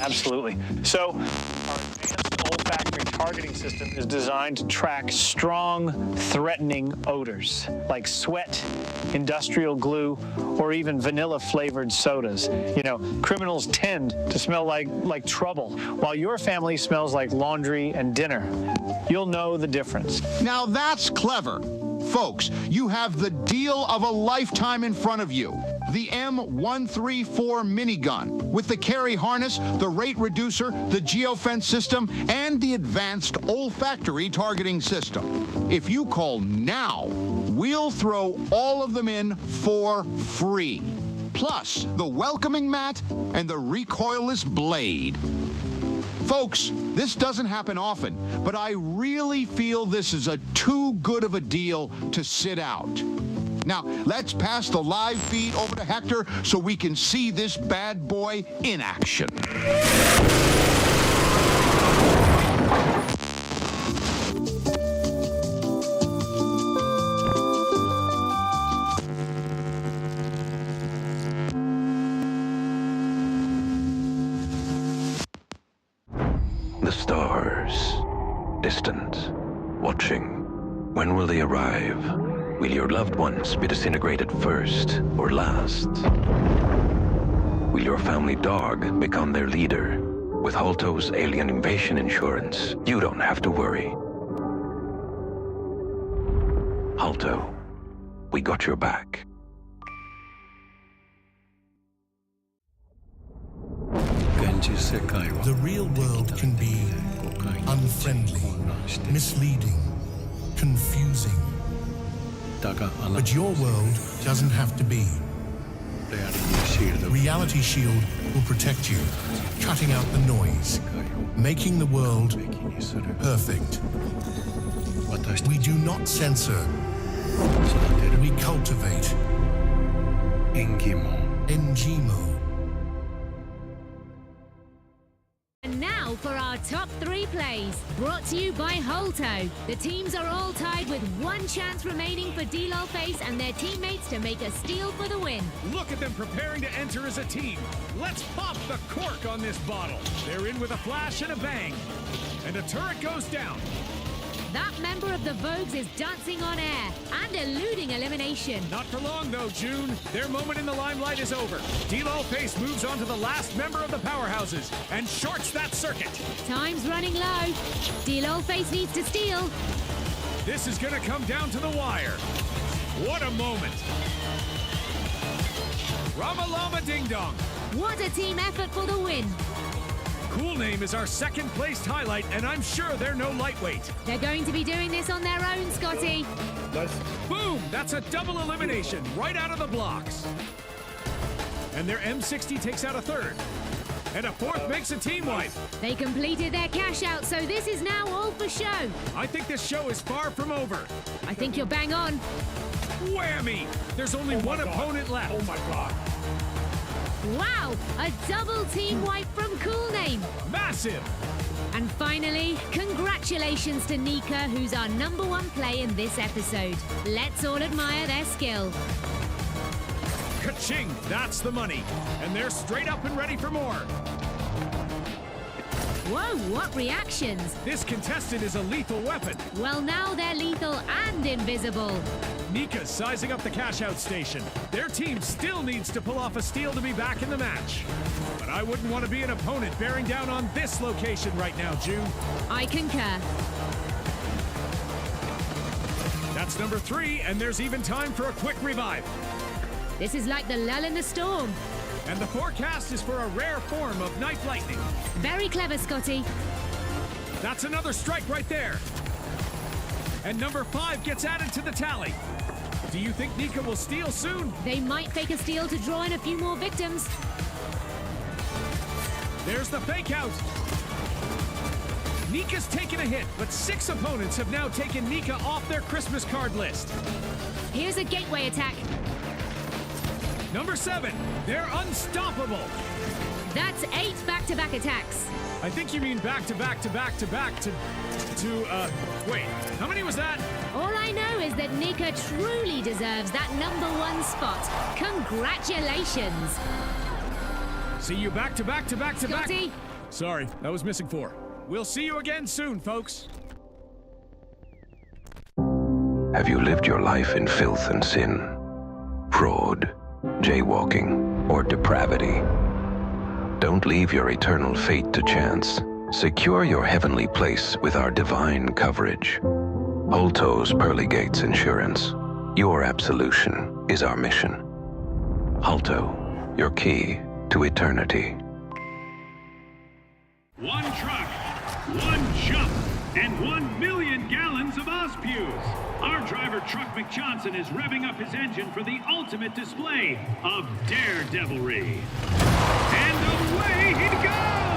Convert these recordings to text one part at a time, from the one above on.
Absolutely. So our advanced olfactory targeting system is designed to track strong, threatening odors like sweat, industrial glue, or even vanilla-flavored sodas. You know, criminals tend to smell like trouble, while your family smells like laundry and dinner. You'll know the difference. Now that's clever. Folks, you have the deal of a lifetime in front of you. The M134 minigun with the carry harness, the rate reducer, the geofence system, and the advanced olfactory targeting system. If you call now, we'll throw all of them in for free. Plus, the welcoming mat and the recoilless blade. Folks, this doesn't happen often, but I really feel this is too good of a deal to sit out. Now, let's pass the live feed over to Hector so we can see this bad boy in action. The stars, distant, watching. When will they arrive? Will your loved ones be disintegrated first or last? Will your family dog become their leader? With Holto's alien invasion insurance, you don't have to worry. Holto, we got your back. The real world can be unfriendly, misleading, confusing. But your world doesn't have to be. Reality Shield will protect you, cutting out the noise, making the world perfect. We do not censor. We cultivate. Engimo. And now for our top 3 plays, brought to you by Holto. The teams are all tied with one chance remaining for D-Lol Face and their teammates to make a steal for the win. Look at them preparing to enter as a team. Let's pop the cork on this bottle. They're in with a flash and a bang. And a turret goes down. That member of the Vogues is dancing on air and eluding elimination. Not for long though, June. Their moment in the limelight is over. D-Lol Face moves on to the last member of the powerhouses and shorts that circuit. Time's running low. D-Lol Face needs to steal. This is gonna come down to the wire. What a moment. Rama-Lama Ding Dong. What a team effort for the win. Cool Name is our second placed highlight, and I'm sure they're no lightweight. They're going to be doing this on their own, Scotty. Boom! That's a double elimination right out of the blocks. And their M60 takes out a third. And a fourth makes a team wipe. They completed their cash out, so this is now all for show. I think this show is far from over. I think you're bang on. Whammy! There's only one opponent left. Oh my God. Wow, a double team wipe from Cool Name. Massive! And finally, congratulations to Nika, who's our #1 play in this episode. Let's all admire their skill. Ka-ching! That's the money. And they're straight up and ready for more. Whoa, what reactions? This contestant is a lethal weapon. Well, now they're lethal and invisible. Nika's sizing up the cash-out station. Their team still needs to pull off a steal to be back in the match. But I wouldn't want to be an opponent bearing down on this location right now, June. I concur. That's number 3, and there's even time for a quick revive. This is like the lull in the storm. And the forecast is for a rare form of night lightning. Very clever, Scotty. That's another strike right there. And number 5 gets added to the tally. Do you think Nika will steal soon? They might fake a steal to draw in a few more victims. There's the fake out. Nika's taken a hit, but 6 opponents have now taken Nika off their Christmas card list. Here's a gateway attack. Number 7, they're unstoppable. That's 8 back-to-back attacks. I think you mean back-to-back-to-back to wait, how many was that? All I know is that Nika truly deserves that #1 spot. Congratulations. See you back-to-back-to-back-to-back. Scotty, Sorry, that was missing 4. We'll see you again soon, folks. Have you lived your life in filth and sin, fraud, jaywalking, or depravity? Don't leave your eternal fate to chance. Secure your heavenly place with our divine coverage. Holto's Pearly Gates Insurance. Your absolution is our mission. Holto, your key to eternity. One truck, one jump, and 1 million gallons of Ospews. Our driver, Truck McJohnson, is revving up his engine for the ultimate display of daredevilry. And away he goes!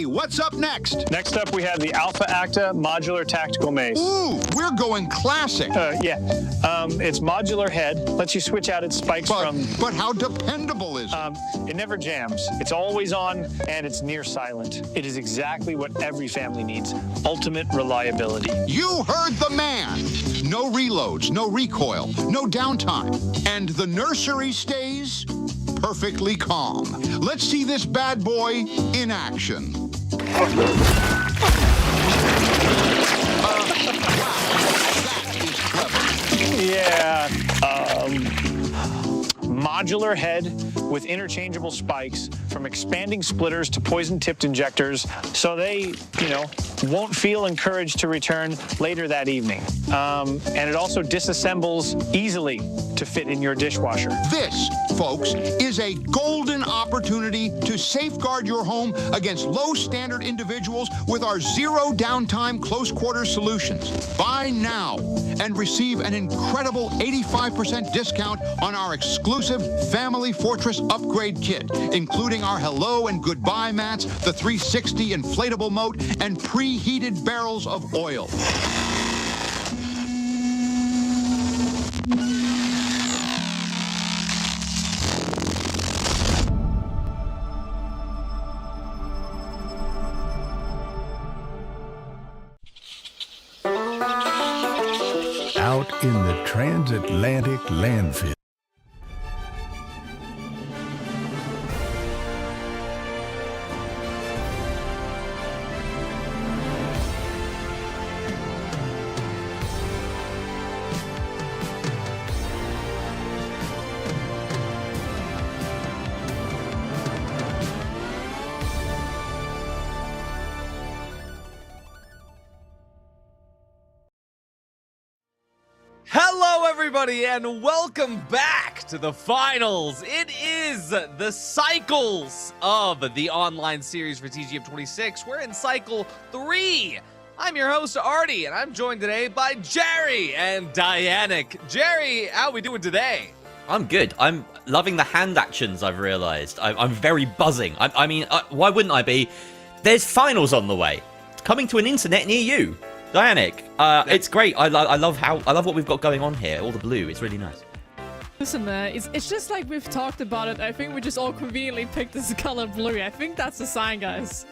What's up next? Next up, we have the Alpha Acta Modular Tactical Mace. Ooh, we're going classic. It's modular head. Lets you switch out its spikes But how dependable is it? It never jams. It's always on, and it's near silent. It is exactly what every family needs. Ultimate reliability. You heard the man. No reloads, no recoil, no downtime. And the nursery stays perfectly calm. Let's see this bad boy in action. Wow, that is clever. Yeah. Modular head with interchangeable spikes from expanding splitters to poison-tipped injectors, so they, won't feel encouraged to return later that evening. And it also disassembles easily to fit in your dishwasher. This, folks, is a golden opportunity to safeguard your home against low-standard individuals with our zero downtime close-quarter solutions. Buy now and receive an incredible 85% discount on our exclusive Family Fortress Upgrade Kit, including our hello and goodbye mats, the 360 inflatable moat, and preheated barrels of oil. Out in the transatlantic landfill. Hello, everybody, and welcome back to the finals. It is the cycles of the online series for TGM26. We're in cycle 3. I'm your host, Artie, and I'm joined today by Jerry and Dianic. Jerry, how are we doing today? I'm good. I'm loving the hand actions, I've realized. I'm very buzzing. I mean, why wouldn't I be? There's finals on the way. It's coming to an internet near you. Dianic, it's great. I love what we've got going on here. All the blue, it's really nice. Listen, it's just like we've talked about it. I think we just all conveniently picked this color blue. I think that's the sign, guys.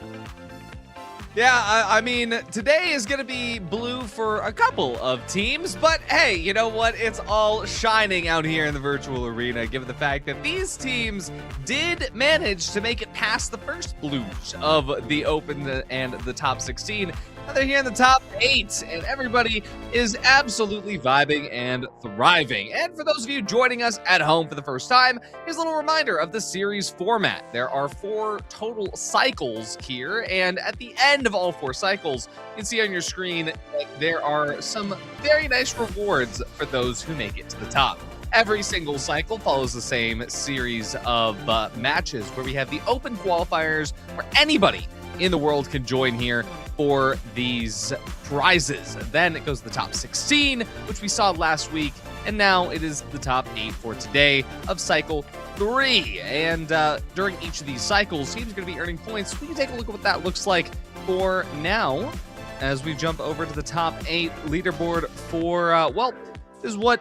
Yeah, I mean, today is going to be blue for a couple of teams, but hey, you know what? It's all shining out here in the virtual arena, given the fact that these teams did manage to make it past the first blues of the Open and the top 16. Now they're here in the top 8, and everybody is absolutely vibing and thriving. And for those of you joining us at home for the first time, here's a little reminder of the series format. There are 4 total cycles here, and at the end of all 4 cycles, you can see on your screen that there are some very nice rewards for those who make it to the top. Every single cycle follows the same series of matches where we have the open qualifiers where anybody in the world can join here for these prizes. Then it goes to the top 16, which we saw last week, and now it is the top 8 for today of cycle 3. And during each of these cycles, teams are going to be earning points. We can take a look at what that looks like for now as we jump over to the top 8 leaderboard for, well, this is what,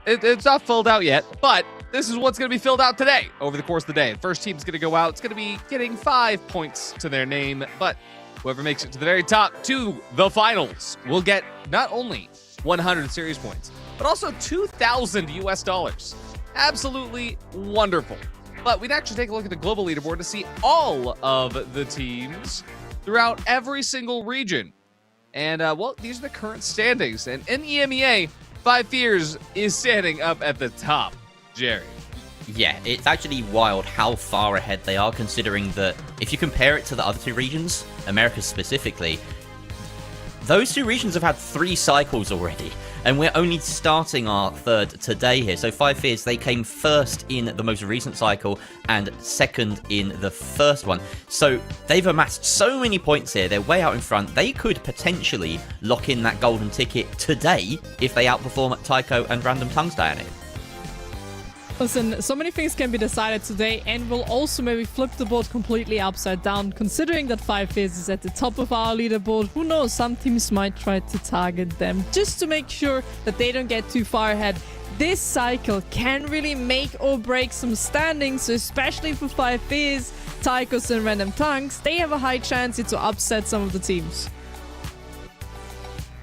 it's not filled out yet, but this is what's going to be filled out today over the course of the day. The first team's going to go out. It's going to be getting 5 points to their name, but whoever makes it to the very top to the finals will get not only 100 series points, but also 2,000 US dollars. Absolutely wonderful. But we'd actually take a look at the global leaderboard to see all of the teams throughout every single region. And, well, these are the current standings. And in EMEA, Five Fears is standing up at the top. Jerry. Yeah, it's actually wild how far ahead they are, considering that if you compare it to the other two regions, America specifically, those two regions have had 3 cycles already, and we're only starting our 3rd today here. So Five Fears, they came first in the most recent cycle and second in the first one. So they've amassed so many points here. They're way out in front. They could potentially lock in that golden ticket today if they outperform Tycho and Random Tongues, Dianic. Listen, so many things can be decided today, and we'll also maybe flip the board completely upside down. Considering that Five Fears is at the top of our leaderboard, who knows, some teams might try to target them just to make sure that they don't get too far ahead. This cycle can really make or break some standings, so especially for Five Fears, Tychos and Random Tongues, they have a high chance to upset some of the teams.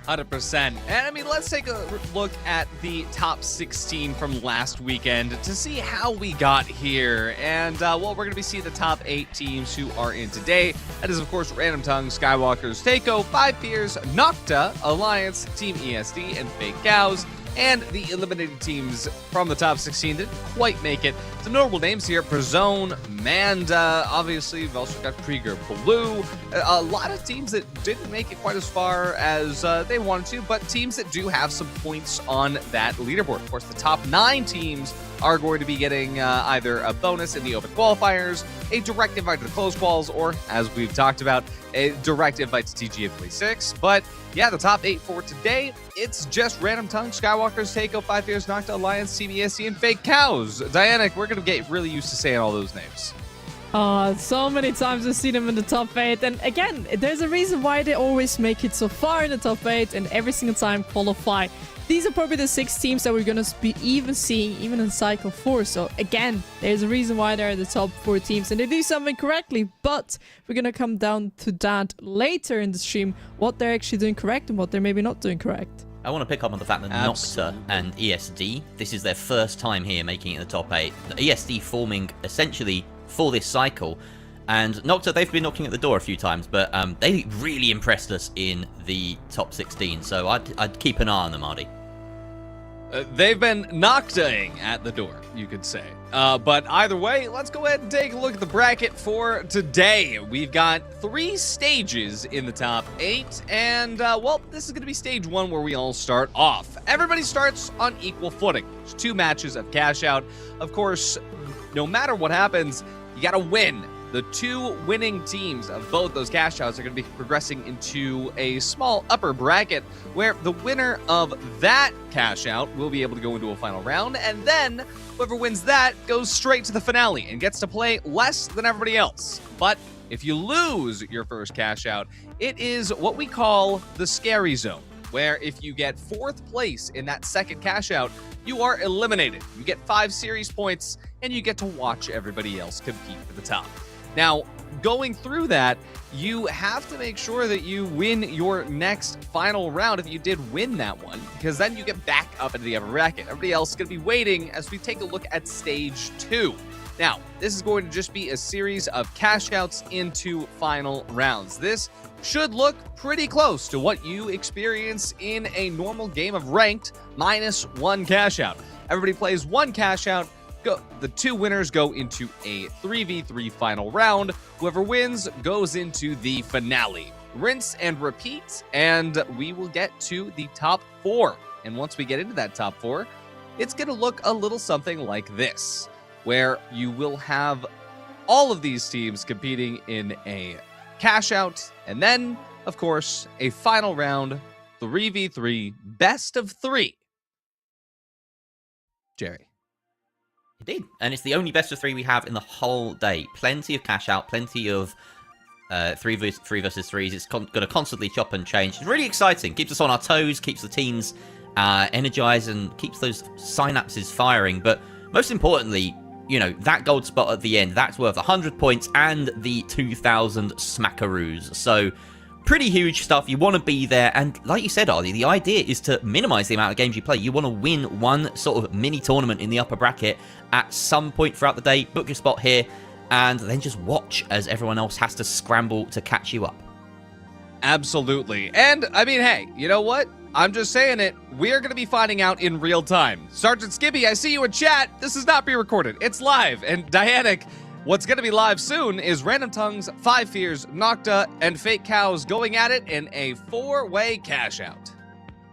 100%. And I mean, let's take a look at the top 16 from last weekend to see how we got here. And, well, we're going to be seeing the top 8 teams who are in today. That is, of course, Random Tongues, Skywalkers, Takeo, Five Fears, Nocta, Alliance, Team ESD, and Fake Cows. And the eliminated teams from the top 16 didn't quite make it. Some notable names here: Prezone, Manda, obviously. We've also got Krieger Blue. A lot of teams that didn't make it quite as far as they wanted to, but teams that do have some points on that leaderboard. Of course, the top 9 teams are going to be getting either a bonus in the open qualifiers, a direct invite to the closed quals, or, as we've talked about, a direct invite to TGM26. But yeah, the top 8 for today, it's just Random Tongues, Skywalkers, Takeo, Five Fears, Nocta, Alliance, Team ESC, and Fake Cows. Dianic, we're going to get really used to saying all those names. So many times I've seen them in the top 8, and again, there's a reason why they always make it so far in the top 8 and every single time qualify. These are probably the 6 teams that we're going to be seeing even in Cycle 4. So again, there's a reason why they're the top 4 teams and they do something correctly. But we're going to come down to that later in the stream, what they're actually doing correct and what they're maybe not doing correct. I want to pick up on the fact that Nocta and ESD, this is their first time here making it in the top 8. The ESD forming essentially for this cycle. And Nocta, they've been knocking at the door a few times, but they really impressed us in the top 16. So I'd keep an eye on them, Ardy. They've been Noctaing at the door, you could say. But either way, let's go ahead and take a look at the bracket for today. We've got 3 stages in the top 8. And, well, this is going to be stage 1 where we all start off. Everybody starts on equal footing. There's 2 matches of cash out. Of course, no matter what happens, you got to win. The 2 winning teams of both those cash outs are going to be progressing into a small upper bracket where the winner of that cash out will be able to go into a final round, and then whoever wins that goes straight to the finale and gets to play less than everybody else. But if you lose your first cash out, it is what we call the scary zone, where if you get 4th place in that second cash out, you are eliminated. You get 5 series points, and you get to watch everybody else compete for the top. Now, going through that, you have to make sure that you win your next final round if you did win that one, because then you get back up into the upper bracket. Everybody else is going to be waiting as we take a look at stage 2. Now, this is going to just be a series of cash outs into final rounds. This should look pretty close to what you experience in a normal game of ranked minus 1 cash out. Everybody plays 1 cash out. The 2 winners go into a 3v3 final round. Whoever wins goes into the finale. Rinse and repeat, and we will get to the top 4. And once we get into that top 4, it's going to look a little something like this, where you will have all of these teams competing in a cash out, and then, of course, a final round 3v3 best of 3. Jerry. It did, and it's the only best of 3 we have in the whole day. Plenty of cash out, plenty of 3 versus 3s. It's going to constantly chop and change. It's really exciting. Keeps us on our toes, keeps the teams energized, and keeps those synapses firing. But most importantly, you know, that gold spot at the end, that's worth 100 points and the 2,000 smackaroos. So, pretty huge stuff. You want to be there. And like you said, Ardy, the idea is to minimize the amount of games you play. You want to win one sort of mini tournament in the upper bracket at some point throughout the day. Book your spot here and then just watch as everyone else has to scramble to catch you up. Absolutely. And, I mean, hey, you know what? I'm just saying it. We're going to be finding out in real time. Sergeant Skibby, I see you in chat. This is not pre-recorded. It's live. And Dianic, what's going to be live soon is Random Tongues, Five Fears, Nocta, and Fake Cows going at it in a 4-way cash out.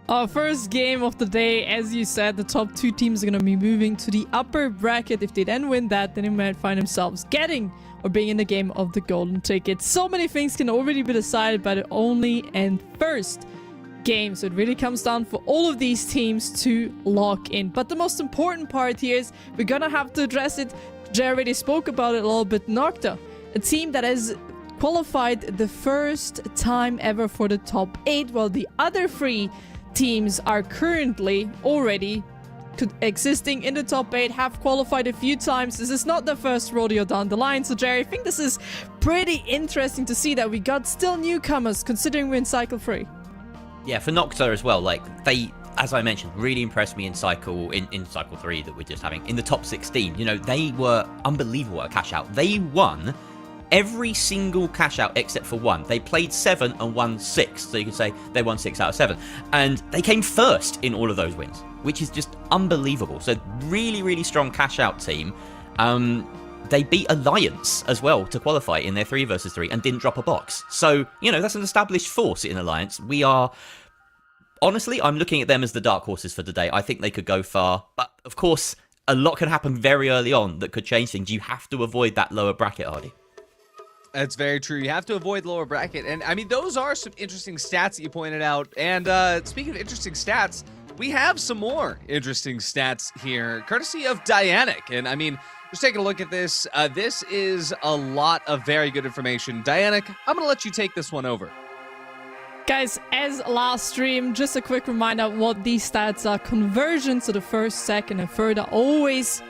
Our first game of the day, as you said, the top 2 teams are going to be moving to the upper bracket. If they then win that, then they might find themselves getting or being in the game of the golden ticket. So many things can already be decided by the only and first game. So it really comes down for all of these teams to lock in. But the most important part here is we're going to have to address it. Jay already spoke about it a little bit. Nocta, a team that has qualified the first time ever for the top 8, while the other 3 teams are currently already existing in the top 8, have qualified a few times. This is not the first rodeo down the line. So Jerry, I think this is pretty interesting to see that we got still newcomers considering we're in cycle 3. Yeah, for Nocta as well, like, they, as I mentioned, really impressed me in cycle 3 that we're just having. In the top 16, you know, they were unbelievable at cash out. They won every single cash out except for 1. They played 7 and won 6. So you could say they won 6 out of 7. And they came first in all of those wins, which is just unbelievable. So really, really strong cash out team. They beat Alliance as well to qualify in their 3 versus 3 and didn't drop a box. So, you know, that's an established force in Alliance. We are... Honestly, I'm looking at them as the dark horses for today. I think they could go far. But, of course, a lot can happen very early on that could change things. You have to avoid that lower bracket, Ardy. That's very true. You have to avoid lower bracket. And, I mean, those are some interesting stats that you pointed out. And speaking of interesting stats, we have some more interesting stats here, courtesy of Dianic. And, I mean... just taking a look at this. This is a lot of very good information. Dianic, I'm going to let you take this one over. Guys, as last stream, just a quick reminder of what these stats are. Conversions to the first, second, and third are always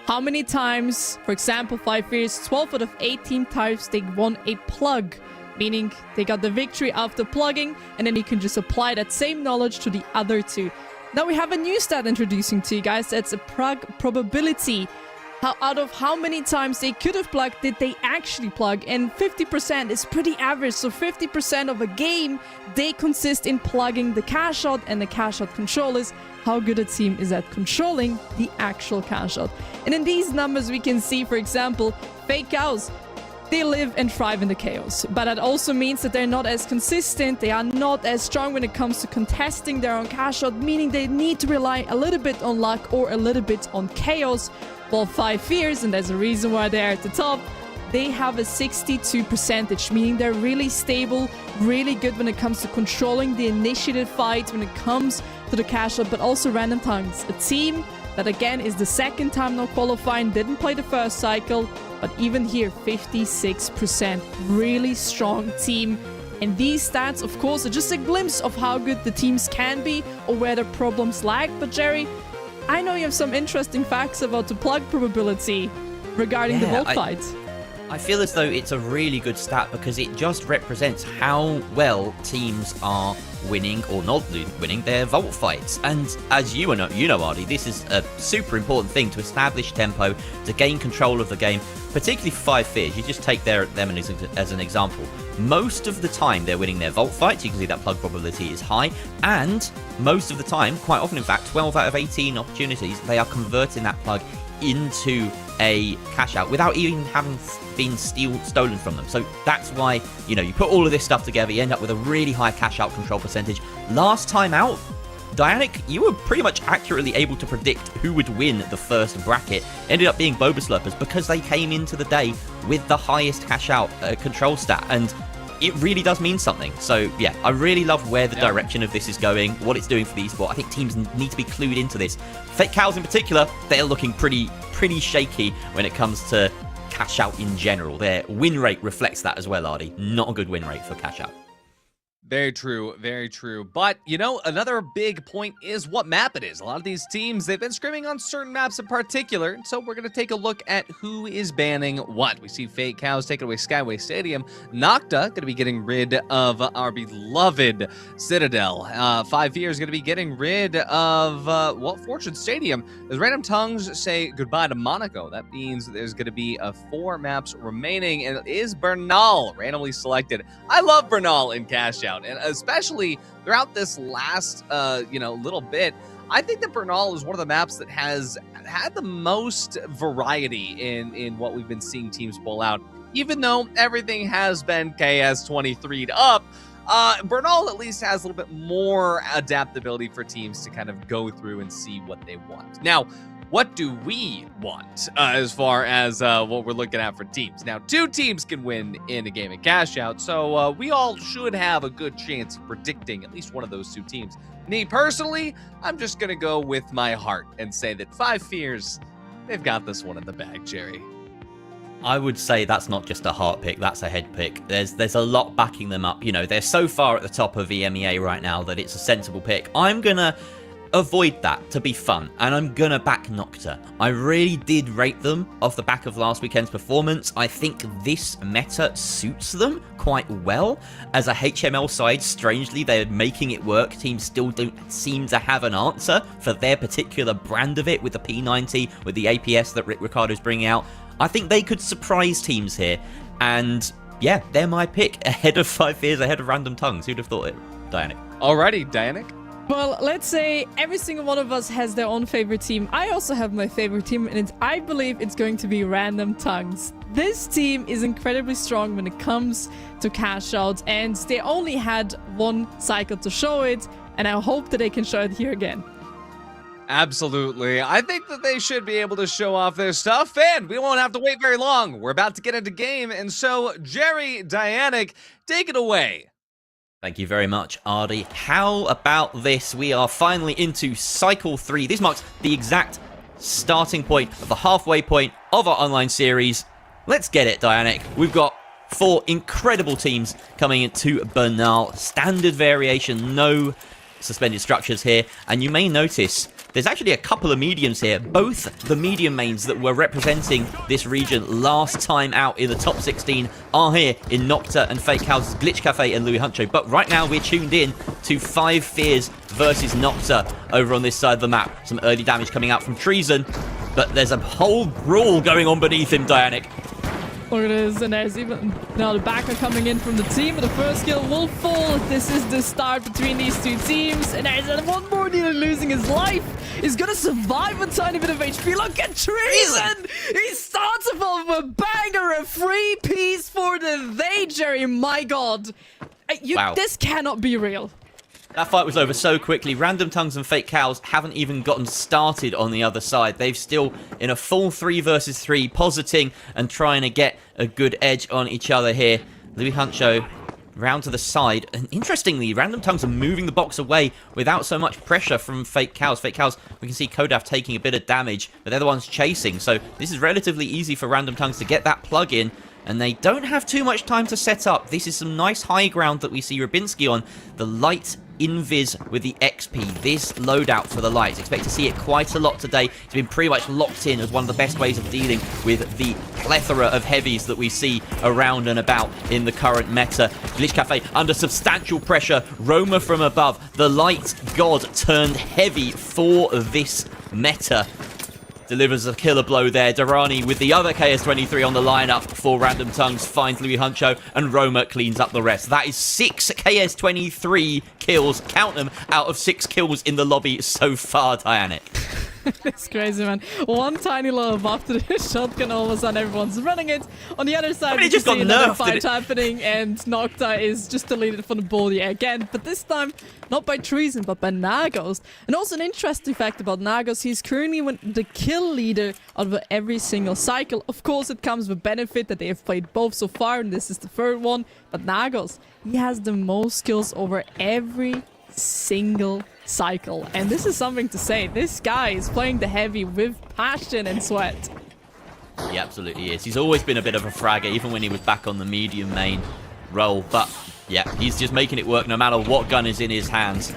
how many times, for example, 5 Fears, 12 out of 18 times they won a plug, meaning they got the victory after plugging, and then you can just apply that same knowledge to the other 2. Now we have a new stat introducing to you guys. That's a plug probability. Out of how many times they could have plugged did they actually plug, and 50% is pretty average. So 50% of a game they consist in plugging the cash out, and the cash out control is how good a team is at controlling the actual cash out. And in these numbers we can see, for example, Fake Cows, they live and thrive in the chaos, but that also means that they're not as consistent, they are not as strong when it comes to contesting their own cash out, meaning they need to rely a little bit on luck or a little bit on chaos. Well, 5 Fears, and there's a reason why they're at the top, they have a 62%, meaning they're really stable, really good when it comes to controlling the initiative fights, when it comes to the cash out, but also Random Tongues, a team that again is the second time now qualifying, didn't play the first cycle, but even here, 56%, really strong team. And these stats, of course, are just a glimpse of how good the teams can be or where the problems lag. But Jerry, I know you have some interesting facts about the plug probability regarding the vault fights. I feel as though it's a really good stat because it just represents how well teams are winning or not winning their vault fights. And as you know, Ardy, this is a super important thing to establish tempo, to gain control of the game, particularly for 5 Fears. You just take them as an example. Most of the time they're winning their vault fights. You can see that plug probability is high, and most of the time, quite often in fact, 12 out of 18 opportunities, they are converting that plug into a cash out without even having been stolen from them. So that's why, you know, you put all of this stuff together, you end up with a really high cash out control percentage. Last time out, Dianic, you were pretty much accurately able to predict who would win the first bracket. Ended up being Boba Slurpers because they came into the day with the highest cash out control stat, and it really does mean something. So yeah, I really love where the direction of this is going, what it's doing for the esport. I think teams need to be clued into this. Fake Cows in particular, they're looking pretty pretty shaky when it comes to cash out in general. Their win rate reflects that as well, Ardy. Not a good win rate for cash out. Very true, very true. But, you know, another big point is what map it is. A lot of these teams, they've been scrimming on certain maps in particular, so we're going to take a look at who is banning what. We see Fake Cows taking away Skyway Stadium. Nocta going to be getting rid of our beloved Citadel. 5 Years going to be getting rid of, well, Fortune Stadium. As Random Tongues say goodbye to Monaco, that means there's going to be 4 maps remaining, and it is Bernal randomly selected. I love Bernal in Cash Out. And especially throughout this last, little bit, I think that Bernal is one of the maps that has had the most variety in what we've been seeing teams pull out. Even though everything has been KS23'd up, Bernal at least has a little bit more adaptability for teams to kind of go through and see what they want. Now, what do we want as far as what we're looking at for teams? Now, 2 teams can win in a game of Cash Out, so we all should have a good chance of predicting at least one of those 2 teams. Me, personally, I'm just going to go with my heart and say that 5 Fears, they've got this one in the bag, Jerry. I would say that's not just a heart pick, that's a head pick. There's a lot backing them up. You know, they're so far at the top of EMEA right now that it's a sensible pick. I'm going to avoid that to be fun, and I'm gonna back Nocta. I really did rate them off the back of last weekend's performance. I think this meta suits them quite well. As a HML side, strangely, they're making it work. Teams still don't seem to have an answer for their particular brand of it with the P90, with the APS that Rick Ricardo's bringing out. I think they could surprise teams here, and yeah, they're my pick ahead of 5 Fears, ahead of Random Tongues. Who'd have thought it? Dianic. Alrighty, Dianic. Well, let's say every single one of us has their own favorite team. I also have my favorite team, and I believe it's going to be Random Tongues. This team is incredibly strong when it comes to cash out, and they only had 1 cycle to show it, and I hope that they can show it here again. Absolutely. I think that they should be able to show off their stuff, and we won't have to wait very long. We're about to get into game, and so, Jerry, Dianic, take it away. Thank you very much, Ardy. How about this? We are finally into Cycle 3. This marks the exact starting point of the halfway point of our online series. Let's get it, Dianic. We've got 4 incredible teams coming into Bernal. Standard variation, no suspended structures here. And you may notice there's actually a couple of mediums here. Both the medium mains that were representing this region last time out in the top 16 are here in Nocta and Fake Cows, Glitch Cafe and Louis Huncho. But right now we're tuned in to 5 Fears versus Nocta over on this side of the map. Some early damage coming out from Treason, but there's a whole brawl going on beneath him, Dianic. Look at this, and there's even now the backer coming in from the team, but the first kill will fall. This is the start between these 2 teams, and there's one more dealer losing his life. He's gonna survive a tiny bit of HP. Look at Treason! He starts off with a banger, a free piece for the they, Jerry. My god. Wow. This cannot be real. That fight was over so quickly. Random Tongues and Fake Cows haven't even gotten started on the other side. They've still in a full 3 versus 3, positing and trying to get a good edge on each other here. Louis Huncho round to the side. And interestingly, Random Tongues are moving the box away without so much pressure from Fake Cows. Fake Cows, we can see Kodaf taking a bit of damage, but they're the ones chasing. So this is relatively easy for Random Tongues to get that plug in. And they don't have too much time to set up. This is some nice high ground that we see Rubinski on. The light invis with the XP. This loadout for the lights. Expect to see it quite a lot today. It's been pretty much locked in as one of the best ways of dealing with the plethora of heavies that we see around and about in the current meta. Glitch Cafe under substantial pressure. Roma from above. The light god turned heavy for this meta. Delivers a killer blow there. Durrani with the other KS23 on the lineup for Random Tongues finds Louis Huncho, and Roma cleans up the rest. That is 6 KS23 kills. Count them, out of 6 kills in the lobby so far, Dianic. It's crazy, man. One tiny little buff to the shotgun, all of a sudden everyone's running it. On the other side, I mean, you just see another nerfed, fight happening, and Nocta is just deleted from the board yet again. But this time, not by Treason, but by Nagos. And also an interesting fact about Nagos, he's currently the kill leader of every single cycle. Of course, it comes with benefit that they have played both so far, and this is the 3rd one. But Nagos, he has the most kills over every single cycle. And this is something to say. This guy is playing the heavy with passion and sweat. He absolutely is. He's always been a bit of a fragger, even when he was back on the medium main role. But yeah, he's just making it work no matter what gun is in his hands.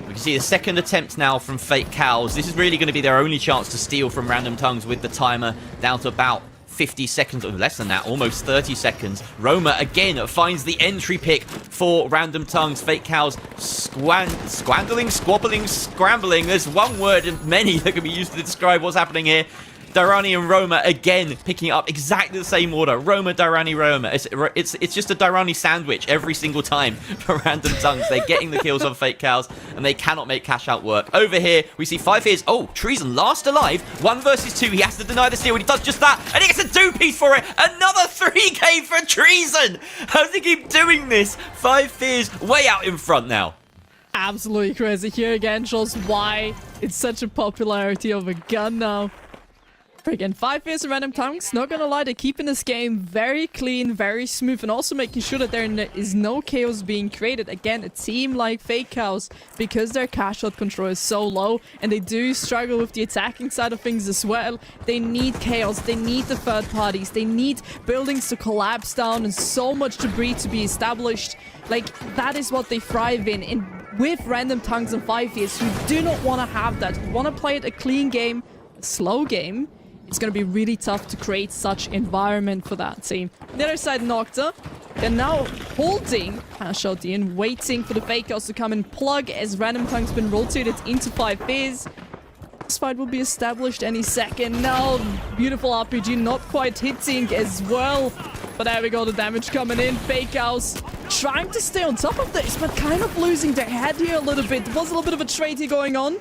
We can see the second attempt now from Fake Cows. This is really going to be their only chance to steal from Random Tongues with the timer down to about 50 seconds, or less than that, almost 30 seconds. Roma again finds the entry pick for Random Tongues. Fake Cows squandling, squabbling, scrambling. There's one word of many that can be used to describe what's happening here. Dirani and Roma again picking up exactly the same order. Roma, Dirani, Roma. It's just a Dirani sandwich every single time for Random Tongues. They're getting the kills on Fake Cows, and they cannot make cash out work. Over here, we see 5 Fears. Oh, Treason last alive. 1 versus 2. He has to deny the steal, and he does just that, and he gets a 2-piece for it. Another 3k for Treason. How does he keep doing this? 5 Fears way out in front now. Absolutely crazy. Here again shows why it's such a popularity of a gun now. Again, 5 Fears and Random Tongues, not gonna lie, they're keeping this game very clean, very smooth, and also making sure that there is no chaos being created. Again, a team like Fake Cows, because their cash out control is so low, and they do struggle with the attacking side of things as well, they need chaos, they need the third parties, they need buildings to collapse down and so much debris to be established. Like, that is what they thrive in. And with Random Tongues and 5 Fears, you do not want to have that. You want to play it a clean game, a slow game. It's going to be really tough to create such environment for that team. On the other side, Nocta, they're now holding Hashout in, waiting for the Fake Outs to come and plug as Random Tongue's been rotated into 5 Fears. This fight will be established any second. Now, beautiful RPG, not quite hitting as well. But there we go, the damage coming in. Fake Outs trying to stay on top of this, but kind of losing their head here a little bit. There was a little bit of a trade here going on.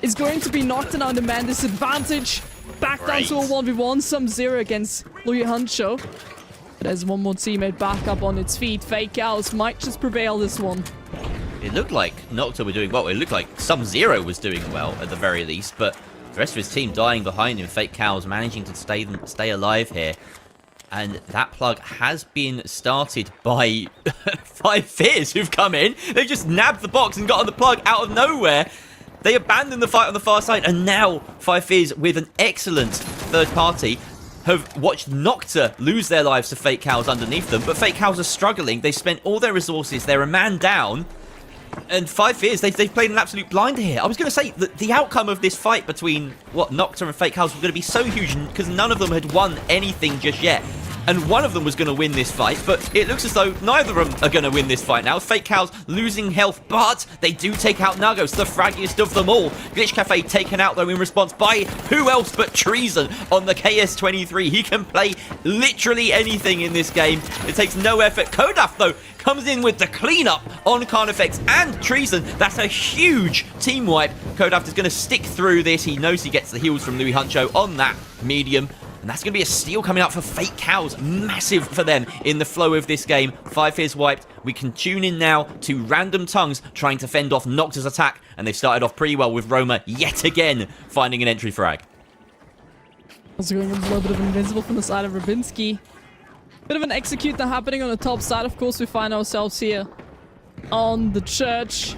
It's going to be Nocta now, the man disadvantage. Back down to a 1v1, some 0 against Louis Huncho. But there's one more teammate back up on its feet. Fake Outs might just prevail this one. It looked like Nocta were doing well. It looked like some 0 was doing well at the very least, but the rest of his team dying behind him. Fake Cows managing to stay alive here. And that plug has been started by 5 Fears who've come in. They've just nabbed the box and got on the plug out of nowhere. They abandoned the fight on the far side, and now 5 Fears, with an excellent third party, have watched Nocta lose their lives to Fake Cows underneath them. But Fake Cows are struggling. They spent all their resources. They're a man down. And 5 Fears, they've played an absolute blinder here. I was going to say that the outcome of this fight between Nocta and Fake Cows was going to be so huge because none of them had won anything just yet. And one of them was going to win this fight, but it looks as though neither of them are going to win this fight now. Fake Cows losing health, but they do take out Nagos, the fraggiest of them all. Glitch Cafe taken out, though, in response by who else but Treason on the KS-23. He can play literally anything in this game. It takes no effort. Kodaf, though, comes in with the cleanup on Carnifex and Treason. That's a huge team wipe. Kodaf is going to stick through this. He knows he gets the heals from Louis Huncho on that medium. And that's going to be a steal coming out for Fake Cows. Massive for them in the flow of this game. 5 Fears wiped. We can tune in now to Random Tongues trying to fend off Nocta's attack. And they've started off pretty well with Roma yet again finding an entry frag. Also going a little bit of invincible from the side of Rabinski. Bit of an executor happening on the top side. Of course, we find ourselves here on the church.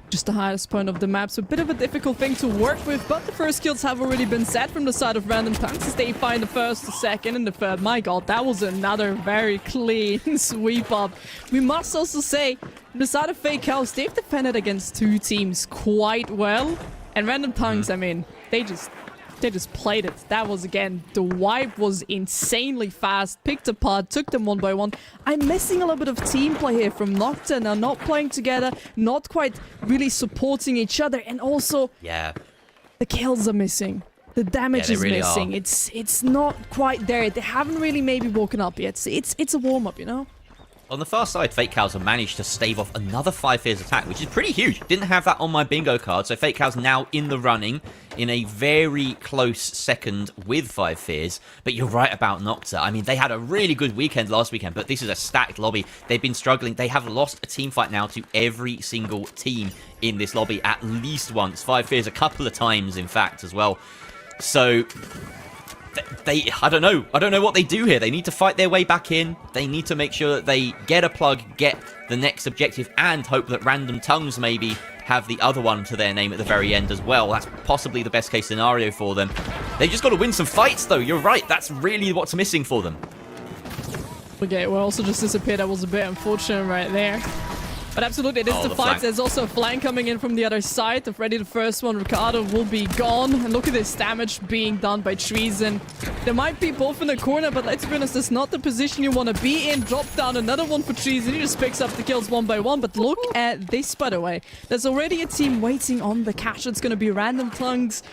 Just the highest point of the map, so a bit of a difficult thing to work with, but the first kills have already been set from the side of Random Tongues as they find the first, the second, and the third. My god, that was another very clean sweep up. We must also say, from the side of Fake Cows, they've defended against 2 teams quite well, and Random Tongues, I mean, they just played it. That was, again, the wipe was insanely fast. Picked apart, took them one by one. I'm missing a little bit of team play here from Nocta. Now, not playing together, not quite really supporting each other. And also, yeah, the kills are missing. The damage is really missing. It's not quite there. They haven't really maybe woken up yet. It's a warm-up, you know? On the far side, Fake Cows have managed to stave off another 5 Fears attack, which is pretty huge. Didn't have that on my bingo card, so Fake Cows now in the running in a very close second with 5 Fears. But you're right about Nocta. I mean, they had a really good weekend last weekend, but this is a stacked lobby. They've been struggling. They have lost a team fight now to every single team in this lobby at least once. 5 Fears a couple of times, in fact, as well. So I don't know what they do here. They need to fight their way back in. They need to make sure that they get a plug, get the next objective, and hope that Random Tongues maybe have the other one to their name at the very end as well. That's possibly the best case scenario for them. They just got to win some fights, though. You're right. That's really what's missing for them. Okay, well, also just disappeared. That was a bit unfortunate right there. But absolutely, it is the fight. There's also a flank coming in from the other side. Already the first one, Ricardo will be gone. And look at this damage being done by Treason. There might be both in the corner, but let's be honest, that's not the position you want to be in. Drop down another one for Treason. He just picks up the kills one by one. But look at this, by the way. There's already a team waiting on the cache. It's going to be Random Tongues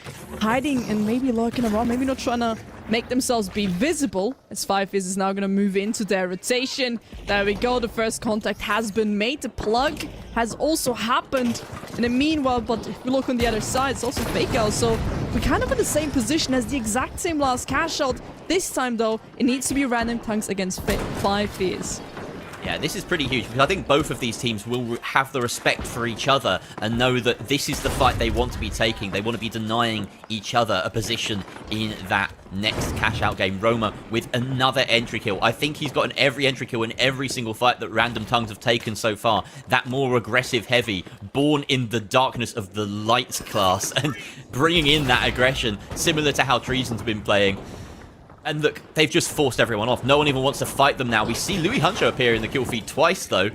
hiding and maybe lurking around. Maybe not trying to make themselves be visible, as 5 is now going to move into their rotation. There we go, the first contact has been made. The plug has also happened in the meanwhile, but if we look on the other side, it's also fake out, so we're kind of in the same position as the exact same last cash out. This time though, it needs to be Random Tongues against 5 is. Yeah, this is pretty huge because I think both of these teams will have the respect for each other and know that this is the fight they want to be taking. They want to be denying each other a position in that next cash-out game. Roma with another entry kill. I think he's gotten every entry kill in every single fight that Random Tongues have taken so far. That more aggressive heavy, born in the darkness of the lights class and bringing in that aggression, similar to how Treason's been playing. And look, they've just forced everyone off. No one even wants to fight them now. We see Louis Huncho appear in the kill feed twice, though,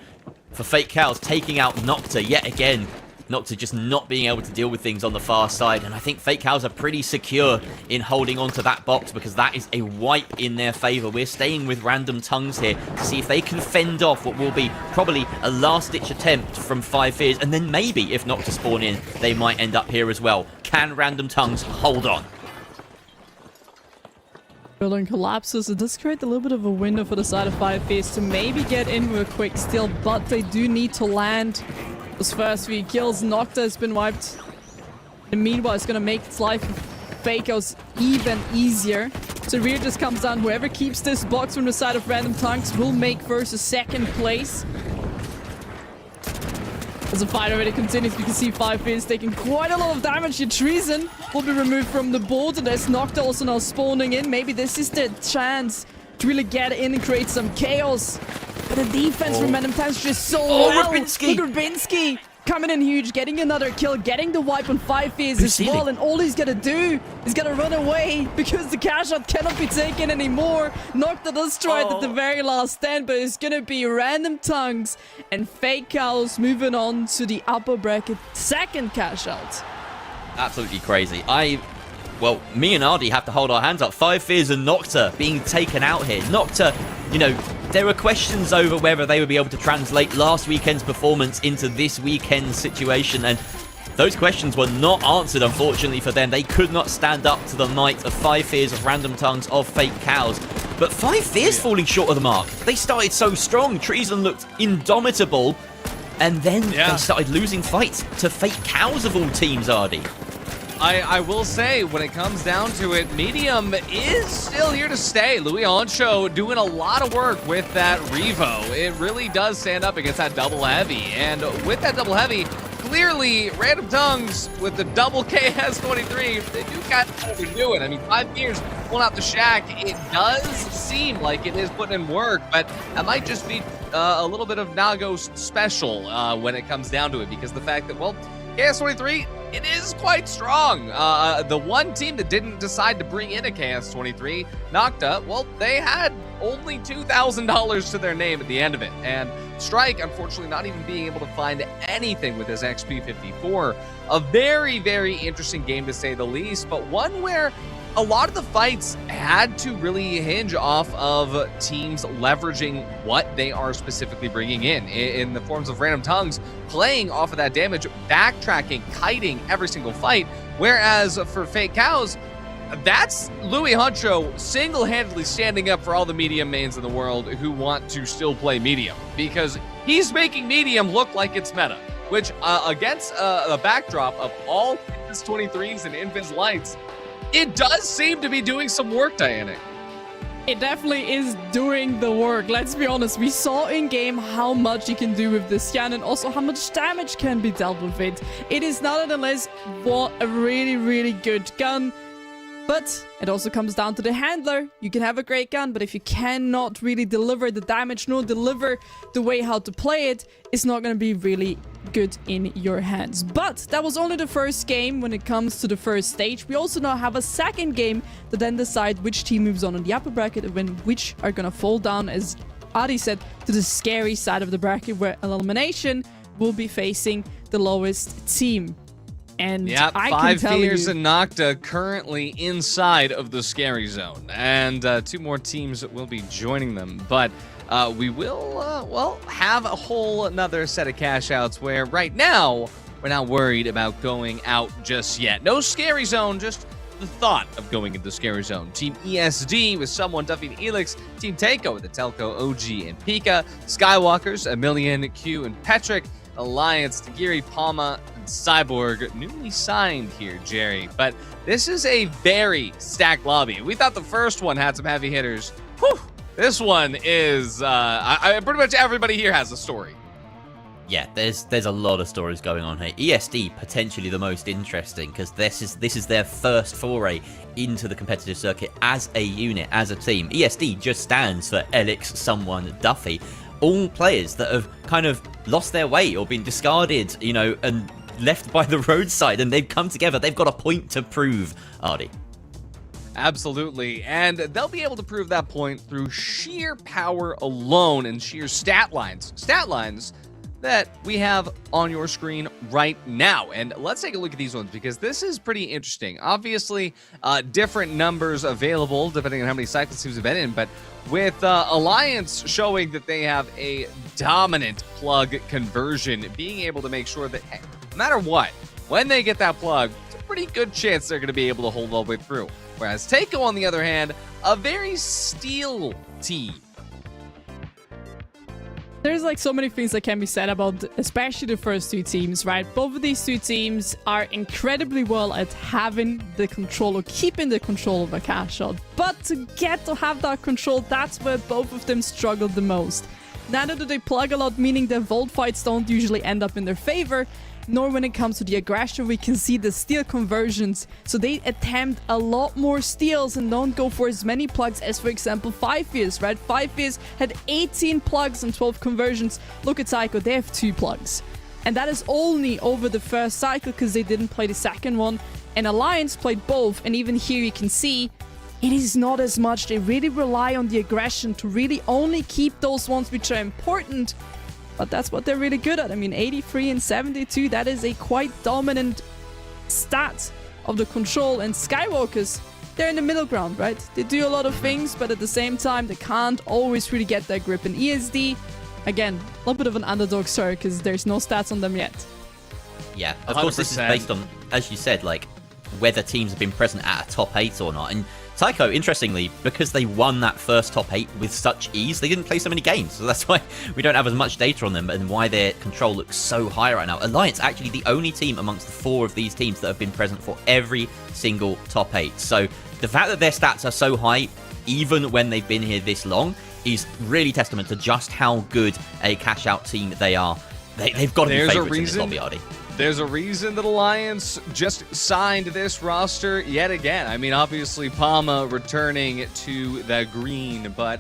for Fake Cows, taking out Nocta yet again. Nocta just not being able to deal with things on the far side. And I think Fake Cows are pretty secure in holding on to that box because that is a wipe in their favor. We're staying with Random Tongues here to see if they can fend off what will be probably a last-ditch attempt from 5 Fears. And then maybe, if Nocta spawn in, they might end up here as well. Can Random Tongues hold on? Building collapses. It does create a little bit of a window for the side of 5 Fears to maybe get in with a quick steal, but they do need to land those first 3 kills. Nocta has been wiped. And meanwhile, it's going to make its life Fakeos even easier. So it really just comes down, whoever keeps this box from the side of Random Tongues will make versus second place. As the fight already continues, we can see 5 Fears taking quite a lot of damage here. Treason will be removed from the board, and there's Nocta also now spawning in. Maybe this is their chance to really get in and create some chaos. But the defense from Random Tongues just so well. Rubinski! Look at Rubinski coming in huge, getting another kill, getting the wipe on 5 Fears as well. And all he's gonna do is gonna run away because the cash out cannot be taken anymore. Nocta does try it at the very last stand, but it's gonna be Random Tongues and Fake Cows moving on to the upper bracket second cash out. Absolutely crazy. Well, me and Ardy have to hold our hands up. 5 Fears and Nocta being taken out here. Nocta, you know, there were questions over whether they would be able to translate last weekend's performance into this weekend's situation, and those questions were not answered, unfortunately, for them. They could not stand up to the might of 5 Fears, of Random Tongues, of Fake Cows. But 5 Fears falling short of the mark. They started so strong. Treason looked indomitable, and then they started losing fights to Fake Cows of all teams, Ardy. I will say, when it comes down to it, Medium is still here to stay. Louis Honcho doing a lot of work with that Revo. It really does stand up against that double heavy. And with that double heavy, clearly, Random Tongues with the double KS23, they do got what they're doing. I mean, 5 Fears pulling out the shack. It does seem like it is putting in work, but that might just be a little bit of Nago's special when it comes down to it, because the fact that, well, KS23, it is quite strong. The one team that didn't decide to bring in a KS23, Nocta, well, they had only $2,000 to their name at the end of it. And Strike, unfortunately, not even being able to find anything with his XP54. A very, very interesting game, to say the least, but one where a lot of the fights had to really hinge off of teams leveraging what they are specifically bringing in the forms of Random Tongues, playing off of that damage, backtracking, kiting every single fight. Whereas for Fake Cows, that's Louis Huncho single-handedly standing up for all the medium mains in the world who want to still play medium, because he's making medium look like it's meta, which against a backdrop of all Invis 23s and Invis lights, it does seem to be doing some work, Diana. It definitely is doing the work. Let's be honest. We saw in-game how much you can do with this scan and also how much damage can be dealt with it. It is nonetheless a really, really good gun. But it also comes down to the handler. You can have a great gun, but if you cannot really deliver the damage, nor deliver the way how to play it, it's not going to be really good in your hands. But that was only the first game when it comes to the first stage. We also now have a second game to then decide which team moves on in the upper bracket and which are going to fall down, as Adi said, to the scary side of the bracket where elimination will be facing the lowest team. And yep, I Five can tell Fears you, and Nocta currently inside of the scary zone, and 2 more teams will be joining them. But we will, well, have a whole another set of cash outs where right now we're not worried about going out just yet. No scary zone, just the thought of going into the scary zone. Team ESD with someone Duffy and Elix. Team Takeo with the Telco, OG, and Pika. Skywalkers, Emilian, Q, and Petrick. Alliance, Tagiri, Palma, and Cyborg, newly signed here, Jerry. But this is a very stacked lobby. We thought the first one had some heavy hitters. Whew, this one is, pretty much everybody here has a story. Yeah, there's a lot of stories going on here. ESD potentially the most interesting because this is their first foray into the competitive circuit as a unit, as a team. ESD just stands for Elix, Someone, Duffy. All players that have kind of lost their way or been discarded, you know, and left by the roadside, and they've come together. They've got a point to prove, Ardy. Absolutely, and they'll be able to prove that point through sheer power alone and sheer stat lines that we have on your screen right now. And let's take a look at these ones because this is pretty interesting. Obviously, different numbers available depending on how many cycles teams have been in, but with Alliance showing that they have a dominant plug conversion, being able to make sure that, hey, no matter what, when they get that plug, it's a pretty good chance they're going to be able to hold all the way through. Whereas Takeo, on the other hand, a very steel team. there's like so many things that can be said about especially the first 2 teams, right? Both of these 2 teams are incredibly well at having the control or keeping the control of a cash shot. But to get to have that control, that's where both of them struggle the most. Neither do they plug a lot, meaning their vault fights don't usually end up in their favor, nor when it comes to the aggression, we can see the steal conversions. So they attempt a lot more steals and don't go for as many plugs as, for example, 5 Fears, right? 5 Fears had 18 plugs and 12 conversions. Look at Psycho, they have 2 plugs. And that is only over the first cycle because they didn't play the second one. And Alliance played both, and even here you can see it is not as much. They really rely on the aggression to really only keep those ones which are important. But that's what they're really good at. I mean, 83 and 72, that is a quite dominant stat of the control. And Skywalkers, they're in the middle ground, right? They do a lot of things, but at the same time, they can't always really get that grip. And ESD, again, a little bit of an underdog story because there's no stats on them yet. Yeah, of course, this is based on, as you said, like, whether teams have been present at a top 8 or not. And Tycho, interestingly, because they won that first top 8 with such ease, they didn't play so many games. So that's why we don't have as much data on them and why their control looks so high right now. Alliance actually the only team amongst the 4 of these teams that have been present for every single top 8. So the fact that their stats are so high, even when they've been here this long, is really testament to just how good a cash-out team they are. They've got to be favorites in this lobby, Ardy. There's a reason that Alliance just signed this roster yet again. I mean, obviously, Palma returning to the green, but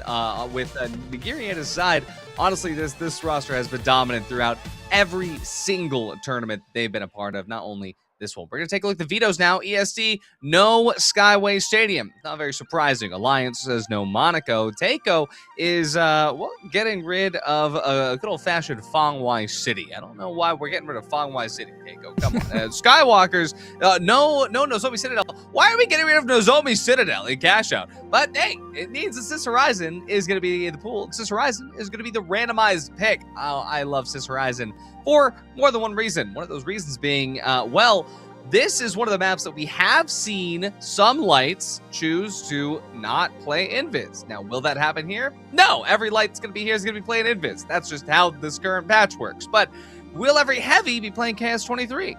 with Nigiri at his side, honestly, this roster has been dominant throughout every single tournament they've been a part of, not only this one. We're going to take a look at the vetoes now. ESD, no Skyway Stadium. Not very surprising. Alliance says no Monaco. Takeo is, well, getting rid of a good old-fashioned Fangwai City. I don't know why we're getting rid of Fangwai City, Takeo. Come on. Skywalkers, no Nozomi Citadel. Why are we getting rid of Nozomi Citadel in cash out? But, hey, it means that Sis Horizon is going to be in the pool. Sis Horizon is going to be the randomized pick. Oh, I love Sis Horizon for more than one reason. One of those reasons being, well, this is one of the maps that we have seen some lights choose to not play Invis. Now, will that happen here? No, every light that's going to be here is going to be playing Invis. That's just how this current patch works. But will every heavy be playing KS23?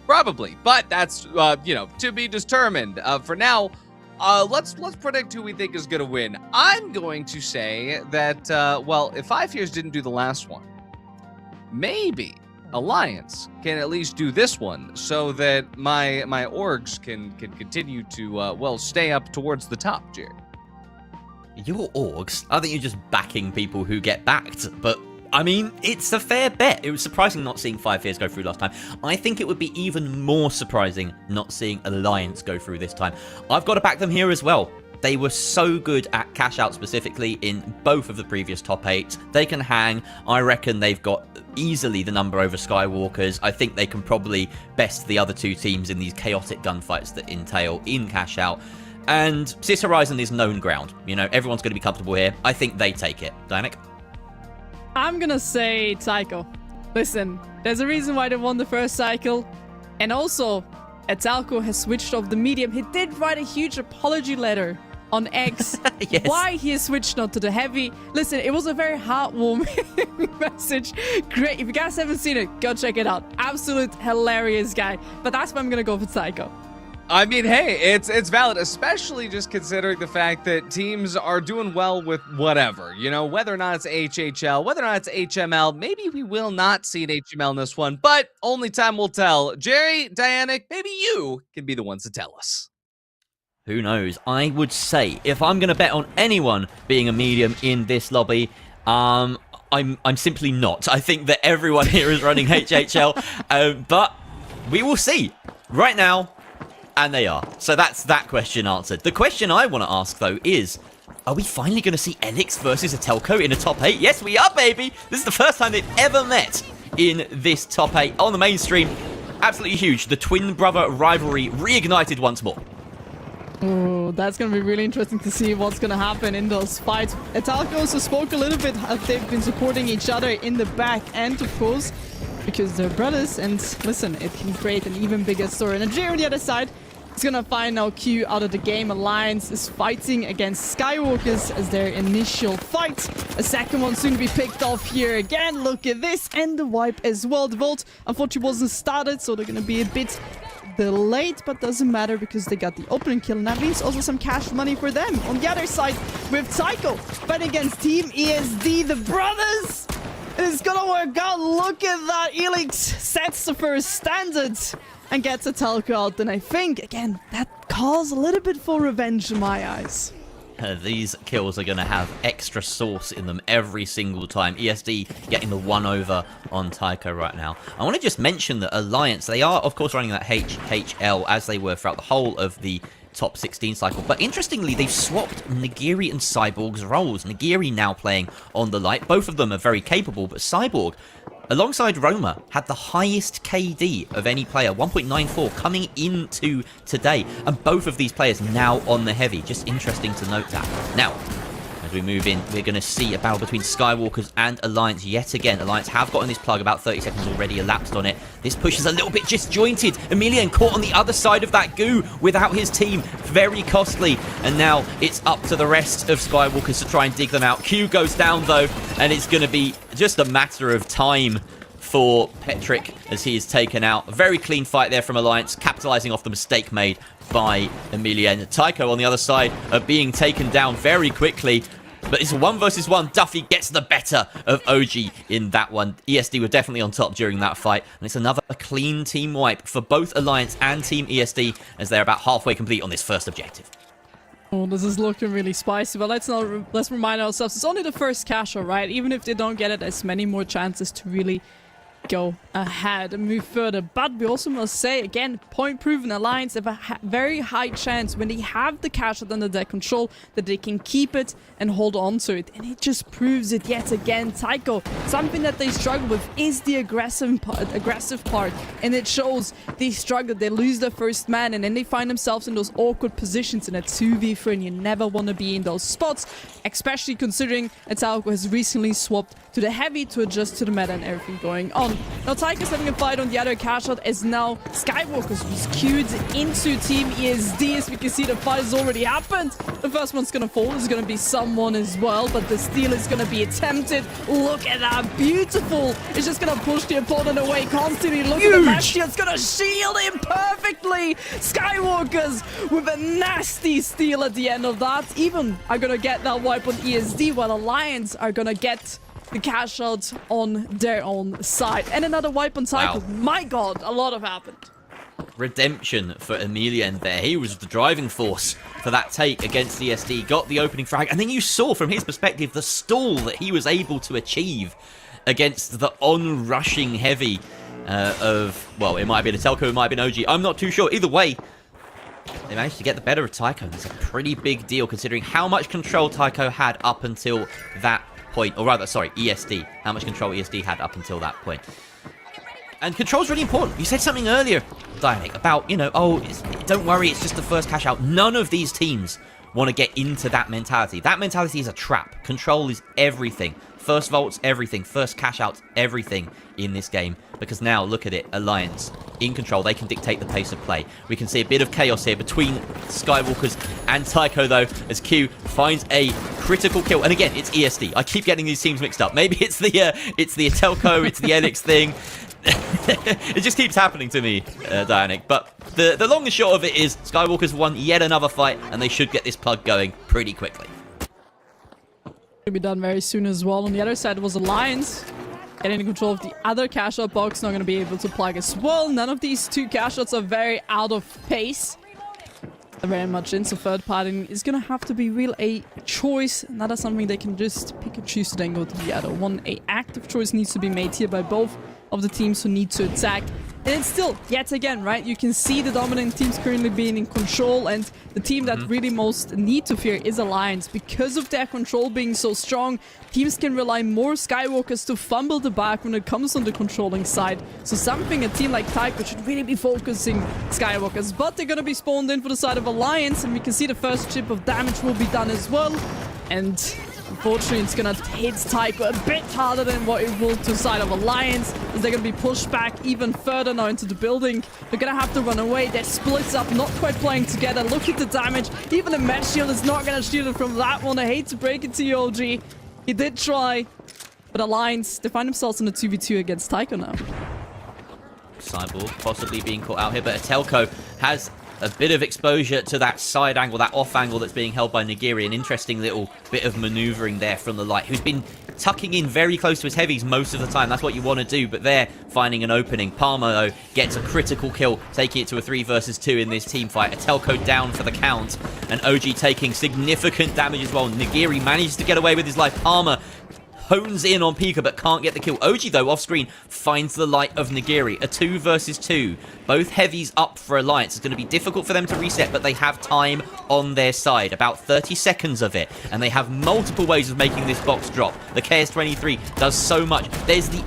Probably, but that's, to be determined. For now, let's predict who we think is going to win. I'm going to say that, well, if 5 Years didn't do the last one, maybe Alliance can at least do this one so that my orgs can continue to, well, stay up towards the top, Jerry. Your orgs? I think you're just backing people who get backed, but I mean, it's a fair bet. It was surprising not seeing 5 Fears go through last time. I think it would be even more surprising not seeing Alliance go through this time. I've got to back them here as well. They were so good at cash out specifically in both of the previous top 8. They can hang. I reckon they've got easily the number over Skywalkers. I think they can probably best the other 2 teams in these chaotic gunfights that entail in cash out. And Sis Horizon is known ground. You know, everyone's going to be comfortable here. I think they take it. Dianic? I'm gonna say Tycho. Listen, there's a reason why they won the first cycle. And also, Etalco has switched off the medium. He did write a huge apology letter on X. Yes. Why he has switched on to the heavy. Listen, it was a very heartwarming message. Great. If you guys haven't seen it, go check it out. Absolute hilarious guy. But that's why I'm gonna go for Tycho. I mean, hey, it's valid, especially just considering the fact that teams are doing well with whatever. You know, whether or not it's HHL, whether or not it's HML, maybe we will not see an HML in this one, but only time will tell. Jerry, Dianic, maybe you can be the ones to tell us. Who knows? I would say, if I'm going to bet on anyone being a medium in this lobby, I'm simply not. I think that everyone here is running HHL, but we will see. Right now, and they are. So that's that question answered. The question I want to ask, though, is, are we finally going to see Enix versus Etelco in a top 8? Yes, we are, baby! This is the first time they've ever met in this top 8 on the mainstream. Absolutely huge. The twin brother rivalry reignited once more. Oh, that's going to be really interesting to see what's going to happen in those fights. Etalco also spoke a little bit how they've been supporting each other in the back end, of course, because they're brothers. And listen, it can create an even bigger story. And Jerry on the other side is going to find now Q out of the game. Alliance is fighting against Skywalkers as their initial fight. A second one soon to be picked off here again. Look at this. And the wipe as well. The Vault, unfortunately, wasn't started, so they're going to be a bit delayed, but doesn't matter because they got the opening kill, and that means also some cash money for them. On the other side, with Tycho fighting against Team ESD, the brothers. It's gonna work out. Look at that. Elix sets the first standard and gets a Etalco out. And I think, again, that calls a little bit for revenge in my eyes. These kills are going to have extra sauce in them every single time. ESD getting the 1 over on Tycho right now. I want to just mention that Alliance, they are, of course, running that HHL as they were throughout the whole of the top 16 cycle. But interestingly, they've swapped Nagiri and Cyborg's roles. Nagiri now playing on the light. Both of them are very capable, but Cyborg, alongside Roma, had the highest KD of any player, 1.94, coming into today. And both of these players now on the heavy. Just interesting to note that. Now, as we move in, we're going to see a battle between Skywalkers and Alliance yet again. Alliance have gotten this plug, about 30 seconds already elapsed on it. This push is a little bit disjointed. Emilian caught on the other side of that goo without his team. Very costly. And now it's up to the rest of Skywalkers to try and dig them out. Q goes down, though, and it's going to be just a matter of time for Petrick as he is taken out. A very clean fight there from Alliance, capitalizing off the mistake made by Emilian. Tycho on the other side are being taken down very quickly. But it's a 1 versus 1. Duffy gets the better of OG in that one. ESD were definitely on top during that fight. And it's another clean team wipe for both Alliance and Team ESD as they're about halfway complete on this first objective. Oh, this is looking really spicy, but let's remind ourselves, it's only the first cash, right? Even if they don't get it, there's many more chances to really go ahead and move further. But we also must say, again, point-proven Alliance have a very high chance when they have the cash under their control that they can keep it and hold on to it. And it just proves it yet again. Tycho, something that they struggle with is the aggressive part. And it shows they struggle. They lose their first man and then they find themselves in those awkward positions in a 2v3, and you never want to be in those spots, especially considering Etalco has recently swapped to the heavy to adjust to the meta and everything going on. Now Tycho's having a fight on the other cash out as now Skywalkers was queued into Team ESD. As we can see, the fight has already happened. The first one's gonna fall. There's gonna be someone as well, but the steal is gonna be attempted. Look at that, beautiful. It's just gonna push the opponent away constantly. Look at the last shield. It's gonna shield him perfectly. Skywalkers with a nasty steal at the end of that. Even are gonna get that wipe on ESD, while Alliance are gonna get the cash out on their own side. And another wipe on Tycho. Wow. My god, a lot have happened. Redemption for Emelian there. He was the driving force for that take against ESD. Got the opening frag. And then you saw from his perspective the stall that he was able to achieve against the on-rushing heavy of, well, it might have been a Telco, it might have been OG. I'm not too sure. Either way, they managed to get the better of Tycho. It's a pretty big deal considering how much control Tycho had up until that point. Or rather, sorry, ESD. How much control ESD had up until that point. And control's really important. You said something earlier, Dianic, about, you know, oh, don't worry, it's just the first cash out. None of these teams want to get into that mentality. That mentality is a trap. Control is everything. First vaults, everything. First cash outs, everything in this game. Because now, look at it, Alliance in control. They can dictate the pace of play. We can see a bit of chaos here between Skywalkers and Tycho, though, as Q finds a critical kill. And again, it's ESD. I keep getting these teams mixed up. Maybe it's the Telco, it's the Enix thing. It just keeps happening to me, Dianic. But the long and short of it is Skywalker's won yet another fight, and they should get this plug going pretty quickly. Should be done very soon as well. On the other side was Alliance getting control of the other cash out box. Not going to be able to plug as well. None of these two cash outs are very out of pace. They're very much in, so third party is going to have to be real a choice. And that is something they can just pick and choose to then go to the other one. A active choice needs to be made here by both of the teams who need to attack. And it's still, yet again, right? You can see the dominant teams currently being in control, and the team that really most need to fear is Alliance. Because of their control being so strong, teams can rely more Skywalkers to fumble the bag when it comes on the controlling side. So something a team like Tycho should really be focusing Skywalkers. But they're gonna be spawned in for the side of Alliance, and we can see the first chip of damage will be done as well. And unfortunately, it's gonna hit Tycho a bit harder than what it will to the side of Alliance, as they're gonna be pushed back even further now into the building. They're gonna have to run away. They're split up, not quite playing together. Look at the damage. Even the mesh shield is not gonna shield it from that one. I hate to break it to you, OG. He did try, but Alliance, they find themselves in a 2v2 against Tycho now. Cyborg possibly being caught out here, but Telco has a bit of exposure to that side angle, that off angle that's being held by Nigiri. An interesting little bit of maneuvering there from the Light, who's been tucking in very close to his heavies most of the time. That's what you want to do, but they're finding an opening. Palmer, though, gets a critical kill, taking it to a 3 versus 2 in this team fight. A Telco down for the count, and OG taking significant damage as well. Nigiri manages to get away with his life. Palmer hones in on Pika, but can't get the kill. OG, though, off screen, finds the Light of Nigiri. A 2 versus 2. Both heavies up for Alliance. It's going to be difficult for them to reset, but they have time on their side. About 30 seconds of it. And they have multiple ways of making this box drop. The KS-23 does so much. There's the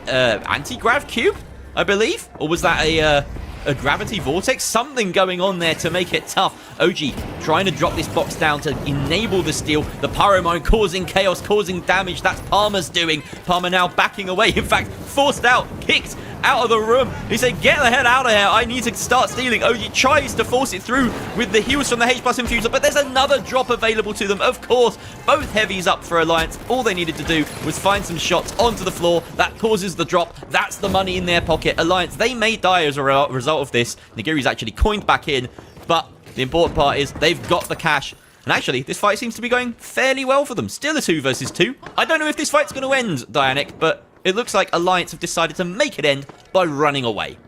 anti-grav cube, I believe? Or was that a gravity vortex? Something going on there to make it tough. OG trying to drop this box down to enable the steal. The pyro mine causing chaos, causing damage. That's Palmer's doing. Palmer now backing away. In fact, forced out, kicked out of the room. He said, get the head out of here. I need to start stealing. OG tries to force it through with the heals from the H+ infuser, but there's another drop available to them. Of course, both heavies up for Alliance. All they needed to do was find some shots onto the floor. That causes the drop. That's the money in their pocket. Alliance, they may die as a result of this. Nigiri's actually coined back in, but the important part is they've got the cash. And actually, this fight seems to be going fairly well for them. Still a 2 versus 2. I don't know if this fight's going to end, Dianic, but it looks like Alliance have decided to make it end by running away.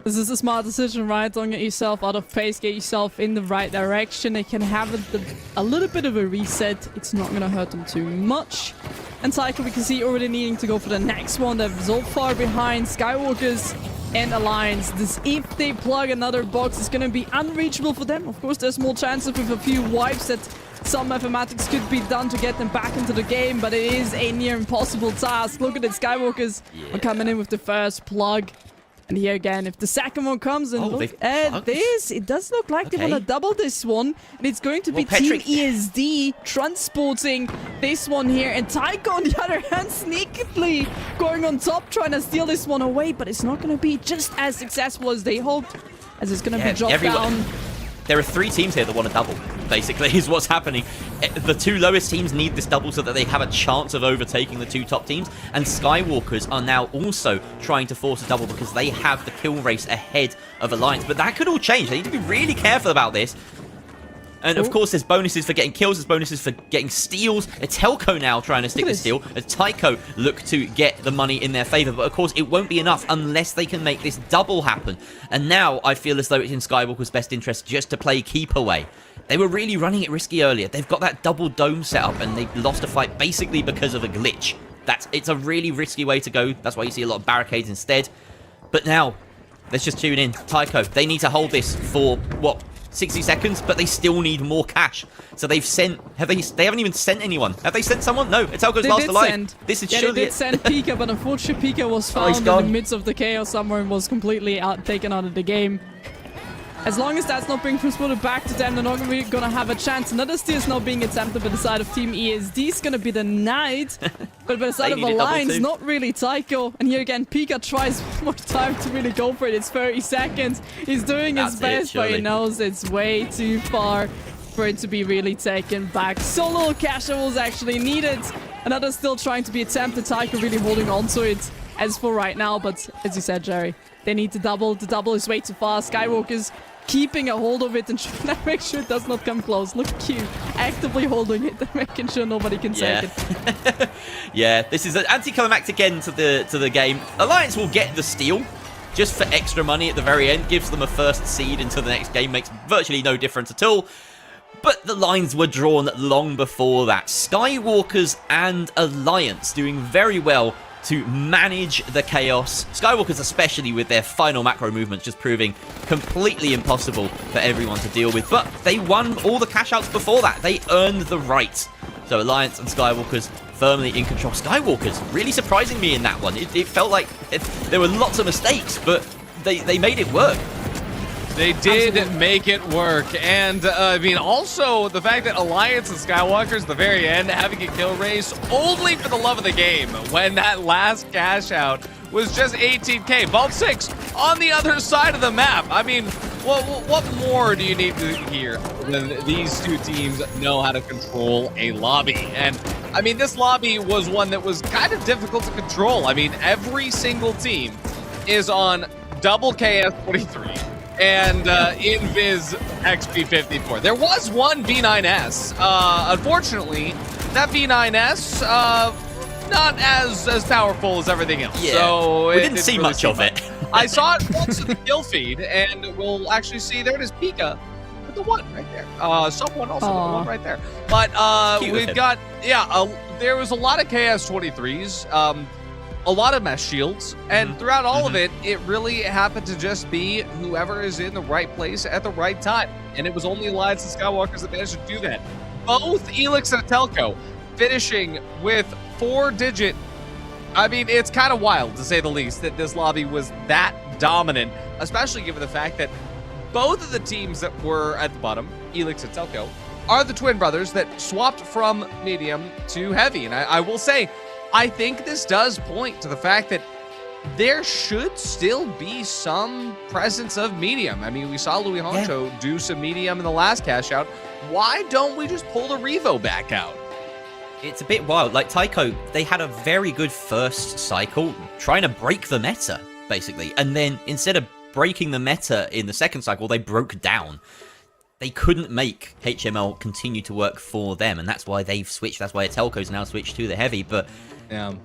This is a smart decision, right? Don't get yourself out of pace. Get yourself in the right direction. They can have a little bit of a reset. It's not going to hurt them too much. And Tycho, we can see already needing to go for the next one. They're so far behind Skywalkers and Alliance. If they plug another box, it's going to be unreachable for them. Of course, there's more chances with a few wipes that some mathematics could be done to get them back into the game, but it is a near impossible task. Look at it, Skywalkers are coming in with the first plug. And here again, if the second one comes and look at this, it does look like they want to double this one. And it's going to be Team ESD transporting this one here. And Tycho, on the other hand, sneakily going on top, trying to steal this one away. But it's not going to be just as successful as they hoped, as it's going to be dropped down. There are 3 teams here that want to double, basically, is what's happening. The 2 lowest teams need this double so that they have a chance of overtaking the 2 top teams. And Skywalkers are now also trying to force a double because they have the kill race ahead of Alliance. But that could all change. They need to be really careful about this. And of course, there's bonuses for getting kills, there's bonuses for getting steals. Etelco now trying to stick the steal, as Tycho look to get the money in their favor. But of course, it won't be enough unless they can make this double happen. And now I feel as though it's in Skywalker's best interest just to play keep away. They were really running it risky earlier. They've got that double dome set up, and they lost a fight basically because of a glitch. It's a really risky way to go. That's why you see a lot of barricades instead. But now, let's just tune in. Tycho, they need to hold this for, what, 60 seconds? But they still need more cash. So they've sent... They haven't even sent anyone. Have they sent someone? No, Etelco's last alive. This is surely they did send Pika, but unfortunately Pika was found in the midst of the chaos somewhere and was completely taken out of the game. As long as that's not being transported back to them, they're not going to have a chance. Another steal is not being attempted by the side of Team ESD. It's going to be the Knight. But by the side of Alliance, not really Tycho. And here again, Pika tries one more time to really go for it. It's 30 seconds. He's doing his best, but he knows it's way too far for it to be really taken back. So little cash was actually needed. Another still trying to be attempted. Tycho really holding on to it as for right now. But as you said, Jerry, they need to double. The double is way too fast. Skywalker's keeping a hold of it and trying to make sure it does not come close. Look cute. Actively holding it and making sure nobody can take it. Yeah, this is an anticlimactic end to the game. Alliance will get the steal just for extra money at the very end. Gives them a first seed into the next game. Makes virtually no difference at all. But the lines were drawn long before that. Skywalkers and Alliance doing very well to manage the chaos. Skywalkers especially with their final macro movements just proving completely impossible for everyone to deal with. But they won all the cash outs before that. They earned the right. So Alliance and Skywalkers firmly in control. Skywalkers really surprising me in that one. It felt like there were lots of mistakes, but they made it work. They did make it work, and I mean, also the fact that Alliance and Skywalkers at the very end having a kill race only for the love of the game when that last cash out was just 18k. Vault 6 on the other side of the map. I mean, what more do you need to hear than these two teams know how to control a lobby? And I mean, this lobby was one that was kind of difficult to control. I mean, every single team is on double KS-43. And Invis XP54. There was one V9S. Unfortunately, that V9S not as powerful as everything else. Yeah, so we didn't see much of it. I saw it once in the kill feed, and we'll actually see there it is, Pika with the one right there. Someone also with the one right there. But we've got there was a lot of KS-23s. A lot of mesh shields, and throughout all of it, it really happened to just be whoever is in the right place at the right time. And it was only Alliance and Skywalkers that managed to do that. Both Elix and Etelco finishing with 4-digit. I mean, it's kind of wild, to say the least, that this lobby was that dominant, especially given the fact that both of the teams that were at the bottom, Elix and Etelco, are the twin brothers that swapped from medium to heavy. And I will say, I think this does point to the fact that there should still be some presence of medium. I mean, we saw Louis Honcho do some medium in the last cash out. Why don't we just pull the Revo back out? It's a bit wild. Like Tycho, they had a very good first cycle trying to break the meta, basically. And then instead of breaking the meta in the second cycle, they broke down. They couldn't make HML continue to work for them, and that's why they've switched. That's why Etelco's now switched to the heavy. But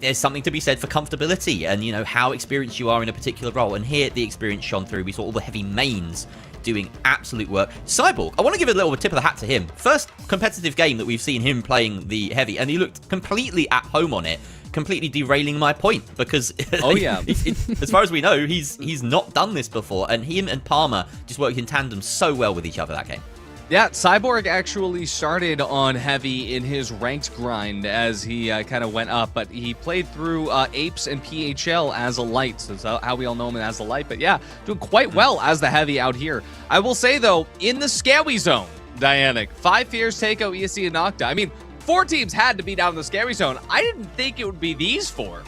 there's something to be said for comfortability and, you know, how experienced you are in a particular role. And here, the experience shone through. We saw all the heavy mains doing absolute work. Cyborg, I want to give a little tip of the hat to him. First competitive game that we've seen him playing the heavy, and he looked completely at home on it, completely derailing my point, because as far as we know, he's not done this before, and him and Palmer just worked in tandem so well with each other that game. Yeah, Cyborg actually started on heavy in his ranked grind as he kind of went up, but he played through Apes and PHL as a light, so that's how we all know him as a light. But yeah, doing quite well as the heavy out here. I will say, though, in the scary zone, Dianic, 5 Fears, Takeo, ESC, and Nocta. I mean, 4 teams had to be down in the scary zone. I didn't think it would be these 4.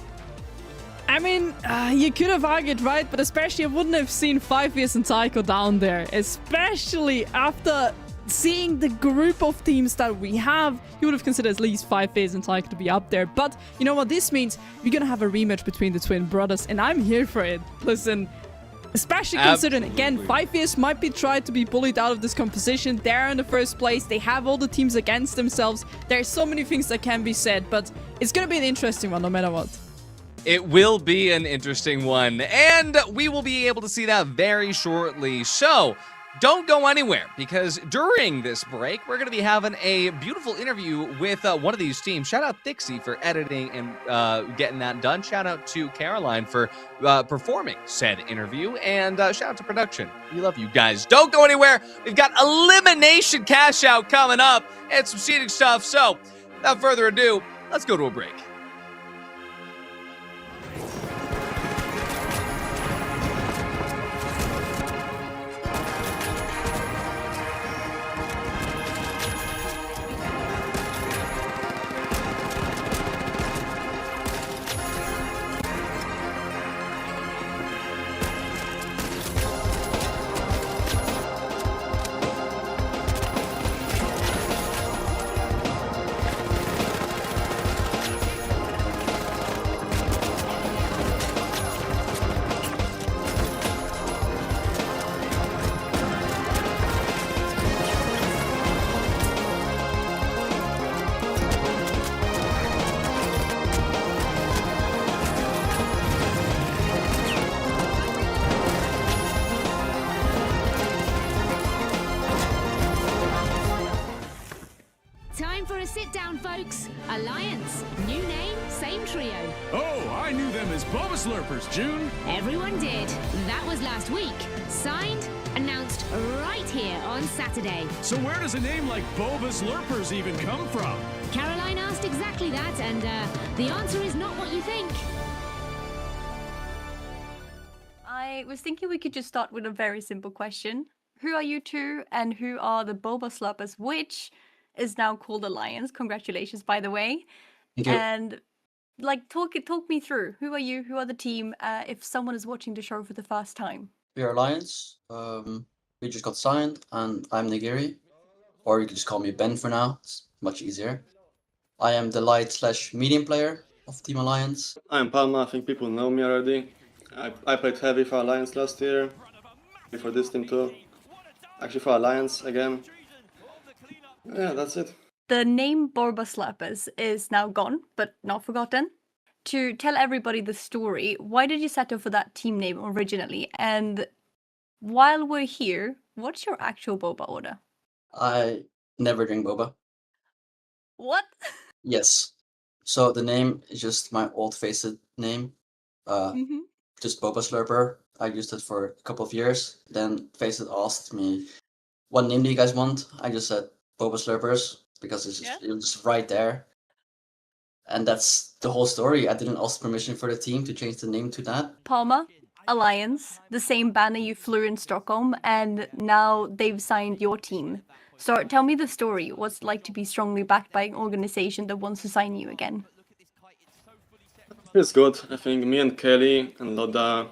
I mean, you could have argued, right? But especially I wouldn't have seen 5 Fears and Tycho down there, especially after seeing the group of teams that we have. You would have considered at least 5 Fears and Tycho to be up there. But you know what this means? We're gonna have a rematch between the twin brothers, and I'm here for it. Listen, Especially considering, again, 5 years might be tried to be bullied out of this composition. They're in the first place. They have all the teams against themselves. There's so many things that can be said, but it's going to be an interesting one no matter what. It will be an interesting one, and we will be able to see that very shortly. So, don't go anywhere, because during this break, we're going to be having a beautiful interview with one of these teams. Shout out Thixie for editing and getting that done. Shout out to Caroline for performing said interview. And shout out to production. We love you guys. Don't go anywhere. We've got elimination cash out coming up and some seating stuff. So, without further ado, let's go to a break. Time for a sit down, folks. Alliance, new name, same trio. Oh, I knew them as Boba Slurpers, June. Everyone did. That was last week. Signed, announced right here on Saturday. So where does a name like Boba Slurpers even come from? Caroline asked exactly that, and the answer is not what you think. I was thinking we could just start with a very simple question. Who are you two, and who are the Boba Slurpers, which is now called Alliance? Congratulations, by the way. Thank you. And like, talk me through. Who are you? Who are the team? If someone is watching the show for the first time. We are Alliance. We just got signed, and I'm Nigiri. Or you can just call me Ben for now. It's much easier. I am the light/medium player of Team Alliance. I'm Palma. I think people know me already. I played heavy for Alliance last year. For this team too. Actually for Alliance again. Yeah, that's it. The name Boba Slurpers is now gone, but not forgotten. To tell everybody the story, why did you settle for that team name originally? And while we're here, what's your actual boba order? I never drink boba. What? Yes. So the name is just my old-faced name. Just Boba Slurper. I used it for a couple of years. Then Faced asked me, what name do you guys want? I just said Boba Slurpers because it was just right there. And that's the whole story. I didn't ask permission for the team to change the name to that. Palma, Alliance, the same banner you flew in Stockholm, and now they've signed your team. So tell me the story. What's it like to be strongly backed by an organization that wants to sign you again? It's good. I think me and Kelly and Loda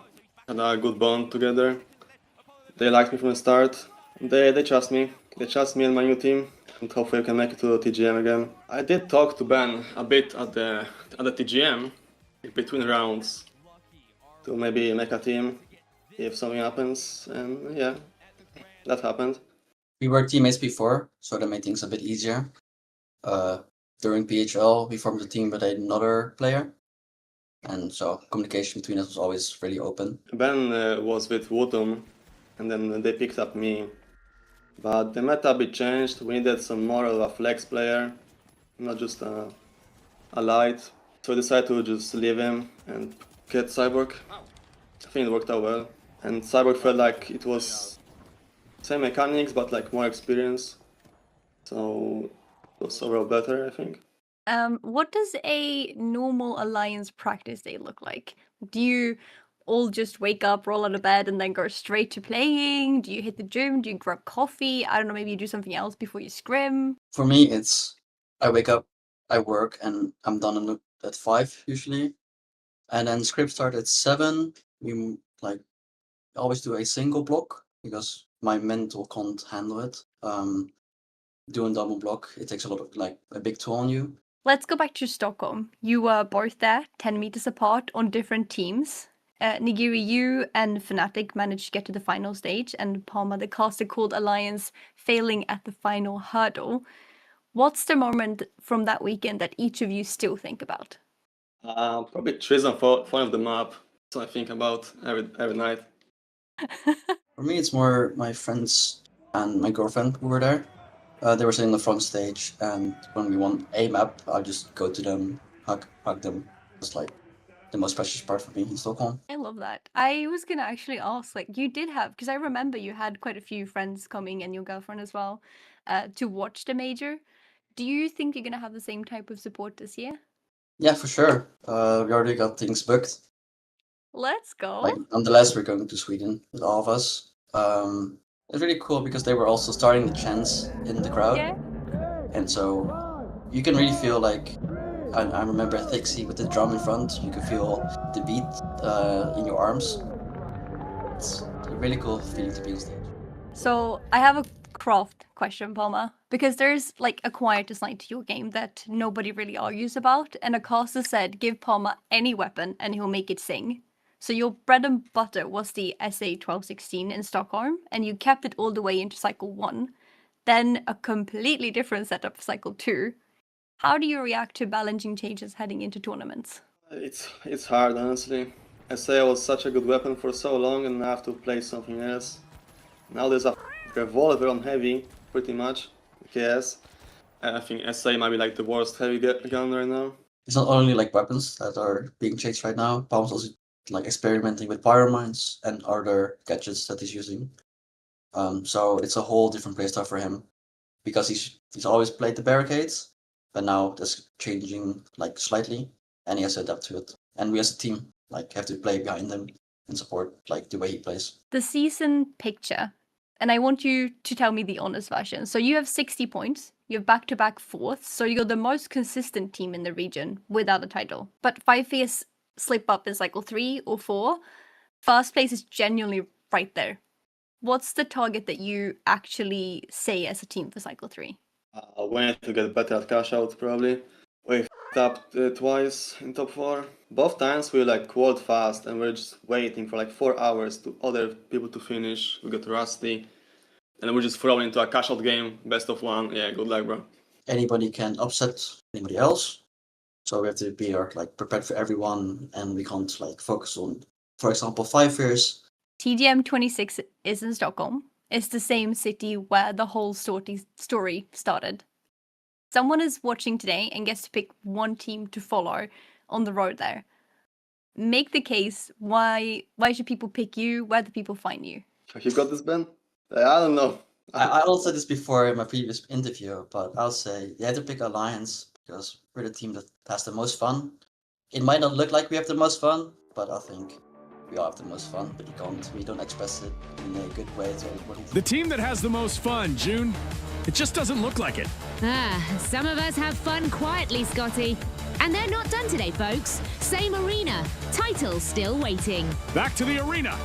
had a good bond together. They liked me from the start. They trust me. They trust me and my new team. And hopefully we can make it to the TGM again. I did talk to Ben a bit at the TGM between rounds to maybe make a team if something happens. And yeah, that happened. We were teammates before, so that made things a bit easier. During PHL, we formed a team with another player. And so communication between us was always really open. Ben was with Wotum, and then they picked up me. But the meta a bit changed. We needed some more of a flex player, not just a light. So I decided to just leave him and get Cyborg. I think it worked out well. And Cyborg felt like it was same mechanics, but like more experience. So it was overall better, I think. What does a normal Alliance practice day look like? Do you all just wake up, roll out of bed, and then go straight to playing? Do you hit the gym? Do you grab coffee? I don't know, maybe you do something else before you scrim? For me, it's I wake up, I work, and I'm done at 5 usually. And then script start at 7. We always do a single block because my mental can't handle it. Doing double block, it takes a lot of a big toll on you. Let's go back to Stockholm. You were both there, 10 meters apart on different teams. Nigiri, you and Fnatic managed to get to the final stage, and Palma, the caster, called Alliance failing at the final hurdle. What's the moment from that weekend that each of you still think about? Probably Treason for one of the map. So I think about every night. For me, it's more my friends and my girlfriend who were there. They were sitting on the front stage, and when we won a map, I just go to them, hug them. It's like the most precious part for me in Stockholm. I love that. I was gonna actually ask, like, you did have, because I remember you had quite a few friends coming and your girlfriend as well, to watch the major. Do you think you're gonna have the same type of support this year? Yeah, for sure. We already got things booked. Let's go. Like, nonetheless, we're going to Sweden with all of us. It's really cool because they were also starting the chants in the crowd. Yeah. And so you can really feel like, I remember Thixie with the drum in front, you can feel the beat in your arms. It's a really cool feeling to be on stage. So I have a craft question, Palma, because there's like a quietest side to your game that nobody really argues about, and a caster said give Palma any weapon and he'll make it sing. So your bread and butter was the SA1216 in Stockholm, and you kept it all the way into Cycle 1. Then a completely different setup for Cycle 2. How do you react to balancing changes heading into tournaments? It's hard, honestly. SA was such a good weapon for so long, and I have to play something else. Now there's a revolver on heavy, pretty much. Yes. I think SA might be like the worst heavy gun right now. It's not only like weapons that are being changed right now, Palm's also like experimenting with pyro mines and other gadgets that he's using. So it's a whole different playstyle for him, because he's always played the barricades, but now that's changing like slightly, and he has to adapt to it. And we as a team like have to play behind him and support like the way he plays. The season picture, and I want you to tell me the honest version. So you have 60 points, you have back-to-back fourths, so you're the most consistent team in the region without a title. But 5 years slip up in Cycle 3 or 4, first place is genuinely right there. What's the target that you actually say as a team for Cycle 3? We need to get better at cash out, probably. We f***ed up twice in top 4. Both times we like quad fast and we're just waiting for like 4 hours to other people to finish. We got rusty. And we just throw into a cash out game, best of 1. Yeah, good luck, bro. Anybody can upset anybody else. So we have to be like prepared for everyone, and we can't like focus on, for example, 5 years. TGM26 is in Stockholm. It's the same city where the whole story started. Someone is watching today and gets to pick one team to follow on the road there. Make the case. Why should people pick you? Where do people find you? You got this, Ben? I don't know. I also said this before in my previous interview, but I'll say you have to pick Alliance because we're the team that has the most fun. It might not look like we have the most fun, but I think we all have the most fun, but we don't express it in a good way to everybody. The team that has the most fun, June. It just doesn't look like it. Some of us have fun quietly, Scotty. And they're not done today, folks. Same arena. Title still waiting. Back to the arena.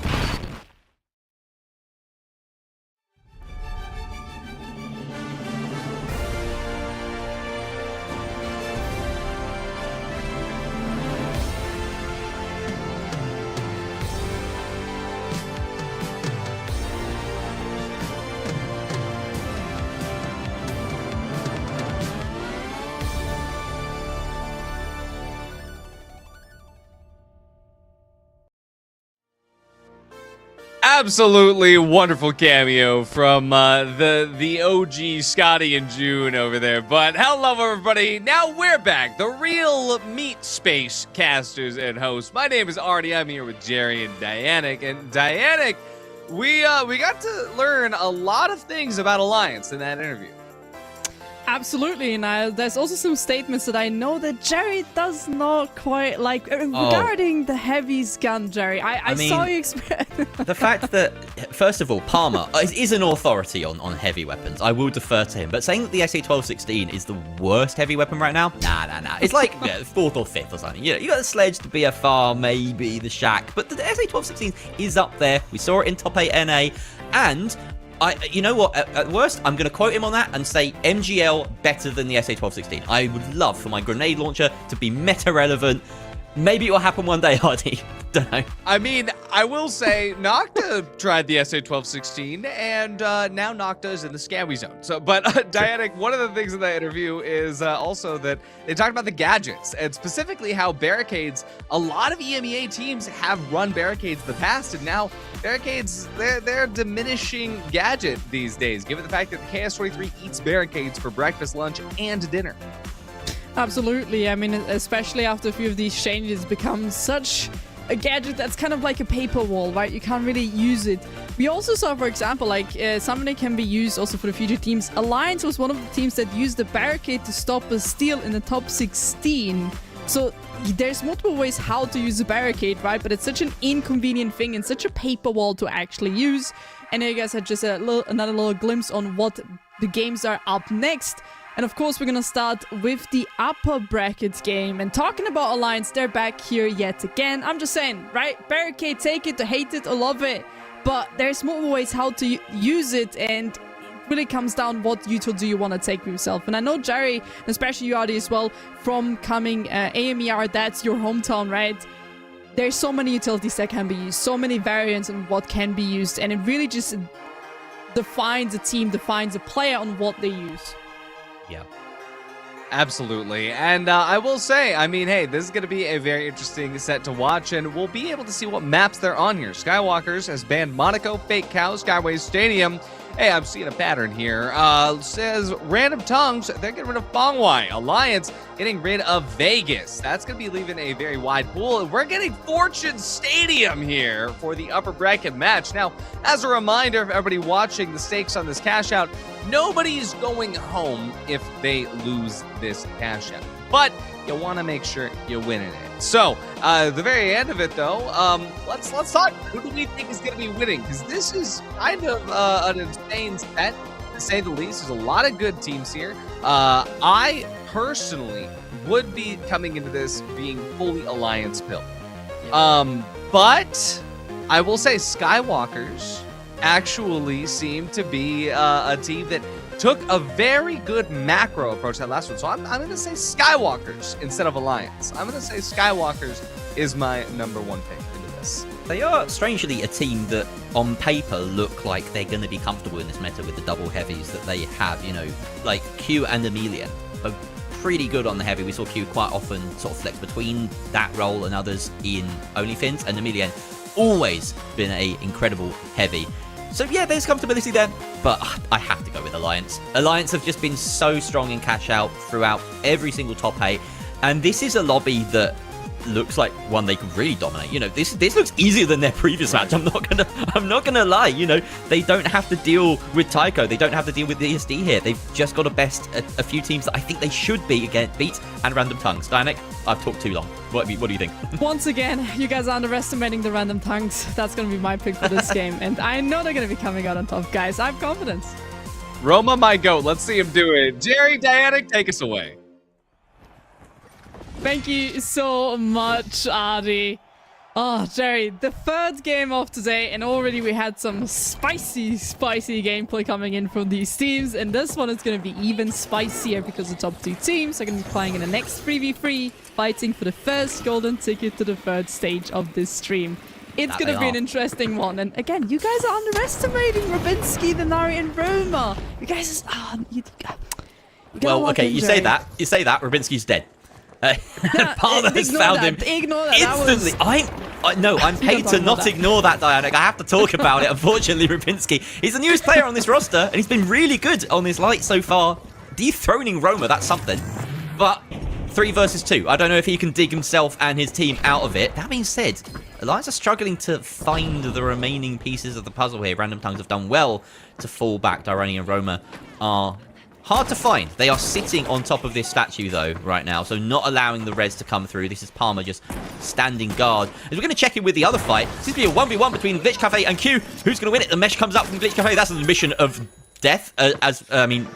Absolutely wonderful cameo from the OG Scotty and June over there. But hello, everybody. Now we're back. The real meat space casters and hosts. My name is Artie. I'm here with Jerry and Dianic. And Dianic, we got to learn a lot of things about Alliance in that interview. Absolutely, Niall. There's also some statements that I know that Jerry does not quite like regarding the heavies gun, Jerry. I mean, saw you the fact that, first of all, Palmer is an authority on heavy weapons. I will defer to him. But saying that the SA-1216 is the worst heavy weapon right now, nah. It's like 4th or 5th or something. You got the Sledge, the BFR, maybe the Shack, but the SA-1216 is up there. We saw it in top 8 NA, and you know what? At worst, I'm going to quote him on that and say MGL better than the SA-1216. I would love for my grenade launcher to be meta relevant. Maybe it will happen one day, Hardy. Don't know. I mean, I will say Nocta tried the SA1216, and now Nocta is in the scabby zone. So, but Dianic, one of the things in that interview is also that they talked about the gadgets, and specifically how barricades, a lot of EMEA teams have run barricades in the past, and now barricades, they're a diminishing gadget these days, given the fact that the KS-23 eats barricades for breakfast, lunch, and dinner. Absolutely. I mean, especially after a few of these changes, become such a gadget that's kind of like a paper wall, right? You can't really use it. We also saw, for example, like somebody can be used also for the future teams. Alliance was one of the teams that used the barricade to stop a steal in the top 16. So there's multiple ways how to use a barricade, right? But it's such an inconvenient thing and such a paper wall to actually use. And here you guys had just another little glimpse on what the games are up next. And of course, we're going to start with the upper bracket game. And talking about Alliance, they're back here yet again. I'm just saying, right? Barricade, take it, or hate it, or love it. But there's multiple ways how to use it. And it really comes down what util do you want to take for yourself. And I know Jerry, especially you, Adi, as well, from coming EMEA, that's your hometown, right? There's so many utilities that can be used. So many variants on what can be used. And it really just defines a team, defines a player on what they use. Yeah. Absolutely. And I will say, I mean, hey, this is going to be a very interesting set to watch, and we'll be able to see what maps they're on here. Skywalkers has banned Monaco, Fake Cow, Skyways Stadium. Hey, I'm seeing a pattern here. Says Random Tongues, they're getting rid of Bongwai. Alliance getting rid of Vegas. That's going to be leaving a very wide pool. And we're getting Fortune Stadium here for the upper bracket match. Now, as a reminder for everybody watching, the stakes on this cash out, nobody's going home if they lose this cash out. But you want to make sure you're winning it. So, the very end of it, though, let's talk. Who do we think is going to be winning? Because this is kind of an insane set, to say the least. There's a lot of good teams here. I personally would be coming into this being fully Alliance built. But I will say Skywalkers actually seem to be a team that took a very good macro approach that last one. So I'm going to say Skywalkers instead of Alliance. I'm going to say Skywalkers is my number one pick into this. They are strangely a team that on paper look like they're going to be comfortable in this meta with the double heavies that they have. You know, like Q and Amelia are pretty good on the heavy. We saw Q quite often sort of flex between that role and others in OnlyFins, and Amelia always been a incredible heavy. So yeah, there's comfortability there, but I have to go with Alliance. Alliance have just been so strong in cash out throughout every single top 8, and this is a lobby that looks like one they could really dominate. You know, this looks easier than their previous match. I'm not gonna lie. You know, they don't have to deal with Tycho. They don't have to deal with the ESD here. They've just got to best a few teams that I think they should beat and Random Tongues. Dianic, I've talked too long. What do you think? Once again, you guys are underestimating the Random Tongues. That's gonna be my pick for this game, and I know they're gonna be coming out on top, guys. I have confidence. Roma, my goat. Let's see him do it. Jerry, Dianic, take us away. Thank you so much, Adi. Oh, Jerry, the third game of today, and already we had some spicy gameplay coming in from these teams, and this one is going to be even spicier because the top 2 teams are going to be playing in the next 3v3, fighting for the first golden ticket to the third stage of this stream. It's going to be an interesting one, and again, you guys are underestimating Robinski, the Nari, and Roma. You guys are... well, okay, you say that. Robinski's dead. Palmer has found him instantly. I'm paid to not ignore that, Dianic. I have to talk about it. Unfortunately, Rubinski, he's the newest player on this roster, and he's been really good on this light so far. Dethroning Roma, that's something. But 3 versus 2. I don't know if he can dig himself and his team out of it. That being said, Alliance are struggling to find the remaining pieces of the puzzle here. Random Tongues have done well to fall back. Dirani and Roma are hard to find. They are sitting on top of this statue, though, right now, so not allowing the res to come through. This is Palmer just standing guard. As we're going to check in with the other fight, seems to be a 1v1 between Glitch Cafe and Q. Who's going to win it? The mesh comes up from Glitch Cafe. That's an admission of death.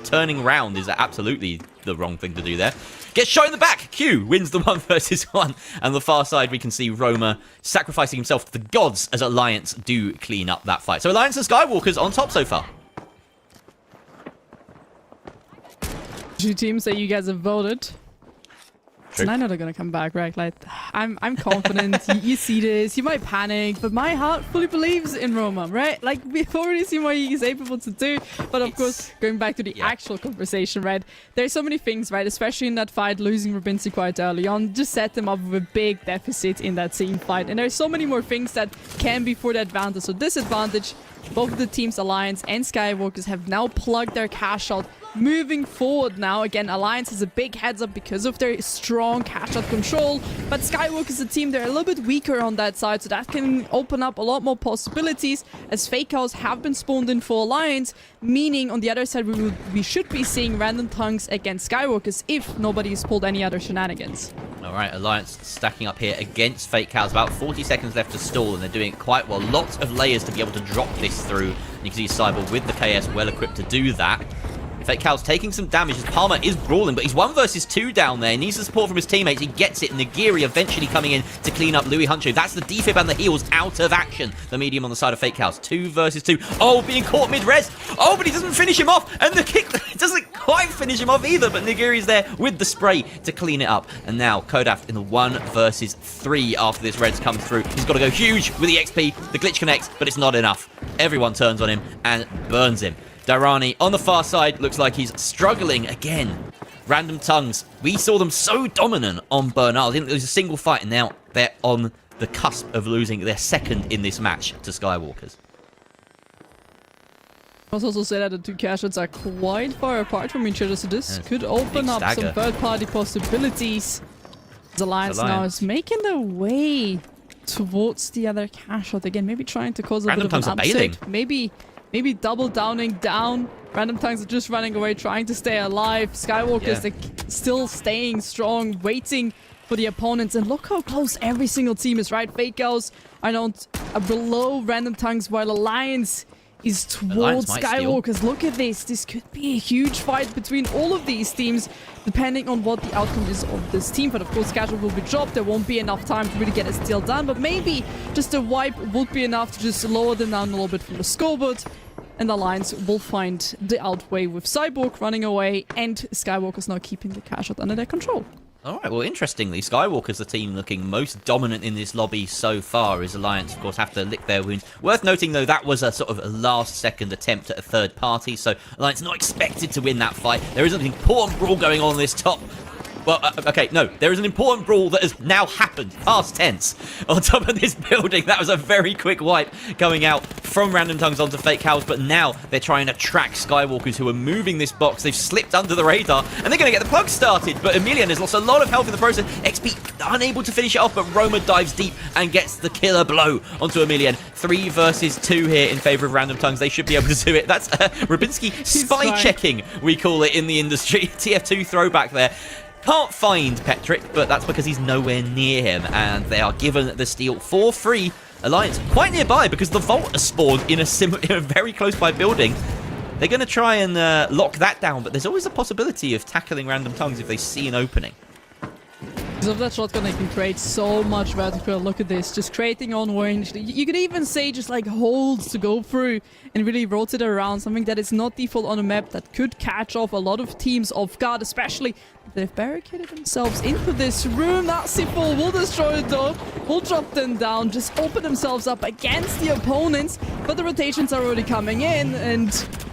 Turning around is absolutely the wrong thing to do there. Gets shot in the back. Q wins the 1 versus 1. And the far side, we can see Roma sacrificing himself to the gods as Alliance do clean up that fight. So Alliance and Skywalkers on top so far. 2 teams that you guys have voted. And I know they're gonna come back, right? Like, I'm confident. you see this, you might panic, but my heart fully believes in Roma, right? Like, we've already seen what he's able to do. But of course, going back to the actual conversation, right? There's so many things, right? Especially in that fight, losing Rubinski quite early on, just set them up with a big deficit in that team fight. And there's so many more things that can be for the advantage. So disadvantage, both of the teams, Alliance and Skywalkers, have now plugged their cash out. Moving forward now, again, Alliance has a big heads up because of their strong cash out control, but Skywalker is a team, they're a little bit weaker on that side, so that can open up a lot more possibilities as fake house have been spawned in for Alliance, meaning on the other side we should be seeing random tongues against Skywalkers if nobody's pulled any other shenanigans. Alright, Alliance stacking up here against Fake Cows. About 40 seconds left to stall, and they're doing it quite well. Lots of layers to be able to drop this through. And you can see Cyber with the KS well equipped to do that. Fake Cow's taking some damage as Palmer is brawling, but he's 1 versus 2 down there. He needs the support from his teammates. He gets it. Nagiri eventually coming in to clean up Louis Huncho. That's the defib and the heals out of action. The medium on the side of Fake Cows. 2 versus 2. Oh, being caught mid-res. Oh, but he doesn't finish him off. And the kick doesn't quite finish him off either, but Nagiri's there with the spray to clean it up. And now Kodaf in the 1 versus 3 after this Reds comes through. He's got to go huge with the XP. The glitch connects, but it's not enough. Everyone turns on him and burns him. Darani on the far side looks like he's struggling again. Random tongues. We saw them so dominant on Bernal. Didn't lose a single fight, and now they're on the cusp of losing their second in this match to Skywalkers. I must also say that the two cash outs are quite far apart from each other, so this could open up some third-party possibilities. The Alliance now is making their way towards the other cash out again, maybe trying to cause a bit of an upset. Maybe double downing down. Random tongues are just running away, trying to stay alive. Skywalkers, they're still staying strong, waiting for the opponents. And look how close every single team is, right? Fake Outs are not below Random Tongues, while Alliance is towards Skywalkers. Look at this. This could be a huge fight between all of these teams, depending on what the outcome is of this team. But of course, Casual will be dropped. There won't be enough time to really get a steal done. But maybe just a wipe would be enough to just lower them down a little bit from the scoreboard. And the Alliance will find the outway with Cyborg running away and Skywalkers now keeping the cash out under their control. Alright, well, interestingly, Skywalker's the team looking most dominant in this lobby so far, as Alliance, of course, have to lick their wounds. Worth noting, though, that was a sort of a last-second attempt at a third party, so Alliance not expected to win that fight. There is an important brawl going on this top. Well, okay, no, there is an important brawl that has now happened, past tense, on top of this building. That was a very quick wipe going out from Random Tongues onto Fake Cows, but now they're trying to track Skywalkers who are moving this box. They've slipped under the radar, and they're going to get the plug started, but Emilian has lost a lot of health in the process. XP unable to finish it off, but Roma dives deep and gets the killer blow onto Emilian. 3 versus 2 here in favor of Random Tongues. They should be able to do it. That's Rubinski spy checking, we call it in the industry. TF2 throwback there. Can't find Petrick, but that's because he's nowhere near him, and they are given the steal for free. Alliance quite nearby because the Vault has spawned in a very close by building. They're going to try and lock that down, but there's always a possibility of tackling Random Tongues if they see an opening. Because of that shotgun, they can create so much vertical. Look at this, just creating on range. You could even say just like holds to go through and really rotate around, something that is not default on a map that could catch off a lot of teams off guard, especially if they've barricaded themselves into this room. That C4 will destroy it though, will drop them down, just open themselves up against the opponents, but the rotations are already coming in, and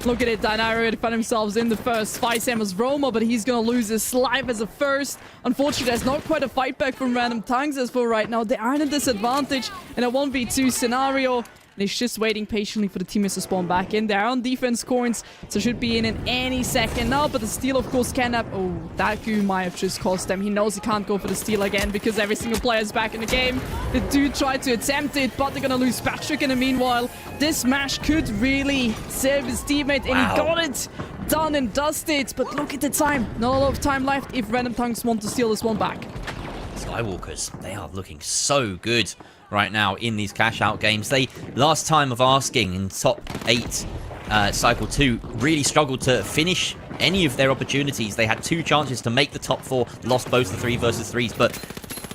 look at it, Dynaro already found themselves in the first fight. Same as Roma, but he's gonna lose his life as a first. Unfortunately, there's not quite a fight back from Random Tongues as for right now. They are in a disadvantage in a 1v2 scenario. And he's just waiting patiently for the teammates to spawn back in. They're on defense coins, so should be in any second now. But the steal, of course, can have... Oh, that goo might have just cost them. He knows he can't go for the steal again because every single player is back in the game. They do try to attempt it, but they're going to lose Patrick in the meanwhile. This smash could really save his teammate, and he got it done and dusted. But look at the time. Not a lot of time left if Random Tongues want to steal this one back. Skywalkers, they are looking so good right now in these cash out games. They, last time of asking in top 8 cycle 2, really struggled to finish any of their opportunities. They had 2 chances to make the top 4, lost both the 3 versus 3s, but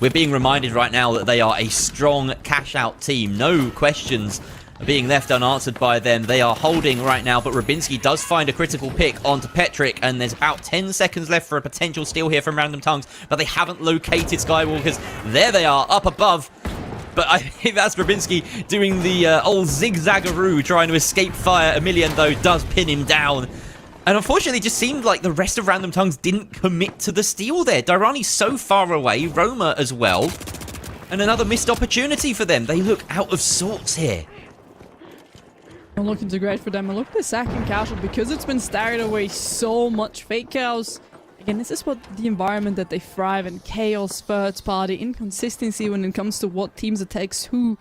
we're being reminded right now that they are a strong cash out team. No questions are being left unanswered by them. They are holding right now, but Rubinski does find a critical pick onto Petric, and there's about 10 seconds left for a potential steal here from Random Tongues, but they haven't located Skywalkers. There they are, up above. But I think that's Rubinski doing the old zigzagaroo, trying to escape fire. Emilian, though, does pin him down. And unfortunately, it just seemed like the rest of Random Tongues didn't commit to the steal there. Dirani's so far away, Roma as well. And another missed opportunity for them. They look out of sorts here. Not looking too great for them. And look at the second casual, because it's been staggered away so much. Fake Chaos. Again, this is what the environment that they thrive in. Chaos, third party, inconsistency when it comes to what teams attacks who.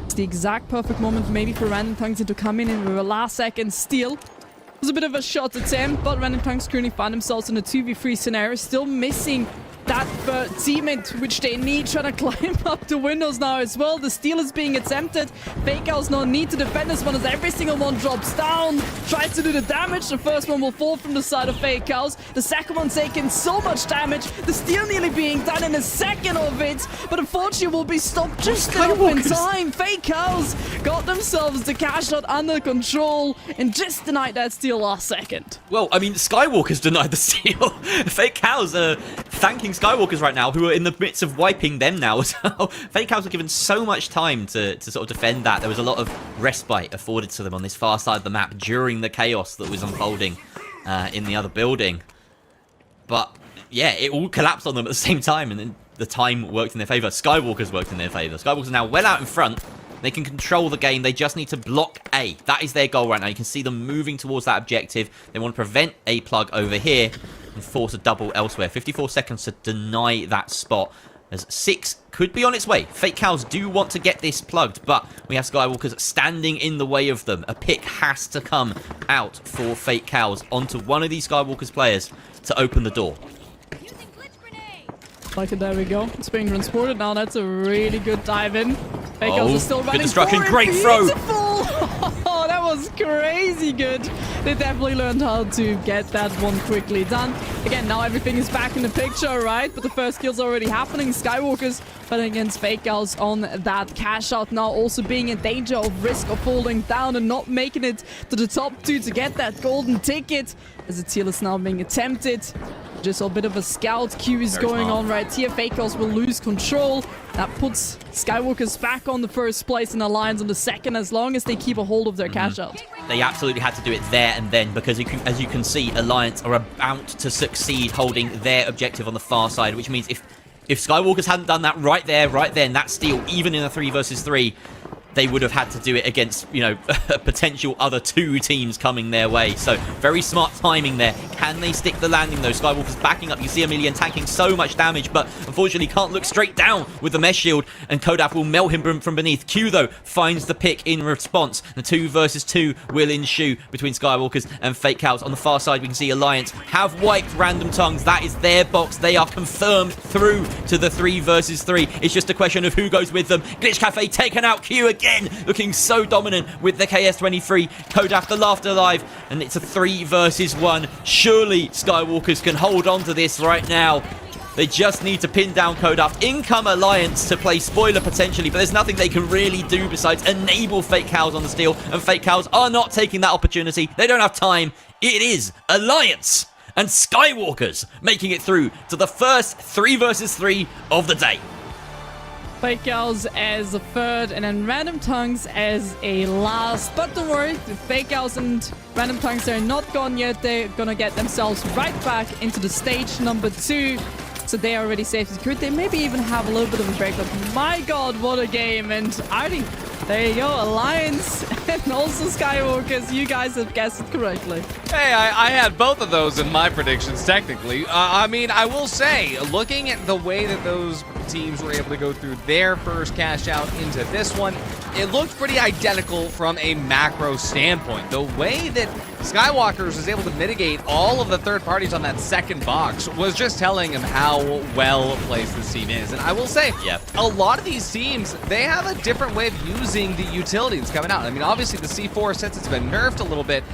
It's the exact perfect moment maybe for Random Tongues to come in and with a last second steal. It was a bit of a shot attempt, but Random Tongues currently find themselves in a 2v3 scenario, still missing that third teammate, which they need, trying to climb up the windows now as well. The steal is being attempted. Fake House no need to defend this one as every single one drops down. Tries to do the damage. The first one will fall from the side of Fake House. The second one taking so much damage. The steal nearly being done in a second of it, but unfortunately will be stopped just enough in time. Fake House got themselves the cash out under control and just denied that steal last second. Well, I mean, Skywalker's denied the steal. Fake House thanking Skywalkers right now, who are in the midst of wiping them now as well. Fake House were given so much time to sort of defend that. There was a lot of respite afforded to them on this far side of the map during the chaos that was unfolding in the other building. But yeah, it all collapsed on them at the same time, and then the time worked in their favor. Skywalkers worked in their favor. Skywalkers are now well out in front. They can control the game. They just need to block A. That is their goal right now. You can see them moving towards that objective. They want to prevent a plug over here and force a double elsewhere. 54 seconds to deny that spot, as 6 could be on its way. Fake Cows do want to get this plugged, but we have Skywalkers standing in the way of them. A pick has to come out for Fake Cows onto one of these Skywalkers players to open the door. Like it, there we go. It's being transported now. That's a really good dive in. Fake Cows are still running. Good destruction. Great throw. Oh, that was crazy good. They definitely learned how to get that one quickly done. Again, now everything is back in the picture, right? But the first kill's already happening. Skywalkers fighting against Fake Cows on that cash out now, also being in danger of risk of falling down and not making it to the top 2 to get that golden ticket, as the steal is now being attempted. Just a bit of a scout queue is going on right here. Fake House will lose control. That puts Skywalkers back on the first place and Alliance on the second, as long as they keep a hold of their cash out. They absolutely had to do it there and then, because as you can see, Alliance are about to succeed holding their objective on the far side, which means if Skywalkers hadn't done that right there, right then, that steal, even in a 3 versus 3, they would have had to do it against, you know, potential other 2 teams coming their way. So very smart timing there. Can they stick the landing though? Skywalker's backing up. You see Emilian tanking so much damage, but unfortunately can't look straight down with the mesh shield, and Kodaf will melt him from beneath. Q though finds the pick in response. The 2 versus 2 will ensue between Skywalkers and Fake Cows. On the far side, we can see Alliance have wiped Random Tongues. That is their box. They are confirmed through to the 3 versus 3. It's just a question of who goes with them. Glitch Cafe taken out. Q again, looking so dominant with the KS-23. Kodaf the laughter alive, and it's a 3 versus 1. Surely Skywalkers can hold on to this right now. They just need to pin down Kodaf. In come Alliance to play spoiler potentially, but there's nothing they can really do besides enable Fake Cows on the steal, and Fake Cows are not taking that opportunity. They don't have time. It is Alliance and Skywalkers making it through to the first 3 versus 3 of the day. Fake Cows as a third, and then Random Tongues as a last. But don't worry, the Fake Cows and Random Tongues are not gone yet. They're gonna get themselves right back into the stage number 2. So they are already safe and secured. They maybe even have a little bit of a break, but my god, what a game. And Artie, there you go, Alliance and also Skywalkers. You guys have guessed it correctly. Hey, I had both of those in my predictions, technically. I mean, I will say, looking at the way that those teams were able to go through their first cash out into this one, it looked pretty identical from a macro standpoint. The way that Skywalkers was able to mitigate all of the third parties on that second box was just telling him how well placed this team is. And I will say, a lot of these teams, they have a different way of using the utilities coming out. I mean, obviously the C4, since it's been nerfed a little bit,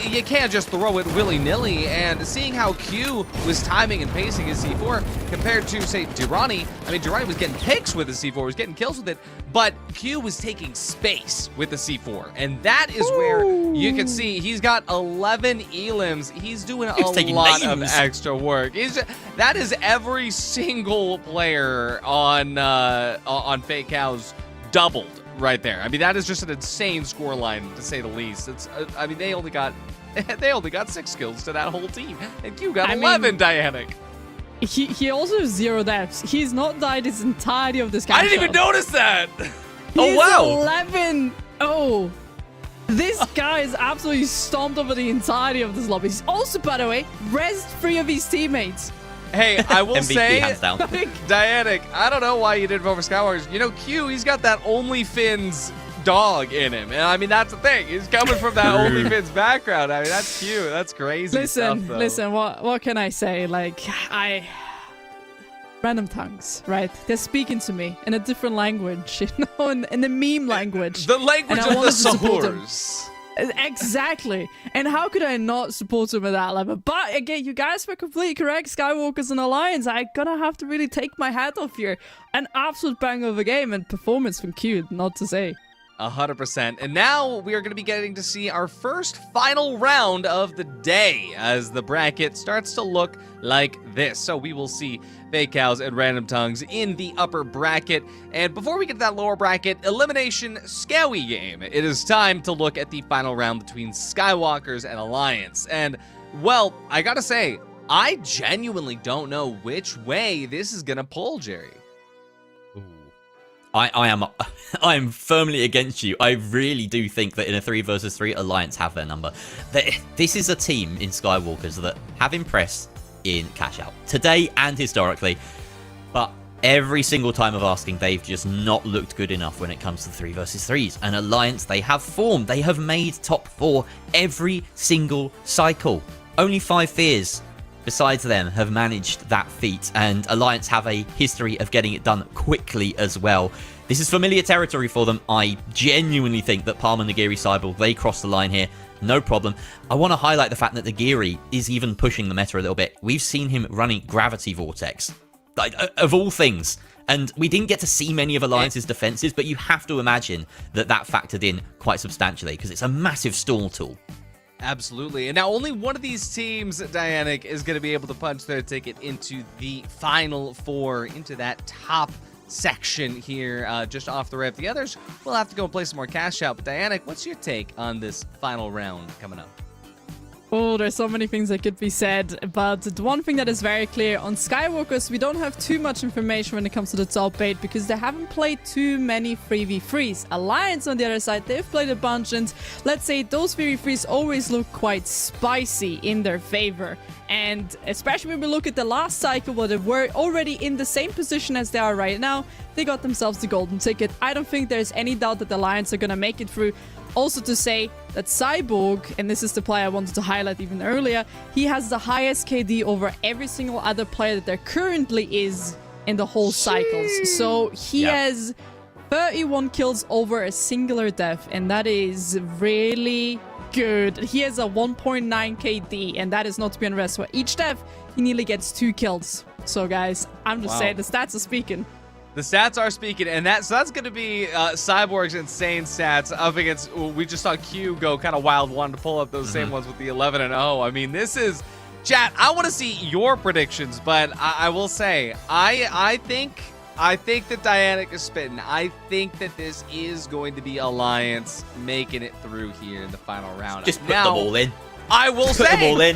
you can't just throw it willy-nilly, and seeing how Q was timing and pacing his C4 compared to, say, Durrani. I mean, Durrani was getting picks with the C4, was getting kills with it, but Q was taking space with the C4, and that is where you can see he's got 11 elims. He's doing a lot of extra work. That is every single player on Fake Cows doubled right there. I mean, that is just an insane scoreline, to say the least. It's, I mean, they only got 6 kills to that whole team, and Q got 11. Dianic. He also has 0 deaths. He's not died his entirety of this guy. I didn't even notice that. Oh wow, 11. Oh, this guy is absolutely stomped over the entirety of this lobby. He's also, by the way, rezzed 3 of his teammates. Hey, I will MVP, say, hands down. Dianic, I don't know why you didn't vote for Skywalkers. You know, Q, he's got that OnlyFins dog in him. And I mean, that's the thing. He's coming from that OnlyFins background. I mean, that's cute. That's crazy stuff, though. Listen, what can I say? Like, random tongues, right? They're speaking to me in a different language, you know, in the meme language. The language of the Sahurs. Exactly. And how could I not support him at that level? But again, you guys were completely correct. Skywalkers and Alliance, I'm gonna have to really take my hat off here. An absolute bang of a game and performance from Q, not to say. 100%. And now we are going to be getting to see our first final round of the day as the bracket starts to look like this. So we will see Fake Cows and Random Tongues in the upper bracket. And before we get to that lower bracket, elimination Scowie game, it is time to look at the final round between Skywalkers and Alliance. And, well, I gotta say, I genuinely don't know which way this is going to pull, Jerry. I am firmly against you. I really do think that in a 3 versus 3, Alliance have their number. This is a team in Skywalkers that have impressed in Cash Out today and historically, but every single time of asking, they've just not looked good enough when it comes to 3 versus 3s. And Alliance, they have formed. They have made top 4 every single cycle. Only 5 fears besides them have managed that feat, and Alliance have a history of getting it done quickly as well. This is familiar territory for them. I genuinely think that Palmer, Nagiri, Cybele, they cross the line here, no problem. I want to highlight the fact that Nagiri is even pushing the meta a little bit. We've seen him running Gravity Vortex, of all things, and we didn't get to see many of Alliance's defenses, but you have to imagine that that factored in quite substantially, because it's a massive stall tool. Absolutely. And now only one of these teams, Dianic, is going to be able to punch their ticket into the Final 4, into that top section here, just off the rip. The others will have to go and play some more Cash Out. But Dianic, what's your take on this final round coming up? Oh, there's so many things that could be said, but the one thing that is very clear, on Skywalkers, we don't have too much information when it comes to the top 8 because they haven't played too many 3v3s. Alliance, on the other side, they've played a bunch, and let's say those 3v3s always look quite spicy in their favor. And especially when we look at the last cycle where they were already in the same position as they are right now, they got themselves the golden ticket. I don't think there's any doubt that the Alliance are going to make it through. Also to say that Cyborg, and this is the player I wanted to highlight even earlier, he has the highest KD over every single other player that there currently is in the whole cycles. So he has 31 kills over a singular death, and that is really good. He has a 1.9 KD, and that is not to be underestimated. For each death, he nearly gets 2 kills. So guys, I'm just saying, the stats are speaking. The stats are speaking, and that's going to be Cyborg's insane stats up against. We just saw Q go kind of wild, wanted to pull up those same ones with the 11-0. I mean, this is, chat. I want to see your predictions, but I will say, I think that Dianic is spitting. I think that this is going to be Alliance making it through here in the final round. Just put them all in. I will say,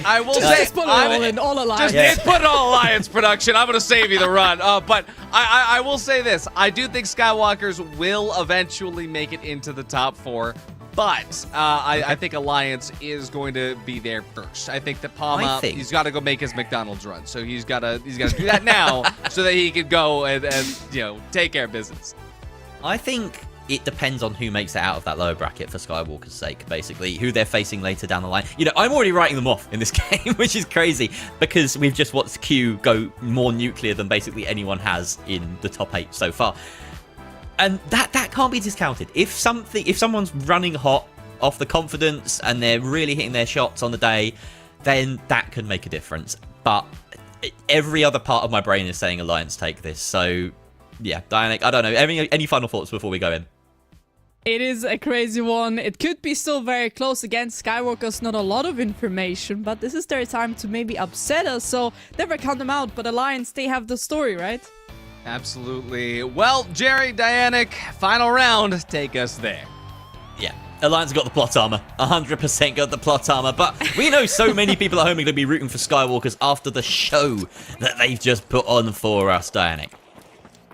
I will say, just put it all in, all Alliance. Just put it all Alliance production. I'm going to save you the run. But I will say this. I do think Skywalkers will eventually make it into the top 4. But I think Alliance is going to be there first. I think that Palma, he's got to go make his McDonald's run. So he's got to do that now so that he can go and you know, take care of business. I think it depends on who makes it out of that lower bracket for Skywalker's sake, basically, who they're facing later down the line. You know, I'm already writing them off in this game, which is crazy, because we've just watched Q go more nuclear than basically anyone has in the top 8 so far. And that can't be discounted. If someone's running hot, off the confidence and they're really hitting their shots on the day, then that could make a difference. But every other part of my brain is saying Alliance take this. So, yeah, Dianic, I don't know. Any final thoughts before we go in? It is a crazy one. It could be still very close. Again, Skywalker's not a lot of information, but this is their time to maybe upset us, so never count them out. But Alliance, they have the story, right? Absolutely. Well, Jerry, Dianic, final round. Take us there. Yeah. Alliance got the plot armor. 100% got the plot armor. But we know so many people at home are going to be rooting for Skywalkers after the show that they've just put on for us, Dianic.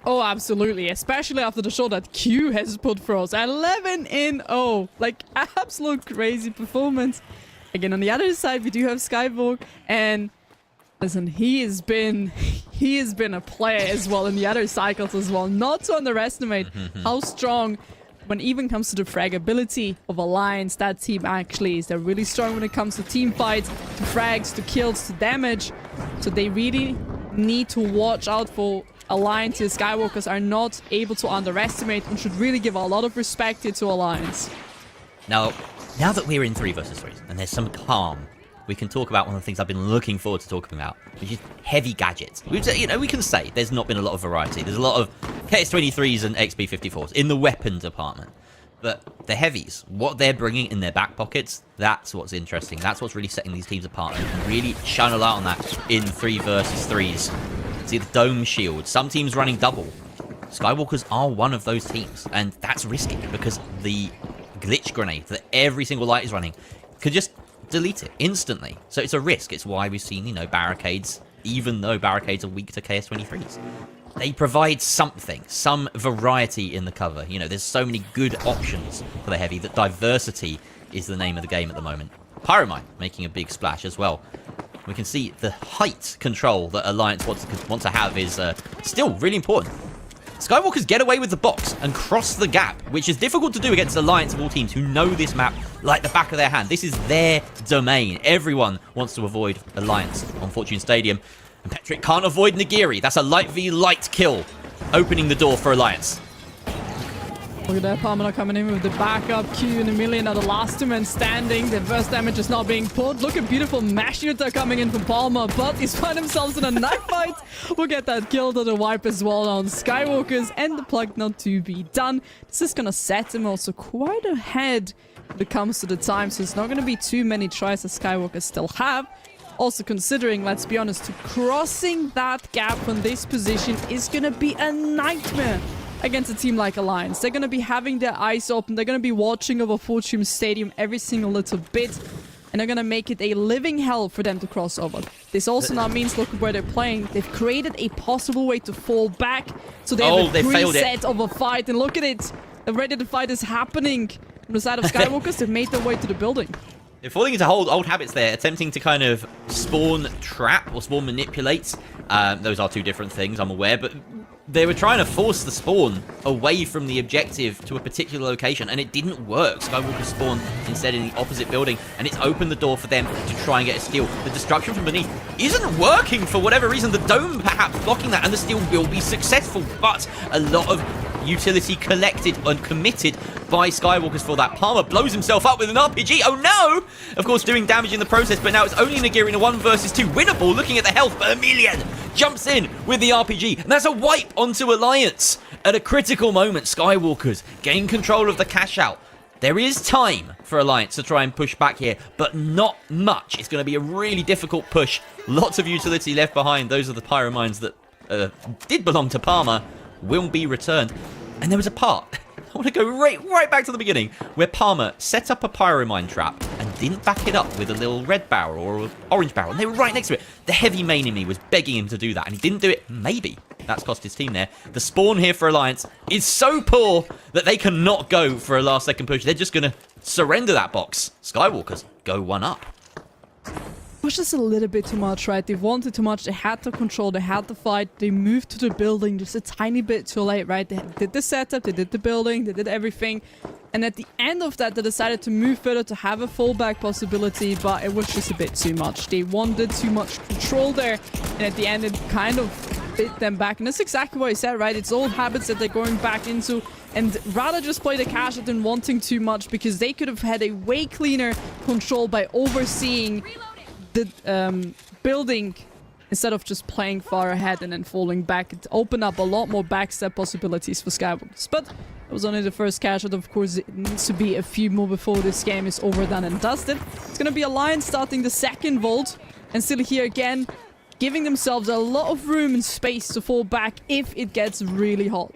Oh, absolutely. Especially after the show that Q has put for us. 11-0. Like, absolute crazy performance. Again, on the other side, we do have Skywalker. And listen, he has been a player as well in the other cycles as well. Not to underestimate how strong, when it even comes to the fragability of Alliance, that team actually is. They're really strong when it comes to team fights, to frags, to kills, to damage. So they really need to watch out for Alliance. Skywalkers are not able to underestimate and should really give a lot of respect here to Alliance. Now that we're in 3 versus 3s and there's some calm, we can talk about one of the things I've been looking forward to talking about, which is heavy gadgets. We can say there's not been a lot of variety. There's a lot of KS-23s and XP-54s in the weapon department. But the heavies, what they're bringing in their back pockets, that's what's interesting. That's what's really setting these teams apart. And you can really shine a light on that in 3 versus 3s. See the dome shield. Some teams running double. Skywalkers are one of those teams. And that's risky because the glitch grenade that every single light is running could just delete it instantly. So it's a risk. It's why we've seen, barricades, even though barricades are weak to KS-23s. They provide something, some variety in the cover. There's so many good options for the heavy that diversity is the name of the game at the moment. Pyromine making a big splash as well. We can see the height control that Alliance want to have is still really important. Skywalkers get away with the box and cross the gap, which is difficult to do against Alliance of all teams who know this map like the back of their hand. This is their domain. Everyone wants to avoid Alliance on Fortune Stadium. And Petrick can't avoid Nagiri. That's a light v light kill, opening the door for Alliance. Look at that, Palmer coming in with the backup. Q and Emilian are the last 2 men standing. The first damage is not being pulled. Look at beautiful mash shooter coming in from Palmer, but he's found themselves in a knife fight. We'll get that kill to the wipe as well on Skywalkers, and the plug not to be done. This is going to set him also quite ahead when it comes to the time, so it's not going to be too many tries that Skywalkers still have. Also considering, let's be honest, crossing that gap from this position is going to be a nightmare against a team like Alliance. They're going to be having their eyes open. They're going to be watching over Fortune Stadium every single little bit. And they're going to make it a living hell for them to cross over. This also now means, look at where they're playing. They've created a possible way to fall back. So they have a preset of a fight. And look at it. Already the fight is happening. On the side of Skywalkers, they've made their way to the building. They're falling into old habits there, attempting to kind of spawn trap or spawn manipulate. Those are 2 different things, I'm aware, but they were trying to force the spawn away from the objective to a particular location, and it didn't work. Skywalker spawned instead in the opposite building, and it's opened the door for them to try and get a steal. The destruction from beneath isn't working for whatever reason. The dome perhaps blocking that, and the steal will be successful, but a lot of utility collected and committed by Skywalkers for that. Palmer blows himself up with an RPG. Oh no! Of course, doing damage in the process, but now it's only Nagiri in a 1 versus 2. Winnable, looking at the health, but Emilian jumps in with the RPG, and that's a wipe onto Alliance. At a critical moment, Skywalkers gain control of the cash out. There is time for Alliance to try and push back here, but not much. It's going to be a really difficult push. Lots of utility left behind. Those are the pyromines that did belong to Palmer, will be returned. And there was a part, I want to go right back to the beginning, where Palmer set up a pyromine trap and didn't back it up with a little red barrel or an orange barrel, and they were right next to it. The heavy main enemy was begging him to do that, and he didn't do it. Maybe that's cost his team there. The spawn here for Alliance is so poor that they cannot go for a last second push. They're just going to surrender that box. Skywalkers go 1 up. It was just a little bit too much, right? They wanted too much. They had to control. They had to fight. They moved to the building just a tiny bit too late, right? They did the setup. They did the building. They did everything. And at the end of that, they decided to move further to have a fallback possibility, but it was just a bit too much. They wanted too much control there. And at the end, it kind of bid them back. And that's exactly what I said, right? It's old habits that they're going back into, and rather just play the cash out than wanting too much, because they could have had a way cleaner control by overseeing the building instead of just playing far ahead and then falling back. It opened up a lot more backstep possibilities for Skywalkers. But it was only the first cash out. Of course, it needs to be a few more before this game is overdone and dusted. It's going to be Alliance starting the second vault. And still here again, giving themselves a lot of room and space to fall back if it gets really hot.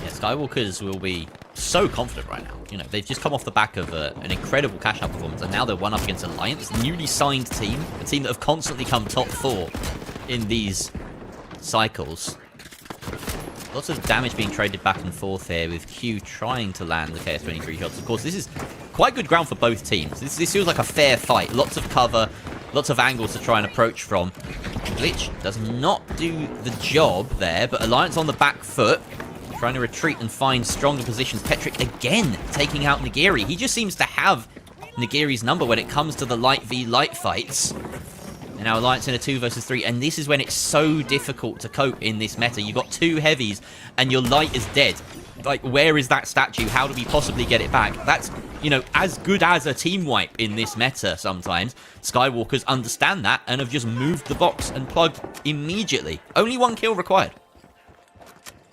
Yeah, Skywalkers will be so confident right now. You know, they've just come off the back of an incredible cash-out performance, and now they're one up against Alliance, newly signed team, a team that have constantly come top 4 in these cycles. Lots of damage being traded back and forth here, with Q trying to land the KS-23 shots. Of course, this is quite good ground for both teams. This feels like a fair fight. Lots of cover, lots of angles to try and approach from. Glitch does not do the job there, but Alliance on the back foot, trying to retreat and find stronger positions. Petrick again taking out Nagiri. He just seems to have Nagiri's number when it comes to the light v light fights. And now Alliance in a 2 versus 3, and this is when it's so difficult to cope in this meta. You've got 2 heavies and your light is dead. Like, where is that statue? How do we possibly get it back? That's, you know, as good as a team wipe in this meta sometimes. Skywalkers understand that and have just moved the box and plugged immediately. Only 1 kill required.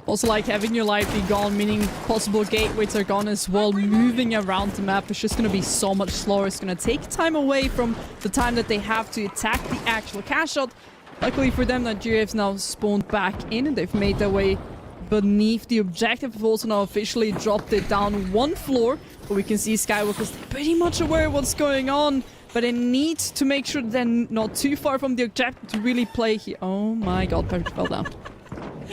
Also, like, having your light be gone, meaning possible gateways are gone as well. Moving around the map is just going to be so much slower. It's going to take time away from the time that they have to attack the actual cash out. Luckily for them, Nigeria's now spawned back in, and they've made their way beneath the objective. They've also now officially dropped it down 1 floor. But we can see Skywalkers pretty much aware of what's going on, but they need to make sure they're not too far from the objective to really play here. Oh my god, Patrick fell down.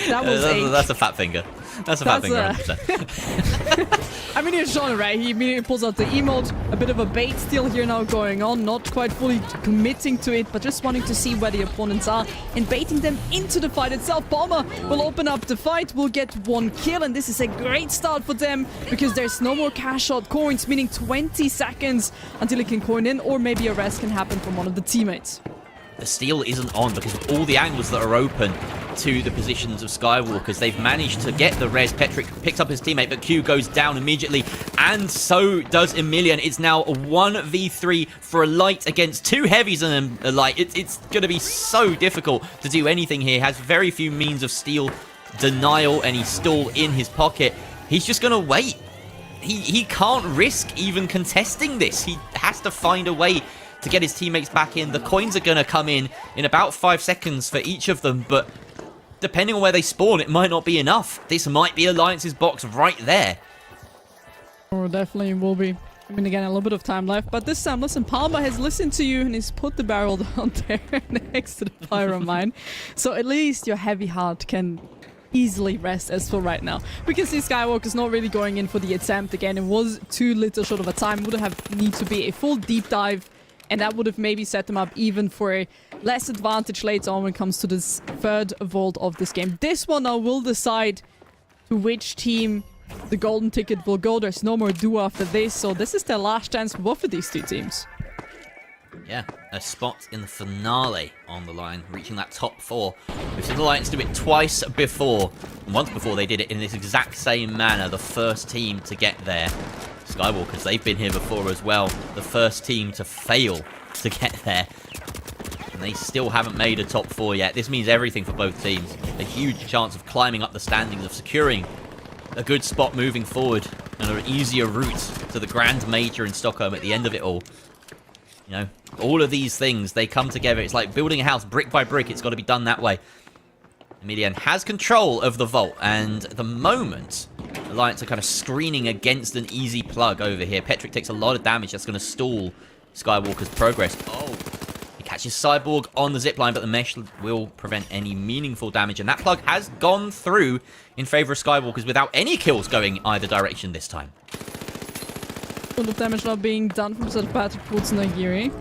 That was that's a fat finger. That's a fat finger, 100%. I mean, it's Sean, right? He immediately pulls out the emote. A bit of a bait still here now going on. Not quite fully committing to it, but just wanting to see where the opponents are and baiting them into the fight itself. Palmer will open up the fight, will get 1 kill, and this is a great start for them because there's no more cash out coins, meaning 20 seconds until he can coin in, or maybe a rest can happen from one of the teammates. The steal isn't on because of all the angles that are open to the positions of Skywalkers. They've managed to get the res. Petrick picks up his teammate, but Q goes down immediately, and so does Emilian. It's now a 1v3 for a light against 2 heavies and a light. It's going to be so difficult to do anything here. He has very few means of steal denial, and he's still in his pocket. He's just going to wait. He can't risk even contesting this. He has to find a way to get his teammates back in. The coins are going to come in about 5 seconds for each of them, but depending on where they spawn, it might not be enough. This might be Alliance's box right there. Oh, definitely will be. I mean, again, a little bit of time left, but this time, listen, Palmer has listened to you and he's put the barrel down there next to the pyro mine. So at least your heavy heart can easily rest as for right now. We can see Skywalker's not really going in for the attempt. Again, it was too little short of a time. Would have need to be a full deep dive, and that would have maybe set them up even for a less advantage later on when it comes to this 3rd vault of this game. This one now will decide to which team the golden ticket will go. There's no more duo after this, so this is their last chance for both of these 2 teams. Yeah, a spot in the finale on the line, reaching that top 4. We've seen the Alliance do it twice before. And once before they did it in this exact same manner, the first team to get there. Skywalkers, they've been here before as well. The first team to fail to get there. And they still haven't made a top 4 yet. This means everything for both teams. A huge chance of climbing up the standings, of securing a good spot moving forward, and an easier route to the Grand Major in Stockholm at the end of it all. You know, all of these things, they come together. It's like building a house brick by brick. It's got to be done that way. Emilian has control of the vault, and at the moment, Alliance are kind of screening against an easy plug over here. Petrick takes a lot of damage. That's going to stall Skywalker's progress. Oh, he catches Cyborg on the zipline, but the mesh will prevent any meaningful damage, and that plug has gone through in favor of Skywalkers without any kills going either direction this time. A lot of damage now being done from Sir Patrick towards Nagiri.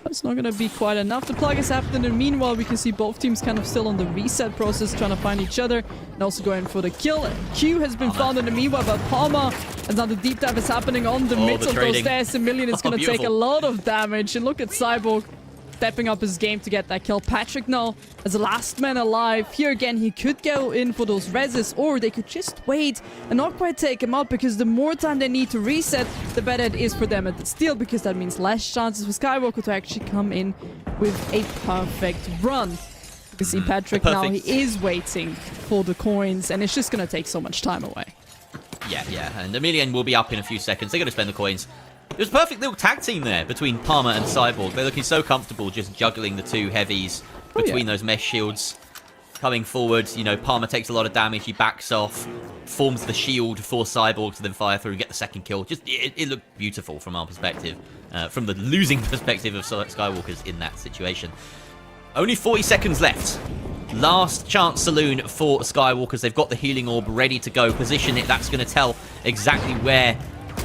It's not going to be quite enough. The plug is happening, and meanwhile we can see both teams kind of still on the reset process, trying to find each other and also going for the kill. Q has been found in the meanwhile, but Palmer, and now the deep dive is happening on the midst of those stairs. Emilian is going to take a lot of damage, and look at Cyborg stepping up his game to get that kill. Patrick now as the last man alive. Here again, he could go in for those reses, or they could just wait and not quite take him out, because the more time they need to reset, the better it is for them at the steal, because that means less chances for Skywalker to actually come in with a perfect run. You see Patrick now, he is waiting for the coins, and it's just going to take so much time away. Yeah, and Emelian will be up in a few seconds. They're going to spend the coins. There's a perfect little tag team there between Palmer and Cyborg. They're looking so comfortable just juggling the two heavies between those mesh shields. Coming forward, you know, Palmer takes a lot of damage. He backs off, forms the shield for Cyborg to then fire through, get the second kill. Just, it looked beautiful from our perspective. From the losing perspective of Skywalkers in that situation. Only 40 seconds left. Last chance saloon for Skywalkers. They've got the healing orb ready to go. Position it. That's going to tell exactly where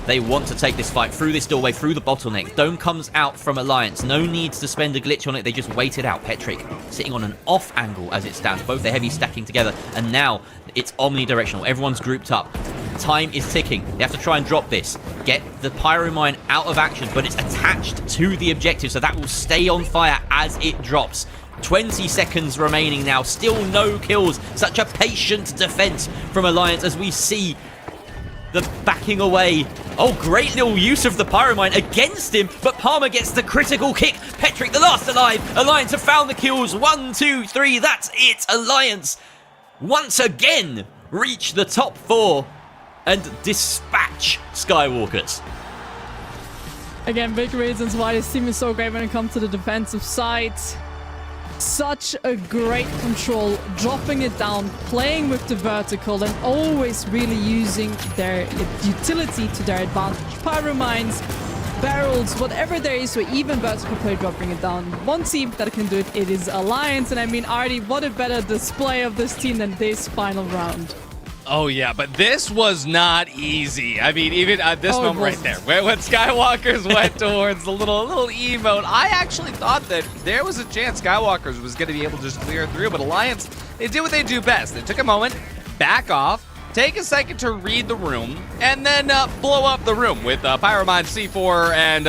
they want to take this fight. Through this doorway, through the bottleneck. Dome comes out from Alliance. No need to spend a glitch on it. They just wait it out. Petrick sitting on an off angle as it stands. Both the heavies stacking together. And now it's omnidirectional. Everyone's grouped up. Time is ticking. They have to try and drop this. Get the Pyromine out of action, but it's attached to the objective, so that will stay on fire as it drops. 20 seconds remaining now. Still no kills. Such a patient defense from Alliance as we see the backing away. Oh, great little use of the Pyromine against him, but Palmer gets the critical kick. Petrick, the last alive. Alliance have found the kills. 1, 2, 3. That's it. Alliance once again reach the top 4 and dispatch Skywalkers. Again, big reasons why this team is so great when it comes to the defensive side. Such a great control, dropping it down, playing with the vertical, and always really using their utility to their advantage. Pyromines, barrels, whatever there is, or even vertical play, dropping it down. One team that can do it, it is Alliance. And I mean, Artie, what a better display of this team than this final round. Oh, yeah, but this was not easy. I mean, even at this moment right there, when Skywalkers went towards the little emote, I actually thought that there was a chance Skywalkers was going to be able to just clear through, but Alliance, they did what they do best. They took a moment, back off, take a second to read the room, and then blow up the room with Pyromine C4 and,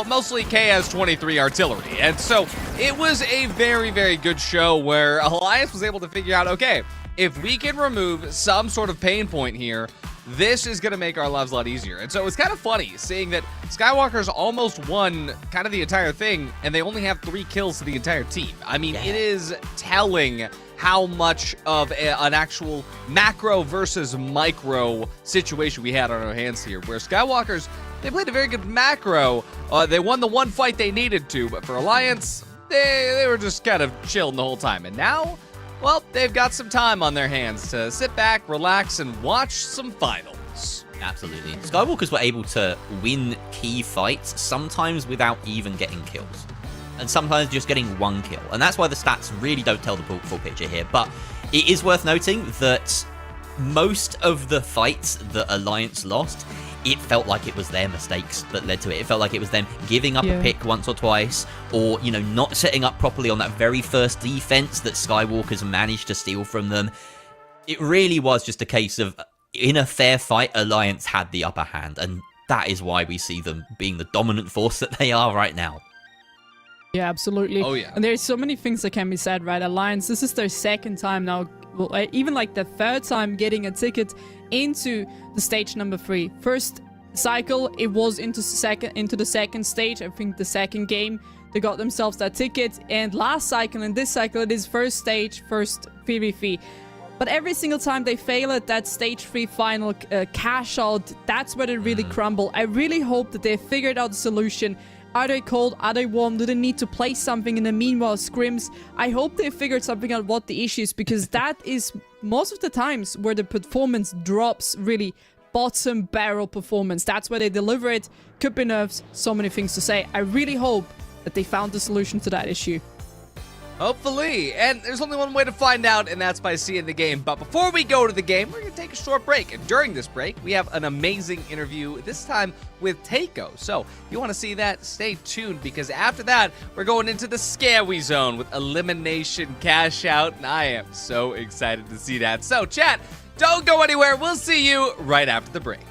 mostly KS-23 artillery. And so it was a very, very good show where Alliance was able to figure out, okay, if we can remove some sort of pain point here, this is going to make our lives a lot easier. And so it was kind of funny seeing that Skywalkers almost won kind of the entire thing, and they only have 3 kills to the entire team. I mean, it is telling how much of an actual macro versus micro situation we had on our hands here, where Skywalkers, they played a very good macro. They won the one fight they needed to, but for Alliance, they were just kind of chilling the whole time. And now, well, they've got some time on their hands to sit back, relax, and watch some finals. Absolutely. Skywalkers were able to win key fights, sometimes without even getting kills. And sometimes just getting 1 kill. And that's why the stats really don't tell the full picture here. But it is worth noting that most of the fights that Alliance lost, it felt like it was their mistakes that led to it. It felt like it was them giving up a pick once or twice, or, you know, not setting up properly on that very first defense that Skywalkers managed to steal from them. It really was just a case of, in a fair fight, Alliance had the upper hand, and that is why we see them being the dominant force that they are right now. Yeah, absolutely. Oh, yeah. And there's so many things that can be said, right? Alliance, this is their second time now, well, even like the third time getting a ticket into the stage number 3. First cycle, it was into the second stage. I think the second game, they got themselves that ticket. And last cycle and this cycle, it is first stage, first 3v3. But every single time they fail at that stage 3 final cash out, that's where they really crumble. I really hope that they figured out the solution. Are they cold? Are they warm? Do they need to play something in the meanwhile scrims? I hope they figured something out what the issue is, because that is most of the times where the performance drops, really bottom barrel performance. That's where they deliver it. Could be nerves, so many things to say. I really hope that they found the solution to that issue. Hopefully. And there's only one way to find out, and that's by seeing the game. But before we go to the game, we're going to take a short break. And during this break, we have an amazing interview, this time with Takeo. So if you want to see that, stay tuned, because after that, we're going into the scary zone with elimination cash out, and I am so excited to see that. So chat, don't go anywhere. We'll see you right after the break.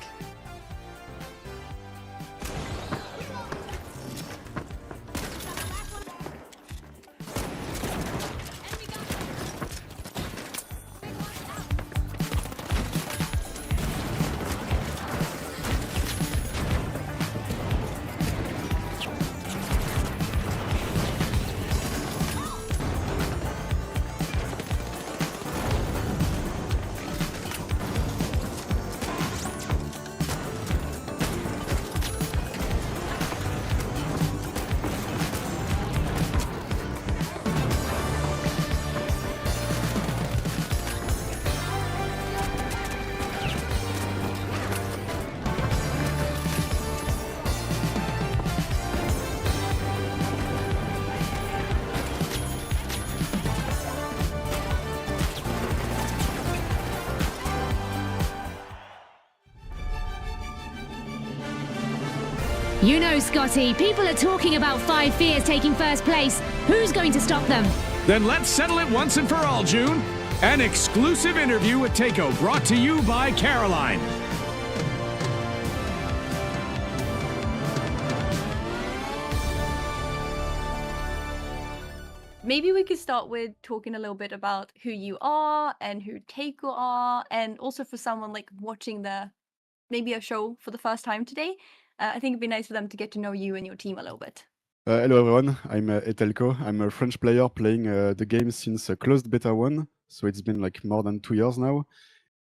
You know, Scotty, people are talking about Five Fears taking first place. Who's going to stop them? Then let's settle it once and for all, June. An exclusive interview with Takeo brought to you by Caroline. Maybe we could start with talking a little bit about who you are and who Takeo are, and also for someone like watching maybe a show for the first time today, I think it'd be nice for them to get to know you and your team a little bit. Hello everyone, I'm Etelko. I'm a French player playing the game since closed beta 1, so it's been like more than 2 years now.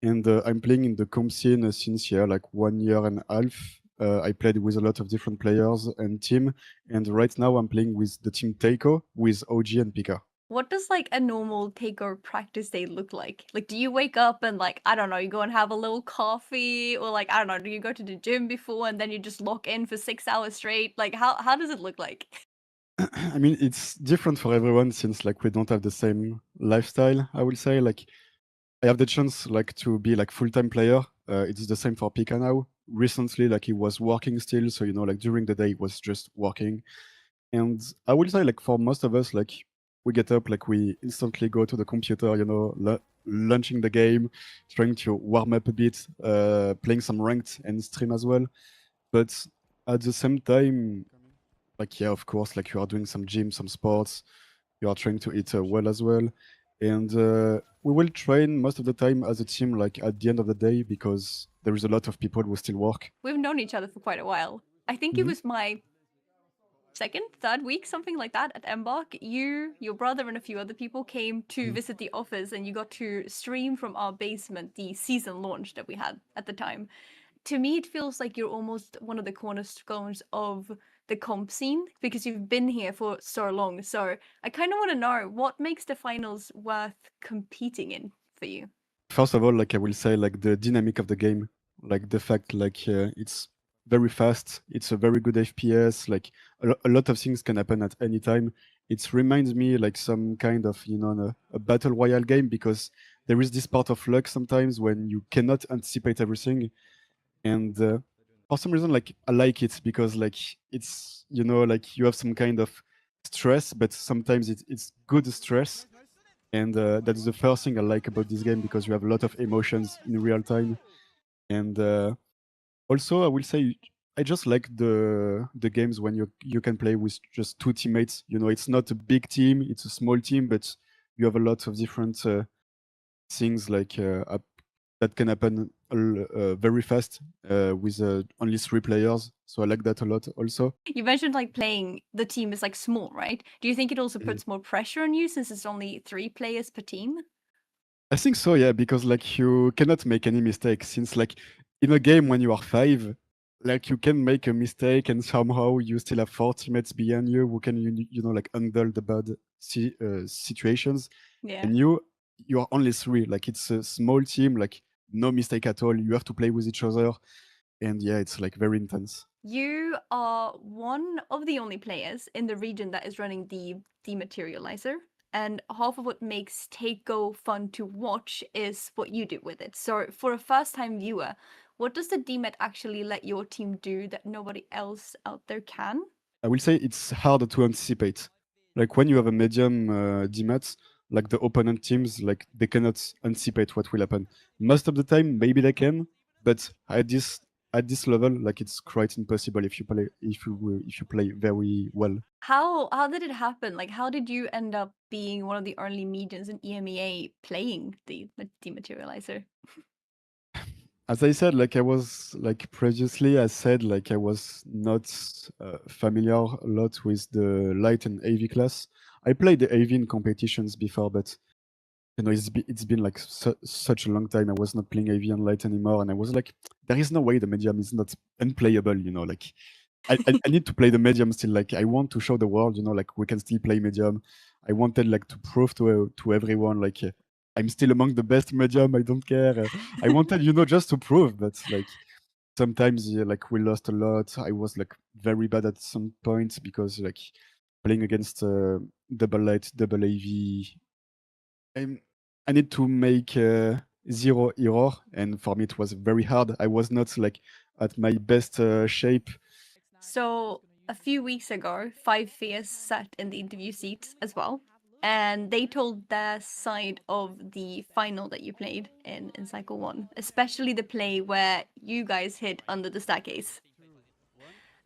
And I'm playing in the comp scene since like 1 year and a half. I played with a lot of different players and team, and right now I'm playing with the team Takeo with OG and Pika. What does like a normal Takeo practice day look like? Like, do you wake up and like, I don't know, you go and have a little coffee, or like, I don't know, do you go to the gym before and then you just lock in for 6 hours straight? Like, how does it look like? I mean, it's different for everyone since like we don't have the same lifestyle, I will say. Like, I have the chance like to be like full-time player. It's the same for Pika now. Recently, like he was working still, so like during the day he was just working. And I will say like for most of us, like we get up, like we instantly go to the computer, launching the game, trying to warm up a bit, playing some ranked and stream as well. But at the same time, like yeah, of course, like you are doing some gym, some sports, you are trying to eat well as well. And we will train most of the time as a team, like at the end of the day, because there is a lot of people who still work. We've known each other for quite a while. I think it was my second, third week, something like that at Embark. You, your brother, and a few other people came to visit the office, and you got to stream from our basement the season launch that we had at the time. To me, it feels like you're almost one of the cornerstones of the comp scene because you've been here for so long. So I kind of want to know what makes the finals worth competing in for you. First of all, like I will say, like the dynamic of the game, like the fact, like it's very fast. It's a very good FPS. Like a lot of things can happen at any time. It reminds me like some kind of a battle royale game because there is this part of luck sometimes when you cannot anticipate everything. And for some reason, like I like it because like it's like you have some kind of stress, but sometimes it's good stress. And that's the first thing I like about this game because you have a lot of emotions in real time. And also, I will say I just like the games when you can play with just two teammates. It's not a big team; it's a small team, but you have a lot of different things like that can happen very fast with only 3 players. So I like that a lot also. You mentioned like playing the team is like small, right? Do you think it also puts more pressure on you since it's only 3 players per team? I think so, yeah, because like you cannot make any mistakes since like in a game when you are 5, like you can make a mistake and somehow you still have 4 teammates behind you who can like handle the bad situations. Yeah. And you are only 3. Like it's a small team, like no mistake at all. You have to play with each other, and yeah, it's like very intense. You are one of the only players in the region that is running the dematerializer, and half of what makes Takeo fun to watch is what you do with it. So for a first-time viewer, what does the demet actually let your team do that nobody else out there can? I will say it's hard to anticipate. Like when you have a medium demet, like the opponent teams, like they cannot anticipate what will happen. Most of the time, maybe they can, but at this level, like it's quite impossible if you play very well. How did it happen? Like, how did you end up being one of the early medians in EMEA playing the dematerializer? As I said, like I was like previously, I said like I was not familiar a lot with the light and AV class. I played the AV in competitions before, but it's been like such a long time. I was not playing AV and light anymore, and I was like, there is no way the medium is not unplayable. Like I need to play the medium still. Like I want to show the world, like we can still play medium. I wanted like to prove to everyone like I'm still among the best medium. I don't care. I wanted, just to prove, but like sometimes like we lost a lot. I was like very bad at some points because like playing against double light, double AV. I need to make 0 error, and for me it was very hard. I was not like at my best shape So a few weeks ago, 5Fierce sat in the interview seats as well, and they told their side of the final that you played in Cycle 1, especially the play where you guys hid under the staircase.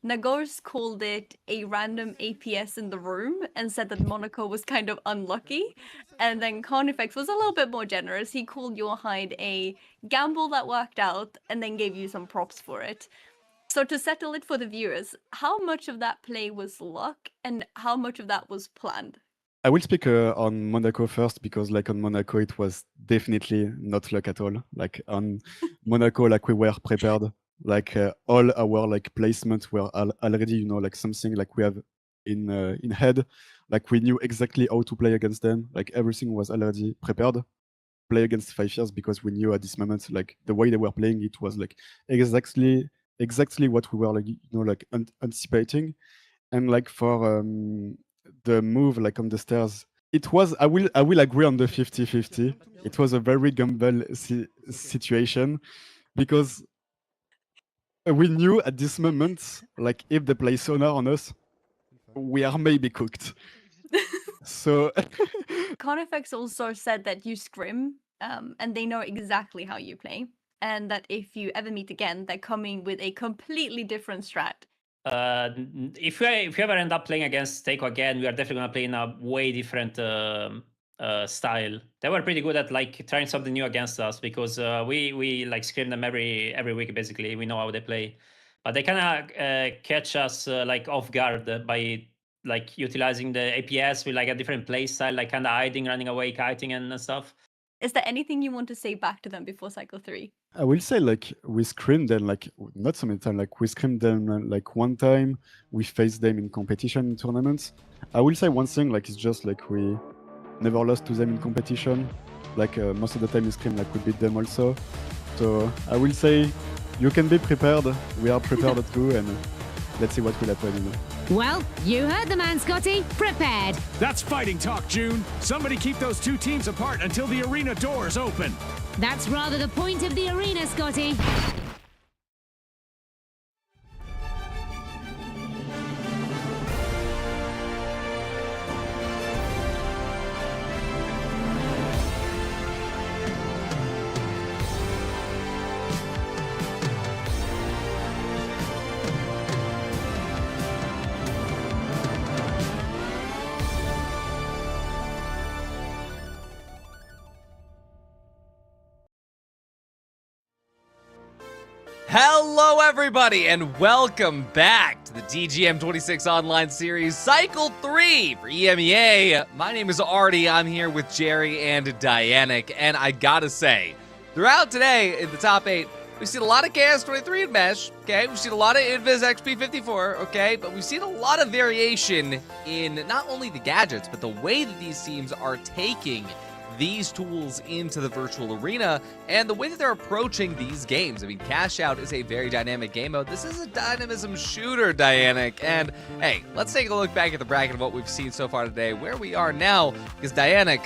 Nagors called it a random APS in the room and said that Monaco was kind of unlucky. And then Carnifex was a little bit more generous. He called your hide a gamble that worked out and then gave you some props for it. So to settle it for the viewers, how much of that play was luck and how much of that was planned? I will speak on Monaco first because, like, on Monaco, it was definitely not luck at all. Like on Monaco, like we were prepared. Like all our like placements were already, you know, like something like we have in head. Like we knew exactly how to play against them. Like everything was already prepared. Play against 5Fierce because we knew at this moment, like the way they were playing, it was like exactly what we were like, you know, like anticipating. And like for the move like on the stairs, it was, I will agree on the 50-50. It was a very gamble situation because we knew at this moment, like if they play sonar on us, we are maybe cooked. So Carnifex also said that you scrim, and they know exactly how you play, and that if you ever meet again, they're coming with a completely different strat. If we ever end up playing against Taiko again, we are definitely gonna play in a way different style. They were pretty good at like trying something new against us because we like scrim them every week basically. We know how they play, but they kind of catch us like off guard by like utilizing the APS with like a different play style, like kind of hiding, running away, kiting, and stuff. Is there anything you want to say back to them before Cycle 3? I will say like we scrimmed them like not so many times. Like we scrimmed them like one time. We faced them in competition in tournaments. I will say one thing like it's just like we never lost to them in competition. Like most of the time we scrim like we beat them also. So I will say you can be prepared. We are prepared too, and let's see what will happen. You know. Well, you heard the man, Scotty. Prepared. That's fighting talk, June. Somebody keep those two teams apart until the arena doors open. That's rather the point of the arena, Scotty. Hello, everybody, and welcome back to the TGM26 Online Series, Cycle 3 for EMEA. My name is Artie. I'm here with Jerry and Dianic, and I gotta say, throughout today in the top 8, we've seen a lot of KS23 and Mesh, okay? We've seen a lot of Invis XP54, okay? But we've seen a lot of variation in not only the gadgets, but the way that these teams are taking these tools into the virtual arena and the way that they're approaching these games. I mean, Cash Out is a very dynamic game mode. This is a dynamism shooter, Dianic. And hey, let's take a look back at the bracket of what we've seen so far today, where we are now, because Dianic,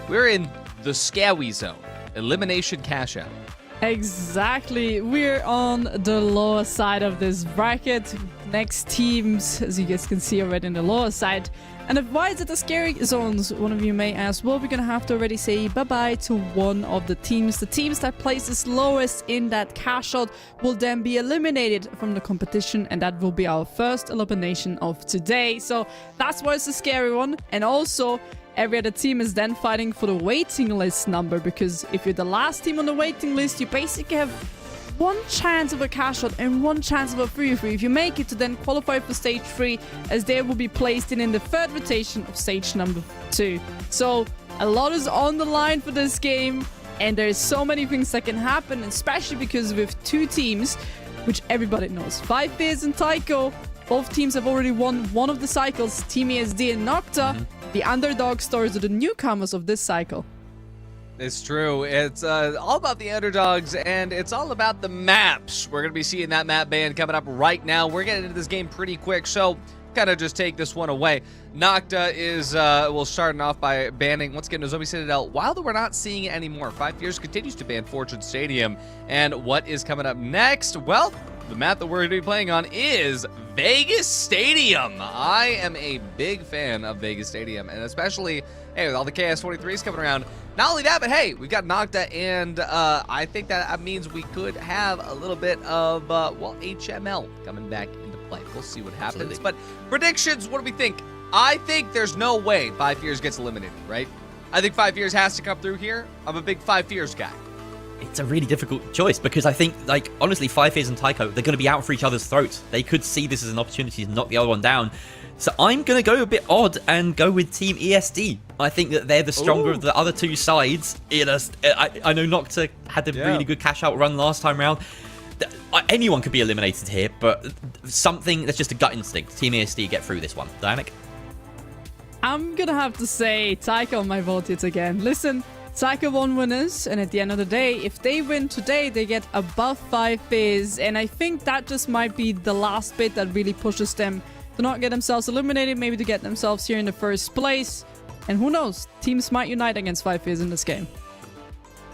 we're in the Scawy zone. Elimination Cash Out. Exactly. We're on the lower side of this bracket. Next teams, as you guys can see already in the lower side. And why is it the scary zones? One of you may ask. Well, we're gonna have to already say bye-bye to one of the teams. The teams that places lowest in that cash out will then be eliminated from the competition, and that will be our first elimination of today. So that's why it's a scary one. And also, every other team is then fighting for the waiting list number, because if you're the last team on the waiting list, you basically have one chance of a cash out and one chance of a free. If you make it to then qualify for stage 3, as they will be placed in the third rotation of stage number 2. So a lot is on the line for this game, and there's so many things that can happen, especially because with two teams, which everybody knows, 5Fierce and Taiko, both teams have already won one of the cycles, Team ESD and Nocta. The underdog stars are the newcomers of this cycle. It's true. It's all about the underdogs, and it's all about the maps. We're going to be seeing that map ban coming up right now. We're getting into this game pretty quick, so kind of just take this one away. Nocta is, well, starting off by banning, once again, Nozomi Citadel. While we're not seeing it anymore, 5Fierce continues to ban Fortune Stadium. And what is coming up next? Well, the map that we're going to be playing on is Vegas Stadium. I am a big fan of Vegas Stadium, and especially, hey, with all the KS-43s coming around. Not only that, but hey, we've got Nocta, and I think that means we could have a little bit of, well, HML coming back into play. We'll see what happens. Absolutely. But predictions, what do we think? I think there's no way 5 Fears gets eliminated, right? I think 5 Fears has to come through here. I'm a big 5 Fears guy. It's a really difficult choice because I think, like, honestly, 5 Fears and Tycho, they're going to be out for each other's throats. They could see this as an opportunity to knock the other one down. So I'm going to go a bit odd and go with Team ESD. I think that they're the stronger of the other two sides. I know Nocta had a really good cash-out run last time around. Anyone could be eliminated here, but something that's just a gut instinct. Team ESD get through this one. Dianic? I'm going to have to say Tycho on my vote yet again. Listen, Tycho won winners, and at the end of the day, if they win today, they get above 5 Fears, and I think that just might be the last bit that really pushes them to not get themselves eliminated, maybe to get themselves here in the first place. And who knows, teams might unite against 5 Fears in this game.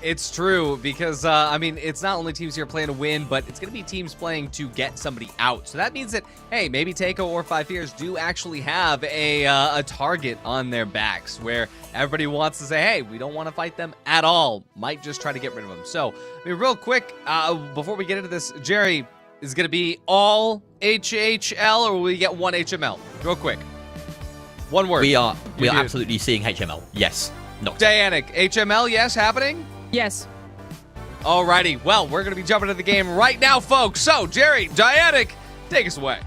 It's true, because, I mean, it's not only teams here playing to win, but it's going to be teams playing to get somebody out. So that means that, hey, maybe Takeo or 5 Fears do actually have a target on their backs where everybody wants to say, hey, we don't want to fight them at all. Might just try to get rid of them. So, I mean, real quick, before we get into this, Jerry, is it going to be all HHL or will we get one HML? Real quick. One word. We are absolutely seeing HML. Yes. Nocta. Dianic, HML, yes, happening? Yes. Alrighty, well, we're going to be jumping into the game right now, folks. So, Jerry, Dianic, take us away.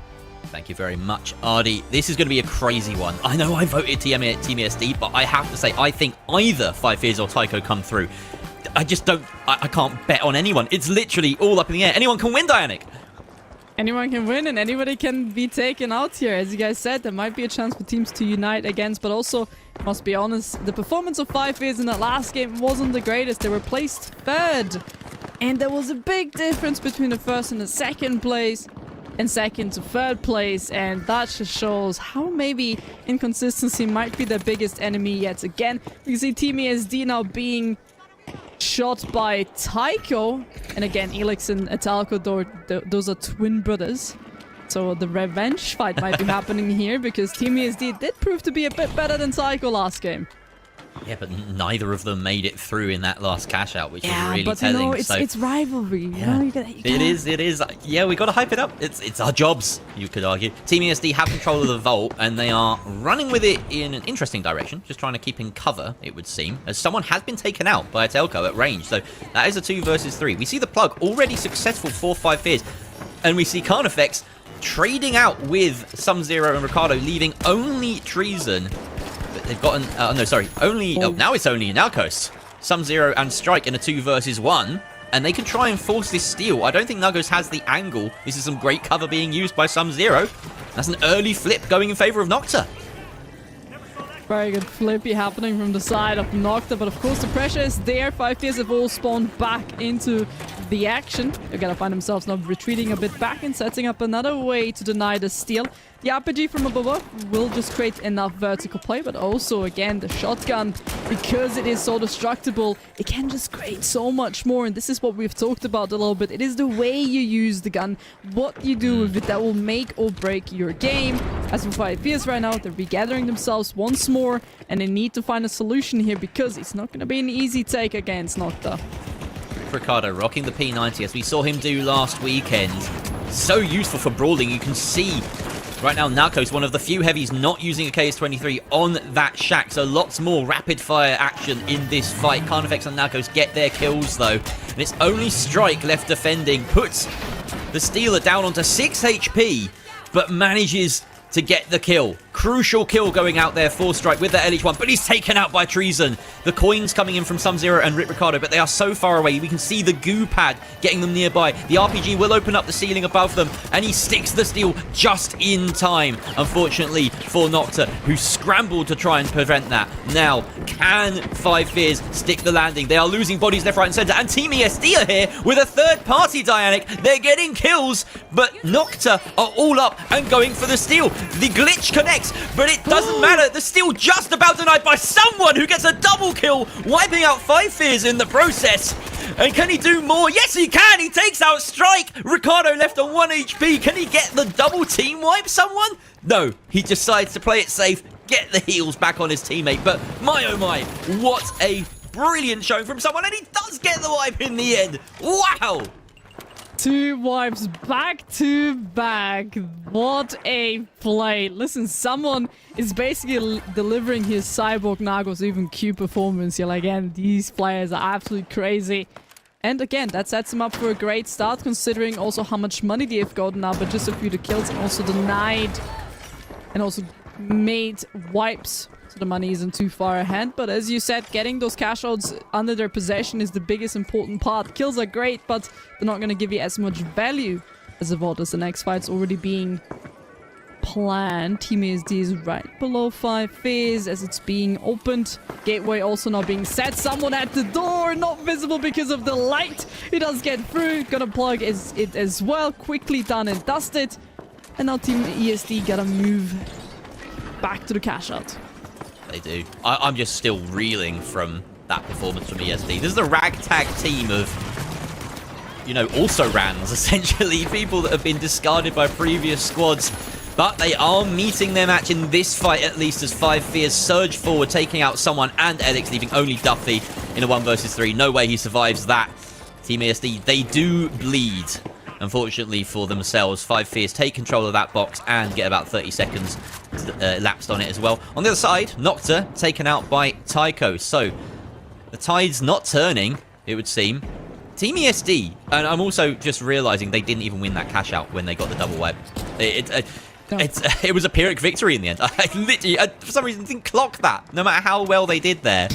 Thank you very much, Ardy. This is going to be a crazy one. I know I voted Team ESD, but I have to say, I think either 5 Fears or Tycho come through. I just don't, I can't bet on anyone. It's literally all up in the air. Anyone can win, Dianic. Anyone can win and anybody can be taken out here. As you guys said, there might be a chance for teams to unite against, but also, must be honest, the performance of 5 Fears in that last game wasn't the greatest. They were placed third. And there was a big difference between the first and the second place, and second to third place, and that just shows how maybe inconsistency might be their biggest enemy yet again. We can see Team ESD now being shot by Tycho, and again, Elix and Italco, those are twin brothers. So the revenge fight might be happening here because Team ESD did prove to be a bit better than Tycho last game. Yeah, but neither of them made it through in that last cash out, which is really but telling. You know, it's rivalry. You know, you gotta... It is. Yeah, we got to hype it up. It's our jobs, you could argue. Team ESD have control of the vault, and they are running with it in an interesting direction, just trying to keep in cover, it would seem, as someone has been taken out by a Telco at range. So that is a 2 versus 3. We see the plug already successful for 5 Fears, and we see Carnifex trading out with Sub-Zero and Ricardo, leaving only Treason. They've gotten, now it's only Nalkos. Sub-Zero and Strike in a 2 versus 1, and they can try and force this steal. I don't think Nugos has the angle. This is some great cover being used by Sub-Zero. That's an early flip going in favor of Nocta. Very good flippy happening from the side of Nocta, but of course the pressure is there. 5 Fears have all spawned back into the action. They're gonna find themselves now retreating a bit back and setting up another way to deny the steal. The RPG from above will just create enough vertical play, but also, again, the shotgun, because it is so destructible, it can just create so much more, and this is what we've talked about a little bit. It is the way you use the gun, what you do with it, that will make or break your game. As for 5 Fears right now, they're regathering themselves once more, and they need to find a solution here, because it's not going to be an easy take against Nocta. Ricardo rocking the P90 as we saw him do last weekend. So useful for brawling. You can see right now Nalkos, one of the few heavies not using a KS-23 on that shack. So lots more rapid fire action in this fight. Carnifex and Nalkos get their kills though. And it's only Strike left defending. Puts the Stealer down onto 6 HP, but manages to get the kill. Crucial kill going out there for Strike with the LH1, but he's taken out by Treason. The coins coming in from Sub-Zero and Rip Ricardo, but they are so far away. We can see the goo pad getting them nearby. The RPG will open up the ceiling above them, and he sticks the steal just in time, unfortunately, for Nocta, who scrambled to try and prevent that. Now, can 5 Fears stick the landing? They are losing bodies left, right, and center, and Team ESD are here with a third party, Dianic. They're getting kills, but Nocta are all up and going for the steal. The glitch connects. vaults, but it doesn't matter. They're still just about denied by someone who gets a double kill, wiping out 5 Fears in the process. And can he do more? Yes, he can. He takes out Strike. Ricardo left on 1 HP. Can he get the double team wipe someone? No, he decides to play it safe, get the heals back on his teammate. But my oh my, what a brilliant showing from someone. And he does get the wipe in the end. Wow. 2 wipes back to back. What a play. Listen, someone is basically delivering his Cyborg Nagos even Q performance. You're like, again, these players are absolutely crazy. And again, that sets him up for a great start, considering also how much money they have gotten now, but just a few kills and also denied and also made wipes. So the money isn't too far ahead. But as you said, getting those cash outs under their possession is the biggest important part. Kills are great, but they're not going to give you as much value as a vault, as the next fight's already being planned. Team ASD is right below 5 Fears as it's being opened. Gateway also not being set. Someone at the door, not visible because of the light. He does get through. Gonna plug it as well. Quickly done and dusted. And now Team ESD gotta move back to the cash out. They do. I'm just still reeling from that performance from ESD. This is a ragtag team of, you know, also-rans, essentially. People that have been discarded by previous squads. But they are meeting their match in this fight, at least, as 5 Fears surge forward, taking out someone and Elix, leaving only Duffy in a 1 versus 3. No way he survives that. Team ESD, they do bleed, unfortunately for themselves. 5 Fears take control of that box and get about 30 seconds elapsed on it as well. On the other side, Nocta taken out by Tycho. So, the tide's not turning, it would seem. Team ESD, and I'm also just realizing they didn't even win that cash out when they got the double wipe. It was a Pyrrhic victory in the end. I literally, for some reason, didn't clock that. No matter how well they did there,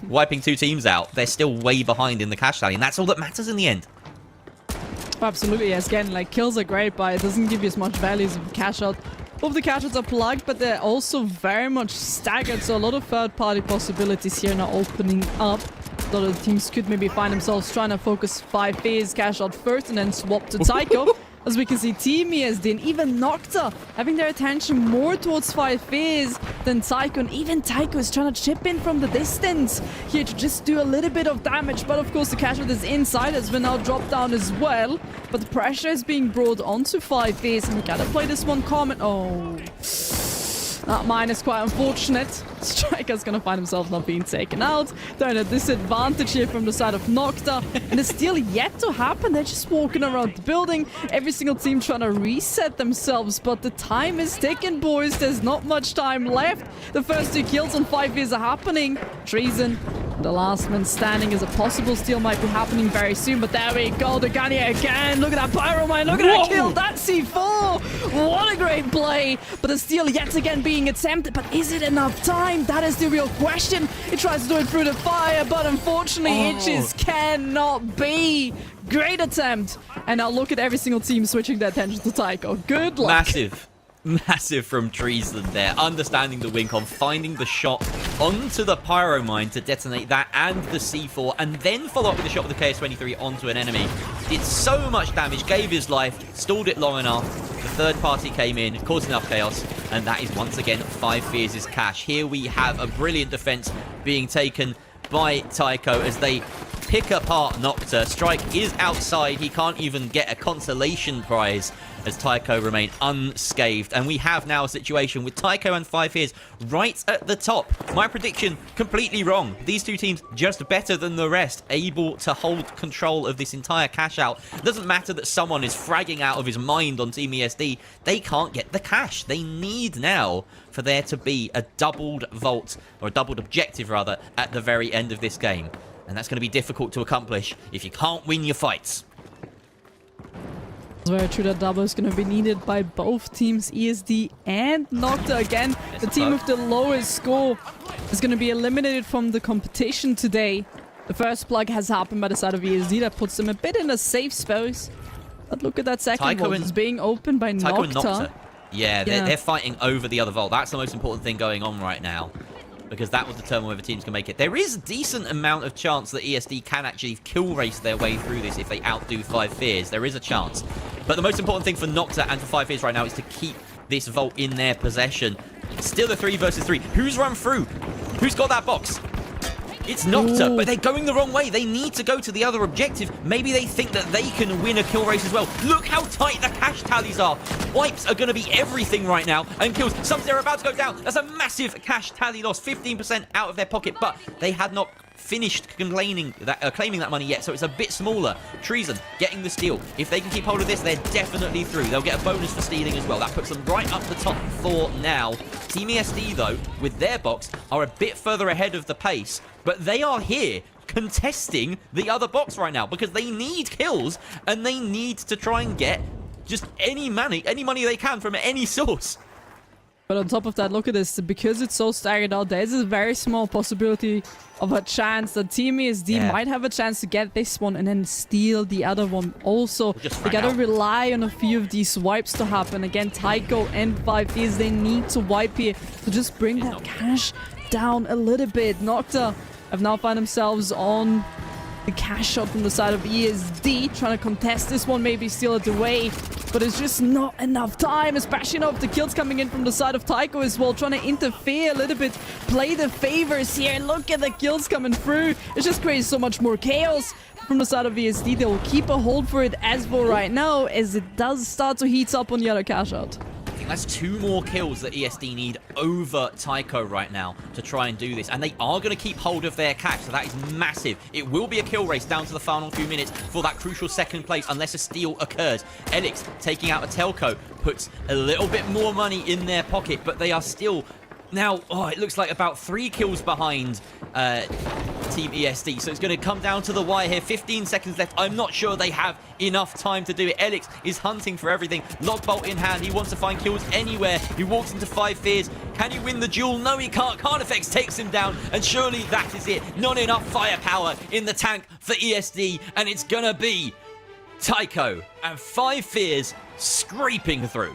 wiping 2 teams out, they're still way behind in the cash tally, and that's all that matters in the end. Absolutely, yes. Again, like, kills are great, but it doesn't give you as much value as a cash out. Both the cash outs are plugged, but they're also very much staggered, so a lot of third-party possibilities here now opening up. A lot of the teams could maybe find themselves trying to focus 5 Fears cash out first and then swap to Tycho. As we can see, Team ESD and even Nocta having their attention more towards 5 Fears than Tycho. And even Tycho is trying to chip in from the distance here to just do a little bit of damage. But of course, the cash out is inside as we now drop down as well. But the pressure is being brought onto 5 Fears, and we gotta play this one common. Oh, that mine is quite unfortunate. Striker's gonna find himself not being taken out. They're at a disadvantage here from the side of Nocta. And it's still yet to happen. They're just walking around the building. Every single team trying to reset themselves. But the time is ticking, boys. There's not much time left. The first 2 kills on 5 Fears are happening. Treason, the last man standing, as a possible steal might be happening very soon. But there we go. The gun here again. Look at that pyro mine. Look at that kill. That's C4. What a great play. But the steal yet again being attempted. But is it enough time? That is the real question. He tries to do it through the fire, but unfortunately it just cannot be. Great attempt. And now look at every single team switching their attention to Tycho. Good luck. Massive from Treason there. Understanding the win con, finding the shot onto the pyro mine to detonate that and the C4, and then follow up with the shot with the KS-23 onto an enemy. Did so much damage, gave his life, stalled it long enough. The third party came in, caused enough chaos, and that is once again 5 Fears' cash. Here we have a brilliant defense being taken by Tycho as they pick apart Nocta. Strike is outside. He can't even get a consolation prize as Tycho remain unscathed. And we have now a situation with Tycho and 5 Fears right at the top. My prediction, completely wrong. These 2 teams just better than the rest, able to hold control of this entire cash out. It doesn't matter that someone is fragging out of his mind on Team ESD. They can't get the cash. They need now for there to be a doubled vault, or a doubled objective rather, at the very end of this game. And that's going to be difficult to accomplish if you can't win your fights. It's very true that double is going to be needed by both teams, ESD and Nocta. Again, the team with the lowest score is going to be eliminated from the competition today. The first plug has happened by the side of ESD. That puts them a bit in a safe space. But look at that second vault. It's being opened by Nocta. Yeah, they're fighting over the other vault. That's the most important thing going on right now, because that will determine whether teams can make it. There is a decent amount of chance that ESD can actually kill race their way through this if they outdo 5 Fears. There is a chance. But the most important thing for Nocta and for 5 Fears right now is to keep this vault in their possession. Still a 3 versus 3. Who's run through? Who's got that box? It's Nocta, but they're going the wrong way. They need to go to the other objective. Maybe they think that they can win a kill race as well. Look how tight the cash tallies are. Wipes are going to be everything right now. And kills. Something are about to go down. That's a massive cash tally loss. 15% out of their pocket. But they had not finished claiming that money yet, so it's a bit smaller. Treason getting the steal. If they can keep hold of this, they're definitely through. They'll get a bonus for stealing as well. That puts them right up the top 4 now. Team ESD, though, with their box, are a bit further ahead of the pace, but they are here contesting the other box right now because they need kills and they need to try and get just any money they can from any source. But on top of that, look at this. Because it's so staggered out, there is a very small possibility of a chance that Team ESD might have a chance to get this one and then steal the other one. Also, they gotta rely on a few of these wipes to happen. Again, Tycho and 5Ds, they need to wipe here to just bring that cash down a little bit. Nocta have now found themselves on the cash shot from the side of ESD, trying to contest this one, maybe steal it away, but it's just not enough time, especially now with the kills coming in from the side of Tycho as well, trying to interfere a little bit, play the favors here. Look at the kills coming through. It just creates so much more chaos from the side of ESD. They will keep a hold for it as for right now, as it does start to heat up on the other cash out. I think that's 2 more kills that ESD need over Tycho right now to try and do this. And they are going to keep hold of their cash, so that is massive. It will be a kill race down to the final few minutes for that crucial second place, unless a steal occurs. Elix taking out a Telco puts a little bit more money in their pocket, but they are still... Now, it looks like about 3 kills behind Team ESD. So it's going to come down to the wire here. 15 seconds left. I'm not sure they have enough time to do it. Elix is hunting for everything. Logbolt in hand. He wants to find kills anywhere. He walks into 5 Fears. Can he win the duel? No, he can't. Carnifex takes him down. And surely that is it. Not enough firepower in the tank for ESD. And it's going to be Tycho and 5 Fears scraping through.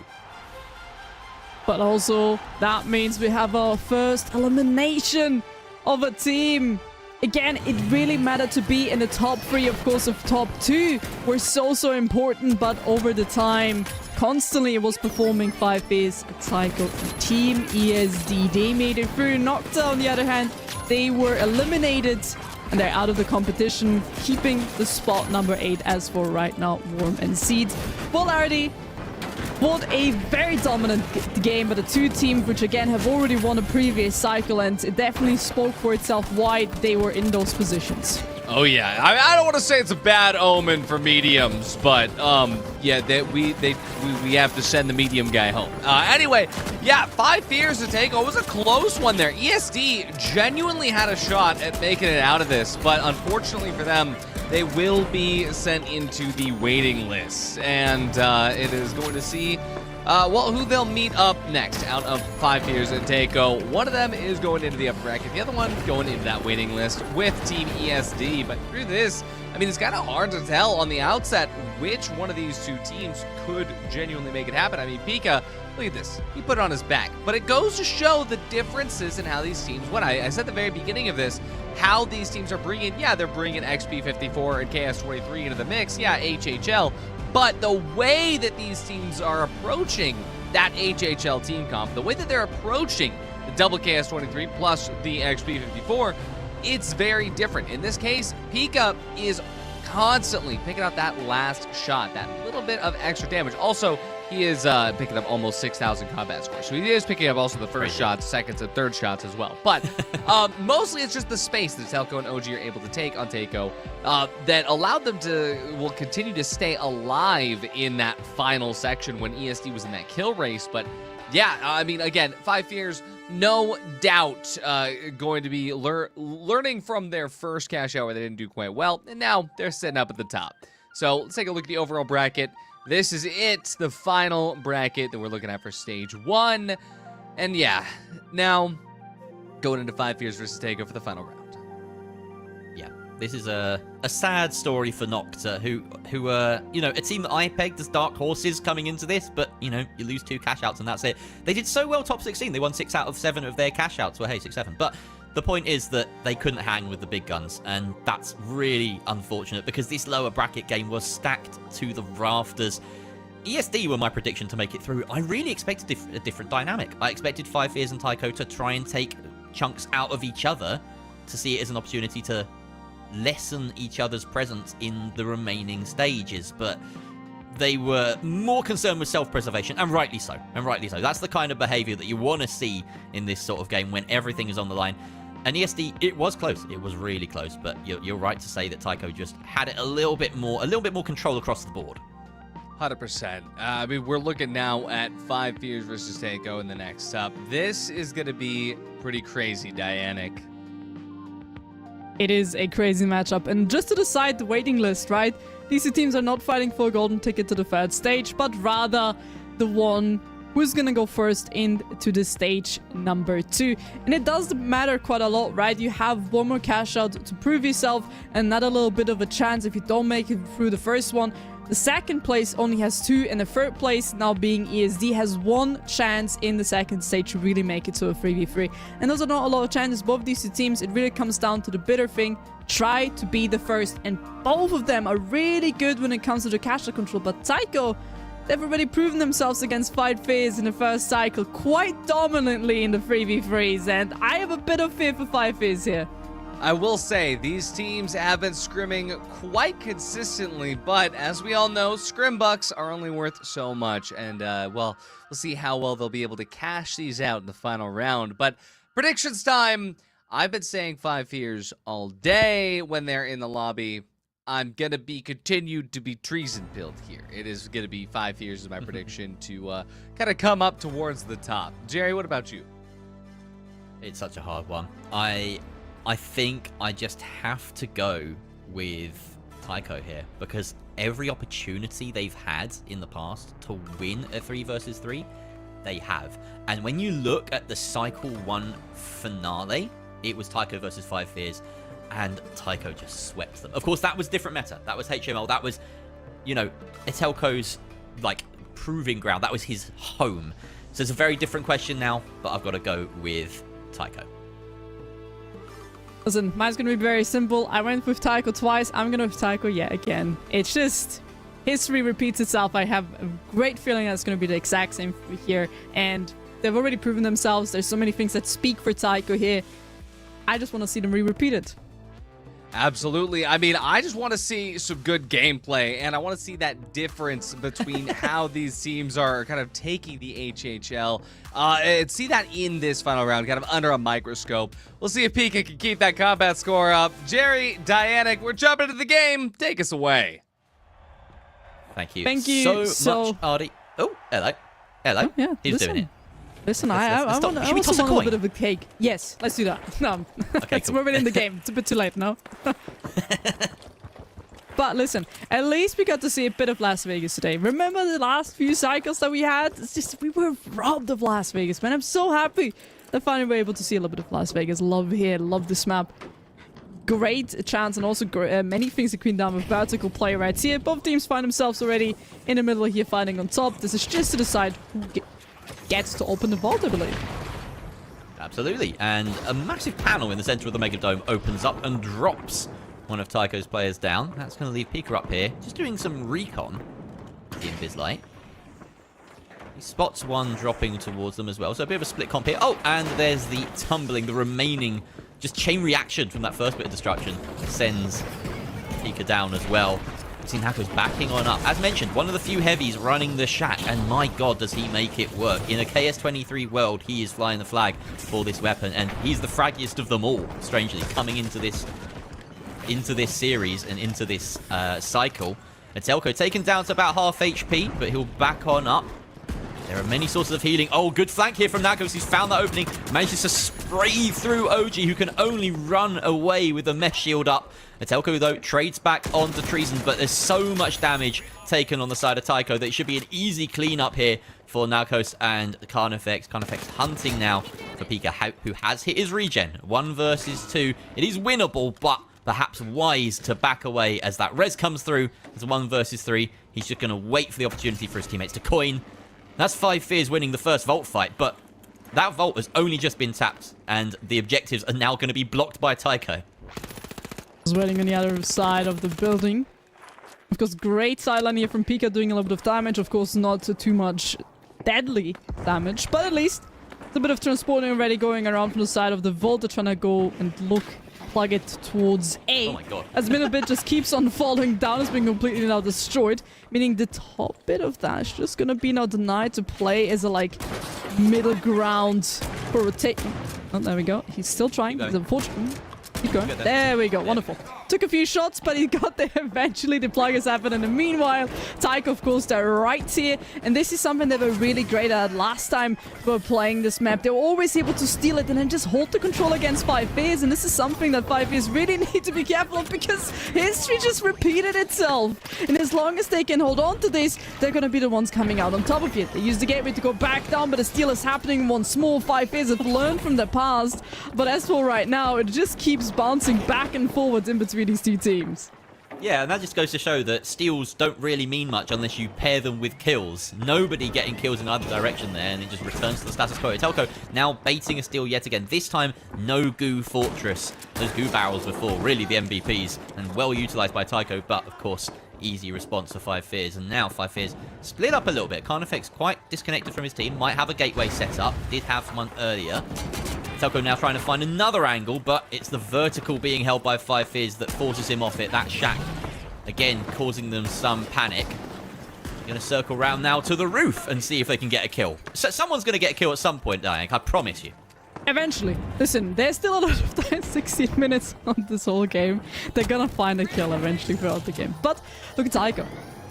But also, that means we have our first elimination of a team. Again, it really mattered to be in the top 3, of course, of top 2 were so important, but over the time, constantly it was performing 5Bs, Tycho, Team ESD. They made it through. Nocta, on the other hand, they were eliminated and they're out of the competition, keeping the spot number 8 as for right now, Worm and Seed. Polarity. What a very dominant game by the 2 teams, which again have already won a previous cycle, and it definitely spoke for itself why they were in those positions. Oh yeah, I don't want to say it's a bad omen for mediums, but yeah, we have to send the medium guy home. Anyway, yeah, 5 Fears to take. It was a close one there. ESD genuinely had a shot at making it out of this, but unfortunately for them, they will be sent into the waiting list, and it is going to see well, who they'll meet up next out of 5 Fears and Takeo. One of them is going into the upper bracket, the other one going into that waiting list with Team ESD. But through this, I mean, it's kind of hard to tell on the outset which one of these 2 teams could genuinely make it happen. I mean, Pika, look at this. He put it on his back. But it goes to show the differences in how these teams win. I said at the very beginning of this, how these teams are bringing, they're bringing XP54 and KS23 into the mix. HHL. But the way that these teams are approaching that HHL team comp, the way that they're approaching the double KS23 plus the XP54, it's very different. In this case, Pika is constantly picking up that last shot, that little bit of extra damage. Also, he is picking up almost 6,000 combat scores. So he is picking up also the first shots, seconds, and third shots as well. But mostly it's just the space that Telco and OG are able to take on Takeo that allowed them will continue to stay alive in that final section when ESD was in that kill race. But yeah, I mean, again, 5 Fears, no doubt going to be learning from their first cash out where they didn't do quite well. And now they're sitting up at the top. So let's take a look at the overall bracket. This is it, the final bracket that we're looking at for stage 1. And yeah, now going into 5 Fears versus Takeo for the final round. Yeah, this is a sad story for Nocta, who a team that I pegged as dark horses coming into this, but, you lose 2 cash outs and that's it. They did so well top 16. They won 6 out of 7 of their cash outs. Well, hey, 6-7. But the point is that they couldn't hang with the big guns, and that's really unfortunate because this lower bracket game was stacked to the rafters. ESD were my prediction to make it through. I really expected a different dynamic. I expected 5 Fears and Tycho to try and take chunks out of each other to see it as an opportunity to lessen each other's presence in the remaining stages, but they were more concerned with self-preservation, and rightly so. That's the kind of behavior that you want to see in this sort of game when everything is on the line. And ESD, it was close. It was really close, but you're right to say that Tycho just had it a little bit more control across the board. 100%. I mean, we're looking now at 5 Fears versus Tanko in the next up. This is going to be pretty crazy, Dianic. It is a crazy matchup. And just to decide the waiting list, right? These two teams are not fighting for a golden ticket to the third stage, but rather the one who's gonna go first into the stage number 2. And it does matter quite a lot, right? You have one more cash out to prove yourself, and not a little bit of a chance if you don't make it through the first one. The second place only has 2, and the third place, now being ESD, has 1 chance in the second stage to really make it to a 3v3. And those are not a lot of chances. Both these two teams, it really comes down to the bitter thing. Try to be the first, and both of them are really good when it comes to the cash out control. But Tycho, they've already proven themselves against 5 Fears in the first cycle quite dominantly in the 3v3s, and I have a bit of fear for 5 Fears here. I will say, these teams have been scrimming quite consistently, but as we all know, scrim bucks are only worth so much, and, well, we'll see how well they'll be able to cash these out in the final round. But predictions time! I've been saying 5 Fears all day when they're in the lobby. I'm going to be continued to be treason-pilled here. It is going to be 5 Fears is my prediction to kind of come up towards the top. Jerry, what about you? It's such a hard one. I think I just have to go with Tycho here, because every opportunity they've had in the past to win a 3 versus 3, they have. And when you look at the Cycle 1 finale, it was Tycho versus 5 Fears, and Tycho just swept them. Of course, that was different meta. That was HML. That was, you know, Etelko's, like, proving ground. That was his home. So it's a very different question now, but I've got to go with Tycho. Listen, mine's going to be very simple. I went with Tycho twice. I'm going to with Tycho yet again. It's just, history repeats itself. I have a great feeling that it's going to be the exact same here. And they've already proven themselves. There's so many things that speak for Tycho here. I just want to see them re-repeat it. Absolutely. I mean, I just want to see some good gameplay, and I want to see that difference between how these teams are kind of taking the HHL, and see that in this final round, kind of under a microscope. We'll see if Pika can keep that combat score up. Jerry, Dianic, we're jumping into the game. Take us away. Thank you. Thank you so much, Artie. Oh, hello. Hello. Oh, yeah, He's doing it. Listen, let's I want a little bit of a cake. Yes, let's do that. No, okay, it's cool. moving in the game. It's a bit too late now. But listen, at least we got to see a bit of Las Vegas today. Remember the last few cycles that we had? It's just, we were robbed of Las Vegas, man. I'm so happy that finally we're able to see a little bit of Las Vegas. Love here, love this map. Great chance, and also many things that clean down with vertical play right here. Both teams find themselves already in the middle here fighting on top. This is just to decide who gets to open the vault, I believe. Absolutely, and a massive panel in the center of the Mega Dome opens up and drops one of Tycho's players down. That's going to leave Pika up here, just doing some recon in Bizlight. He spots one dropping towards them as well, so a bit of a split comp here. Oh, and there's the tumbling, the remaining just chain reaction from that first bit of destruction sends Pika down as well. We've seen Hako's backing on up. As mentioned, one of the few heavies running the shack, and my god, does he make it work. In a KS23 world, he is flying the flag for this weapon, and he's the fraggiest of them all, strangely, coming into this series and into this cycle. Etelko taken down to about half HP, but he'll back on up. There are many sources of healing. Oh, good flank here from Nakos. He's found that opening. Manages to spray through OG, who can only run away with the mesh shield up. Etelko, though, trades back onto Treason, but there's so much damage taken on the side of Tycho that it should be an easy cleanup here for Nakos and Carnifex. Carnifex hunting now for Pika, who has hit his regen. 1 versus 2. It is winnable, but perhaps wise to back away as that res comes through. It's 1 versus 3. He's just going to wait for the opportunity for his teammates to coin. That's 5 Fears winning the first vault fight, but that vault has only just been tapped, and the objectives are now going to be blocked by Tycho. He's waiting on the other side of the building. Of course, great sideline here from Pika doing a little bit of damage. Of course, not too much deadly damage, but at least it's a bit of transporting already going around from the side of the Vault. They're trying to go and plug it towards A. Oh my god. As Minibit just keeps on falling down, it's been completely now destroyed, meaning the top bit of that is just gonna be now denied to play as a like middle ground for rotation. Oh, there we go. He's still trying. He's unfortunate. Keep going. There we go. Wonderful. Took a few shots, but he got there eventually. The plug has happened. And meanwhile, Taiko, of course, they're right here. And this is something they were really great at last time we were playing this map. They were always able to steal it and then just hold the control against 5Fears. And this is something that 5Fears really need to be careful of because history just repeated itself. And as long as they can hold on to this, they're going to be the ones coming out on top of it. They use the gateway to go back down, but the steal is happening once more. 5Fears have learned from their past. But as for right now, it just keeps bouncing back and forwards in between these two teams. Yeah, and that just goes to show that steals don't really mean much unless you pair them with kills. Nobody getting kills in either direction there, and it just returns to the status quo. Telco now baiting a steal yet again. This time, no goo fortress. Those goo barrels before, really the MVPs, and well utilized by Taiko, but of course, easy response for 5Fears. And now 5Fears split up a little bit. Carnifex quite disconnected from his team, might have a gateway set up, did have one earlier. Telco now trying to find another angle, but it's the vertical being held by 5Fears that forces him off it. That shack, again, causing them some panic. Going to circle around now to the roof and see if they can get a kill. So someone's going to get a kill at some point, Diane, I promise you. Eventually. Listen, there's still a lot of time, 16 minutes on this whole game. They're going to find a kill eventually throughout the game. But look at Taiko.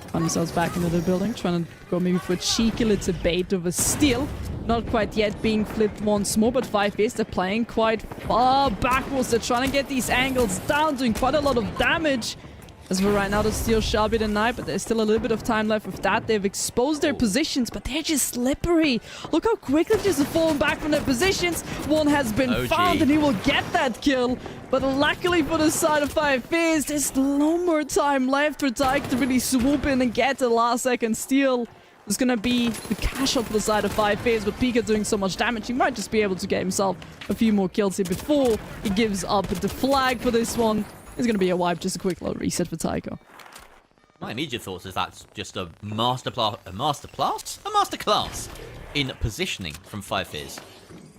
Find themselves back into the building, trying to go maybe for a cheeky little bait of a steal. Not quite yet being flipped once more, but 5Fears, they're playing quite far backwards. They're trying to get these angles down, doing quite a lot of damage. As for right now, the steal shall be denied, but there's still a little bit of time left with that. They've exposed their positions, but they're just slippery. Look how quickly they've just fallen back from their positions. One has been found, and he will get that kill. But luckily for the side of 5Fears, there's no more time left for Taiko to really swoop in and get the last-second steal. There's going to be the cash out for the side of 5Fears, but Pika doing so much damage, he might just be able to get himself a few more kills here before he gives up the flag for this one. It's going to be a wipe, just a quick little reset for Taiko. My immediate thoughts is that's just a masterclass in positioning from 5Fears.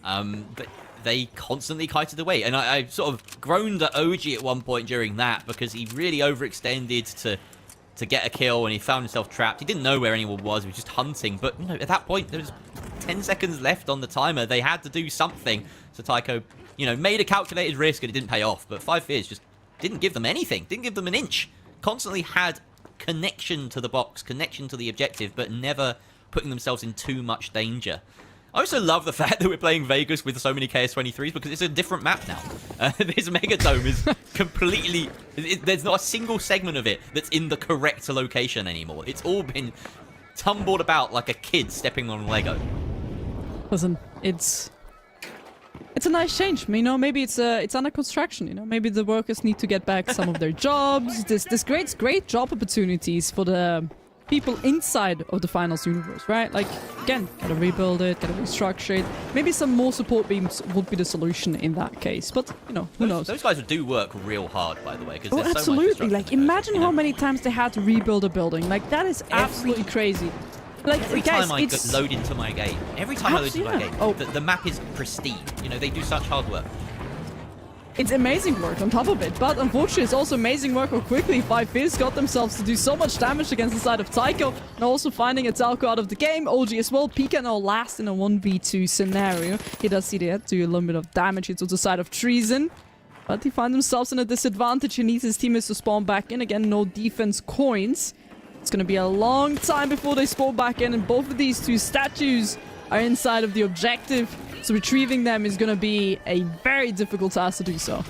But they constantly kited away, and I sort of groaned at OG at one point during that because he really overextended to get a kill and he found himself trapped. He didn't know where anyone was, he was just hunting, but you know, at that point there was 10 seconds left on the timer. They had to do something. So Taiko, you know, made a calculated risk and it didn't pay off, but 5Fears just didn't give them anything, didn't give them an inch. Constantly had connection to the box, connection to the objective, but never putting themselves in too much danger. I also love the fact that we're playing Vegas with so many KS-23s because it's a different map now. This Megadome is completely... there's not a single segment of it that's in the correct location anymore. It's all been tumbled about like a kid stepping on Lego. Listen, it's a nice change. You know, maybe it's under construction. You know, maybe the workers need to get back some of their jobs. This creates great job opportunities for the people inside of the finals universe, right? Like, again, gotta rebuild it, gotta restructure it. Maybe some more support beams would be the solution in that case. But, you know, who knows? Those guys do work real hard, by the way. Oh, absolutely. Like, imagine how many times they had to rebuild a building. Like, that is absolutely crazy. Like, every guys, time I load into my game, the map is pristine. You know, they do such hard work. It's amazing work on top of it, but unfortunately it's also amazing work how quickly 5Fears got themselves to do so much damage against the side of Taiko, and also finding a Taiko out of the game. OG as well. Pika now last in a 1v2 scenario. He does see that do a little bit of damage to the side of Treason, but he finds themselves in a disadvantage. He needs his teammates to spawn back in. Again, no defense coins. It's going to be a long time before they spawn back in, and both of these two statues are inside of the objective. So retrieving them is going to be a very difficult task to do so.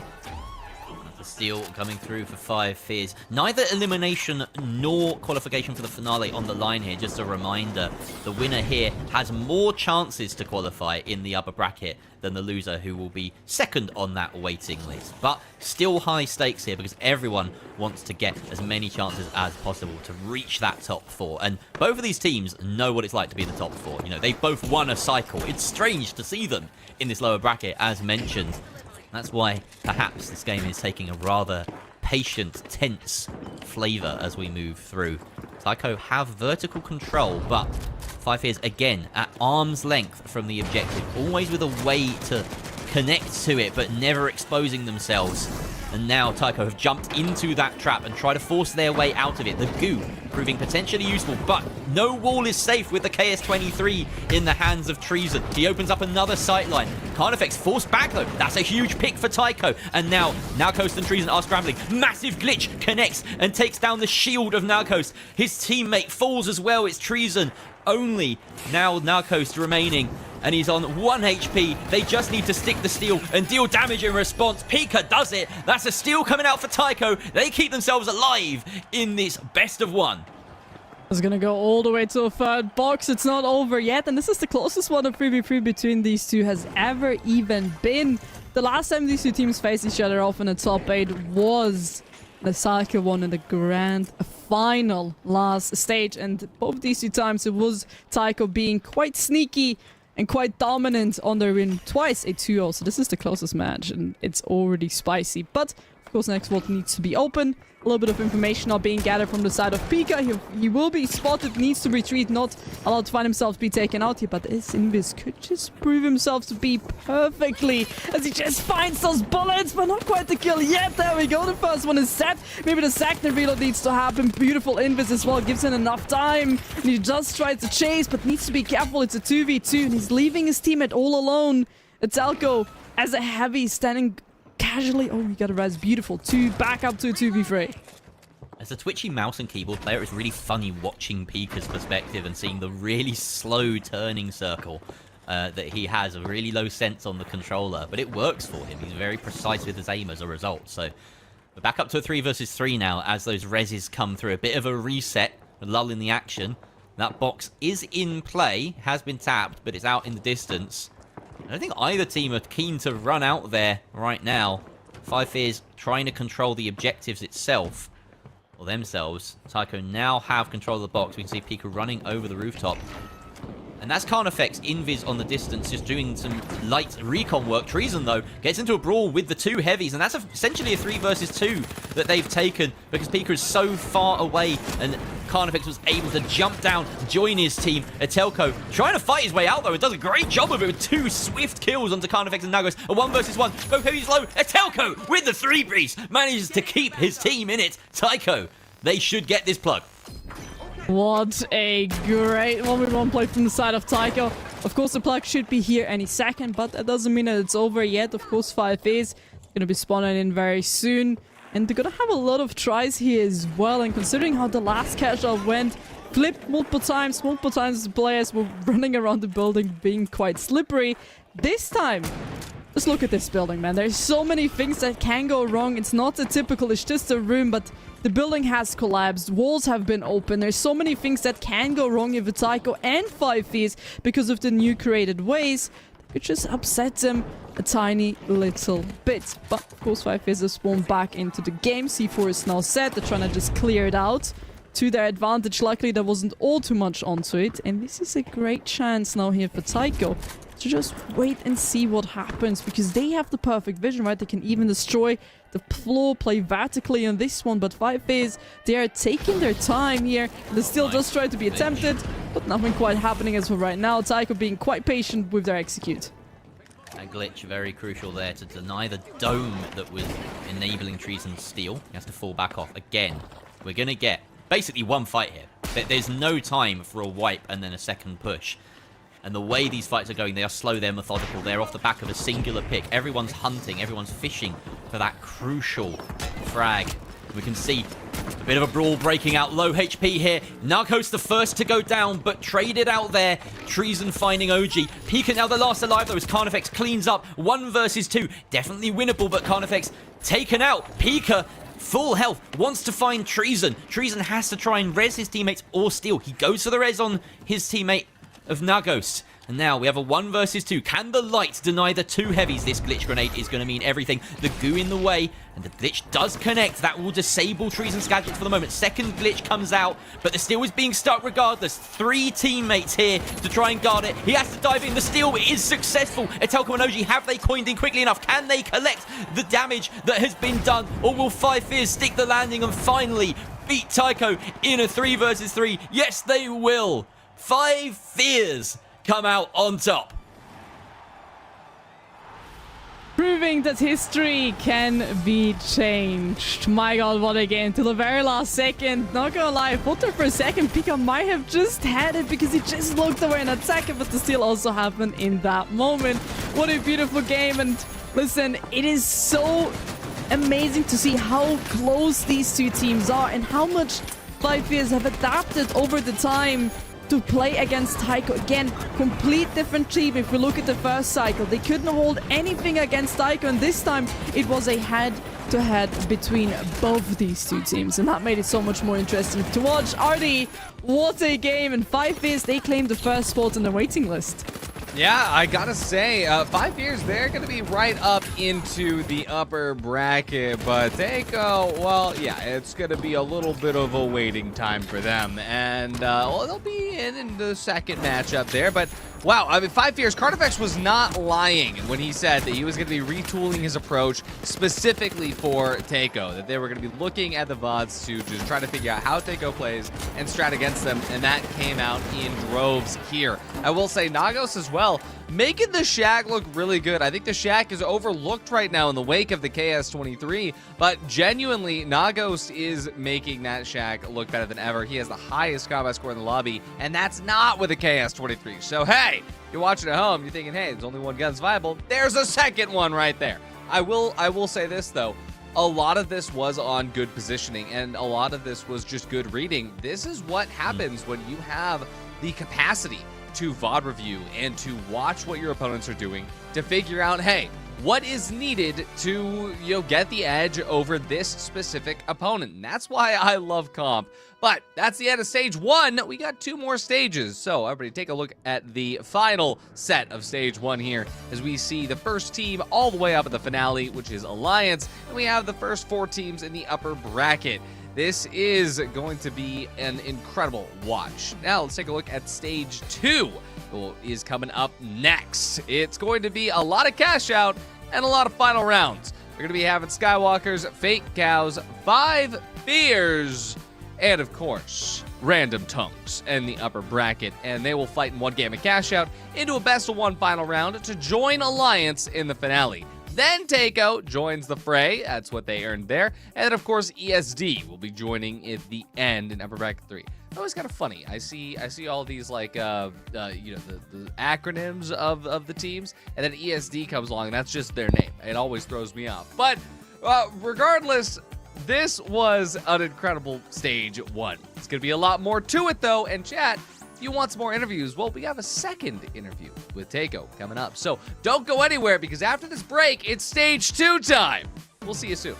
The steal coming through for 5Fears. Neither elimination nor qualification for the finale on the line here. Just a reminder, the winner here has more chances to qualify in the upper bracket than the loser, who will be second on that waiting list. But still high stakes here because everyone wants to get as many chances as possible to reach that top four. And both of these teams know what it's like to be in the top four. You know, they've both won a cycle. It's strange to see them in this lower bracket, as mentioned. That's why perhaps this game is taking a rather patient, tense flavor as we move through. Tycho have vertical control, but Five Fears again at arm's length from the objective, always with a way to connect to it, but never exposing themselves. And now Tycho have jumped into that trap and try to force their way out of it. The goo proving potentially useful, but no wall is safe with the KS-23 in the hands of Treason. He opens up another sightline. Carnifex forced back though. That's a huge pick for Tycho. And now Narcos and Treason are scrambling. Massive glitch connects and takes down the shield of Narcos. His teammate falls as well. It's Treason only. Now Narcos remaining. And he's on 1 HP. They just need to stick the steal and deal damage in response. Pika does it. That's a steal coming out for Tycho. They keep themselves alive in this best of one. It's gonna go all the way to a third box. It's not over yet, and this is the closest one a 3v3 between these two has ever even been. The last time these two teams faced each other off in the top 8 was the Psycho one in the grand final last stage, and both these two times it was Tycho being quite sneaky and quite dominant on their win twice, a 2-0. So this is the closest match, and it's already spicy. But, of course, next vault needs to be open. A little bit of information now being gathered from the side of Pika. He will be spotted, needs to retreat, not allowed to find himself to be taken out here. But this Invis could just prove himself to be perfectly, as he just finds those bullets, but not quite the kill yet. There we go, the first one is set. Maybe the second reload needs to happen. Beautiful Invis as well, gives him enough time. And he just tries to chase, but needs to be careful. It's a 2v2, and he's leaving his teammate all alone. Etelko as a heavy standing casually. Oh, he got a res. Beautiful. Back up to a 2v3. As a twitchy mouse and keyboard player, it's really funny watching Pika's perspective and seeing the really slow turning circle that he has. A really low sense on the controller, but it works for him. He's very precise with his aim as a result. So we're back up to a 3 versus 3 now as those reses come through. A bit of a reset, a lull in the action. That box is in play, has been tapped, but it's out in the distance. I don't think either team are keen to run out there right now. Five Fears trying to control the objectives itself, or themselves. Tycho now have control of the box. We can see Pika running over the rooftop. And that's Carnifex, Invis on the distance, just doing some light recon work. Treason, though, gets into a brawl with the 2 heavies, and that's essentially a 3 versus 2 that they've taken because Pika is so far away, and Carnifex was able to jump down, join his team. Etelko trying to fight his way out, though, and does a great job of it with 2 swift kills onto Carnifex and Nagos. A 1 versus 1. Both heavies low. Etelko with the 3 breeze manages to keep his team in it. Tycho, they should get this plug. What a great 1v1 play from the side of Tycho. Of course, the plug should be here any second, but that doesn't mean that it's over yet. Of course, 5 is going to be spawning in very soon. And they're going to have a lot of tries here as well. And considering how the last cash out went, flipped multiple times the players were running around the building, being quite slippery. This time, just look at this building, man. There's so many things that can go wrong. It's not a typical, it's just a room, but the building has collapsed. Walls have been open. There's so many things that can go wrong if Tycho and 5 Fears, because of the new created ways, it just upsets them a tiny little bit. But of course, 5 Fears has spawned back into the game. C4 is now set. They're trying to just clear it out to their advantage. Luckily, there wasn't all too much onto it. And this is a great chance now here for Tycho to just wait and see what happens, because they have the perfect vision, right? They can even destroy the floor, play vertically on this one, but 5 Fears, they are taking their time here. They still just try to be attempted, but nothing quite happening as of right now. Tycho being quite patient with their execute. That glitch very crucial there to deny the dome that was enabling Treason's steal. He has to fall back off again. We're going to get basically one fight here. There's no time for a wipe and then a second push. And the way these fights are going, they are slow, they're methodical. They're off the back of a singular pick. Everyone's hunting, everyone's fishing for that crucial frag. We can see a bit of a brawl breaking out. Low HP here. Narcos the first to go down, but traded out there. Treason finding OG. Pika now the last alive, though, as Carnifex cleans up. 1 versus 2. Definitely winnable, but Carnifex taken out. Pika, full health, wants to find Treason. Treason has to try and res his teammates or steal. He goes for the res on his teammate of Nagos. And now we have a 1 versus 2. Can the lights deny the 2 heavies? This glitch grenade is going to mean everything. The goo in the way, and the glitch does connect. That will disable trees and gadgets for the moment. Second glitch comes out, but the steel is being stuck regardless. 3 teammates here to try and guard it. He has to dive in. The steel is successful. Etelka and OG, have they coined in quickly enough? Can they collect the damage that has been done? Or will 5 Fears stick the landing and finally beat Tycho in a 3 versus 3? Yes, they will. 5 Fears come out on top. Proving that history can be changed. My god, what a game. Till the very last second. Not gonna lie, I thought there for a second Pika might have just had it because he just looked away and attacked it, but the steal also happened in that moment. What a beautiful game. And listen, it is so amazing to see how close these two teams are and how much 5 Fears have adapted over the time to play against Tycho. Again, complete different team. If we look at the first cycle, they couldn't hold anything against Tycho, and this time it was a head-to-head between both these two teams, and that made it so much more interesting to watch. RD, what a game, and 5 Fears, they claimed the first spot on the waiting list. Yeah, I gotta say, 5 Fears, they're gonna be right up into the upper bracket, but Takeo, well, yeah, it's gonna be a little bit of a waiting time for them, and, well, they'll be in the second matchup there, but wow, I mean, 5 Fears, Carnifex was not lying when he said that he was going to be retooling his approach specifically for Takeo, that they were going to be looking at the VODs to just try to figure out how Takeo plays and strat against them, and that came out in droves here. I will say Nagos as well, making the Shack look really good. I think the Shack is overlooked right now in the wake of the KS23, but genuinely, Nagos is making that Shack look better than ever. He has the highest combat score in the lobby, and that's not with a KS23. So, hey, you're watching at home, you're thinking, hey, there's only one gun's viable. There's a second one right there. I will say this, though. A lot of this was on good positioning, and a lot of this was just good reading. This is what happens when you have the capacity to VOD review and to watch what your opponents are doing to figure out, hey, what is needed to, get the edge over this specific opponent. And that's why I love comp. But that's the end of stage 1. We got 2 more stages. So everybody take a look at the final set of stage 1 here as we see the first team all the way up at the finale, which is Alliance, and we have the first 4 teams in the upper bracket. This is going to be an incredible watch. Now, let's take a look at stage 2. Is coming up next. It's going to be a lot of cash out and a lot of final rounds. We're going to be having Skywalkers, Fake Cows, 5 Fears, and of course, Random Tongues in the upper bracket. And they will fight in one game of cash out into a best of 1 final round to join Alliance in the finale. Then Takeo joins the fray. That's what they earned there. And then, of course, ESD will be joining at the end in upper bracket 3. That was kind of funny. I see all these like the acronyms of the teams, and then ESD comes along, and that's just their name. It always throws me off. But regardless, this was an incredible stage 1. It's gonna be a lot more to it though. And chat, if you want some more interviews, well, we have a second interview with Takeo coming up. So don't go anywhere, because after this break, it's stage 2 time. We'll see you soon.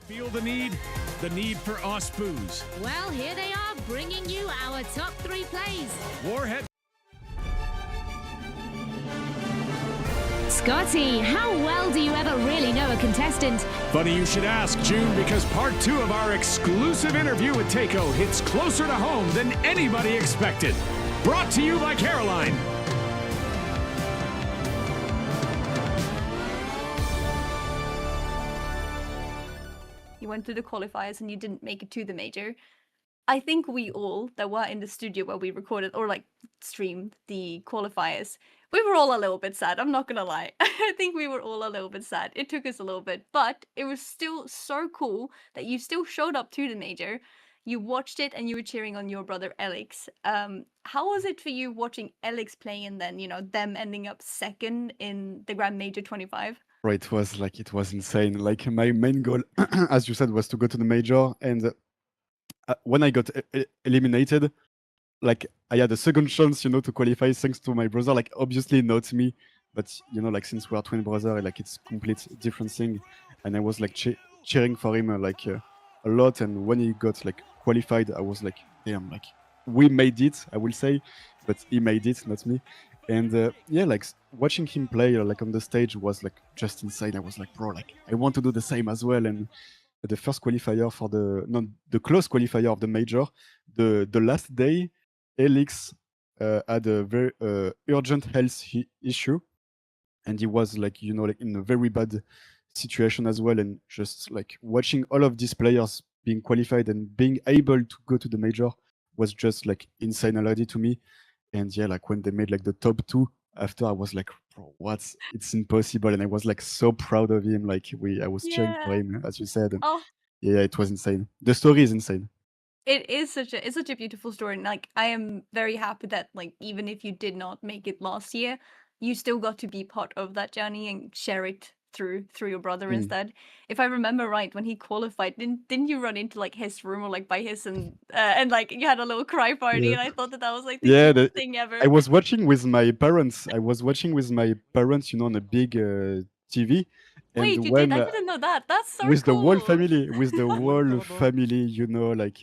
Feel the need for us booze. Well, here they are, bringing you our top 3 plays. Warhead. Scotty, how well do you ever really know a contestant? Funny you should ask, June, because part 2 of our exclusive interview with Takeo hits closer to home than anybody expected. Brought to you by Caroline. You went through the qualifiers and you didn't make it to the major. I think we all that were in the studio where we recorded or like streamed the qualifiers, we were all a little bit sad. I'm not gonna lie. I think we were all a little bit sad. It took us a little bit, but it was still so cool that you still showed up to the major. You watched it and you were cheering on your brother Alex. How was it for you watching Alex play and then, you know, them ending up second in the Grand Major 25? Right, it was insane. Like my main goal, as you said, was to go to the major, and when I got eliminated, like I had a second chance, you know, to qualify thanks to my brother. Like obviously not me, but you know, like since we are twin brother, like it's complete different thing. And I was like cheering for him a lot. And when he got like qualified, I was like, damn, like we made it, I will say, but he made it, not me. And yeah, like watching him play like on the stage was like just insane. I was like, bro, like I want to do the same as well. And the first qualifier for the close qualifier of the major, the last day, Alex had a very urgent health issue, and he was like, you know, like in a very bad situation as well. And just like watching all of these players being qualified and being able to go to the major was just like insane already to me. And yeah, like when they made like the top 2 after, I was like, bro, what? It's impossible. And I was like so proud of him. Like I was cheering for him, as you said. And Oh, yeah, it was insane. The story is insane. it is it's such a beautiful story. And like I am very happy that like even if you did not make it last year, you still got to be part of that journey and share it through your brother instead. If I remember right, when he qualified, didn't you run into like his room or like by his and like you had a little cry party? Yeah. And I thought that was like the Yeah, cutest thing ever. I was watching with my parents. You know, on a big TV. And Wait, you when did? I didn't know that. That's so with cool. the whole family, you know, like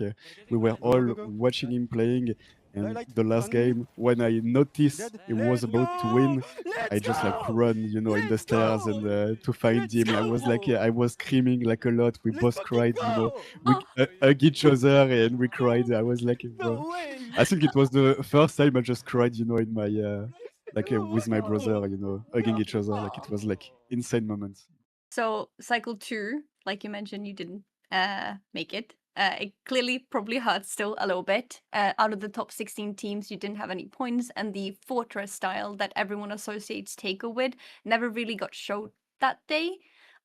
we were all watching him playing. And the last game, when I noticed he was about to win, I just like run, you know, in the stairs and to find him. I was like, I was screaming like a lot. We both cried, you know, we hug each other and we cried. I was like, bro. I think it was the first time I just cried, you know, in my with my brother, you know, hugging each other. Like it was like insane moments. So cycle 2, like you mentioned, you didn't make it. It clearly probably hurts still a little bit. Out of the top 16 teams, you didn't have any points, and the fortress style that everyone associates Taker with never really got showed that day.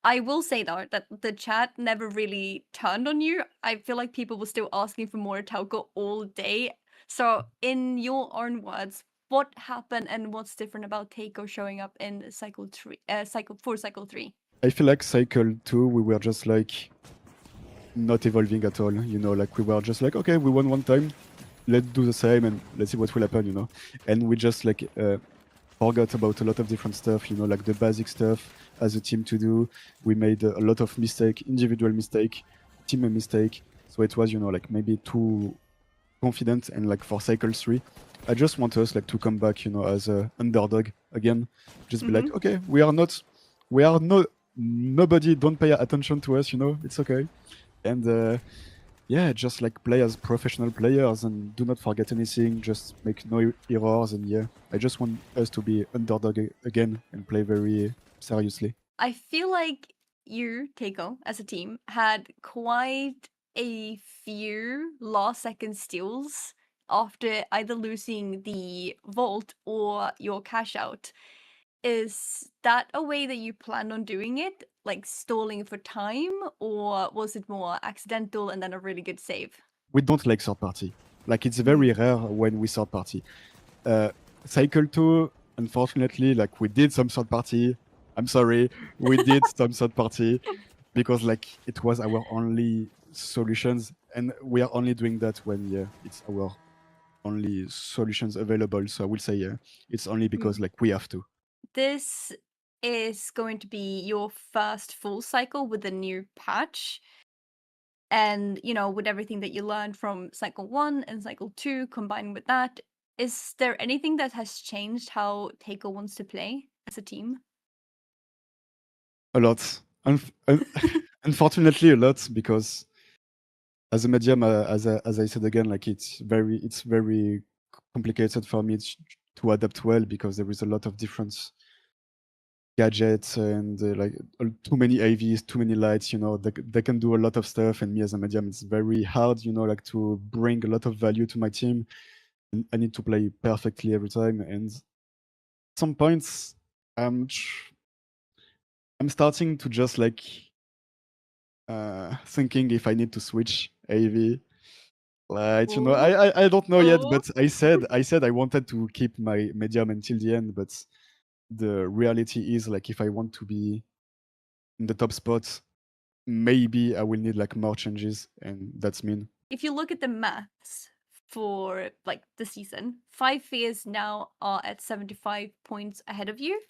I will say though that the chat never really turned on you. I feel like people were still asking for more Taker all day. So in your own words, what happened and what's different about Taker showing up in cycle 3? Cycle 3. I feel like cycle 2, we were just like not evolving at all, you know, like we were just like, okay, we won one time, let's do the same and let's see what will happen, you know. And we just like forgot about a lot of different stuff, you know, like the basic stuff as a team to do. We made a lot of mistake, individual mistake, team mistake. So it was, you know, like maybe too confident. And like for cycle 3, I just want us like to come back, you know, as a underdog again. Just be like, okay, we are not nobody, don't pay attention to us, you know, it's okay. And yeah, just like play as professional players and do not forget anything, just make no errors. And yeah, I just want us to be underdog again and play very seriously. I feel like you, Keiko, as a team, had quite a few last second steals after either losing the vault or your cash out. Is that a way that you planned on doing it? Like stalling for time? Or was it more accidental and then a really good save? We don't like third party. Like it's very rare when we third party. Cycle 2, unfortunately, like we did some third party. I'm sorry, we did some third party because like it was our only solutions, and we are only doing that when it's our only solutions available. So I will say it's only because like we have to. This is going to be your first full cycle with a new patch. And, you know, with everything that you learned from cycle 1 and cycle 2 combined with that, is there anything that has changed how Taiko wants to play as a team? A lot. Unfortunately, a lot, because as a medium, as I said again, like it's very complicated for me to adapt well because there is a lot of different gadgets and too many AVs, too many lights. They can do a lot of stuff, and me as a medium, it's very hard. Like to bring a lot of value to my team. And I need to play perfectly every time, and at some points, I'm starting to just thinking if I need to switch AV. I don't know yet, but I said I wanted to keep my medium until the end, but the reality is if I want to be in the top spot, maybe I will need more changes, and that's mean. If you look at the maths for the season, 5 Fears now are at 75 points ahead of you.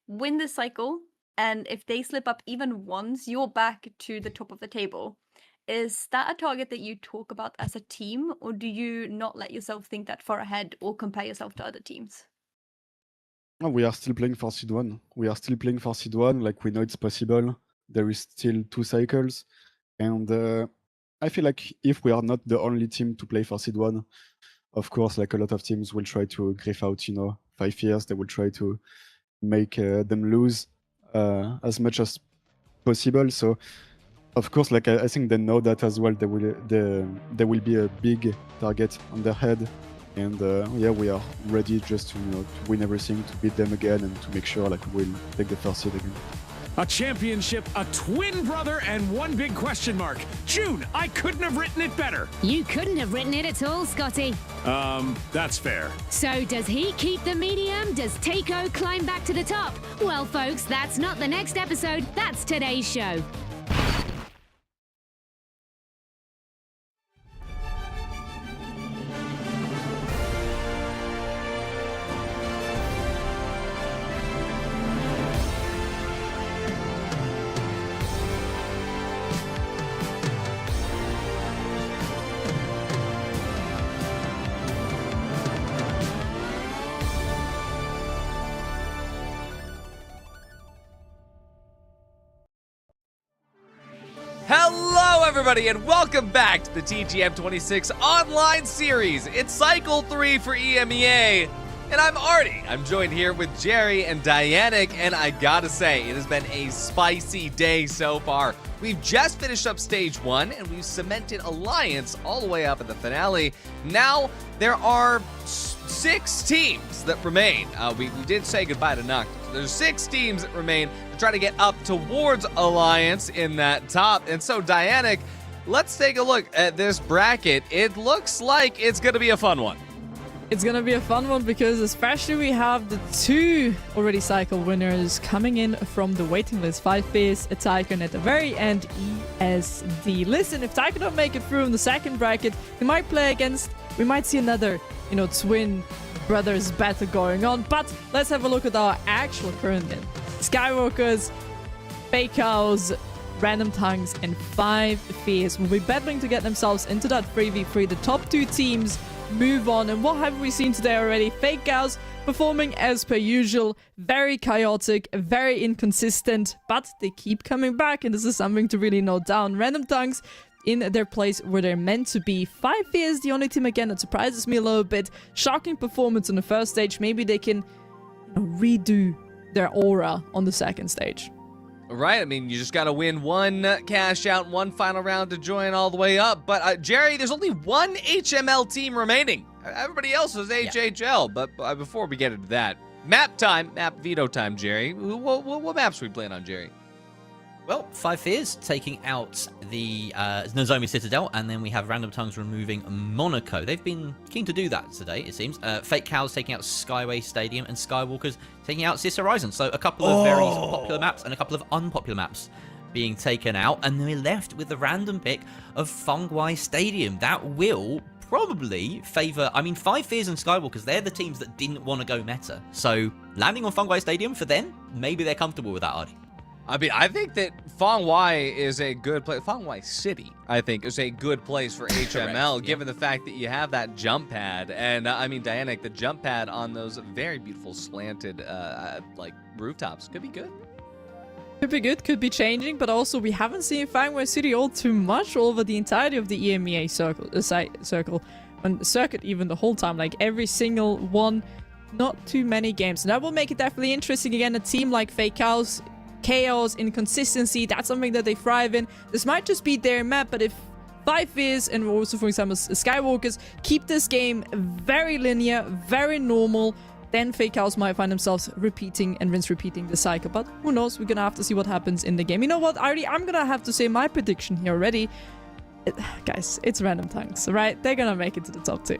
Win the cycle, and if they slip up even once, you're back to the top of the table. Is that a target that you talk about as a team, or do you not let yourself think that far ahead or compare yourself to other teams? No, we are still playing for Seed 1. We know it's possible. There is still 2 cycles. And I feel if we are not the only team to play for Seed 1, of course, a lot of teams will try to griff out, 5 years. They will try to make them lose as much as possible. So, of course, I think they know that as well. There will be a big target on their head, and we are ready just to win everything, to beat them again, and to make sure we'll take the first seed again. A championship, a twin brother, and one big question mark. June, I couldn't have written it better. You couldn't have written it at all, Scotty. That's fair. So does he keep the medium? Does Takeo climb back to the top? Well, folks, that's not the next episode. That's today's show. Hello, everybody, and welcome back to the TGM26 online series. It's Cycle 3 for EMEA, and I'm Artie. I'm joined here with Jerry and Dianic, and I gotta say, it has been a spicy day so far. We've just finished up Stage 1, and we've cemented Alliance all the way up at the finale. Now, there are 6 teams that remain. We did say goodbye to Noctis. There's 6 teams that remain to try to get up towards Alliance in that top. And so, Dianic, let's take a look at this bracket. It looks like it's going to be a fun one. It's going to be a fun one because especially we have the 2 already cycle winners coming in from the waiting list. 5 Fears, a Tycoon at the very end, ESD. Listen, if Tycoon don't make it through in the second bracket, he might play against, we might see another, twin brothers battle going on. But let's have a look at our actual current in. Skywalkers, Fake Cows, Random Tongues, and 5 Fears will be battling to get themselves into that 3v3. The top 2 teams move on. And what have we seen today already? Fake Cows performing as per usual, very chaotic, very inconsistent, but they keep coming back, and this is something to really note down. Random Tongues in their place where they're meant to be. 5 Fears, the only team again that surprises me a little bit. Shocking performance on the first stage. Maybe they can redo their aura on the second stage. Right, I mean, you just got to win one cash out, one final round to join all the way up. But Jerry, there's only one HML team remaining. Everybody else is HHL. Yeah. But before we get into that, map veto time, Jerry. What maps are we playing on, Jerry? Well, 5 Fears taking out the Nozomi Citadel, and then we have Random Tongues removing Monaco. They've been keen to do that today, it seems. Fake Cows taking out Skyway Stadium, and Skywalkers taking out Cis Horizon. So a couple of very popular maps and a couple of unpopular maps being taken out, and then we're left with the random pick of Fengwai Stadium. That will probably favour, 5 Fears and Skywalkers, they're the teams that didn't want to go meta. So landing on Fengwai Stadium, for them, maybe they're comfortable with that, Artie. I mean, I think that Fengwai is a good place. Fengwai City, I think, is a good place for HML, given the fact that you have that jump pad. And, Dianic, the jump pad on those very beautiful slanted, rooftops could be good. Could be good, could be changing, but also we haven't seen Fengwai City all too much over the entirety of the EMEA circle. on the circuit even the whole time. Like every single one, not too many games. And that will make it definitely interesting. Again, a team like Fake Chaos, inconsistency, that's something that they thrive in. This might just be their map, but if 5Viz and also, for example, Skywalkers keep this game very linear, very normal, then Fake Chaos might find themselves repeating and rinse repeating the cycle. But who knows? We're gonna have to see what happens in the game. You know what, Artie? I'm gonna have to say my prediction here already. Guys, it's Random Tanks, right? They're gonna make it to the top 2.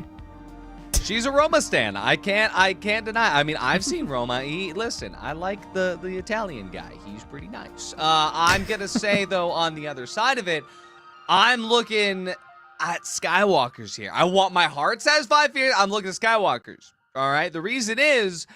She's a Roma stan. I can't deny. I mean, I've seen Roma. Listen, I like the Italian guy. He's pretty nice. I'm gonna say though, on the other side of it, I'm looking at Skywalkers here. I want my heart says 5Viz. I'm looking at Skywalkers. All right. The reason is,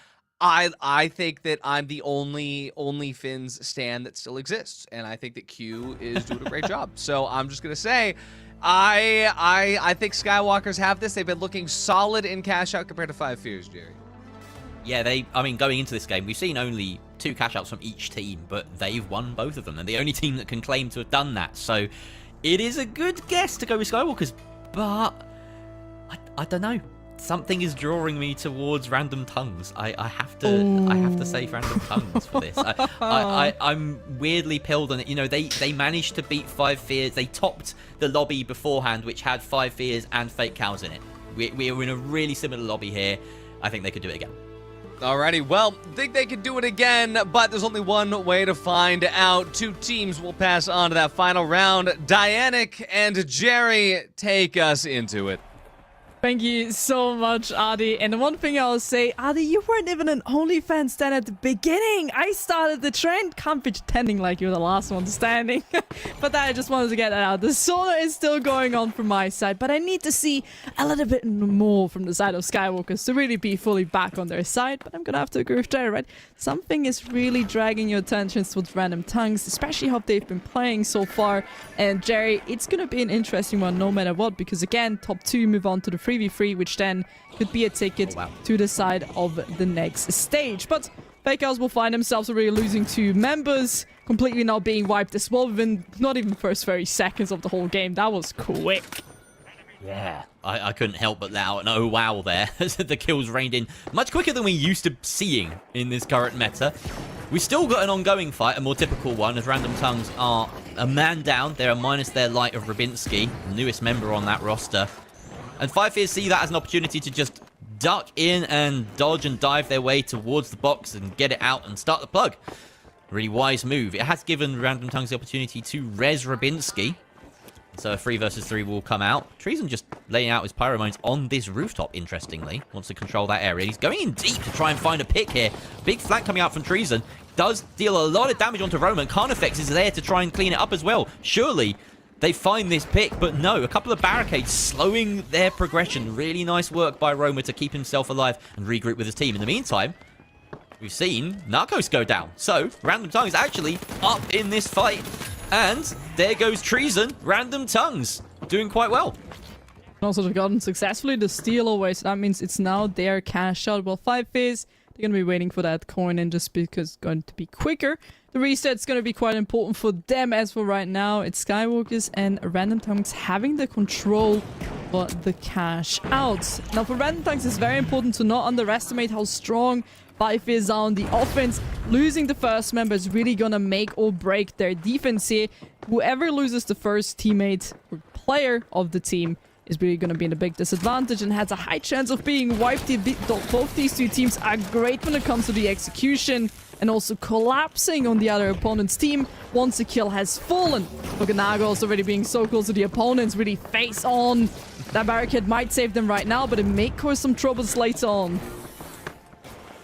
I think that I'm the only Finns stan that still exists, and I think that Q is doing a great job. So I'm just gonna say, I think Skywalkers have this. They've been looking solid in cash out compared to 5Viz, Jerry. Yeah, I mean, going into this game, we've seen only 2 cash outs from each team, but they've won both of them. And the only team that can claim to have done that. So it is a good guess to go with Skywalkers, but I don't know. Something is drawing me towards Random Tongues. I have to say Random Tongues for this. I'm weirdly pilled on it. You know, they managed to beat 5Viz. They topped the lobby beforehand, which had 5Viz and Fake Cows in it. We were in a really similar lobby here. I think they could do it again. Alrighty, well, think they could do it again, but there's only one way to find out. 2 teams will pass on to that final round. Dianic and Jerry, take us into it. Thank you so much, Adi. And the one thing I'll say, Adi, you weren't even an OnlyFans stan at the beginning. I started the trend. Can't be pretending like you're the last one standing. But I just wanted to get that out. The solar is still going on from my side, but I need to see a little bit more from the side of Skywalkers to really be fully back on their side. But I'm gonna have to agree with Jerry, right? Something is really dragging your attention towards Random Tongues, especially how they've been playing so far. And Jerry, it's gonna be an interesting one no matter what, because again, top 2 move on to the 3v3, which then could be a ticket to the side of the next stage. But Fake Chaos will find themselves already losing 2 members, completely now being wiped as well within not even the first 30 seconds of the whole game. That was quick. Yeah, I couldn't help but let out an oh wow there as the kills rained in much quicker than we used to seeing in this current meta. We've still got an ongoing fight, a more typical one, as Random Tongues are a man down. They're minus their light of Rabinski, newest member on that roster. And 5Viz see that as an opportunity to just duck in and dodge and dive their way towards the box and get it out and start the plug. Really wise move. It has given Random Tongues the opportunity to res Rabinski. So a 3 versus 3 will come out. Treason just laying out his pyromines on this rooftop, interestingly. Wants to control that area. He's going in deep to try and find a pick here. Big flank coming out from Treason. Does deal a lot of damage onto Roman. Carnifex is there to try and clean it up as well. Surely they find this pick, but no. A couple of barricades slowing their progression. Really nice work by Roma to keep himself alive and regroup with his team. In the meantime, we've seen Narcos go down. So Random Tongues actually up in this fight. And there goes Treason. Random Tongues doing quite well. Also, they've gotten successfully the steal away, so that means it's now their cash out. Well, 5Viz, they're going to be waiting for that coin in just because it's going to be quicker. The reset's going to be quite important for them as for right now. It's Skywalkers and Random Tongues having the control for the cash out. Now, for Random Tongues, it's very important to not underestimate how strong 5Viz are on the offense. Losing the first member is really gonna make or break their defense here. Whoever loses the first teammate or player of the team is really gonna be in a big disadvantage and has a high chance of being wiped. Both these 2 teams are great when it comes to the execution and also collapsing on the other opponent's team once a kill has fallen. Look at Nagos already being so close to the opponents, really face on. That barricade might save them right now, but it may cause some troubles later on.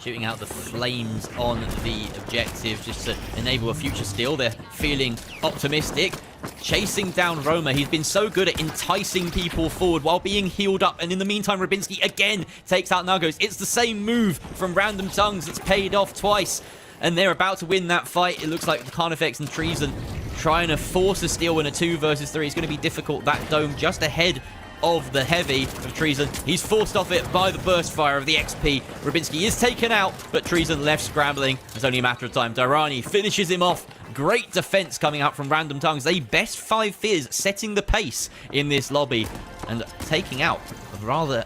Shooting out the flames on the objective just to enable a future steal. They're feeling optimistic. Chasing down Roma. He's been so good at enticing people forward while being healed up. And in the meantime, Rabinski again takes out Nagos. It's the same move from Random Tongues that's paid off twice. And they're about to win that fight. It looks like Carnifex and Treason trying to force a steal in a 2 versus 3. It's going to be difficult. That dome just ahead of the heavy of Treason. He's forced off it by the burst fire of the XP. Rabinski is taken out, but Treason left scrambling. It's only a matter of time. Darani finishes him off. Great defense coming out from Random Tongues. They best 5Viz, setting the pace in this lobby and taking out rather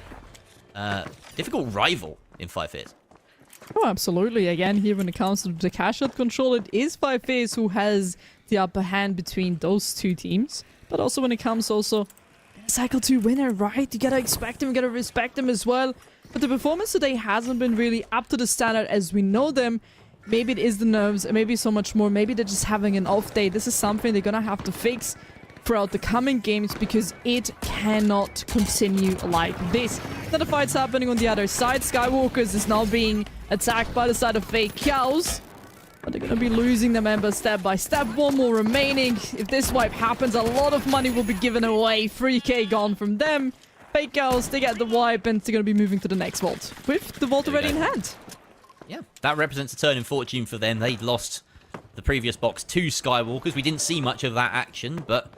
difficult rival in 5 Fears. Oh, absolutely. Again, here when it comes to the cash out control, it is 5 Fears who has the upper hand between those two teams. But also when it comes Cycle 2 winner, right? You gotta expect him, you gotta respect him as well. But the performance today hasn't been really up to the standard as we know them. Maybe it is the nerves, maybe so much more. Maybe they're just having an off day. This is something they're gonna have to fix throughout the coming games because it cannot continue like this. Then the fight's happening on the other side. Skywalkers is now being attacked by the side of Fake Cows. But they're going to be losing the members step by step. One more remaining. If this wipe happens, a lot of money will be given away. 3k gone from them. Fake Cows, they get the wipe and they're going to be moving to the next vault with the vault already in hand. Yeah, that represents a turn in fortune for them. They'd lost the previous box to Skywalkers. We didn't see much of that action, but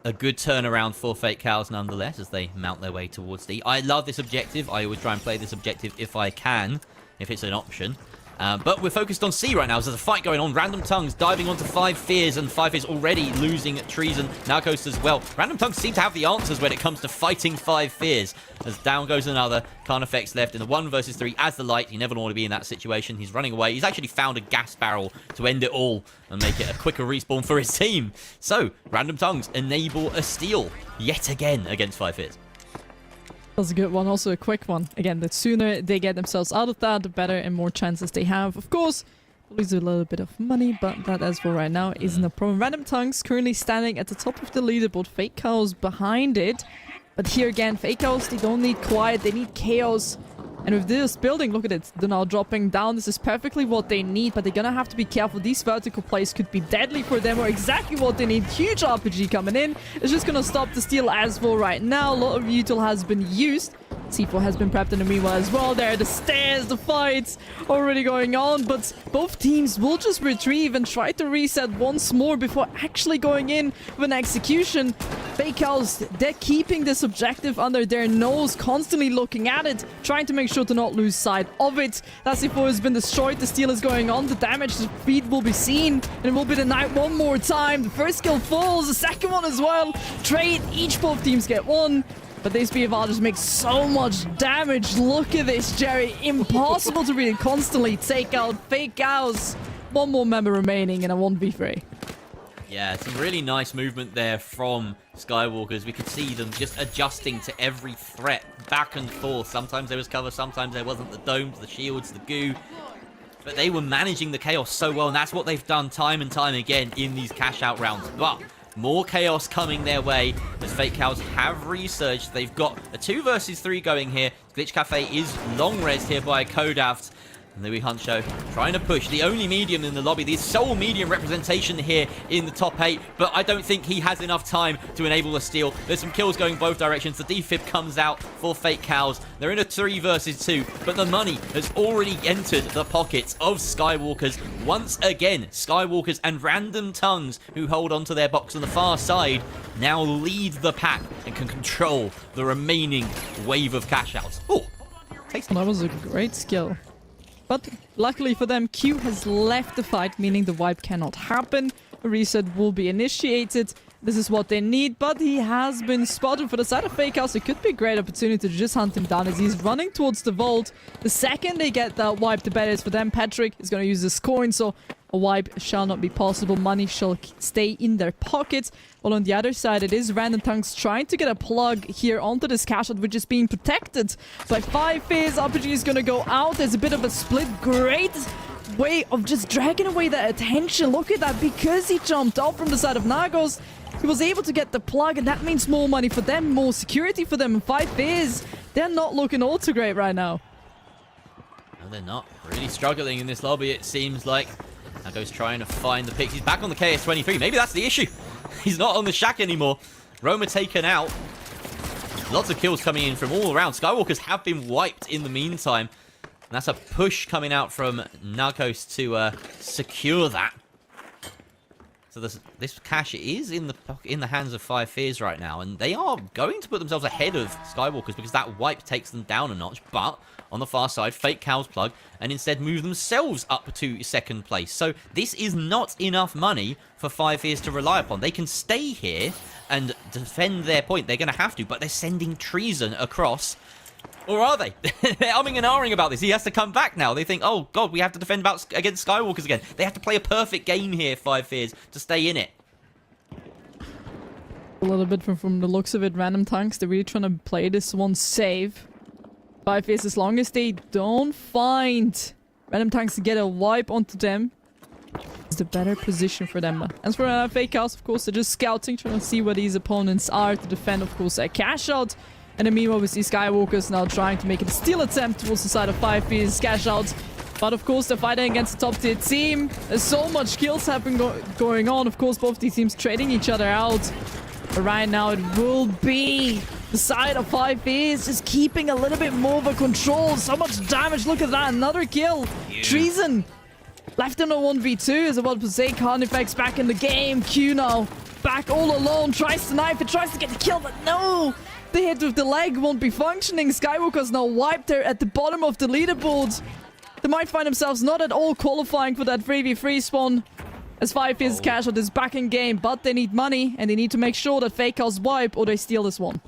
a good turnaround for Fake Cows nonetheless as they mount their way towards D. I love this objective. I always try and play this objective if I can, if it's an option. But we're focused on C right now. So there's a fight going on. Random Tongues diving onto 5 Fears, and 5 Fears already losing Treason. Narcos as well. Random Tongues seem to have the answers when it comes to fighting 5 Fears. As down goes another. Carnifex left in the 1 versus 3 as the light. You never want to be in that situation. He's running away. He's actually found a gas barrel to end it all and make it a quicker respawn for his team. So, Random Tongues enable a steal yet again against 5 Fears. That's a good one. Also a quick one. Again, the sooner they get themselves out of that, the better and more chances they have. Of course, lose a little bit of money, but that as for right now isn't a problem. Random Tongues currently standing at the top of the leaderboard. Fake Cows behind it. But here again, Fake Cows, they don't need quiet, they need chaos. And with this building, look at it, they're now dropping down. This is perfectly what they need, but they're gonna have to be careful. These vertical plays could be deadly for them, or exactly what they need. Huge RPG coming in. It's just gonna stop the steal as for right now. A lot of util has been used. C4 has been prepped in the meanwhile as well. There are the stairs, the fights already going on, but both teams will just retrieve and try to reset once more before actually going in with an execution. Fake Cows, they're keeping this objective under their nose, constantly looking at it, trying to make sure to not lose sight of it. That C4 has been destroyed, the steal is going on, the damage, the speed will be seen, and it will be denied one more time. The first kill falls, the second one as well. Trade, both teams get one. But this BFR just makes so much damage. Look at this, Jerry. Impossible to really constantly take out Fake Cows. One more member remaining in a 1v3. Yeah, some really nice movement there from Skywalkers. We could see them just adjusting to every threat, back and forth. Sometimes there was cover, sometimes there wasn't. The domes, the shields, the goo. But they were managing the chaos so well, and that's what they've done time and time again in these cash-out rounds. But more chaos coming their way as Fake Cows have resurged. They've got a 2 versus 3 going here. Glitch Cafe is long-resed here by Kodaft. And Louis Huncho trying to push the only medium in the lobby, the sole medium representation here in the top 8, but I don't think he has enough time to enable a steal. There's some kills going both directions. The defib comes out for Fake Cows. They're in a 3 versus 2, but the money has already entered the pockets of Skywalkers. Once again, Skywalkers and Random Tongues, who hold onto their box on the far side, now lead the pack and can control the remaining wave of cash outs. Oh, that was a great skill. But luckily for them, Q has left the fight, meaning the wipe cannot happen. A reset will be initiated. This is what they need, but he has been spotted for the side of Fake House. It could be a great opportunity to just hunt him down as he's running towards the vault. The second they get that wipe, the better it is for them. Patrick is going to use this coin, so a wipe shall not be possible. Money shall stay in their pockets. While on the other side, it is Random Tongues trying to get a plug here onto this cash out, which is being protected by 5 Fears. RPG is going to go out. There's a bit of a split. Great way of just dragging away that attention. Look at that. Because he jumped off from the side of Nagos, he was able to get the plug, and that means more money for them, more security for them. And 5 Fears, they're not looking all too great right now. No, they're not. Really struggling in this lobby, it seems like. Nagos trying to find the picks. He's back on the KS-23. Maybe that's the issue. He's not on the shack anymore. Roma taken out. Lots of kills coming in from all around. Skywalkers have been wiped in the meantime. And that's a push coming out from Narcos to secure that. So this cash is in the hands of Five Fears right now, and they are going to put themselves ahead of Skywalkers because that wipe takes them down a notch. But on the far side, Fake Cows plug and instead move themselves up to second place. So this is not enough money for Five Fears to rely upon. They can stay here and defend their point. They're going to have to, but they're sending Treason across. Or are they? They're umming and ahhing about this. He has to come back now. They think, oh, God, we have to defend against Skywalkers again. They have to play a perfect game here, Five Fears, to stay in it. A little bit from the looks of it, Random Tanks, they're really trying to play this one safe. Five Fears, as long as they don't find Random Tanks to get a wipe onto them, it's the better position for them. As for Fake House, of course, they're just scouting, trying to see where these opponents are to defend, of course, a cash out. And then meanwhile, we see Skywalkers now trying to make a steal attempt towards the side of Five Fears cash out. But of course, they're fighting against a top tier team. There's so much kills going on. Of course, both these teams trading each other out. But right now, it will be the side of Five Fears just keeping a little bit more of a control. So much damage. Look at that. Another kill. Yeah. Treason left in a 1v2. Is about to say Carnifex back in the game. Q now back all alone. Tries to knife it. Tries to get the kill, but no. The hit with the leg won't be functioning. Skywalker's now wiped there at the bottom of the leaderboard. They might find themselves not at all qualifying for that 3v3 spawn. As Five Fears cash out is back in game, but they need money and they need to make sure that Fake Cows wipe or they steal this one.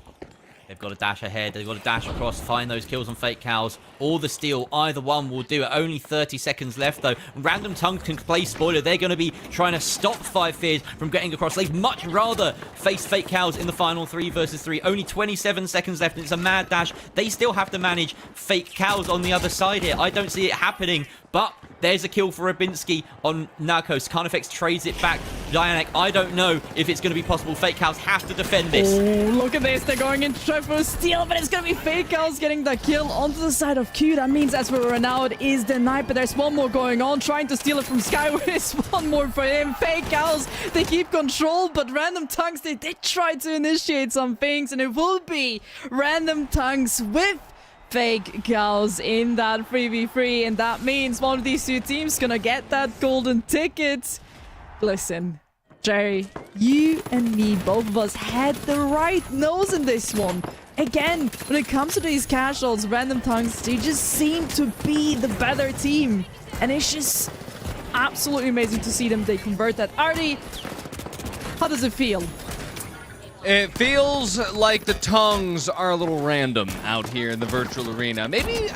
They've got to dash ahead. They've got to dash across, find those kills on Fake Cows. Or the steal. Either one will do it. Only 30 seconds left, though. Random Tongues can play spoiler. They're going to be trying to stop Five Fears from getting across. They'd much rather face Fake Cows in the final 3 versus 3. Only 27 seconds left, and it's a mad dash. They still have to manage Fake Cows on the other side here. I don't see it happening, but there's a kill for Rabinski on Narcos. Carnifex trades it back. Dianek, I don't know if it's going to be possible. Fake Cows have to defend this. Oh, look at this. They're going in to try for a steal, but it's going to be Fake Cows getting the kill onto the side of Q. That means as for Renaud, it is denied, but there's one more going on. Trying to steal it from Skyward. One more for him. Fake Cows, they keep control, but Random Tongues, they did try to initiate some things, and it will be Random Tongues with Fake Cows in that 3v3, and that means one of these two teams gonna get that golden ticket. Listen, Jerry, you and me, both of us had the right nose in this one. Again, when it comes to these cash outs, Random Tongues, they just seem to be the better team. And it's just absolutely amazing to see them. They convert that. Artie, how does it feel? It feels like the tongues are a little random out here in the virtual arena. Maybe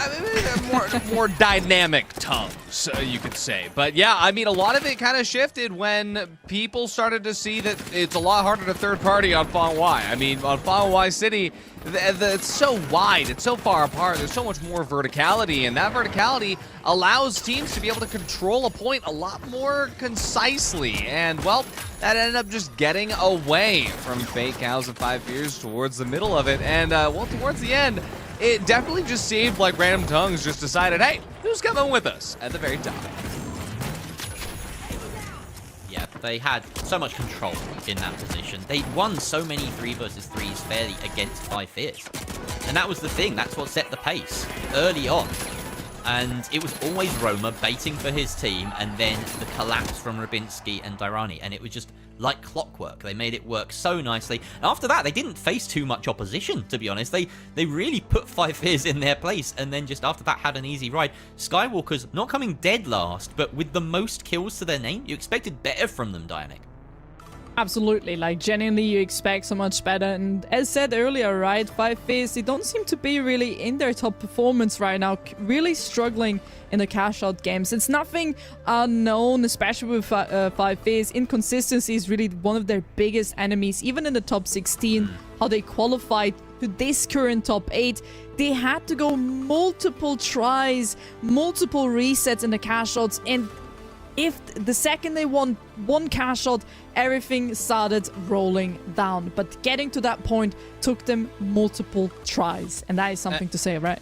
more dynamic tongues, you could say. But yeah, I mean, a lot of it kind of shifted when people started to see that it's a lot harder to third party on Fong Y. I mean, on Fong Y City, it's so wide, it's so far apart, there's so much more verticality, and that verticality allows teams to be able to control a point a lot more concisely. And, well, that ended up just getting away from Fake Cows and Five Fears towards the middle of it. And, well, towards the end, it definitely just seemed like Random Tongues just decided, hey, who's coming with us at the very top? Yeah, they had so much control in that position. They won so many 3 versus 3s fairly against Five Fears. And that was the thing. That's what set the pace early on. And it was always Roma baiting for his team, and then the collapse from Rabinski and Dairani. And it was just like clockwork. They made it work so nicely. And after that, they didn't face too much opposition, to be honest. They really put Five Fears in their place, and then just after that had an easy ride. Skywalkers not coming dead last, but with the most kills to their name. You expected better from them, Dianek. Absolutely, like genuinely you expect so much better, and as said earlier, right, Five Fears, they don't seem to be really in their top performance right now, really struggling in the cash out games. It's nothing unknown, especially with Five Fears. Inconsistency is really one of their biggest enemies, even in the top 16, how they qualified to this current top 8. They had to go multiple tries, multiple resets in the cash outs, and if the second they won one cash out, everything started rolling down. But getting to that point took them multiple tries. And that is something to say, right?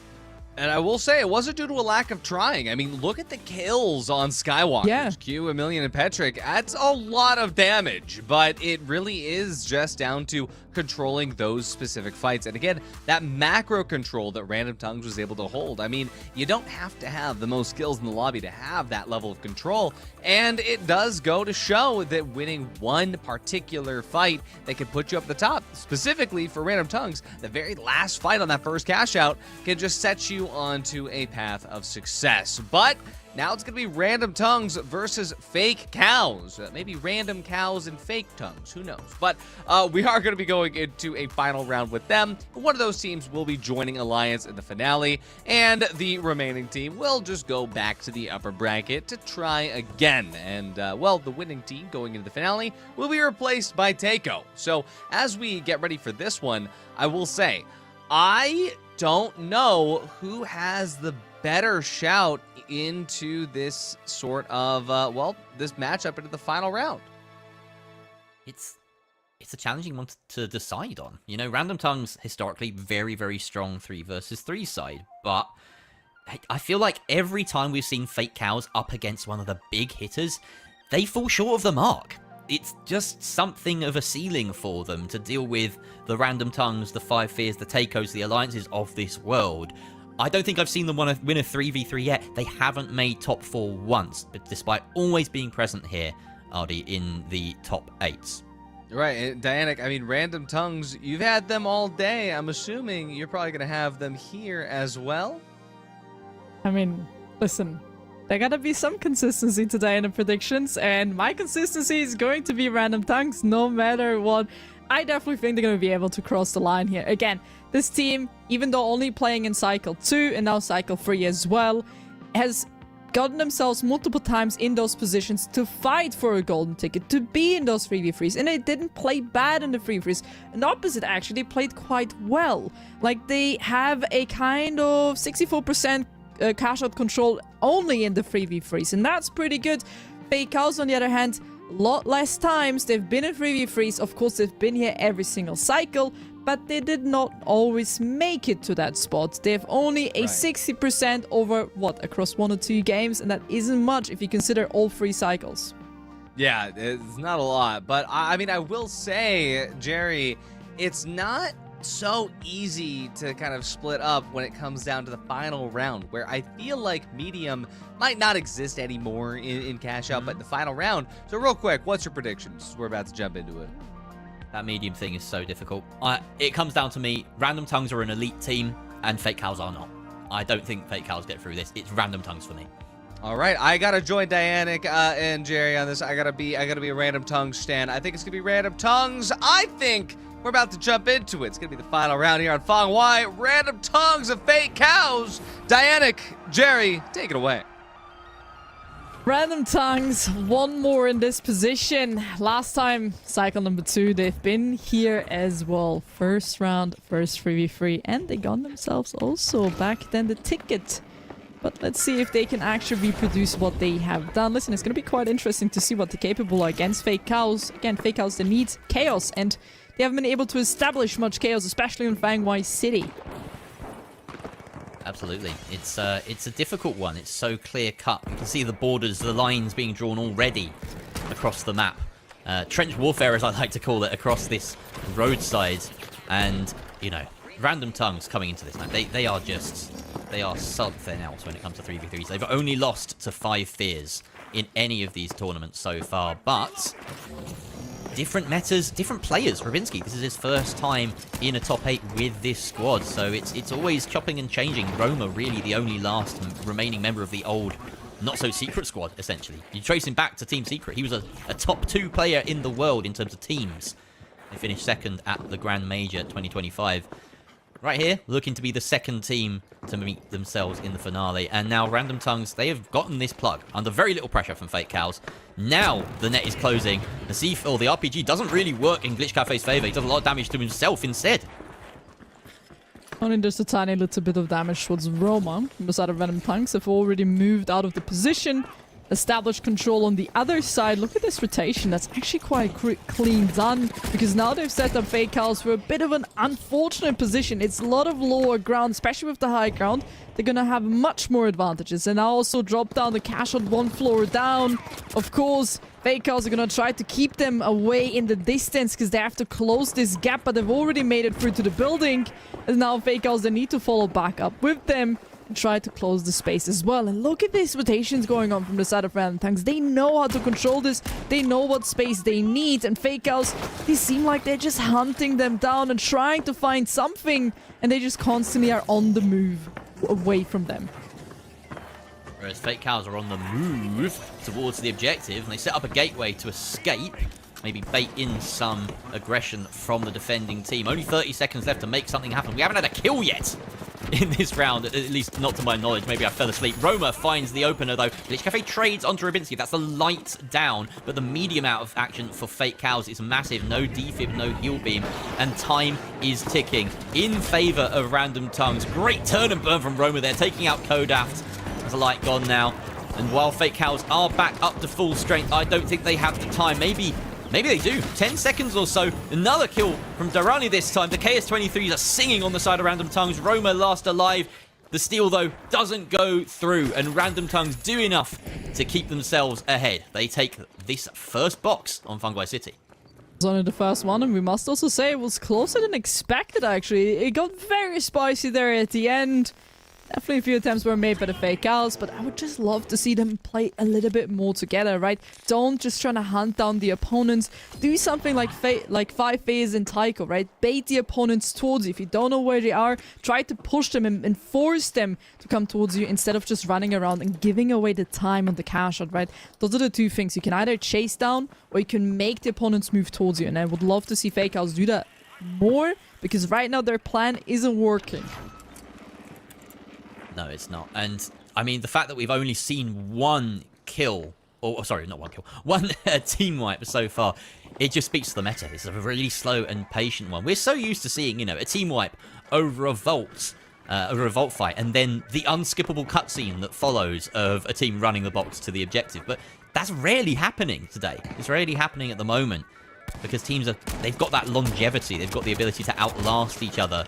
And I will say, it wasn't due to a lack of trying. I mean, look at the kills on Skywalkers. Yeah. Q, Emilian, and Petrick. That's a lot of damage. But it really is just down to controlling those specific fights. And again, that macro control that Random Tongues was able to hold. I mean, you don't have to have the most skills in the lobby to have that level of control. And it does go to show that winning one particular fight that can put you up the top, specifically for Random Tongues, the very last fight on that first cash out can just set you onto a path of success. But now it's going to be Random Tongues versus Fake Cows. Maybe Random Cows and Fake Tongues. Who knows? But we are going to be going into a final round with them. One of those teams will be joining Alliance in the finale, and the remaining team will just go back to the upper bracket to try again. And, well, the winning team going into the finale will be replaced by Takeo. So as we get ready for this one, I will say, I don't know who has the better shout into this sort of, well, this matchup into the final round. It's a challenging one to decide on. You know, Random Tongues, historically, very, very strong 3 versus 3 side, but I feel like every time we've seen Fake Cows up against one of the big hitters, they fall short of the mark. It's just something of a ceiling for them to deal with the Random Tongues, the Five Fears, the Takeos, the Alliances of this world. I don't think I've seen them win a 3v3 yet. They haven't made top 4 once, but despite always being present here, Artie, in the top 8s. Right, and Dianic, I mean, Random Tongues, you've had them all day. I'm assuming you're probably going to have them here as well? I mean, listen, there gotta be some consistency today in the predictions, and my consistency is going to be Random Tongues no matter what. I definitely think they're going to be able to cross the line here. Again, this team, even though only playing in Cycle 2 and now Cycle 3 as well, has gotten themselves multiple times in those positions to fight for a golden ticket, to be in those 3v3s, and they didn't play bad in the 3v3s. And the opposite, actually, they played quite well. Like, they have a kind of 64% cash out control only in the 3v3s, and that's pretty good. Fake Cows, on the other hand, a lot less times they've been in 3v3s. Of course, they've been here every single cycle, but they did not always make it to that spot. They have only a 60% over, what, across 1 or 2 games, and that isn't much if you consider all 3 cycles. Yeah, it's not a lot, but I mean, I will say, Jerry, it's not so easy to kind of split up when it comes down to the final round, where I feel like medium might not exist anymore in cash out, but the final round. So real quick, what's your predictions? We're about to jump into it. That medium thing is so difficult. It comes down to me. Random Tongues are an elite team, and Fake Cows are not. I don't think Fake Cows get through this. It's Random Tongues for me. All right, I gotta join Dianic and Jerry on this. I gotta be a Random Tongues stan. I think it's gonna be Random Tongues. I think we're about to jump into it. It's gonna be the final round here on Fong Wai. Random Tongues of Fake Cows. Dianic, Jerry, take it away. Random Tongues, one more in this position. Last time, cycle number 2, they've been here as well. First round, first 3v3, and they got themselves also back then the ticket. But let's see if they can actually reproduce what they have done. Listen, it's going to be quite interesting to see what they're capable against Fake Cows. Again, Fake Cows, they need chaos, and they haven't been able to establish much chaos, especially in Fang Wai City. Absolutely. It's a difficult one. It's so clear-cut. You can see the borders, the lines being drawn already across the map. Trench warfare, as I like to call it, across this roadside. And, you know, Random Tongues coming into this map. They are something else when it comes to 3v3s. They've only lost to 5 Fears in any of these tournaments so far, but different metas, different players. Ravinsky, this is his first time in a top 8 with this squad, so it's always chopping and changing. Roma really the only last remaining member of the old not-so-secret squad, essentially. You trace him back to Team Secret. He was a top 2 player in the world in terms of teams. They finished second at the Grand Major 2025. Right here, looking to be the second team to meet themselves in the finale. And now Random Tongues, they have gotten this plug under very little pressure from Fake Cows. Now the net is closing. The C4, the RPG doesn't really work in Glitch Cafe's favor. He does a lot of damage to himself instead. Only just a tiny little bit of damage towards Roma. The side of Random Tongues have already moved out of the position. establish control on the other side. Look at this rotation. That's actually quite clean done, because now they've set up Fake Cows for a bit of an unfortunate position. It's a lot of lower ground, especially with the high ground. They're gonna have much more advantages. And now also drop down the cash on one floor down. Of course, Fake Cows are gonna try to keep them away in the distance because they have to close this gap, but they've already made it through to the building. And now Fake Cows, they need to follow back up with them and try to close the space as well. And look at these rotations going on from the side of Random Tanks. They know how to control this. They know what space they need. And Fake Cows, they seem like they're just hunting them down and trying to find something. And they just constantly are on the move away from them. Whereas Fake Cows are on the move towards the objective, and they set up a gateway to escape. Maybe bait in some aggression from the defending team. Only 30 seconds left to make something happen. We haven't had a kill yet in this round, at least not to my knowledge. Maybe I fell asleep. Roma finds the opener, though. Glitch Cafe trades onto Rubinski. That's the light down, but the medium out of action for Fake Cows is massive. No defib, no heal beam, and time is ticking in favor of Random Tongues. Great turn and burn from Roma there, taking out Kodaft. There's a light gone now, and while Fake Cows are back up to full strength, I don't think they have the time. Maybe they do. 10 seconds or so. Another kill from Darani this time. The KS-23s are singing on the side of Random Tongues. Roma last alive. The steal, though, doesn't go through, and Random Tongues do enough to keep themselves ahead. They take this first box on Fungi City. It was only the first one, and we must also say it was closer than expected, actually. It got very spicy there at the end. Definitely a few attempts were made by the Fake Cows, but I would just love to see them play a little bit more together, right? Don't just try to hunt down the opponents. Do something like 5FaZe and Taiko, right? Bait the opponents towards you. If you don't know where they are, try to push them and force them to come towards you instead of just running around and giving away the time on the cash shot, right? Those are the two things. You can either chase down or you can make the opponents move towards you, and I would love to see Fake Cows do that more, because right now their plan isn't working. No, it's not. And, I mean, the fact that we've only seen one kill, or sorry, not one kill, one team wipe so far, it just speaks to the meta. It's a really slow and patient one. We're so used to seeing, you know, a team wipe over a vault fight, and then the unskippable cutscene that follows of a team running the box to the objective. But that's rarely happening today. It's rarely happening at the moment, because teams they've got that longevity. They've got the ability to outlast each other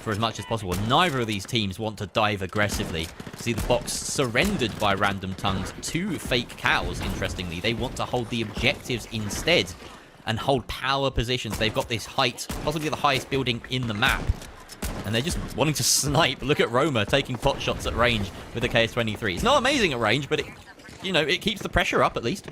for as much as possible. Neither of these teams want to dive aggressively. See the box surrendered by Random Tongues to Fake Cows, interestingly. They want to hold the objectives instead and hold power positions. They've got this height, possibly the highest building in the map, and they're just wanting to snipe. Look at Roma taking pot shots at range with the KS-23. It's not amazing at range, but it keeps the pressure up at least.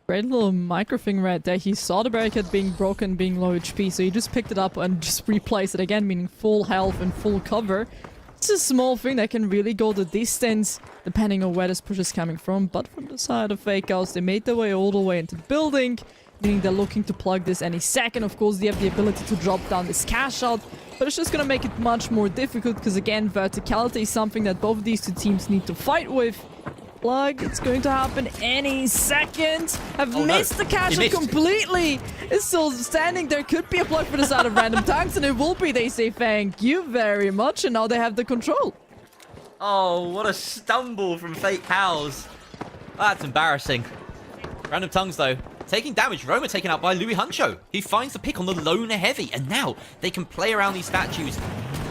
Great little micro thing right there. He saw the barricade being broken, being low HP, so he just picked it up and just replaced it again, meaning full health and full cover. It's a small thing that can really go the distance, depending on where this push is coming from. But from the side of Fake Cows, they made their way all the way into the building, meaning they're looking to plug this any second. Of course, they have the ability to drop down this cash out, but it's just going to make it much more difficult, because again, verticality is something that both of these two teams need to fight with. Plug, it's going to happen any second. I've missed the cash shot completely. It's still standing. There could be a plug for the side of Random Tanks, and it will be. They say thank you very much, and now they have the control. Oh, what a stumble from Fake Cows. That's embarrassing. Random Tongues, though, taking damage. Roma taken out by Louis Huncho. He finds the pick on the loner heavy, and now they can play around these statues.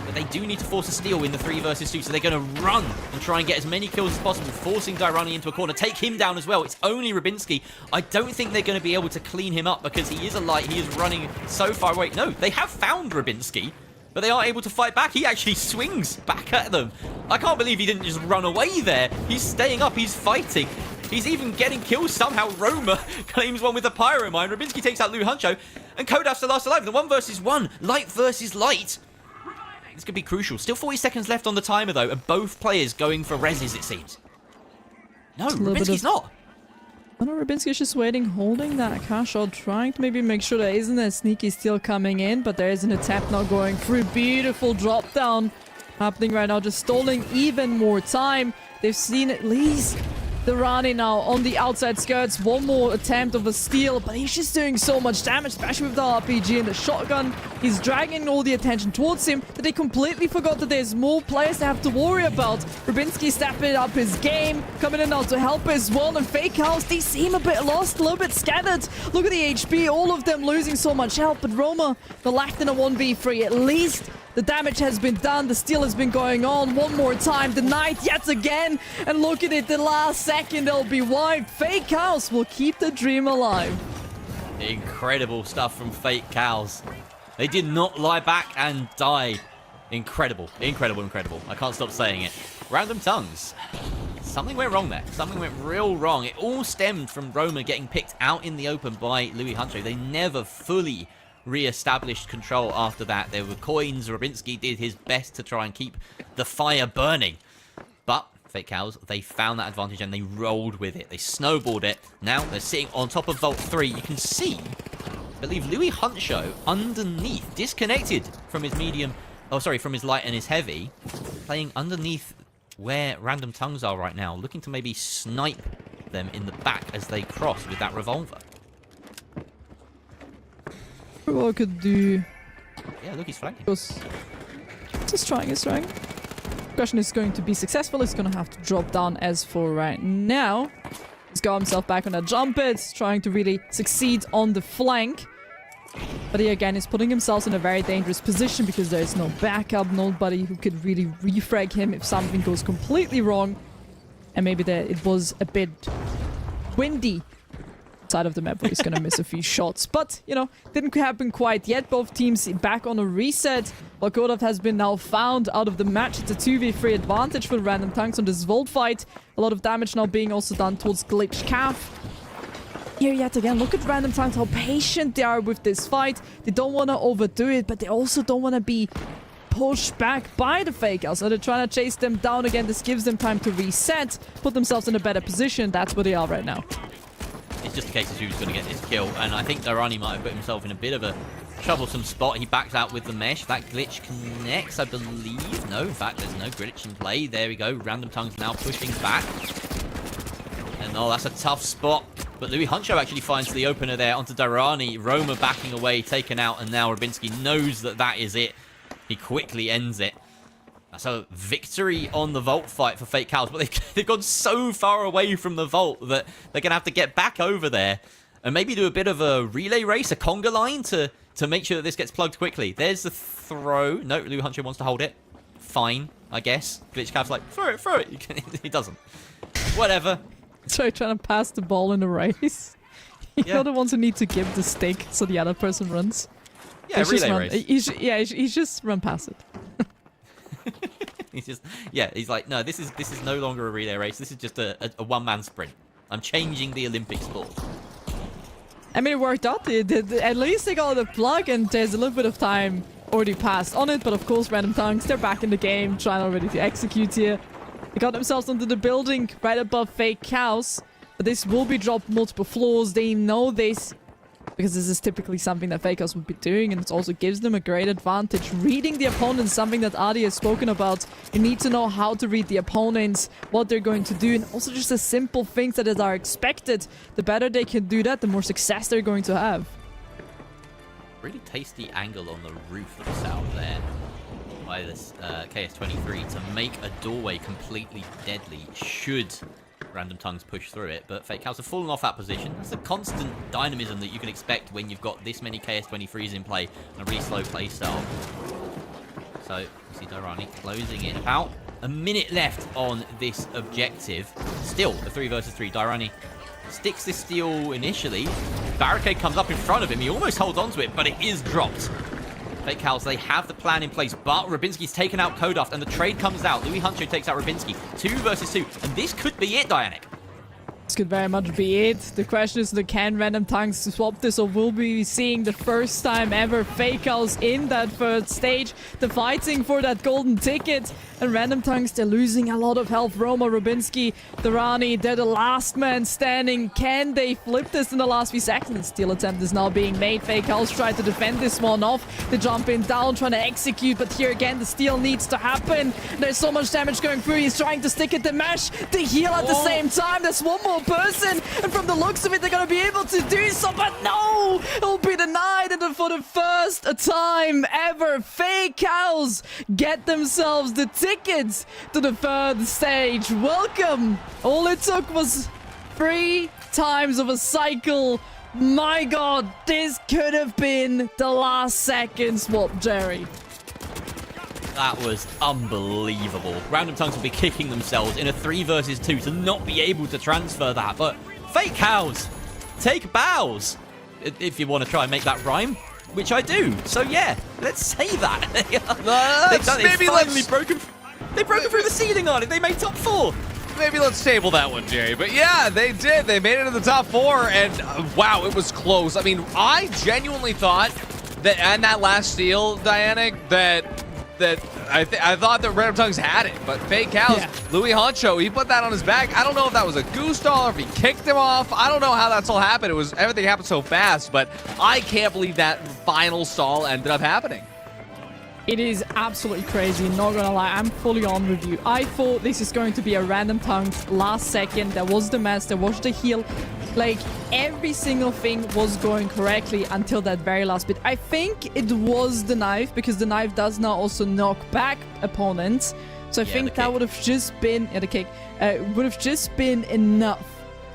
But they do need to force a steal in the 3 versus 2, so they're going to run and try and get as many kills as possible, forcing Dairani into a corner. Take him down as well. It's only Rubinski. I don't think they're going to be able to clean him up, because he is a light. He is running so far away. No, they have found Rubinski, but they aren't able to fight back. He actually swings back at them. I can't believe he didn't just run away there. He's staying up. He's fighting. He's even getting kills somehow. Roma claims one with the Pyro Mine. Rubinski takes out Lou Huncho, and Kodaf's the last alive. The 1 versus 1. Light versus light. This could be crucial. Still 40 seconds left on the timer, though, and both players going for reses, it seems. No, Rubinski's not. Oh no, Rubinski's just waiting, holding that cash out, trying to maybe make sure there isn't a sneaky steal coming in, but there is an attempt now going through. Beautiful drop down happening right now, just stalling even more time. They've seen at least The Rani now on the outside skirts. One more attempt of a steal, but he's just doing so much damage, especially with the RPG and the shotgun. He's dragging all the attention towards him that they completely forgot that there's more players they have to worry about. Rubinski stepping up his game, coming in now to help as well. And Fake House, they seem a bit lost, a little bit scattered. Look at the HP, all of them losing so much health. But Roma, they're left in a 1v3 at least. The damage has been done. The steal has been going on. One more time. Denied yet again. And look at it. The last second, they'll be wiped. Fake House will keep the dream alive. Incredible stuff from Fake Cows. They did not lie back and die. Incredible. Incredible, incredible. I can't stop saying it. Random Tongues. Something went wrong there. Something went real wrong. It all stemmed from Roma getting picked out in the open by Louis Huncho. They never fully re-established control after that. There were coins. Rubinski did his best to try and keep the fire burning. But Fake Cows, they found that advantage and they rolled with it. They snowballed it. Now they're sitting on top of Vault 3. You can see, I believe, Louis Huncho underneath, disconnected from his medium, from his light and his heavy, playing underneath where Random Tongues are right now, looking to maybe snipe them in the back as they cross with that revolver. What I could do... Yeah, look, he's flanking. Just trying, he's trying. Question is going to be successful. He's going to have to drop down as for right now. He's got himself back on a jump it, trying to really succeed on the flank. But he again is putting himself in a very dangerous position because there is no backup, nobody who could really refrag him if something goes completely wrong. And maybe it was a bit windy side of the map where he's gonna miss a few shots, but you know, didn't happen quite yet. Both teams back on a reset. Volkodov has been now found out of the match. It's a 2v3 advantage for Random Tongues on this Volt fight. A lot of damage now being also done towards Glitch Calf. Here yet again, look at Random Tongues, how patient they are with this fight. They don't want to overdo it, but they also don't want to be pushed back by the Fake House. So they're trying to chase them down again. This gives them time to reset, put themselves in a better position. That's where they are right now. It's just a case of who's going to get this kill, and I think Darani might have put himself in a bit of a troublesome spot. He backs out with the mesh. That glitch connects, I believe. No, in fact, there's no glitch in play. There we go. Random Tongues now pushing back. And oh, that's a tough spot. But Louis Huncho actually finds the opener there onto Darani. Roma backing away, taken out, and now Rubinski knows that that is it. He quickly ends it. So victory on the Vault fight for Fake Cows, but they've gone so far away from the Vault that they're going to have to get back over there and maybe do a bit of a relay race, a conga line to make sure that this gets plugged quickly. There's the throw. No, Louis Huncho wants to hold it. Fine, I guess. Glitch Cav's like, throw it. He doesn't. Whatever. So trying to pass the ball in a race. You're the ones who need to give the stick so the other person runs. Yeah, relay race. He's just run past it. He's like, no, this is no longer a relay race. This is just a one-man sprint. I'm changing the Olympic sport. I mean, it worked out. At least they got the plug, and there's a little bit of time already passed on it. But of course, Random Tongues, they're back in the game, trying already to execute here. They got themselves into the building right above Fake Cows. But this will be dropped multiple floors. They know this, because this is typically something that Fake House would be doing, and it also gives them a great advantage. Reading the opponents, something that Adi has spoken about. You need to know how to read the opponents, what they're going to do, and also just the simple things that are expected. The better they can do that, the more success they're going to have. Really tasty angle on the roof of the south there by this KS-23 to make a doorway completely deadly should Random Tongues push through it, but Fake House have fallen off that position. That's the constant dynamism that you can expect when you've got this many KS-23s in play and a really slow playstyle. So, you see Darani closing in. About a minute left on this objective. Still, a 3 versus 3. Darani sticks this steal initially. Barricade comes up in front of him. He almost holds onto it, but it is dropped. Fake House, they have the plan in place, but Rubinski's taken out Koduft, and the trade comes out. Louis Huncho takes out Rubinski. 2 versus 2, and this could be it, Dianic. This could very much be it. The question is, can Random Tongues swap this, or will we be seeing the first time ever Fake House in that third stage? The fighting for that golden ticket. And Random Tongues, they're losing a lot of health. Roma, Rubinsky, Durrani, they're the last man standing. Can they flip this in the last few seconds? Steal attempt is now being made. Fake House try to defend this one off. They jump in down, trying to execute, but here again, the steal needs to happen. There's so much damage going through. He's trying to stick at the mesh, the heal at the same time. There's one more person, and from the looks of it, they're gonna be able to do so, but no! It'll be denied, and for the first time ever, Fake House get themselves the tickets to the third stage. Welcome! All it took was 3 times of a cycle. My god, this could have been the last second swap, Jerry. That was unbelievable. Random Tongues will be kicking themselves in a 3 versus 2 to not be able to transfer that. But Fake House, take bows. If you want to try and make that rhyme, which I do. So yeah, let's say that. They've broken through the ceiling on it. They made top 4. Maybe let's table that one, Jerry. But yeah, they did. They made it to the top 4, and wow, it was close. I mean, I genuinely thought that, and that last steal, Dianic, that I thought that Random Tongues had it, but Fake House, Louis Honcho, he put that on his back. I don't know if that was a goose stall or if he kicked him off. I don't know how that's all happened. Everything happened so fast, but I can't believe that final stall ended up happening. It is absolutely crazy, not gonna lie. I'm fully on with you. I thought this is going to be a Random Tongues last second. There was the mess, there was the heal. Like, every single thing was going correctly until that very last bit. I think it was the knife, because the knife does now also knock back opponents. So I think that would have just been, the kick, would have just been enough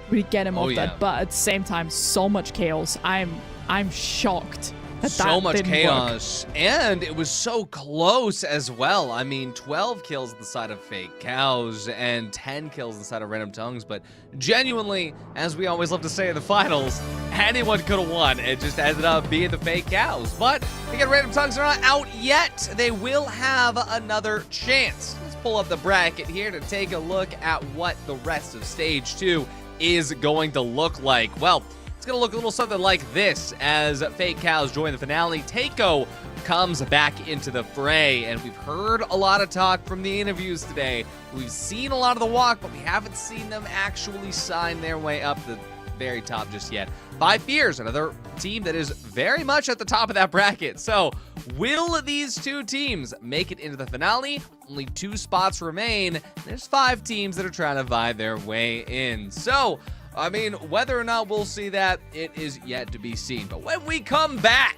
to get him off that. But at the same time, so much chaos. I'm shocked. So much chaos, and it was so close as well. I mean, 12 kills on the side of Fake Cows and 10 kills on the side of Random Tongues, but genuinely, as we always love to say in the finals, anyone could have won. It just ended up being the Fake Cows. But again, Random Tongues are not out yet. They will have another chance. Let's pull up the bracket here to take a look at what the rest of Stage 2 is going to look like. Well, it's going to look a little something like this as Fake Cows join the finale. Takeo comes back into the fray, and we've heard a lot of talk from the interviews today. We've seen a lot of the walk, but we haven't seen them actually sign their way up the very top just yet. Five Fears, another team that is very much at the top of that bracket. So will these two teams make it into the finale? Only 2 spots remain. There's 5 teams that are trying to vie their way in. So I mean, whether or not we'll see that, it is yet to be seen. But when we come back,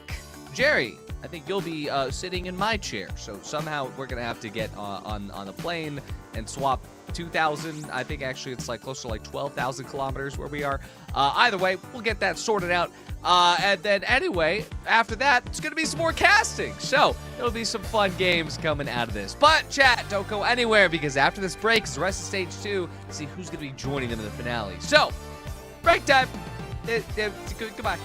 Jerry, I think you'll be sitting in my chair. So somehow we're going to have to get on a plane and swap 2,000. I think actually it's like close to like 12,000 kilometers where we are. Either way, we'll get that sorted out. And then anyway, after that, it's going to be some more casting. So there'll be some fun games coming out of this. But chat, don't go anywhere, because after this break is the rest of Stage 2 to see who's going to be joining them in the finale. So, break time. Goodbye.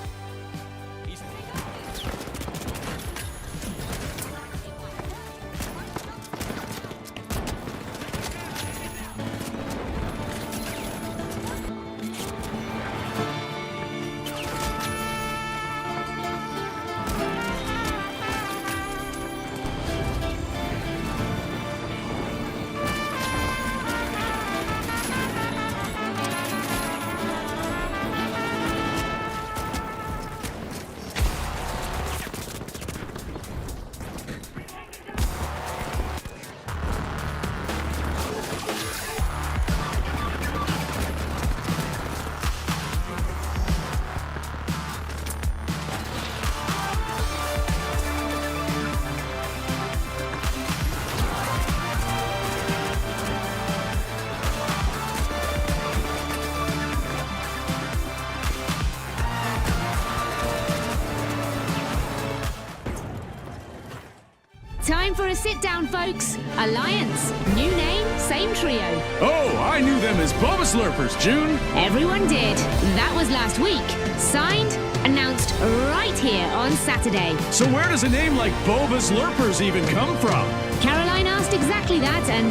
Time for a sit-down, folks. Alliance. New name, same trio. Oh, I knew them as Boba Slurpers, June. Everyone did. That was last week. Signed, announced right here on Saturday. So where does a name like Boba Slurpers even come from? Caroline asked exactly that, and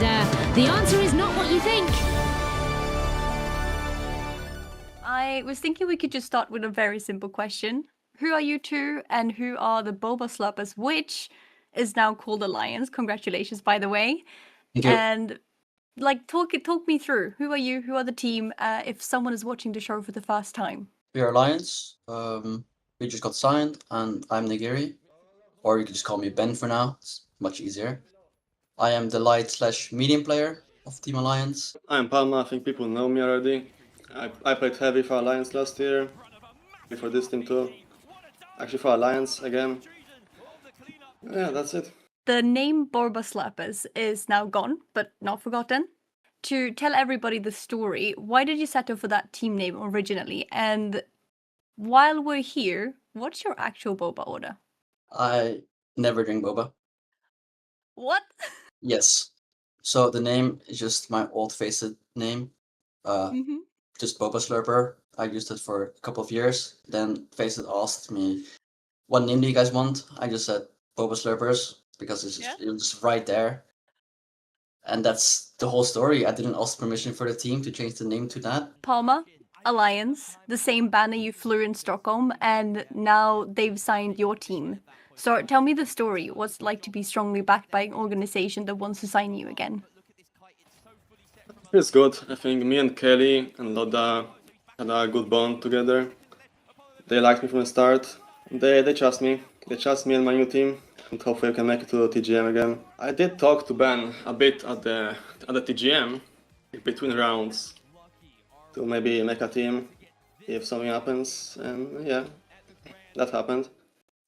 the answer is not what you think. I was thinking we could just start with a very simple question. Who are you two, and who are the Boba Slurpers, which is now called Alliance? Congratulations, by the way. Thank you. And like, talk me through. Who are you? Who are the team? If someone is watching the show for the first time. We are Alliance. We just got signed, and I'm Nigiri. Or you can just call me Ben for now. It's much easier. I am the light/medium player of Team Alliance. I'm Palma, I think people know me already. I played heavy for Alliance last year, for this team too. Actually for Alliance again. Yeah, that's it. The name Boba Slurpers is now gone, but not forgotten. To tell everybody the story, why did you settle for that team name originally? And while we're here, what's your actual boba order? I never drink boba. What? Yes. So the name is just my old-faced name. Just Boba Slurper. I used it for a couple of years. Then Faced asked me, what name do you guys want? I just said Boba Slurpers because it was just right there. And that's the whole story. I didn't ask permission for the team to change the name to that. Palma, Alliance, the same banner you flew in Stockholm, and now they've signed your team. So tell me the story. What's it like to be strongly backed by an organization that wants to sign you again? It's good. I think me and Kelly and Loda had a good bond together. They liked me from the start. They trust me. They trust me and my new team. And hopefully I can make it to TGM again. I did talk to Ben a bit at the TGM between rounds to maybe make a team if something happens. And yeah, that happened.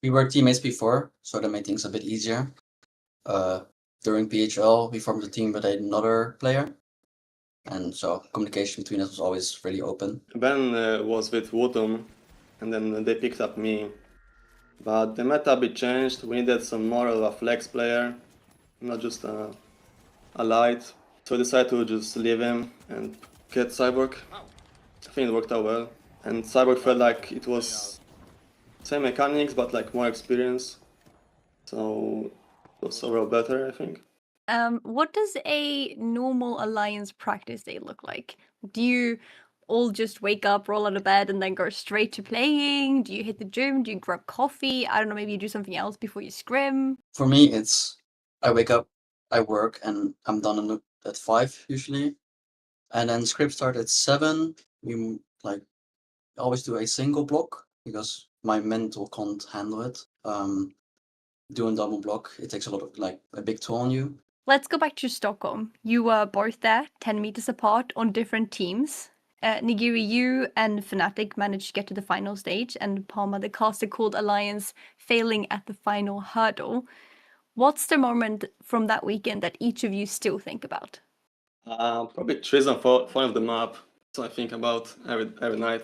We were teammates before, so that made things a bit easier. During PHL, we formed a team with another player. And so communication between us was always really open. Ben was with Wotum, and then they picked up me. But the meta a bit changed. We needed some more of a flex player, not just a light. So I decided to just leave him and get Cyborg. I think it worked out well. And Cyborg felt like it was same mechanics, but like more experience. So it was overall better, I think. What does a normal Alliance practice day look like? Do you all just wake up, roll out of bed, and then go straight to playing? Do you hit the gym? Do you grab coffee? I don't know, maybe you do something else before you scrim? For me, it's I wake up, I work, and I'm done at 5 usually. And then script start at 7. We always do a single block because my mental can't handle it. Doing double block, it takes a lot of a big toll on you. Let's go back to Stockholm. You were both there, 10 meters apart on different teams. Nigiri, you and Fnatic managed to get to the final stage, and Palma, the caster, called Alliance, failing at the final hurdle. What's the moment from that weekend that each of you still think about? Probably trees front of the map. So I think about every night.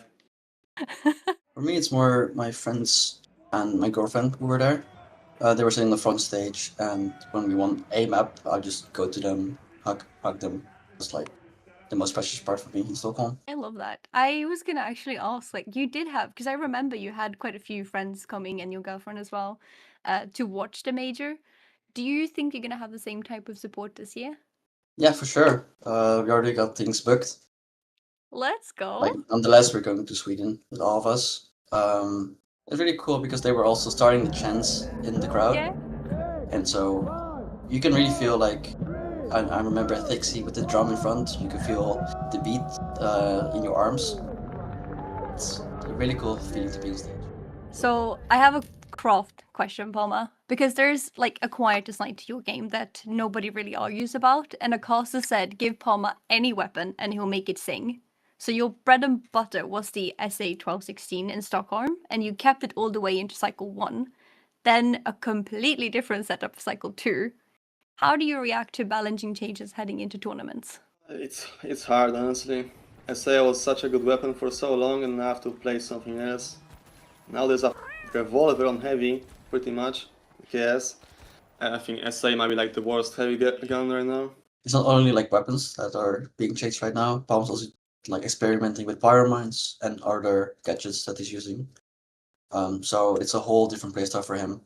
For me, it's more my friends and my girlfriend who were there. They were sitting on the front stage, and when we won a map, I just go to them, hug them. It's like the most precious part for me in Stockholm. I love that. I was gonna actually ask, you did have, because I remember you had quite a few friends coming and your girlfriend as well, to watch the major. Do you think you're gonna have the same type of support this year? Yeah, for sure. We already got things booked. Let's go. Nonetheless, we're going to Sweden with all of us. It's really cool because they were also starting the chants in the crowd. Yeah. And so you can really feel I remember Thixie with the drum in front. You can feel the beat in your arms. It's a really cool feeling to be on stage. So I have a craft question, Palma, because there's a quiet side to your game that nobody really argues about, and a caster said give Palma any weapon and he'll make it sing. So your bread and butter was the SA1216 in Stockholm, and you kept it all the way into Cycle 1. Then a completely different setup for Cycle 2. How do you react to balancing changes heading into tournaments? It's hard, honestly. SA was such a good weapon for so long, and I have to play something else. Now there's a revolver on heavy, pretty much. Yes. I think SA might be the worst heavy gun right now. It's not only weapons that are being changed right now. Palm's also experimenting with pyro mines and other gadgets that he's using. So it's a whole different playstyle for him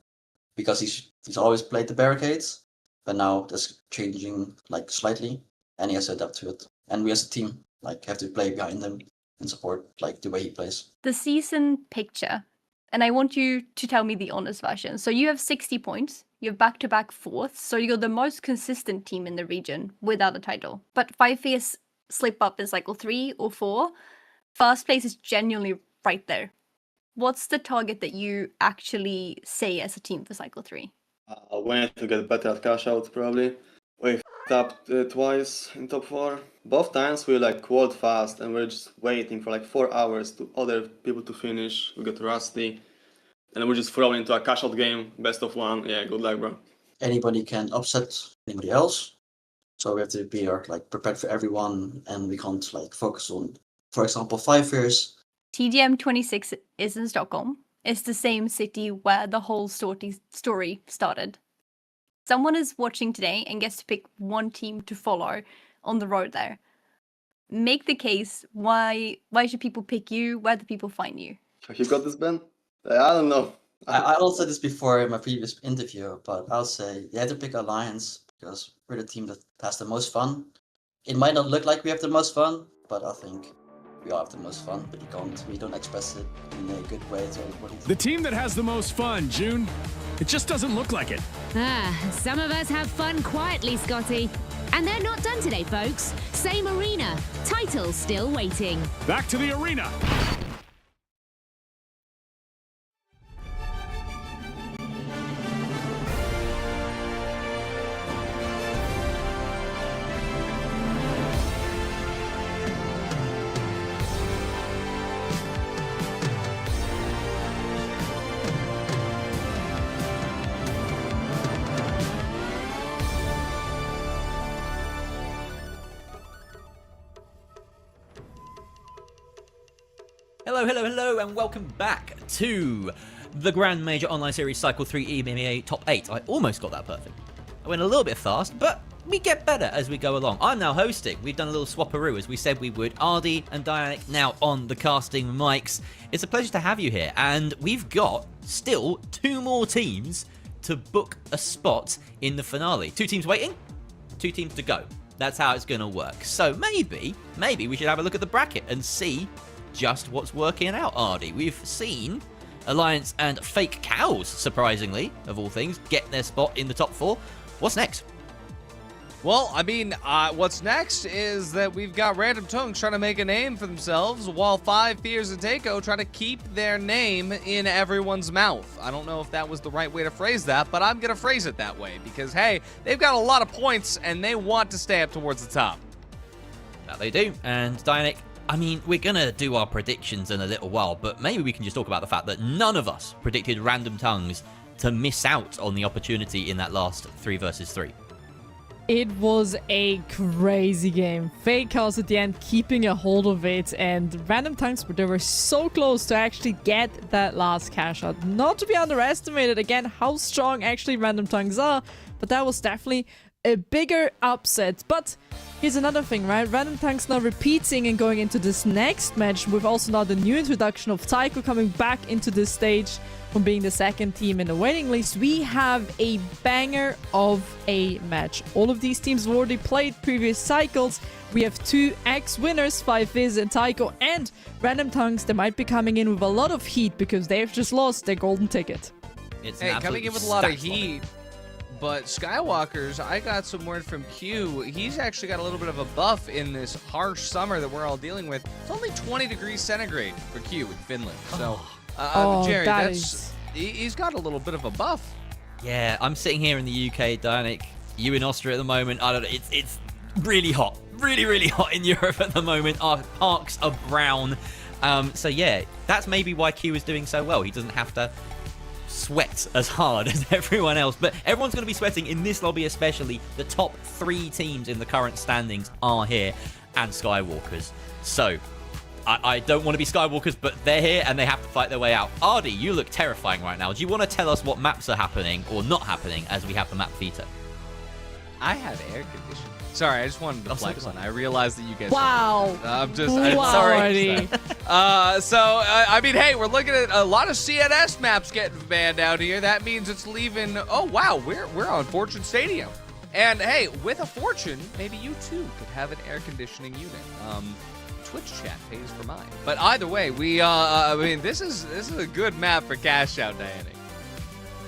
because he's always played the barricades, but now that's changing slightly, and he has to adapt to it. And we as a team have to play behind him. and support like the way he plays. The season picture, and I want you to tell me the honest version. So you have 60 points. You're back-to-back fourths, so you're the most consistent team in the region without a title. But 5Fierce slip up in cycle 3 or 4. First place is genuinely right there. What's the target that you actually say as a team for cycle 3? We need to get better at cash out, probably. We f***ed up twice in top 4. Both times we like quad fast and we're just waiting for like 4 hours to other people to finish. We got rusty. And we just throw into a cash out game, best of 1. Yeah, good luck, bro. Anybody can upset anybody else. So we have to be like prepared for everyone, and we can't like focus on, for example, 5Fierce. TGM26 is in Stockholm. It's the same city where the whole story started. Someone is watching today and gets to pick one team to follow on the road there. Make the case. Why should people pick you? Where do people find you? You got this, Ben? I don't know. I also said this before in my previous interview, but I'll say you have to pick Alliance because we're the team that has the most fun. It might not look like we have the most fun, but I think we all have the most fun, but we don't express it in a good way to everybody. The team that has the most fun, June. It just doesn't look like it. Some of us have fun quietly, Scotty. And they're not done today, folks. Same arena. Title still waiting. Back to the arena. Hello, and welcome back to the Grand Major Online Series Cycle 3 EMEA Top 8. I almost got that perfect. I went a little bit fast, but we get better as we go along. I'm now hosting. We've done a little swapperoo as we said we would. Ardy and Dianic now on the casting mics. It's a pleasure to have you here, and we've got still 2 more teams to book a spot in the finale. 2 teams waiting, 2 teams to go. That's how it's going to work. So maybe we should have a look at the bracket and see just what's working out, Ardy. We've seen Alliance and Fake Cows, surprisingly, of all things, get their spot in the top 4. What's next? Well, I mean, what's next is that we've got Random Tongues trying to make a name for themselves, while 5Fierce and Takeo trying to keep their name in everyone's mouth. I don't know if that was the right way to phrase that, but I'm going to phrase it that way, because, hey, they've got a lot of points, and they want to stay up towards the top. That they do. And Dianic, I mean, we're going to do our predictions in a little while, but maybe we can just talk about the fact that none of us predicted Random Tongues to miss out on the opportunity in that last 3 versus 3. It was a crazy game. Fake Chaos at the end keeping a hold of it, and Random Tongues, they were so close to actually get that last cash out. Not to be underestimated, again, how strong actually Random Tongues are, but that was definitely a bigger upset. But here's another thing, right? Random Tongues now repeating and going into this next match with also now the new introduction of Taiko coming back into this stage from being the second team in the waiting list. We have a banger of a match. All of these teams have already played previous cycles. We have 2 ex-winners, 5Fizz and Taiko, and Random Tongues. They might be coming in with a lot of heat because they've just lost their golden ticket. Hey, coming in with a lot of heat. But Skywalkers, I got some word from Q. He's actually got a little bit of a buff in this harsh summer that we're all dealing with. It's only 20 degrees centigrade for Q in Finland. So, Jerry, he's got a little bit of a buff. Yeah, I'm sitting here in the UK, Dianic. You in Austria at the moment. I don't know. It's really hot. Really hot in Europe at the moment. Our parks are brown. So, yeah, that's maybe why Q is doing so well. He doesn't have to sweat as hard as everyone else, but everyone's going to be sweating in this lobby, especially. The top 3 teams in the current standings are here, and Skywalkers. So I don't want to be Skywalkers, but they're here and they have to fight their way out. Ardy, you look terrifying right now. Do you want to tell us what maps are happening or not happening as we have the map veto? I have air conditioning. Sorry, I just wanted to flex on. I realized that you guys. Wow. I'm sorry. I mean, hey, we're looking at a lot of CNS maps getting banned out here. That means it's leaving. Oh wow, we're on Fortune Stadium, and hey, with a Fortune, maybe you too could have an air conditioning unit. Twitch chat pays for mine. But either way, I mean, this is a good map for cash out, Diana.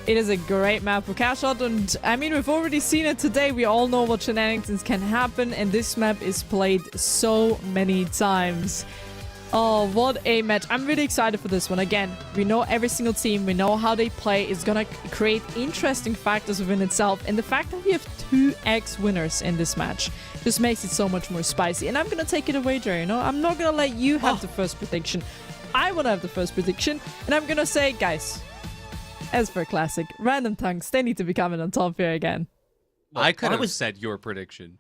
It is a great map for cash out, and I mean, we've already seen it today. We all know what shenanigans can happen, and this map is played so many times. Oh, what a match. I'm really excited for this one. Again, we know every single team. We know how they play. It's going to create interesting factors within itself. And the fact that we have 2x winners in this match just makes it so much more spicy. And I'm going to take it away, Jerry. No, I'm not going to let you have the first prediction. I want to have the first prediction. And I'm going to say, guys, as for Classic, Random Tongues, they need to be coming on top here again. I could have said your prediction.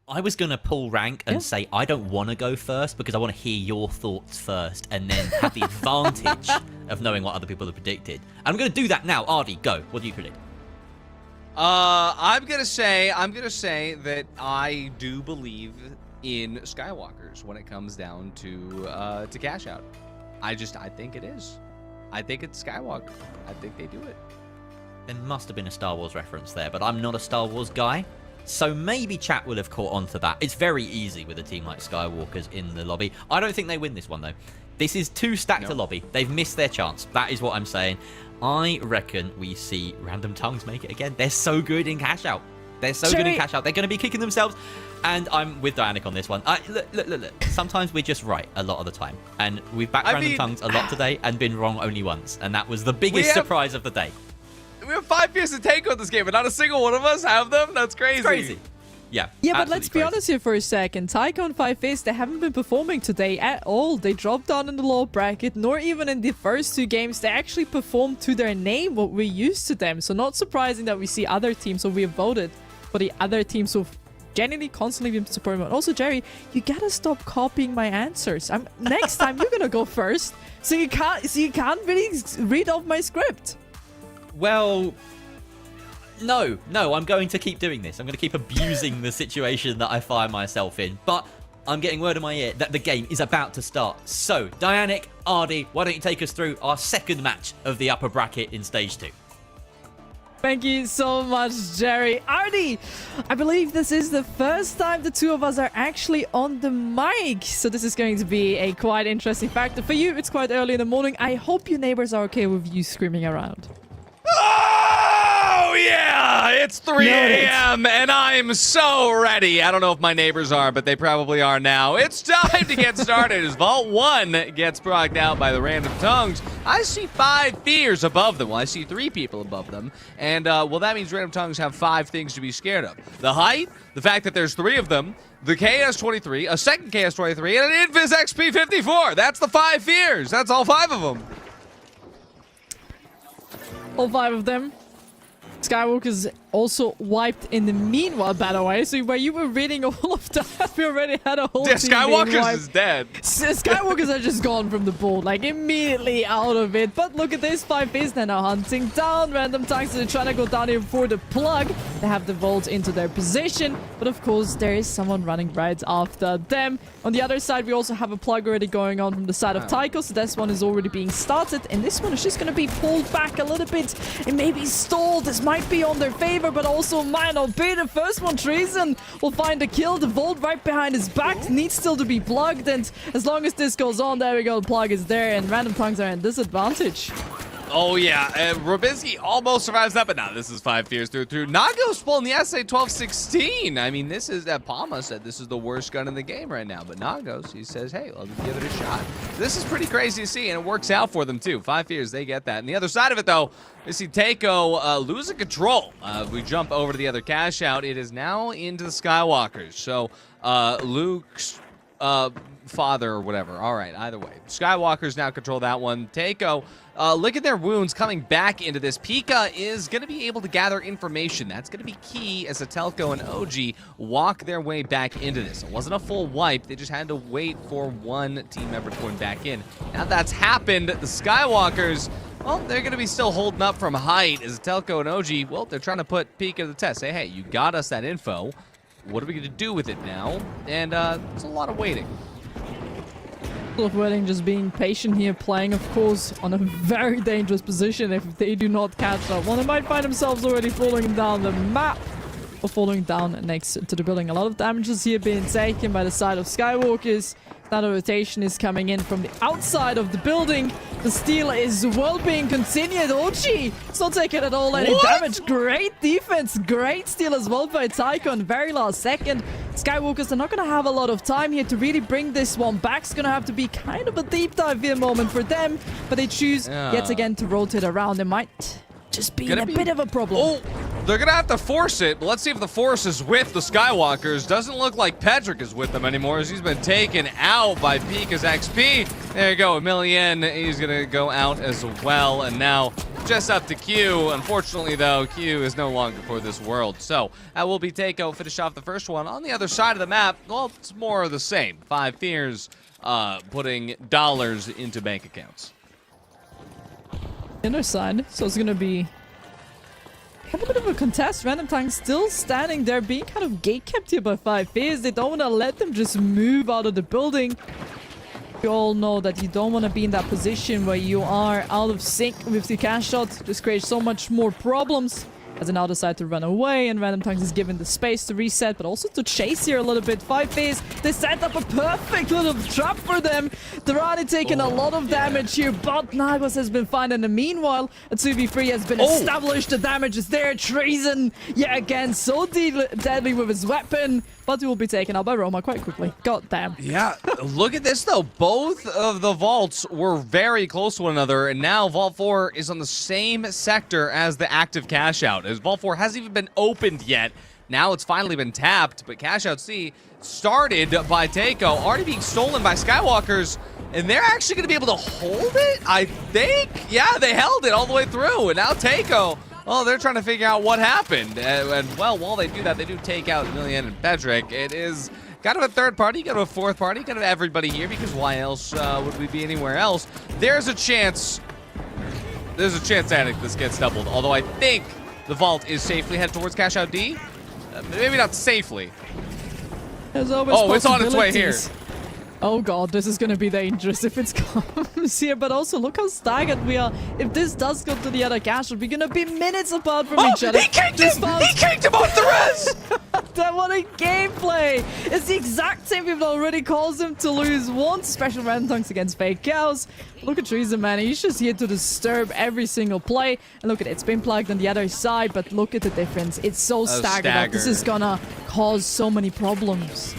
I was going to pull rank and say I don't want to go first because I want to hear your thoughts first and then have the advantage of knowing what other people have predicted. I'm going to do that now. Ardy, go. What do you predict? I'm gonna say that I do believe in Skywalkers when it comes down to cash out. I think it is. I think it's Skywalker. I think they do it. There must have been a Star Wars reference there, but I'm not a Star Wars guy. So maybe chat will have caught on to that. It's very easy with a team like Skywalkers in the lobby. I don't think they win this one, though. This is too stacked a lobby. They've missed their chance. That is what I'm saying. I reckon we see Random Tongues make it again. They're so good in cash out. They're so good in cash out. They're going to be kicking themselves. And I'm with Dianic on this one. Look. Sometimes we're just right a lot of the time. And we've backed Random Tongues a lot today and been wrong only once. And that was the biggest surprise of the day. We have 5 fears to take on this game, but not a single one of us have them? That's crazy. It's crazy. Yeah, but let's be honest here for a second. Taiko and 5face, they haven't been performing today at all. They dropped down in the low bracket, nor even in the first 2 games. They actually performed to their name, what we're used to them. So not surprising that we see other teams, so we have voted for the other teams who've genuinely constantly been supporting. Also, Jerry, you gotta stop copying my answers. Next time you're gonna go first, so you can't really read off my script. Well, no, I'm going to keep doing this. I'm going to keep abusing the situation that I find myself in. But I'm getting word in my ear that the game is about to start. So, Dianic, Ardy, why don't you take us through our second match of the upper bracket in Stage 2? Thank you so much, Jerry. Ardy, I believe this is the first time the two of us are actually on the mic. So this is going to be a quite interesting factor. For you, it's quite early in the morning. I hope your neighbors are okay with you screaming around. Oh, yeah! It's 3 a.m. and I'm so ready. I don't know if my neighbors are, but they probably are now. It's time to get started as Vault 1 gets progged out by the Random Tongues. I see 5 fears above them. Well, I see 3 people above them. And, well, that means Random Tongues have 5 things to be scared of. The height, the fact that there's 3 of them, the KS-23, a second KS-23, and an Invis XP-54. That's the 5 fears. That's all 5 of them. All 5 of them. Skywalker's also wiped in the meanwhile, by the way. So while you were reading all of that, we already had a whole team Skywalker's is dead. Skywalker's are just gone from the board, like immediately out of it. But look at this, 5face, they're now hunting down Random Tongues. So they're trying to go down here for the plug. They have the vault into their position. But of course, there is someone running right after them. On the other side, we also have a plug already going on from the side of Taiko. So this one is already being started. And this one is just going to be pulled back a little bit. It may be stalled. This might be on their favor, but also might not be. The first one, Treason, will find a kill. The vault right behind his back needs still to be plugged. And as long as this goes on, there we go. The plug is there. And Random Tongues are at disadvantage. Oh, yeah. Robinski almost survives that, but no, this is 5 fears through. Nago's pulling the SA-1216. I mean, this is, Palma said this is the worst gun in the game right now, but Nago's, he says, hey, let's give it a shot. This is pretty crazy to see, and it works out for them, too. 5 fears, they get that. And the other side of it, though, we see Taiko losing control. We jump over to the other cash out. It is now into the Skywalkers. So, Luke's father or whatever. All right, either way. Skywalkers now control that one. Taiko, look at their wounds coming back into this. Pika is going to be able to gather information. That's going to be key as Atelko and OG walk their way back into this. It wasn't a full wipe. They just had to wait for one team member going back in. Now that's happened. The Skywalkers, well, they're going to be still holding up from height as Atelko and OG, well, they're trying to put Pika to the test. Say, hey, you got us that info. What are we going to do with it now? And it's a lot of waiting. Waiting, just being patient here, playing, of course, on a very dangerous position if they do not catch that one. They might find themselves already falling down the map or falling down next to the building. A lot of damages here being taken by the side of Skywalkers. Now the rotation is coming in from the outside of the building. The steal is well being continued. Ochi, it's not taking at all any damage. Great defense, great steal as well by Taiko in the very last second. Skywalkers are not going to have a lot of time here to really bring this one back. It's going to have to be kind of a deep dive here moment for them, but they choose yet again to rotate around. It might just be a bit of a problem. Oh, they're going to have to force it. But let's see if the force is with the Skywalkers. Doesn't look like Pedrick is with them anymore as he's been taken out by Pika's XP. There you go, Emilien. He's going to go out as well. And now just up to Q. Unfortunately, though, Q is no longer for this world. So that will be Taiko finish off the first one. On the other side of the map, well, it's more of the same. 5 Fears putting dollars into bank accounts. Inner side, so it's gonna be kind of a bit of a contest. Random Tank still standing there, being kind of gate kept here by 5 Fears. They don't want to let them just move out of the building. You all know that you don't want to be in that position where you are out of sync with the cash shot. Just creates so much more problems. As an outer side to run away, and Random Tanks is given the space to reset, but also to chase here a little bit. 5 Fears, they set up a perfect little trap for them. Durrani taking a lot of damage here, but Nagos has been fine. In the meanwhile, a 2v3 has been established. The damage is there. Treason, yet again, so deadly with his weapon, but he will be taken out by Roma quite quickly. God damn. Yeah, look at this, though. Both of the vaults were very close to one another, and now Vault 4 is on the same sector as the active cash out. As Vault 4 hasn't even been opened yet. Now it's finally been tapped, but Cash Out C started by Taiko, already being stolen by Skywalkers, and they're actually going to be able to hold it, I think? Yeah, they held it all the way through, and now Taiko, well, they're trying to figure out what happened. And well, while they do that, they do take out Emilien and Pedrick. It is kind of a third party, kind of a fourth party, kind of everybody here, because why else would we be anywhere else? There's a chance that this gets doubled, although I think the vault is safely headed towards Cash Out D. Maybe not safely. There's always it's on its way here. Oh god, this is gonna be dangerous if it comes here, but also look how staggered we are. If this does go to the other cash out, we're gonna be minutes apart from each other. He kicked him! He kicked him off the res! That what a gameplay! It's the exact same people already caused him to lose one special random tanks against fake cows. Look at Treason, man. He's just here to disturb every single play. And look at it, it's been plugged on the other side, but look at the difference. It's so staggered up. This is gonna cause so many problems.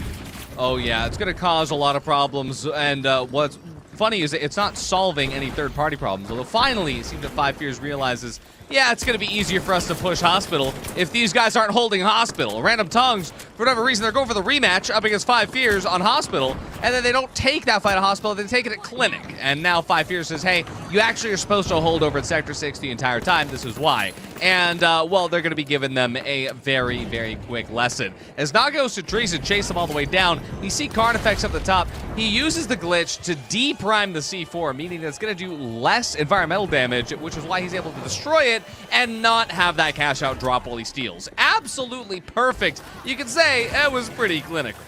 Oh yeah, it's going to cause a lot of problems, and what's funny is it's not solving any third-party problems, although finally it seems that 5 Fears realizes, yeah, it's going to be easier for us to push Hospital if these guys aren't holding Hospital. Random Tongues, for whatever reason, they're going for the rematch up against 5 Fears on Hospital, and then they don't take that fight at Hospital, they take it at Clinic. And now 5 Fears says, hey, you actually are supposed to hold over at Sector 6 the entire time, this is why. And, well, they're going to be giving them a very, very quick lesson. As Nagos and Treason chase them all the way down, we see Carnifex up the top. He uses the glitch to deprime the C4, meaning that it's going to do less environmental damage, which is why he's able to destroy it and not have that cash out drop while he steals. Absolutely perfect. You could say it was pretty clinical.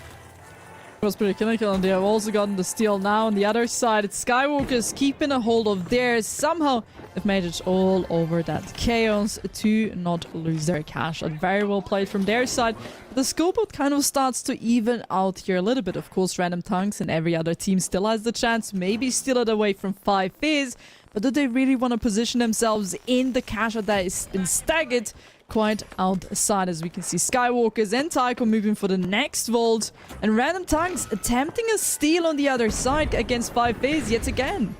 It was pretty clinical, and they have also gotten the steal now. On the other side, it's Skywalkers keeping a hold of theirs. Somehow, they've made it all over that chaos to not lose their cash. Very well played from their side. The scoreboard kind of starts to even out here a little bit. Of course, Random Tanks and every other team still has the chance. Maybe steal it away from 5 Fears. But do they really want to position themselves in the cash that has been staggered quite outside? As we can see, Skywalkers and Taiko moving for the next vault, and Random Tanks attempting a steal on the other side against 5 Fears yet again.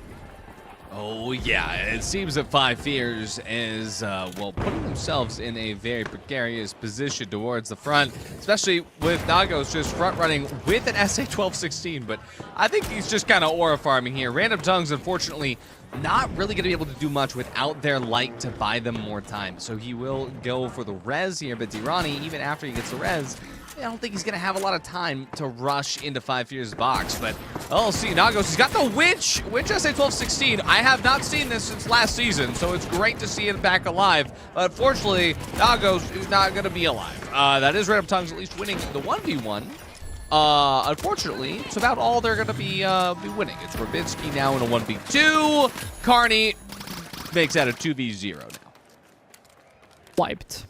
Oh yeah, it seems that 5 Fears is, well, putting themselves in a very precarious position towards the front, especially with Nagos just front-running with an SA-1216, but I think he's just kind of aura farming here. Random Tongues, unfortunately, not really going to be able to do much without their light to buy them more time, so he will go for the res here, but Durrani, even after he gets the res, I don't think he's going to have a lot of time to rush into 5 Fears' box, but oh, see, Nagos, he's got the Witch SA-1216. I have not seen this since last season, so it's great to see it back alive, but unfortunately, Nagos is not going to be alive. That is Random Tongues at least winning the 1v1. Unfortunately, it's about all they're going to be winning. It's Verbinski now in a 1v2. Carney makes that a 2v0 now. Wiped.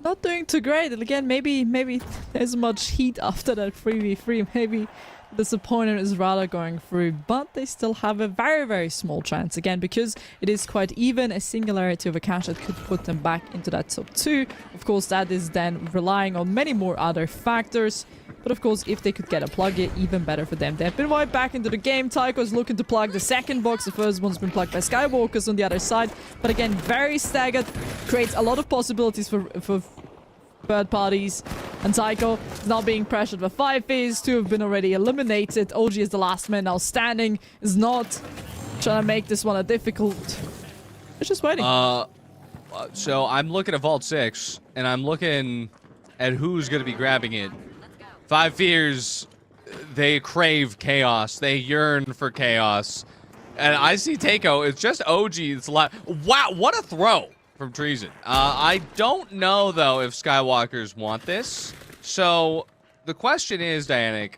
Not doing too great. And again, maybe there's much heat after that 3v3. Maybe this opponent is rather going through, but they still have a very, very small chance. Again, because it is quite even, a singularity of a cash that could put them back into that top 2. Of course, that is then relying on many more other factors. But of course, if they could get a plug, even better for them. They've been wiped back into the game. Tycho is looking to plug the second box. The first one's been plugged by Skywalkers on the other side. But again, very staggered. Creates a lot of possibilities for third parties. And Tycho is now being pressured by 5 phase. 2 have been already eliminated. OG is the last man now standing. Is not trying to make this one a difficult. It's just waiting. So I'm looking at Vault 6, and I'm looking at who's going to be grabbing it. 5 Fears, they crave chaos. They yearn for chaos. And I see Takeo, it's just OG. It's wow, what a throw from Treason. I don't know, though, if Skywalkers want this. So the question is, Dianic,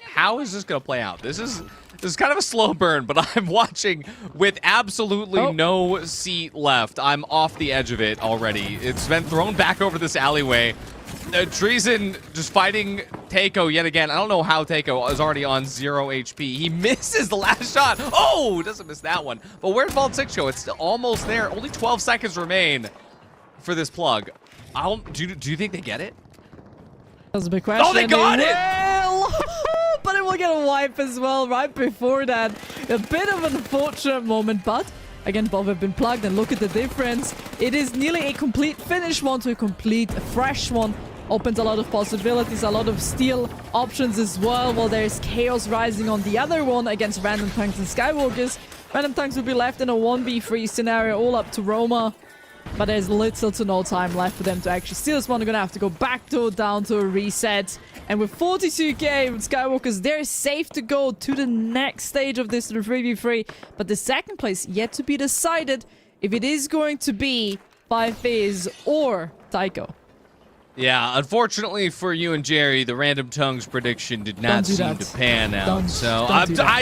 how is this going to play out? This is kind of a slow burn, but I'm watching with absolutely no seat left. I'm off the edge of it already. It's been thrown back over this alleyway. Treason just fighting Takeo yet again. I don't know how Takeo is already on 0 HP. He misses the last shot. Oh, doesn't miss that one. But where'd Vault 6 go? It's still almost there. Only 12 seconds remain for this plug. Do you think they get it? That's a big question. Oh, they got it! But it will get a wipe as well right before that. A bit of an unfortunate moment, but again, both have been plugged, and look at the difference. It is nearly a complete finish one to a complete fresh one. Opens a lot of possibilities, a lot of steal options as well, while there's chaos rising on the other one against Random Tanks and Skywalkers. Random Tanks will be left in a 1v3 scenario, all up to Roma. But there's little to no time left for them to actually steal this one. They're going to have to go back down to a reset. And with 42k with Skywalkers, they're safe to go to the next stage of this 3v3. But the second place yet to be decided if it is going to be 5 Phase or Tycho. Yeah, unfortunately for you and Jerry, the Random Tongues prediction did not seem to pan out.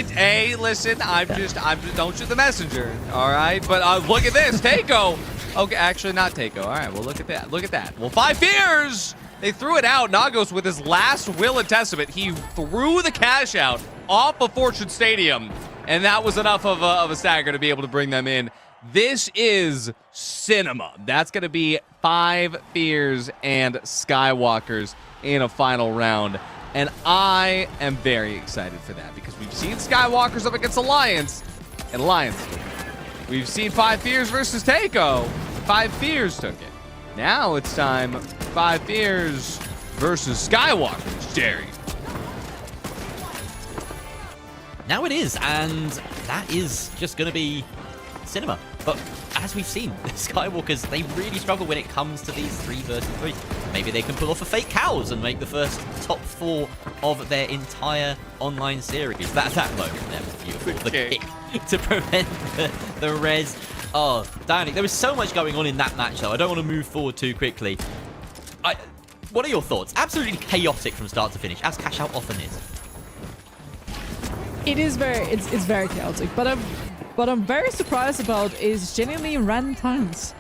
Hey, listen, I'm just don't shoot the messenger, all right? But look at this, Takeo. Okay, actually not Takeo. All right, well look at that. Look at that. Well, 5 Fears. They threw it out. Nagos with his last will and testament. He threw the cash out off of Fortune Stadium, and that was enough of a stagger to be able to bring them in. This is cinema. That's going to be 5 Fears and Skywalkers in a final round. And I am very excited for that because we've seen Skywalkers up against Alliance, and Alliance took it. We've seen 5 Fears versus Takeo. 5 Fears took it. Now it's time 5 Fears versus Skywalkers, Jerry. Now it is, and that is just going to be cinema. But as we've seen, the Skywalkers, they really struggle when it comes to these 3 versus 3. Maybe they can pull off a fake cows and make the first top 4 of their entire online series. That moment there was beautiful. The kick to prevent the res. Oh, Danny, there was so much going on in that match, though. I don't want to move forward too quickly. What are your thoughts? Absolutely chaotic from start to finish, as Cash Out often is. It is it's very chaotic, but what I'm very surprised about is genuinely Random Tanks.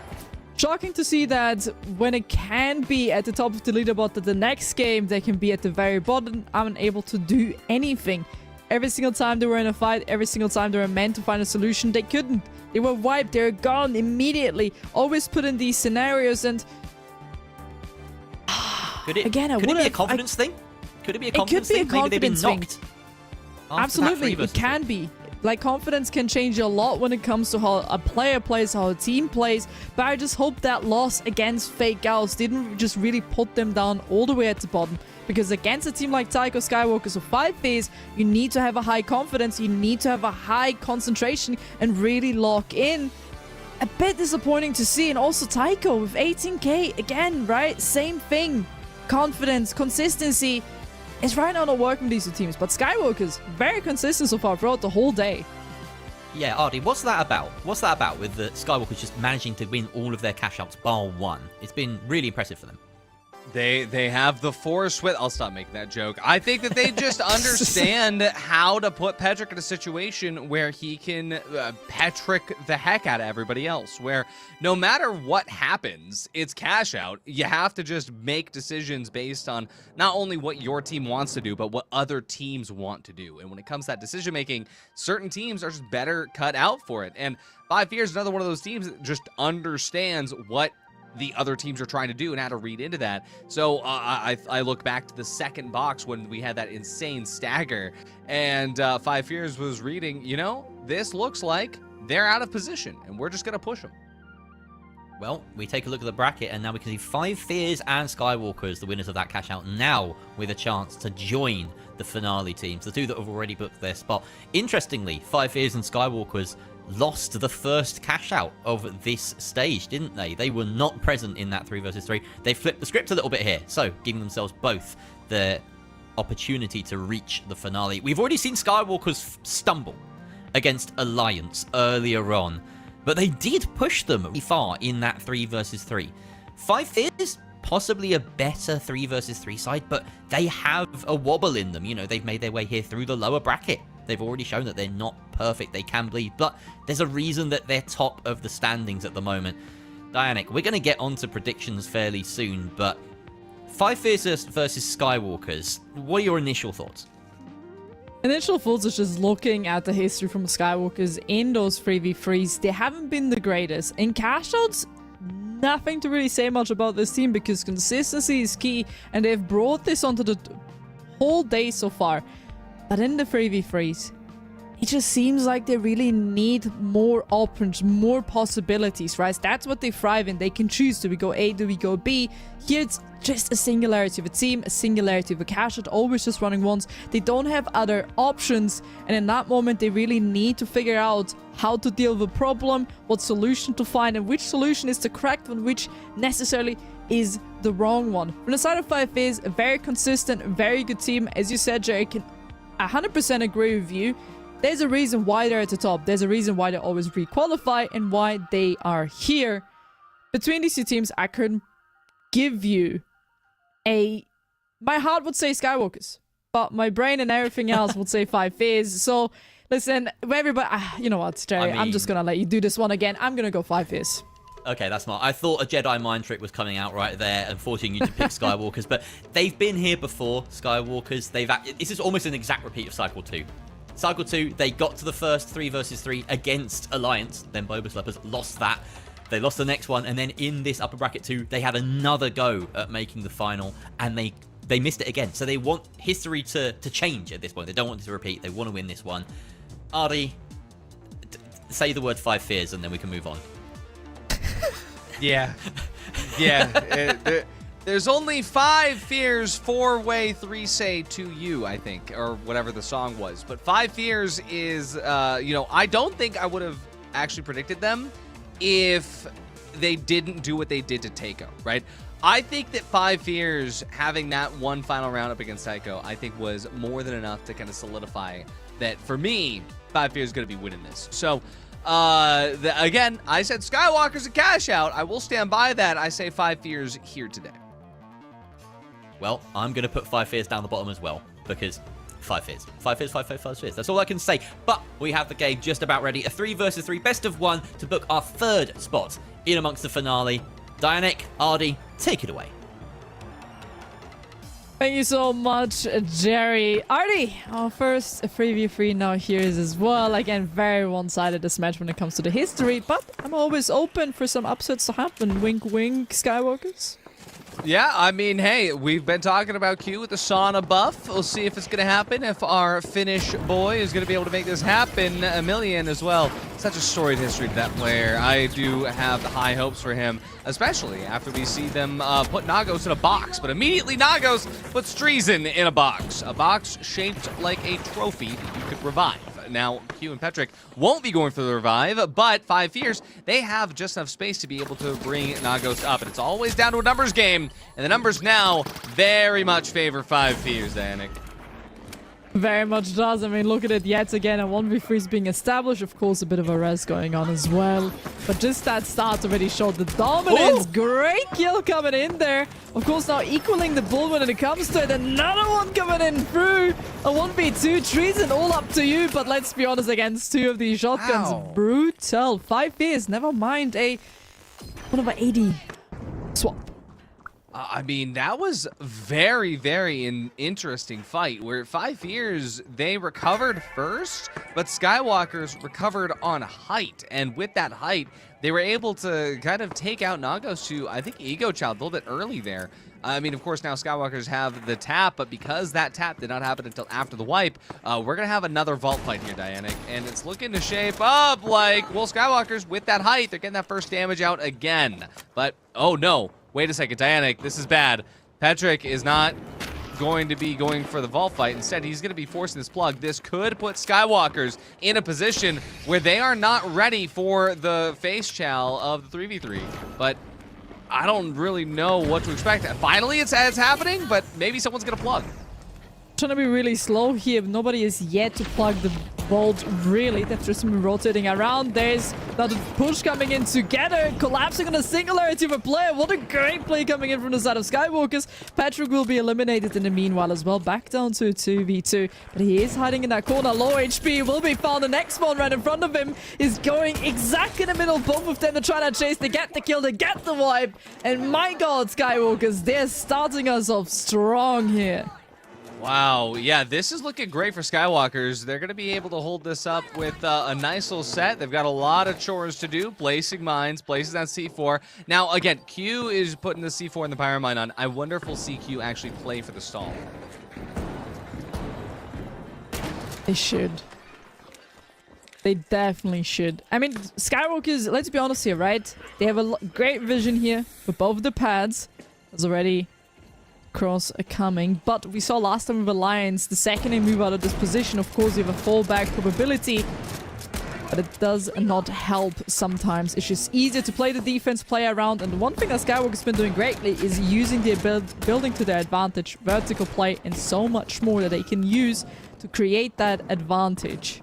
Shocking to see that when it can be at the top of the leaderboard, that the next game they can be at the very bottom, unable to do anything. Every single time they were in a fight, every single time they were meant to find a solution, they couldn't. They were wiped, they were gone immediately. Always put in these scenarios, and could it be a confidence thing? Could it be a confidence thing? Maybe they've been knocked. Absolutely, it can be. Like, confidence can change a lot when it comes to how a player plays, how a team plays. But I just hope that loss against Fake Gals didn't just really put them down all the way at the bottom. Because against a team like Tycho Skywalkers or 5 Phase, you need to have a high confidence, you need to have a high concentration and really lock in. A bit disappointing to see. And also Tycho with 18k, again, right? Same thing. Confidence, consistency. It's right now not working with these 2 teams, but Skywalkers, very consistent so far throughout the whole day. Yeah, Artie, what's that about? What's that about with the Skywalkers just managing to win all of their cash outs bar 1? It's been really impressive for them. They have the force with. I'll stop making that joke. I think that they just understand how to put Petrick in a situation where he can Petrick the heck out of everybody else. Where no matter what happens, it's cash out. You have to just make decisions based on not only what your team wants to do, but what other teams want to do. And when it comes to that decision making, certain teams are just better cut out for it. And 5 Fears is another one of those teams that just understands what the other teams are trying to do and how to read into that. So I look back to the second box when we had that insane stagger, and 5 Fears was reading, you know, this looks like they're out of position, and we're just going to push them. Well, we take a look at the bracket, and now we can see 5 Fears and Skywalkers, the winners of that cash out, now with a chance to join the finale teams, the two that have already booked their spot. Interestingly, 5 Fears and Skywalkers lost the first cash out of this stage, didn't they? They were not present in that 3 versus 3. They flipped the script a little bit here, so giving themselves both the opportunity to reach the finale. We've already seen Skywalkers stumble against Alliance earlier on, but they did push them far in that 3 versus 3. 5 Fears, possibly a better 3 versus 3 side, but they have a wobble in them. You know, they've made their way here through the lower bracket. They've already shown that they're not perfect. They can bleed, but there's a reason that they're top of the standings at the moment. Dianic, we're going to get on to predictions fairly soon, but 5 Fears versus Skywalkers, what are your initial thoughts? Initial thoughts is just looking at the history from Skywalkers in those 3v3s. They haven't been the greatest. In cash outs, nothing to really say much about this team because consistency is key, and they've brought this onto the whole day so far. But in the 3v3s, it just seems like they really need more options, more possibilities, right? That's what they thrive in. They can choose, do we go A, do we go B? Here it's just a singularity of a team, a singularity of a cash out, always just running once. They don't have other options, and in that moment they really need to figure out how to deal with the problem, what solution to find, and which solution is the correct one, which necessarily is the wrong one. From the side of 5 Fears, a very consistent, very good team. As you said, Jerry, can 100% agree with you. There's a reason why they're at the top. There's a reason why they always re-qualify and why they are here. Between these two teams, I couldn't give you my heart would say Skywalkers, but my brain and everything else would say 5 Fears. So listen, everybody, you know what, Jerry, I'm just gonna let you do this one again. I'm gonna go 5 Fears. Okay, that's smart. I thought a Jedi mind trick was coming out right there and forcing you to pick Skywalkers, but they've been here before, Skywalkers. This is almost an exact repeat of Cycle 2. Cycle 2, they got to the first 3 versus 3 against Alliance, then Boba Sluppers lost that. They lost the next one, and then in this upper bracket 2, they had another go at making the final, and they missed it again. So they want history to change at this point. They don't want it to repeat. They want to win this one. Ardy, say the word 5 Fears, and then we can move on. Yeah. There's only 5 Fears, 4-way, 3 say to you, I think, or whatever the song was. But 5 Fears is, I don't think I would have actually predicted them if they didn't do what they did to Taiko, right? I think that 5 Fears having that one final round up against Taiko, I think was more than enough to kind of solidify that for me, 5 Fears is going to be winning this. So, again, I said Skywalker's a cash out. I will stand by that. I say 5 Fears here today. Well, I'm going to put 5 Fears down the bottom as well, because 5 Fears. 5 Fears, 5 Fears, 5 Fears. That's all I can say. But we have the game just about ready. A 3 versus 3 best of 1 to book our 3rd spot in amongst the finale. Dianic, Ardy, take it away. Thank you so much, Jerry. Ardy, our first 3v3 now here is as well. Again, very one-sided this match when it comes to the history, but I'm always open for some upsets to happen. Wink, wink, Skywalkers. Yeah, I mean, hey, we've been talking about Q with the sauna buff. We'll see if it's going to happen, if our Finnish boy is going to be able to make this happen. Emilian as well. Such a storied history to that player. I do have high hopes for him, especially after we see them put Nagos in a box. But immediately Nagos puts Treason in a box shaped like a trophy that you could revive. Now, Q and Petrick won't be going for the revive, but 5 Fears, they have just enough space to be able to bring Nagos up. And it's always down to a numbers game, and the numbers now very much favor 5 Fears, Danik. Very much does. I mean, look at it yet again. A 1v3 is being established. Of course, a bit of a res going on as well. But just that start already showed the dominance. Great kill coming in there. Of course, now equaling the bull when it comes to it. Another one coming in through. A 1v2. Treason all up to you. But let's be honest, against two of these shotguns. Wow. Brutal. 5 years. Never mind a 1/80 swap. I mean, that was very, very interesting fight where 5 years they recovered first, but Skywalkers recovered on height. And with that height, they were able to kind of take out Nagos to, I think, Ego Child a little bit early there. I mean, of course, now Skywalkers have the tap, but because that tap did not happen until after the wipe, we're going to have another vault fight here, Dianic. And it's looking to shape up like, well, Skywalkers, with that height, they're getting that first damage out again. But, oh no. Wait a second, Dianic, this is bad. Patrick is not going to be going for the vault fight. Instead, he's going to be forcing this plug. This could put Skywalkers in a position where they are not ready for the face chow of the 3v3. But I don't really know what to expect. Finally, it's happening, but maybe someone's going to plug. Trying to be really slow here. Nobody is yet to plug the bolt, really. They've just been rotating around. There's another push coming in together, collapsing on a singularity of a player. What a great play coming in from the side of Skywalkers. Patrick will be eliminated in the meanwhile as well. Back down to a 2v2. But he is hiding in that corner. Low HP will be found. The next one right in front of him is going exactly in the middle. Both of them are trying to chase. They get the kill. They get the wipe. And my god, Skywalkers, they're starting us off strong here. Wow, yeah, this is looking great for Skywalkers. They're going to be able to hold this up with a nice little set. They've got a lot of chores to do. Placing mines, placing that C4. Now, again, Q is putting the C4 and the Pyro Mine on. I wonder if we'll see Q actually play for the stall. They should. They definitely should. I mean, Skywalkers, let's be honest here, right? They have a great vision here with both the pads. There's already cross coming, but we saw last time with Alliance, the second they move out of this position, of course, you have a fallback probability, but it does not help sometimes. It's just easier to play the defense, play around, and the one thing that Skywalker's been doing greatly is using the building to their advantage, vertical play, and so much more that they can use to create that advantage.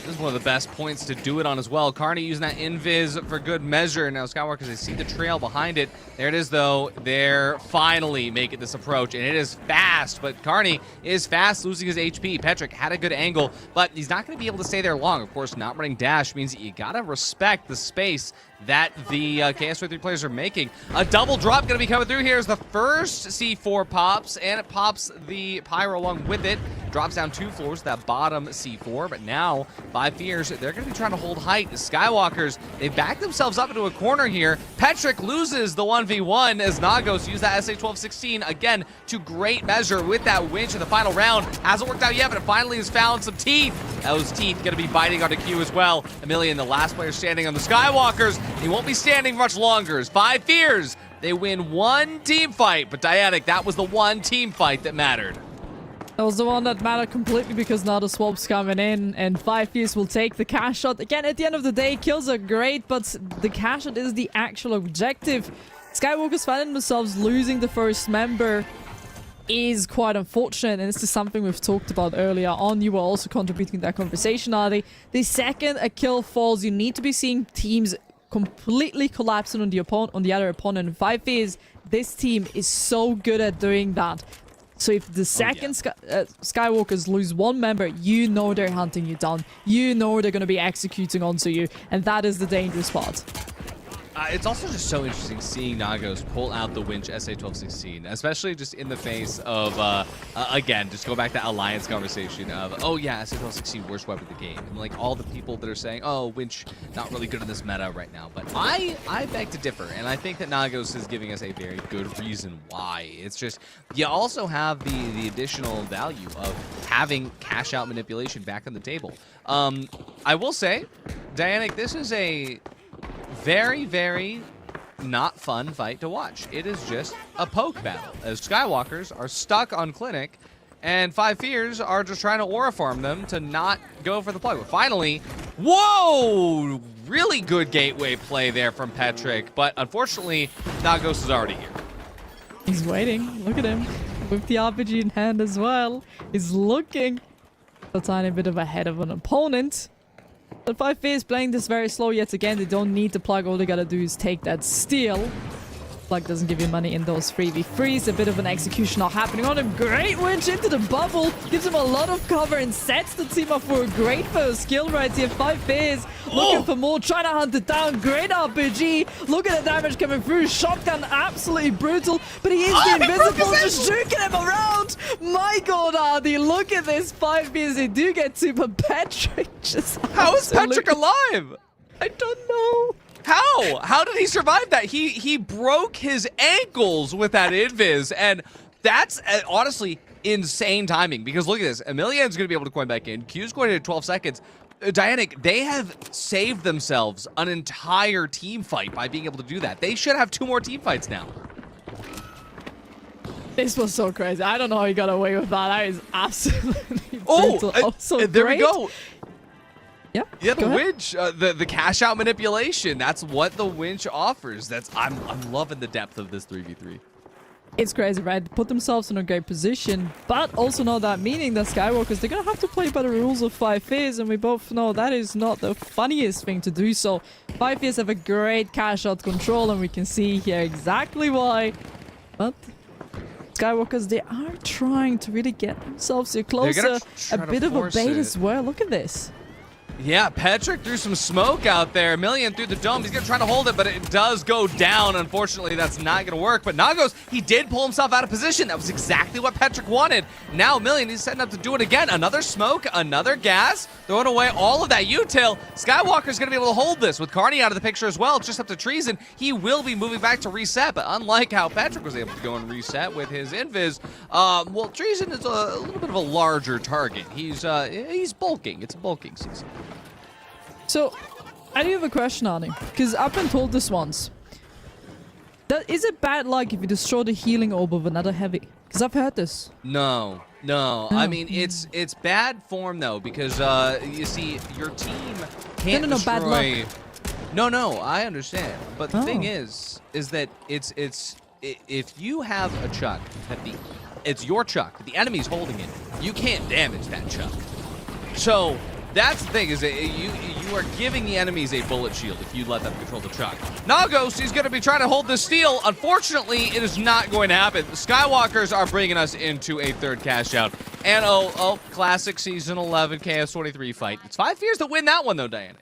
This is one of the best points to do it on as well. Carney using that invis for good measure. Now Skywalkers, they see the trail behind it. There it is, though. They're finally making this approach, and it is fast. But Carney is fast, losing his HP. Petrick had a good angle, but he's not going to be able to stay there long. Of course, not running dash means that you got to respect the space that the KS43 players are making. A double drop going to be coming through here as the first C4 pops, and it pops the Pyro along with it. Drops down 2 floors, that bottom C4, but now 5 Fears, they're going to be trying to hold height. The Skywalkers, they back themselves up into a corner here. Petrick loses the 1v1 as Nagos use that SA-1216 again to great measure with that winch in the final round. Hasn't worked out yet, but it finally has found some teeth. Those teeth going to be biting onto Q as well. Emilian, the last player standing on the Skywalkers. He won't be standing much longer. 5 Fears, they win one team fight, but Dianic, that was the one team fight that mattered. That was the one that mattered completely because now the swap's coming in and 5 Fears will take the cash shot. Again, at the end of the day, kills are great, but the cash shot is the actual objective. Skywalkers finding themselves losing the first member is quite unfortunate, and this is something we've talked about earlier on. You were also contributing to that conversation, Adi. The second a kill falls, you need to be seeing teams completely collapsing on the other opponent. 5 Fears, this team is so good at doing that. So if the second Skywalkers lose one member, you know they're hunting you down. You know they're going to be executing onto you. And that is the dangerous part. It's also just so interesting seeing Nagos pull out the winch SA-1216, especially just in the face of, again, just go back to that Alliance conversation of, oh yeah, SA-1216, worst weapon in the game. And like all the people that are saying, oh, winch, not really good in this meta right now. But I beg to differ, and I think that Nagos is giving us a very good reason why. It's just, you also have the additional value of having cash out manipulation back on the table. I will say, Dianic, this is a very, very not fun fight to watch. It is just a poke battle, as Skywalkers are stuck on Clinic, and 5 Fears are just trying to aura farm them to not go for the play. But finally, whoa! Really good gateway play there from Petrick, but unfortunately, Nagos is already here. He's waiting. Look at him. with the RPG in hand as well. He's looking a tiny bit of ahead of an opponent. But 5 is playing this very slow yet again. They don't need the plug. All they gotta do is take that steal. Plug doesn't give you money in those 3v3s. A bit of an execution now happening on him. Great winch into the bubble. Gives him a lot of cover and sets the team up for a great first kill right here. 5 is looking for more, trying to hunt it down. Great RPG. Look at the damage coming through. Shotgun absolutely brutal. But he is the invisible, just juking him around. My god, Ardy, look at this 5 is. They do get to, but Patrick just... How is Patrick alive? I don't know. How? How did he survive that? He broke his ankles with that invis, and that's honestly insane timing, because look at this. EMEA's going to be able to coin back in. Q's going to 12 seconds. Dianic, they have saved themselves an entire team fight by being able to do that. They should have 2 more team fights now. This was so crazy. I don't know how he got away with that. That is absolutely brutal. There great. we go. Yeah, the winch, the cash out manipulation. That's what the winch offers. I'm loving the depth of this 3v3. It's crazy, right? They put themselves in a great position, but also know that meaning that Skywalkers, they're gonna have to play by the rules of 5 is, and we both know that is not the funniest thing to do. So 5 is have a great cash out control, and we can see here exactly why. But Skywalkers, they are trying to really get themselves here closer. A bit of a bait as well. Look at this. Yeah, Petrick threw some smoke out there. Million through the dome. He's going to try to hold it, but it does go down. Unfortunately, that's not going to work. But Nagos, he did pull himself out of position. That was exactly what Petrick wanted. Now Million, he's setting up to do it again. Another smoke, another gas. Throwing away all of that util. Skywalker's going to be able to hold this with Carney out of the picture as well. It's just up to Treason. He will be moving back to reset, but unlike how Petrick was able to go and reset with his invis, well, Treason is a little bit of a larger target. He's bulking. It's a bulking season. So, I do have a question, Arnie, because I've been told this once. Is it bad luck if you destroy the healing orb of another heavy? Because I've heard this. No. I mean, it's bad form though, because you see, your team can't destroy. Bad luck. No, I understand. But the thing is that it's if you have a chuck that it's your chuck, the enemy's holding it, you can't damage that chuck. So that's the thing, is that you are giving the enemies a bullet shield if you let them control the chuck. Nagos, he's going to be trying to hold the steal. Unfortunately, it is not going to happen. The Skywalkers are bringing us into a third cash out. And classic Season 11 KS23 fight. It's 5 fears that win that one, though, Diana.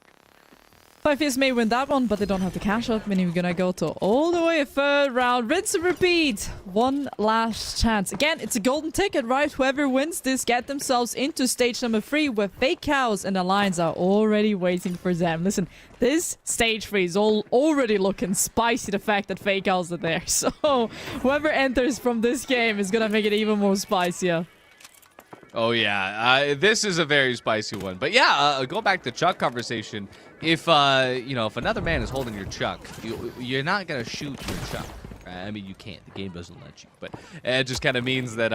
5 fears may win that one, but they don't have the cash out, meaning we're gonna go to all the way 3rd round. Rinse and repeat. One last chance. Again, it's a golden ticket, right? Whoever wins this get themselves into stage number 3, where Fake Cows and Alliance are already waiting for them. Listen, this stage 3 is already looking spicy, the fact that Fake Cows are there. So whoever enters from this game is gonna make it even more spicier. Oh yeah, this is a very spicy one. But yeah, go back to Chuck conversation. If if another man is holding your Chuck, you're not gonna shoot your Chuck. I mean, you can't. The game doesn't let you. But it just kind of means that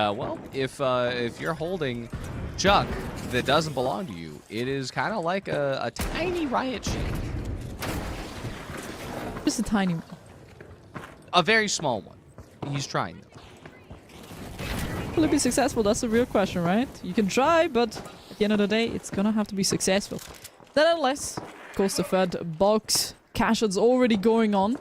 if you're holding Chuck that doesn't belong to you, it is kind of like a tiny riot shield. Just a tiny one. A very small one. He's trying though. Will it be successful? That's the real question, right? You can try, but at the end of the day, it's gonna have to be successful. Nonetheless, of course, the 3rd box cash out's already going on.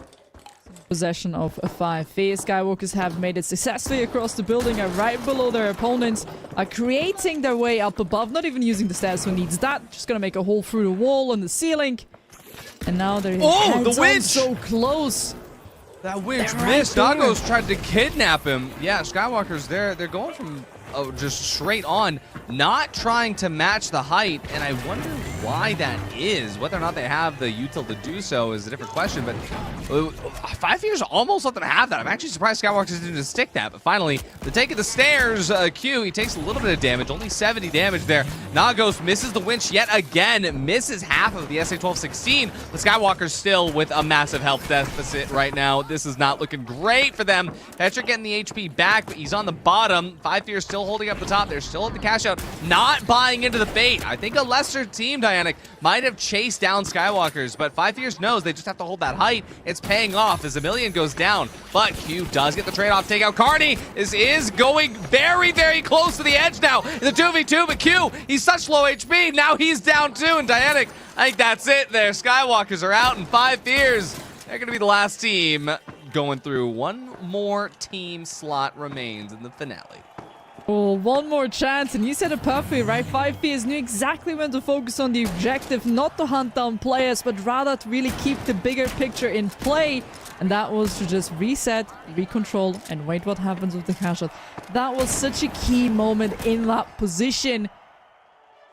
Possession of 5 fears. Skywalkers have made it successfully across the building, are right below their opponents, are creating their way up above, not even using the stairs. Who needs that? Just gonna make a hole through the wall and the ceiling. And now they're the winch! So close. That winch missed. Dagos tried to kidnap him. Yeah, Skywalker's there. They're going from just straight on, not trying to match the height, and I wonder why that is. Whether or not they have the util to do so is a different question, but 5 years almost let them have that. I'm actually surprised Skywalker didn't stick that, but finally, the take of the stairs, Q, he takes a little bit of damage, only 70 damage there. Nagos misses the winch yet again, misses half of the SA-1216, but Skywalker's still with a massive health deficit right now. This is not looking great for them. Petrick getting the HP back, but he's on the bottom. 5 fears still still holding up the top. They're still at the cash out, not buying into the bait. I think a lesser team, Dianic, might have chased down Skywalkers, but Five Fierce knows they just have to hold that height. It's paying off as Emilian goes down, but Q does get the trade-off takeout. Carney is going very, very close to the edge now. The 2v2, but Q, he's such low HP. Now he's down too, and Dianic, I think that's it there. Skywalkers are out, and Five Fierce, they're going to be the last team going through. One more team slot remains in the finale. Oh, one more chance, and you said it perfectly, right? 5Fierce knew exactly when to focus on the objective, not to hunt down players, but rather to really keep the bigger picture in play. And that was to just reset, recontrol, and wait what happens with the cash out. That was such a key moment in that position.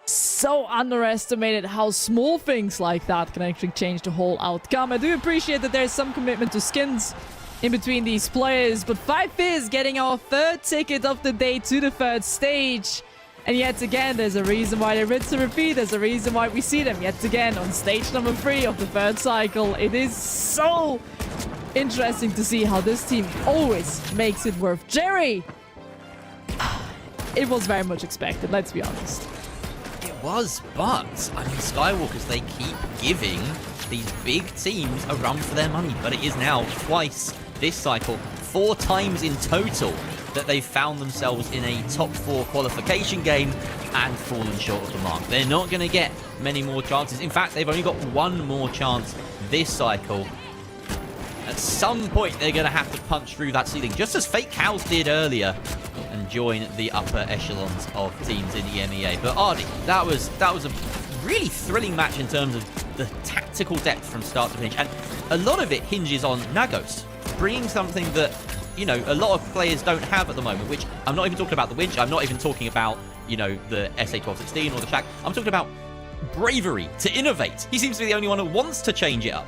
So underestimated how small things like that can actually change the whole outcome. I do appreciate that there's some commitment to skins in between these players, but 5Fierce getting our third ticket of the day to the third stage. And yet again, there's a reason why they rinse and repeat. There's a reason why we see them yet again on stage number 3 of the third cycle. It is so interesting to see how this team always makes it worth. Jerry! It was very much expected, let's be honest. It was, but I mean, Skywalkers, they keep giving these big teams a run for their money, but it is now twice this cycle, 4 times in total, that they've found themselves in a top 4 qualification game and fallen short of the mark. They're not going to get many more chances. In fact, they've only got 1 more chance this cycle. At some point, they're going to have to punch through that ceiling, just as Fake Cows did earlier, and join the upper echelons of teams in EMEA. But Ardy, that was a really thrilling match in terms of the tactical depth from start to finish, and a lot of it hinges on Nagos bringing something that, you know, a lot of players don't have at the moment, which I'm not even talking about the winch, I'm not even talking about, you know, the SA-1216 or the Shack. I'm talking about bravery to innovate. He seems to be the only one who wants to change it up.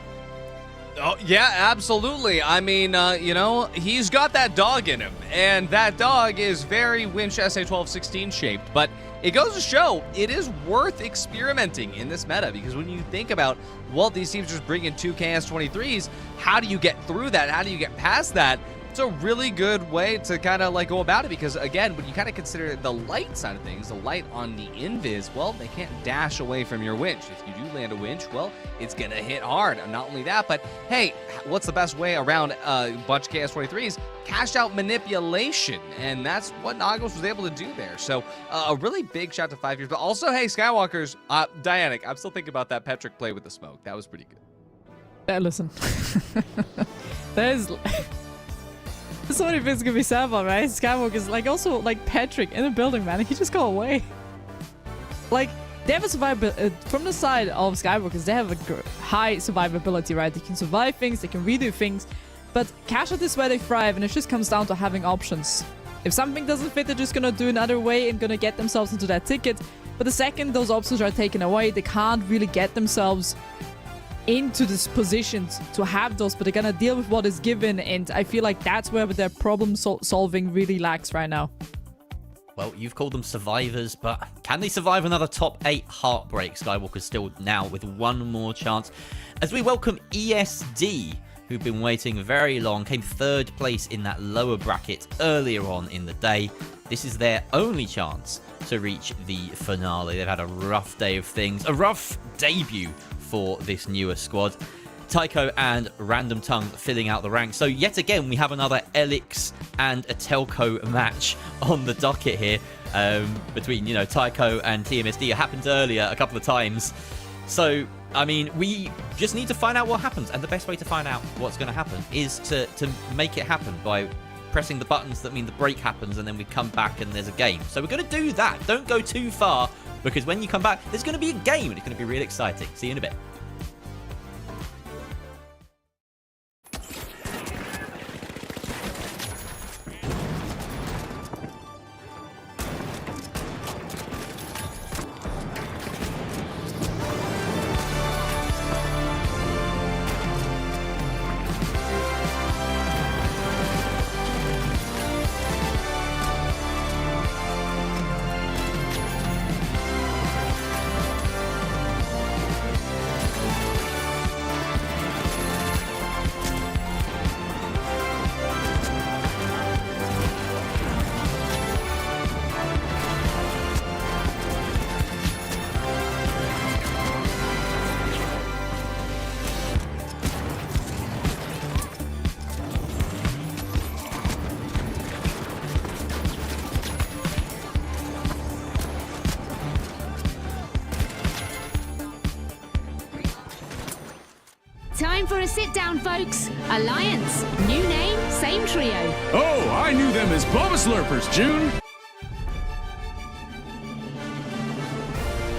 Oh, yeah, absolutely. I mean, you know, he's got that dog in him, and that dog is very Winch SA-1216 shaped, but it goes to show it is worth experimenting in this meta, because when you think about, well, these teams just bring in 2 KS-23s, how do you get through that? How do you get past that? It's a really good way to kind of like go about it, because again, when you kind of consider the light side of things, the light on the invis, well, they can't dash away from your winch. If you do land a winch, well, it's gonna hit hard. And not only that, but hey, what's the best way around a bunch of KS-23s? Cash out manipulation, and that's what Nagos was able to do there. So a really big shout to 5 Fierce, but also, hey, Skywalkers, Dianic, I'm still thinking about that Petrick play with the smoke. That was pretty good. Listen, there's so many things can be said about, right? Skywalker's like also like Patrick in the building, man. He just got away. Like they have a survivability from the side of Skywalkers. They have a high survivability, right? They can survive things, they can redo things. But cash out is where they thrive, and it just comes down to having options. If something doesn't fit, they're just gonna do another way and gonna get themselves into that ticket. But the second those options are taken away, they can't really get themselves into this position to have those, but they're gonna deal with what is given, and I feel like that's where their problem solving really lacks right now. Well, you've called them survivors, but can they survive another top 8 heartbreak? Skywalker's still now with 1 more chance. As we welcome ESD, who've been waiting very long, came 3rd place in that lower bracket earlier on in the day. This is their only chance to reach the finale. They've had a rough day of things, a rough debut for this newer squad. Tycho and Random Tongue filling out the ranks. So yet again, we have another Elix and a Telco match on the docket here between, you know, Tycho and TMSD. It happened earlier a couple of times. So, I mean, we just need to find out what happens. And the best way to find out what's going to happen is to make it happen by pressing the buttons that mean the break happens, and then we come back and there's a game. So we're going to do that. Don't go too far, because when you come back, there's going to be a game, and it's going to be really exciting. See you in a bit. Time for a sit down, folks. Alliance, new name, same trio. Oh, I knew them as Boba Slurpers, June.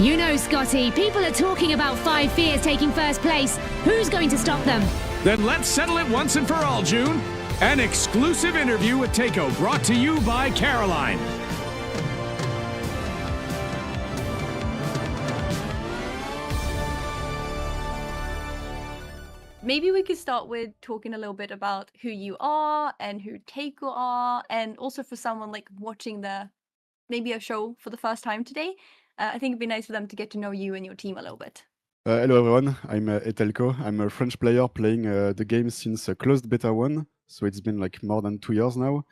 You know, Scotty, people are talking about Five Fears taking first place. Who's going to stop them? Then let's settle it once and for all, June. An exclusive interview with Takeo brought to you by Caroline. Maybe we could start with talking a little bit about who you are and who Takeo are, and also for someone like watching maybe a show for the first time today. I think it'd be nice for them to get to know you and your team a little bit. Hello everyone, I'm Etelko. I'm a French player playing the game since closed beta 1, so it's been like more than 2 years now.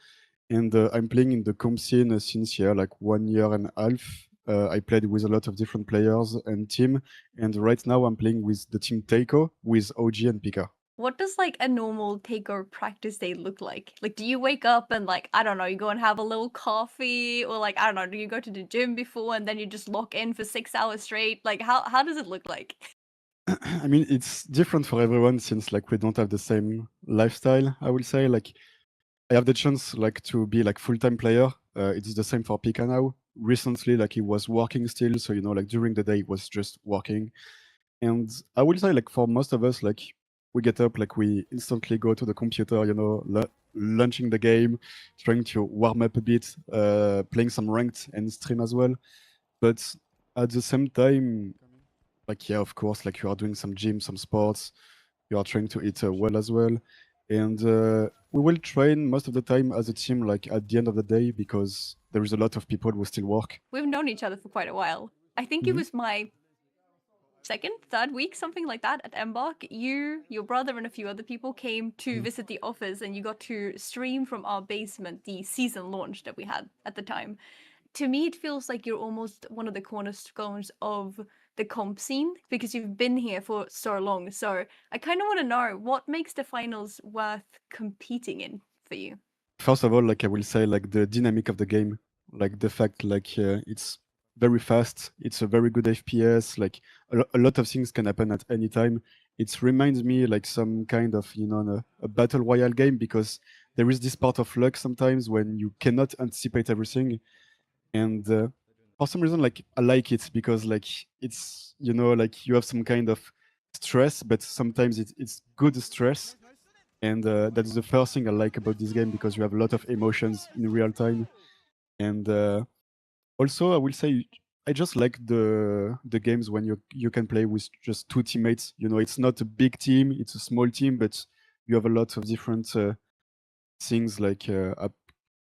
And I'm playing in the comp scene since like 1 year and a half. I played with a lot of different players and team, and right now I'm playing with the team Takeo with OG and Pika. What does like a normal Takeo practice day look like? Like, do you wake up and like, I don't know, you go and have a little coffee, or like, I don't know, do you go to the gym before and then you just lock in for 6 hours straight? Like, how does it look like? I mean, it's different for everyone since like we don't have the same lifestyle, I will say. Like, I have the chance like to be like full-time player. It's the same for Pika now. Recently, like he was working still, so like during the day he was just working. And I will say like for most of us, like we get up, like we instantly go to the computer, launching the game, trying to warm up a bit, playing some ranked and stream as well. But at the same time, like yeah, of course, like you are doing some gym, some sports, you are trying to eat well as well. And we will train most of the time as a team, like at the end of the day, because there is a lot of people who still work. We've known each other for quite a while. I think it was my second, third week, something like that at Embark. You, your brother, and a few other people came to visit the office, and you got to stream from our basement the season launch that we had at the time. To me, it feels like you're almost one of the cornerstones of the comp scene because you've been here for so long. So I kind of want to know what makes the finals worth competing in for you. First of all, like I will say, like the dynamic of the game, like the fact, like it's very fast. It's a very good FPS. Like a lot of things can happen at any time. It reminds me like some kind of a battle royale game because there is this part of luck sometimes when you cannot anticipate everything. And for some reason, like I like it because like it's like you have some kind of stress, but sometimes it's good stress, and that's the first thing I like about this game because you have a lot of emotions in real time. And also, I will say I just like the games when you can play with just two teammates. It's not a big team; it's a small team, but you have a lot of different things like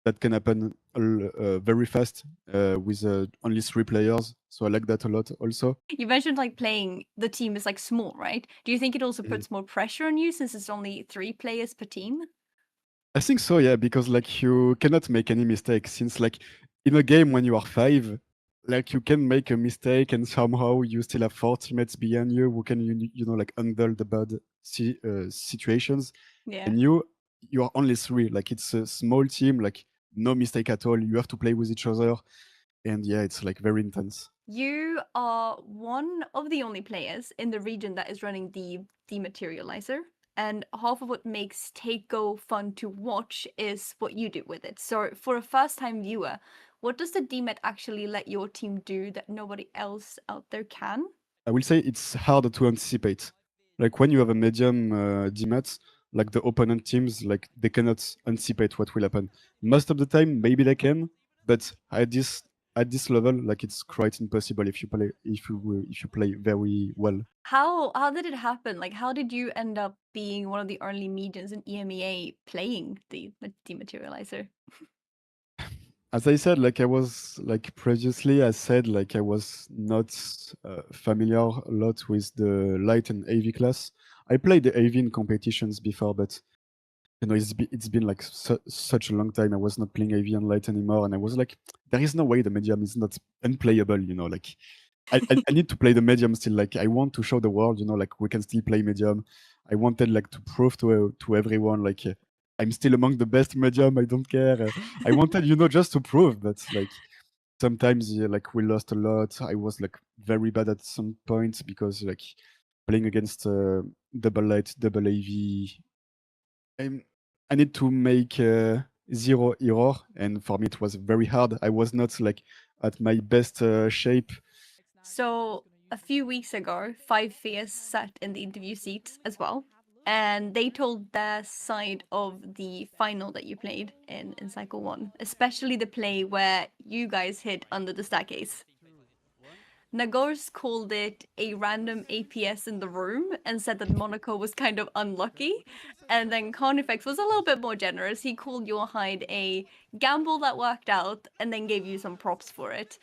that can happen very fast with only 3 players. So I like that a lot also. You mentioned like playing the team is like small, right? Do you think it also puts more pressure on you since it's only 3 players per team? I think so, yeah, because like you cannot make any mistakes since like in a game when you are 5, like you can make a mistake and somehow you still have 4 teammates behind you who can like handle the bad situations. Yeah. And you are only 3. Like it's a small team, like no mistake at all. You have to play with each other, and yeah, it's like very intense. You are one of the only players in the region that is running the dematerializer, and half of what makes Takeo fun to watch is what you do with it. So for a first-time viewer, what does the demat actually let your team do that nobody else out there can? I will say it's harder to anticipate. Like when you have a medium demat, like the opponent teams, like they cannot anticipate what will happen. Most of the time, maybe they can, but at this level, like it's quite impossible if you play very well. How did it happen? Like, how did you end up being one of the early medians in EMEA playing the dematerializer? As I said, like I was like previously, I said like I was not familiar a lot with the light and AV class. I played the AV in competitions before, but it's been like such a long time. I was not playing AV and light anymore, and I was like, there is no way the medium is not unplayable. Like I need to play the medium still. Like I want to show the world, like we can still play medium. I wanted like to prove to everyone like I'm still among the best medium. I don't care. I wanted, just to prove, but like sometimes like we lost a lot. I was like very bad at some points because like playing against double light, double AV. I need to make 0 error, and for me it was very hard. I was not like at my best shape. So a few weeks ago, 5Fierce sat in the interview seats as well, and they told their side of the final that you played in Cycle 1, especially the play where you guys hid under the staircase. Nagors called it a random APS in the room and said that Monaco was kind of unlucky. And then Carnifex was a little bit more generous. He called your hide a gamble that worked out and then gave you some props for it.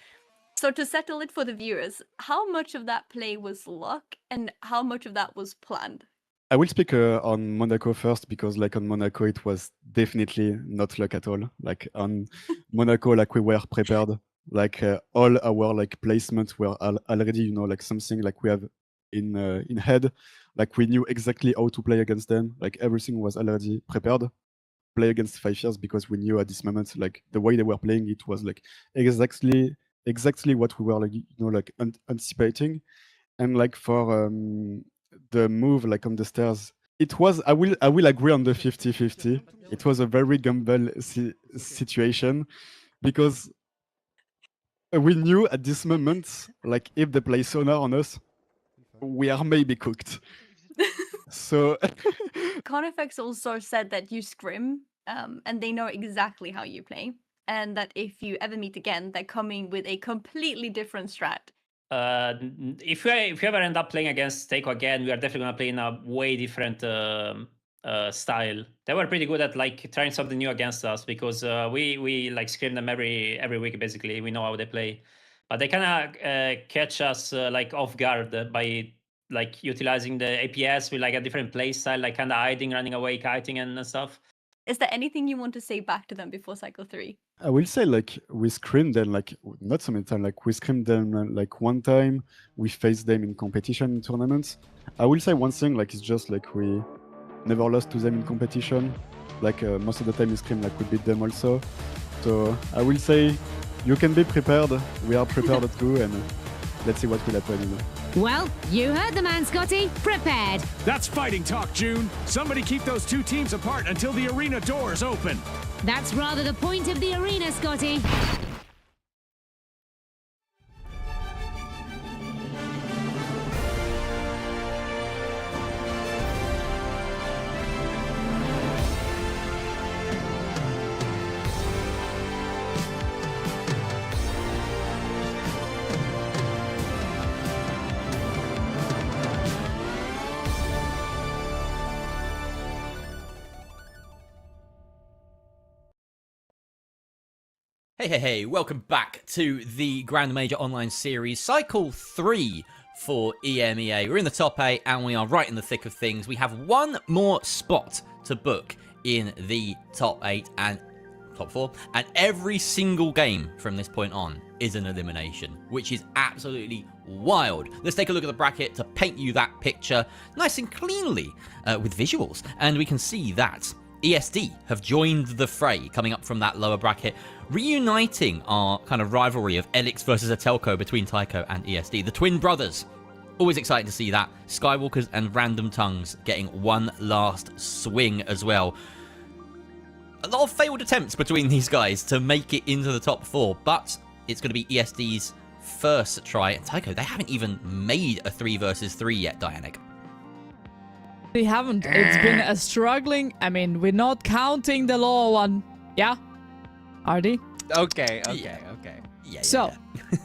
So to settle it for the viewers, how much of that play was luck and how much of that was planned? I will speak on Monaco first, because like on Monaco, it was definitely not luck at all. Like on Monaco, like we were prepared. Like all our like placements were already, you know, like something like we have in head. Like we knew exactly how to play against them. Like everything was already prepared. Play against 5Fierce, because we knew at this moment, like the way they were playing, it was like exactly what we were like, you know, like anticipating. And like for the move like on the stairs, it was, I will agree on the 50-50. It was a very gamble situation, because we knew at this moment, like if they play sonar on us, we are maybe cooked. So Carnifex also said that you scrim, and they know exactly how you play, and that if you ever meet again, they're coming with a completely different strat. If we ever end up playing against Taiko again, we are definitely gonna play in a way different style. They were pretty good at like trying something new against us, because we like scrim them every week basically. We know how they play, but they kind of catch us like off guard by like utilizing the APS with like a different play style, like kind of hiding, running away, kiting, and stuff. Is there anything you want to say back to them before Cycle 3? I will say, like, we scrimmed them, like, not so many times, like, we scrimmed them, like, one time, we faced them in competition, in tournaments. I will say one thing, like, it's just, like, we never lost to them in competition. Like, most of the time we scrim, like, we beat them also. So, I will say, you can be prepared, we are prepared too, and let's see what will happen, you know. Well, you heard the man, Scotty. Prepared. That's fighting talk, June. Somebody keep those two teams apart until the arena doors open. That's rather the point of the arena, Scotty. Hey, welcome back to the Grand Major Online Series, Cycle 3 for EMEA. We're in the top 8 and we are right in the thick of things. We have one more spot to book in the top 8 and top 4, and every single game from this point on is an elimination, which is absolutely wild. Let's take a look at the bracket to paint you that picture nice and cleanly with visuals, and we can see that ESD have joined the fray, coming up from that lower bracket, reuniting our kind of rivalry of Elix versus Atelco between Taiko and ESD. The twin brothers. Always exciting to see that. Skywalkers and Random Tongues getting one last swing as well. A lot of failed attempts between these guys to make it into the top 4, but it's going to be ESD's first try. And Taiko, they haven't even made a 3 versus 3 yet, Dianic. They haven't. It's been a struggling. I mean, we're not counting the lower one. Yeah? Are they? Okay. Yeah, so,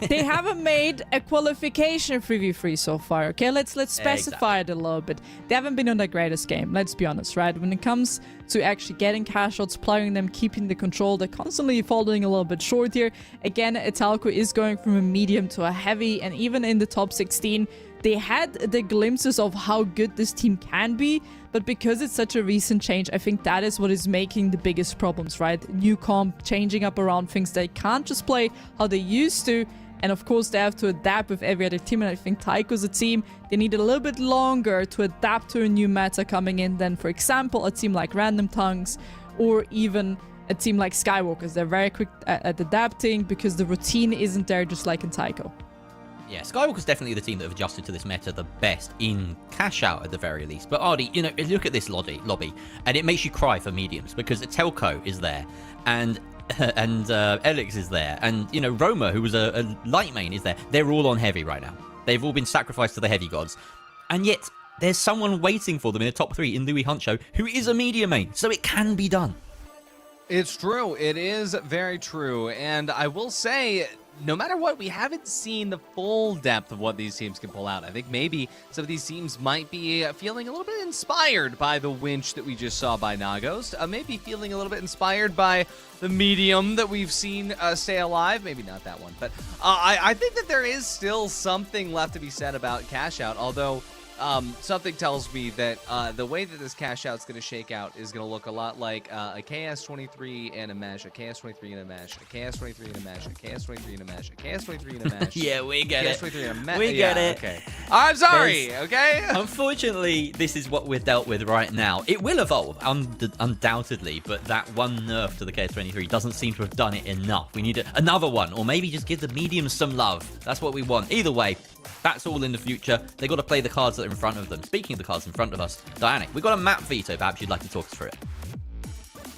they haven't made a qualification 3v3 so far, okay? Let's specify it a little bit. They haven't been on the greatest game, let's be honest, right? When it comes to actually getting cash shots, plugging them, keeping the control, they're constantly falling a little bit short here. Again, Atelco is going from a medium to a heavy, and even in the top 16, they had the glimpses of how good this team can be, but because it's such a recent change, I think that is what is making the biggest problems, right? New comp, changing up around things. They can't just play how they used to, and of course they have to adapt with every other team, and I think Taiko's a team, they need a little bit longer to adapt to a new meta coming in than, for example, a team like Random Tongues, or even a team like Skywalkers. They're very quick at adapting because the routine isn't there, just like in Taiko. Yeah, Skywalker's definitely the team that have adjusted to this meta the best in cash out at the very least. But Ardy, you know, look at this lobby, and it makes you cry for mediums because Telco is there, and Elix is there, and you know Roma, who was a light main, is there. They're all on heavy right now. They've all been sacrificed to the heavy gods, and yet there's someone waiting for them in the top 3 in Louis Huncho, who is a medium main, so it can be done. It's true. It is very true. And I will say, no matter what, we haven't seen the full depth of what these teams can pull out. I think maybe some of these teams might be feeling a little bit inspired by the winch that we just saw by Nagos. Maybe feeling a little bit inspired by the medium that we've seen stay alive. Maybe not that one. But I think that there is still something left to be said about cash out, although something tells me that the way that this cash out is going to shake out is going to look a lot like a KS23 and a mash, a KS23 and a mash, a KS23 and a mash, a KS23 and a mash, a KS23 and a mash. Yeah, we get it. KS23 and a mash. We get it. Okay. I'm sorry, okay? Unfortunately, this is what we're dealt with right now. It will evolve, undoubtedly, but that one nerf to the KS23 doesn't seem to have done it enough. We need another one, or maybe just give the mediums some love. That's what we want. Either way, that's all in the future. They got to play the cards that are in front of them. Speaking of the cards in front of us, Dianic, we've got a map veto. Perhaps you'd like to talk us through it.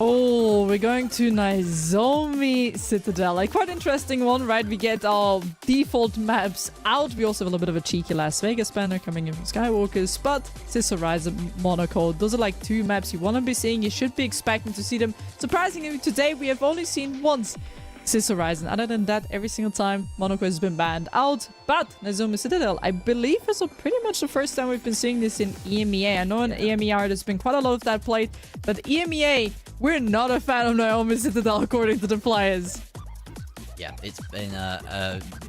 Oh, we're going to Nozomi Citadel. A quite interesting one, right? We get our default maps out. We also have a little bit of a cheeky Las Vegas banner coming in from Skywalkers, but Cis Horizon, Monaco, those are like 2 maps you want to be seeing. You should be expecting to see them. Surprisingly, today we have only seen once Cis Horizon. Other than that, every single time Monaco has been banned out. But Nozomi Citadel, I believe, is pretty much the first time we've been seeing this in EMEA. I know in EMEA there's been quite a lot of that played, but EMEA, we're not a fan of Nozomi Citadel according to the players. Yeah, it's been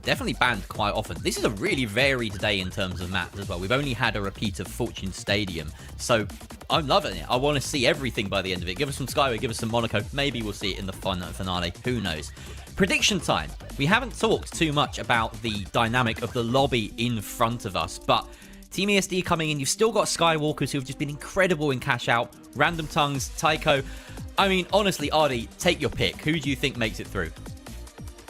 definitely banned quite often. This is a really varied day in terms of maps as well. We've only had a repeat of Fortune Stadium, so I'm loving it. I want to see everything by the end of it. Give us some Skyway, give us some Monaco. Maybe we'll see it in the finale. Who knows? Prediction time. We haven't talked too much about the dynamic of the lobby in front of us, but Team ESD coming in. You've still got Skywalkers who have just been incredible in cash out. Random Tongues, Tycho. I mean, honestly, Ardy, take your pick. Who do you think makes it through?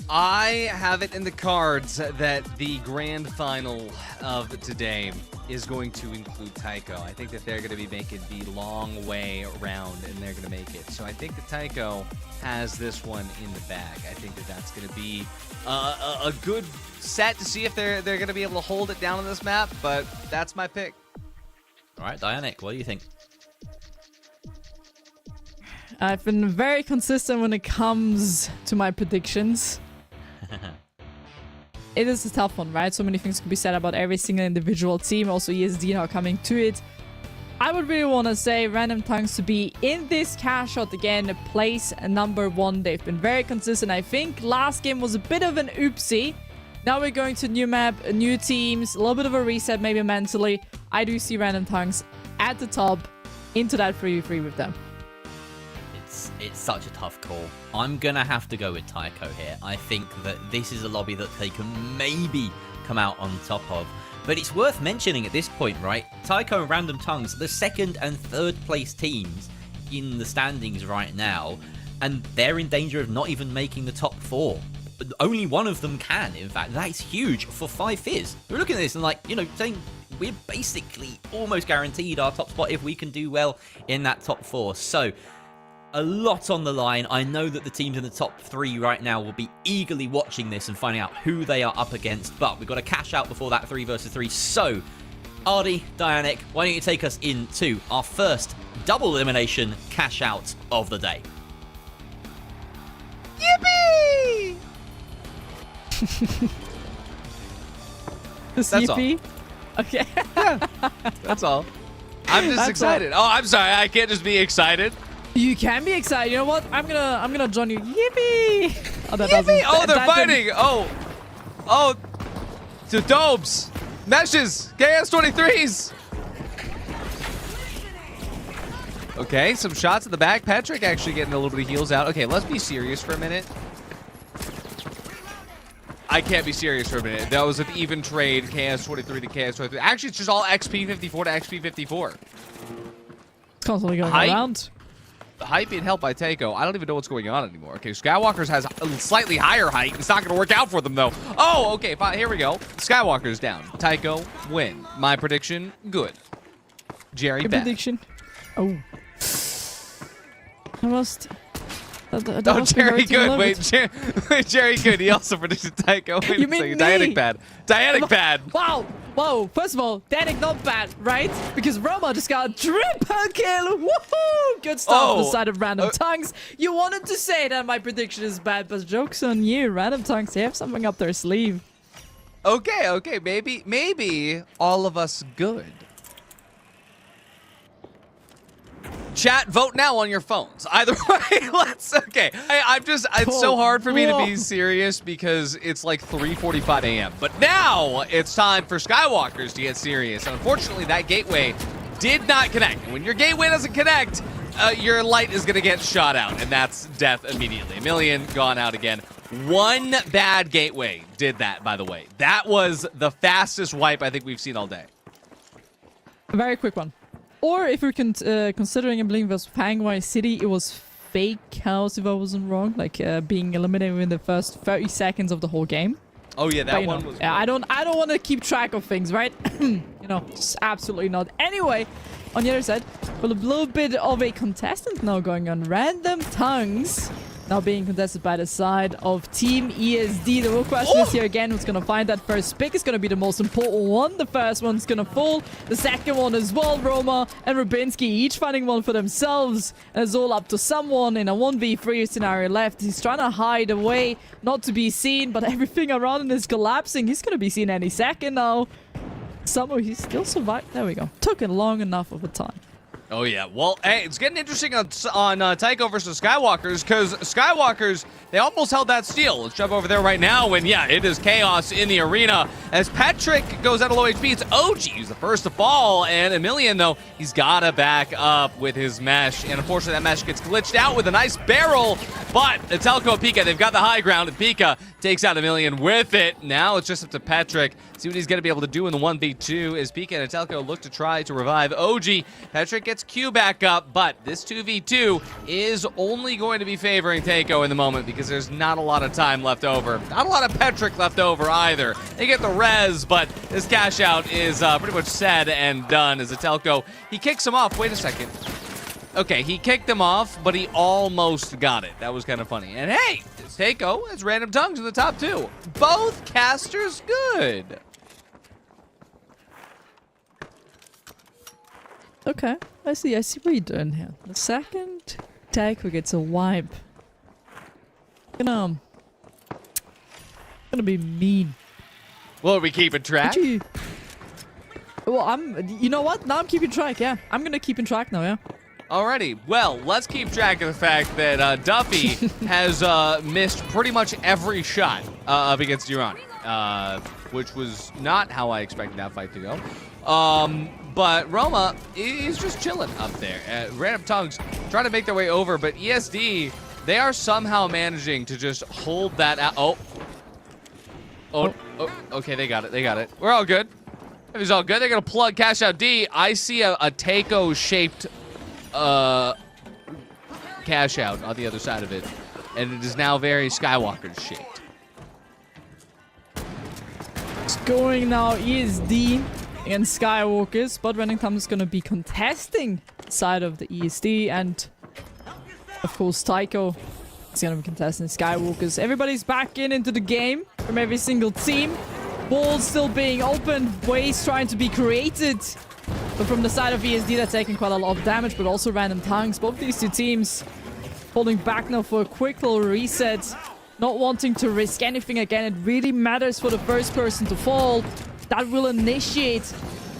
I have it in the cards that the grand final of today is going to include Tycho. I think that they're going to be making the long way around, and they're going to make it. So I think that Tycho has this one in the bag. I think that that's going to be a good set to see if they're going to be able to hold it down on this map, but that's my pick. All right, Dianic, what do you think? I've been very consistent when it comes to my predictions. It is a tough one, right? So many things could be said about every single individual team. Also, ESD now coming to it. I would really want to say Random Tongues to be in this cash out again, place number 1. They've been very consistent. I think last game was a bit of an oopsie. Now we're going to new map, new teams, a little bit of a reset maybe mentally. I do see Random Tongues at the top into that 3v3 with them. It's such a tough call. I'm going to have to go with Tycho here. I think that this is a lobby that they can maybe come out on top of. But it's worth mentioning at this point, right? Tycho and Random Tongues, the 2nd and 3rd place teams in the standings right now, and they're in danger of not even making the top 4. But only one of them can, in fact. That is huge for 5 Fizz. We're looking at this and like, you know, saying we're basically almost guaranteed our top spot if we can do well in that top 4. So a lot on the line. I know that the teams in the top 3 right now will be eagerly watching this and finding out who they are up against, but we've got to cash out before that 3 versus 3. So, Ardy, Dianic, why don't you take us into our first double elimination cash out of the day? Yippee! That's yippee? All. Okay. Yeah, that's all. I'm just excited. Oh, I'm sorry. I can't just be excited. You can be excited. You know what? I'm gonna join you. Yippee! Oh, that Yippee! doesn't. Oh, they're that fighting. Oh, the Dobes, meshes, KS23s. Okay, some shots at the back. Patrick actually getting a little bit of heals out. Okay, let's be serious for a minute. I can't be serious for a minute. That was an even trade, KS23 to KS23. Actually, it's just all XP54 to XP54. It's constantly going around. height being held by Taiko. I don't even know what's going on anymore. Okay, Skywalker's has a slightly higher height. It's not going to work out for them, though. Oh, okay, fine. Here we go. Skywalker's down. Taiko win. My prediction, good. Jerry, Your bad. prediction. Oh. I must... Oh, Jerry good. Wait, Jerry good. He also predicted Taiko. Wait You a mean second. me? Dianic bad. Dianic bad. Wow. Whoa. First of all, Danik not bad, right? Because Roma just got a triple kill. Woohoo! Good stuff on the side of Random Tongues. You wanted to say that my prediction is bad, but joke's on you. Random Tongues, they have something up their sleeve. Okay. Maybe all of us good. Chat, vote now on your phones. Either way, okay. It's so hard for me to be serious because it's like 3:45 a.m. But now it's time for Skywalkers to get serious. Unfortunately, that gateway did not connect. And when your gateway doesn't connect, your light is going to get shot out, and that's death immediately. 1,000,000 gone out again. One bad gateway did that, by the way. That was the fastest wipe I think we've seen all day. A very quick one. Or if we're considering, I believe it was Pangwai City, it was Fake House, if I wasn't wrong, like being eliminated within the first 30 seconds of the whole game. Oh yeah, that one was. Yeah, I don't want to keep track of things, right? You know, just absolutely not. Anyway, on the other side, well, a little bit of a contestant now going on. Random Tongues now being contested by the side of Team ESD. The real question is here again, who's going to find that first pick is going to be the most important one. The first one's going to fall. The second one as well. Roma and Rubinski each finding one for themselves. And it's all up to someone in a 1v3 scenario left. He's trying to hide away, not to be seen, but everything around him is collapsing. He's going to be seen any second now. Somehow he still survived. There we go. Took it long enough of a time. Oh, yeah. Well, hey, it's getting interesting on Taiko versus Skywalkers, because Skywalkers, they almost held that steal. Let's jump over there right now, and yeah, it is chaos in the arena. As Patrick goes out of low HP, it's OG who's the first to fall, and 1,000,000, though, he's got to back up with his mesh, and unfortunately, that mesh gets glitched out with a nice barrel, but Telco and Pika, they've got the high ground, and Pika takes out 1,000,000 with it. Now it's just up to Patrick. See what he's going to be able to do in the 1v2 as Pika and Telco look to try to revive OG. Patrick gets Q back up, but this 2v2 is only going to be favoring Taiko in the moment because there's not a lot of time left over. Not a lot of Patrick left over either. They get the res, but this cash out is pretty much said and done as a Telco. He kicks him off. Wait a second. Okay, he kicked him off, but he almost got it. That was kind of funny. And hey, it's Taiko. It's Random Tongues in the top two. Both casters good. Okay, I see what you're doing here. The second Taiko gets a wipe. Gonna be mean. Well, are we keeping track? Well, you know what? Now I'm keeping track, yeah. I'm gonna keep in track now, yeah. Alrighty, well, let's keep track of the fact that Duffy has missed pretty much every shot up against Durrani, which was not how I expected that fight to go. But Roma is just chilling up there. Random Tongues trying to make their way over, but ESD, they are somehow managing to just hold that out. Oh, okay, they got it. We're all good. If it's all good, they're going to plug Cash Out D. I see a Taiko-shaped Cash Out on the other side of it, and it is now very Skywalker-shaped. It's going now ESD and Skywalkers, but Random Tongues is going to be contesting side of the ESD, and of course Taiko is going to be contesting Skywalkers. Everybody's back into the game from every single team. Balls still being opened, ways trying to be created. But from the side of ESD, that's taking quite a lot of damage, but also Random Tongues. Both these two teams holding back now for a quick little reset. Not wanting to risk anything again. It really matters for the first person to fall. That will initiate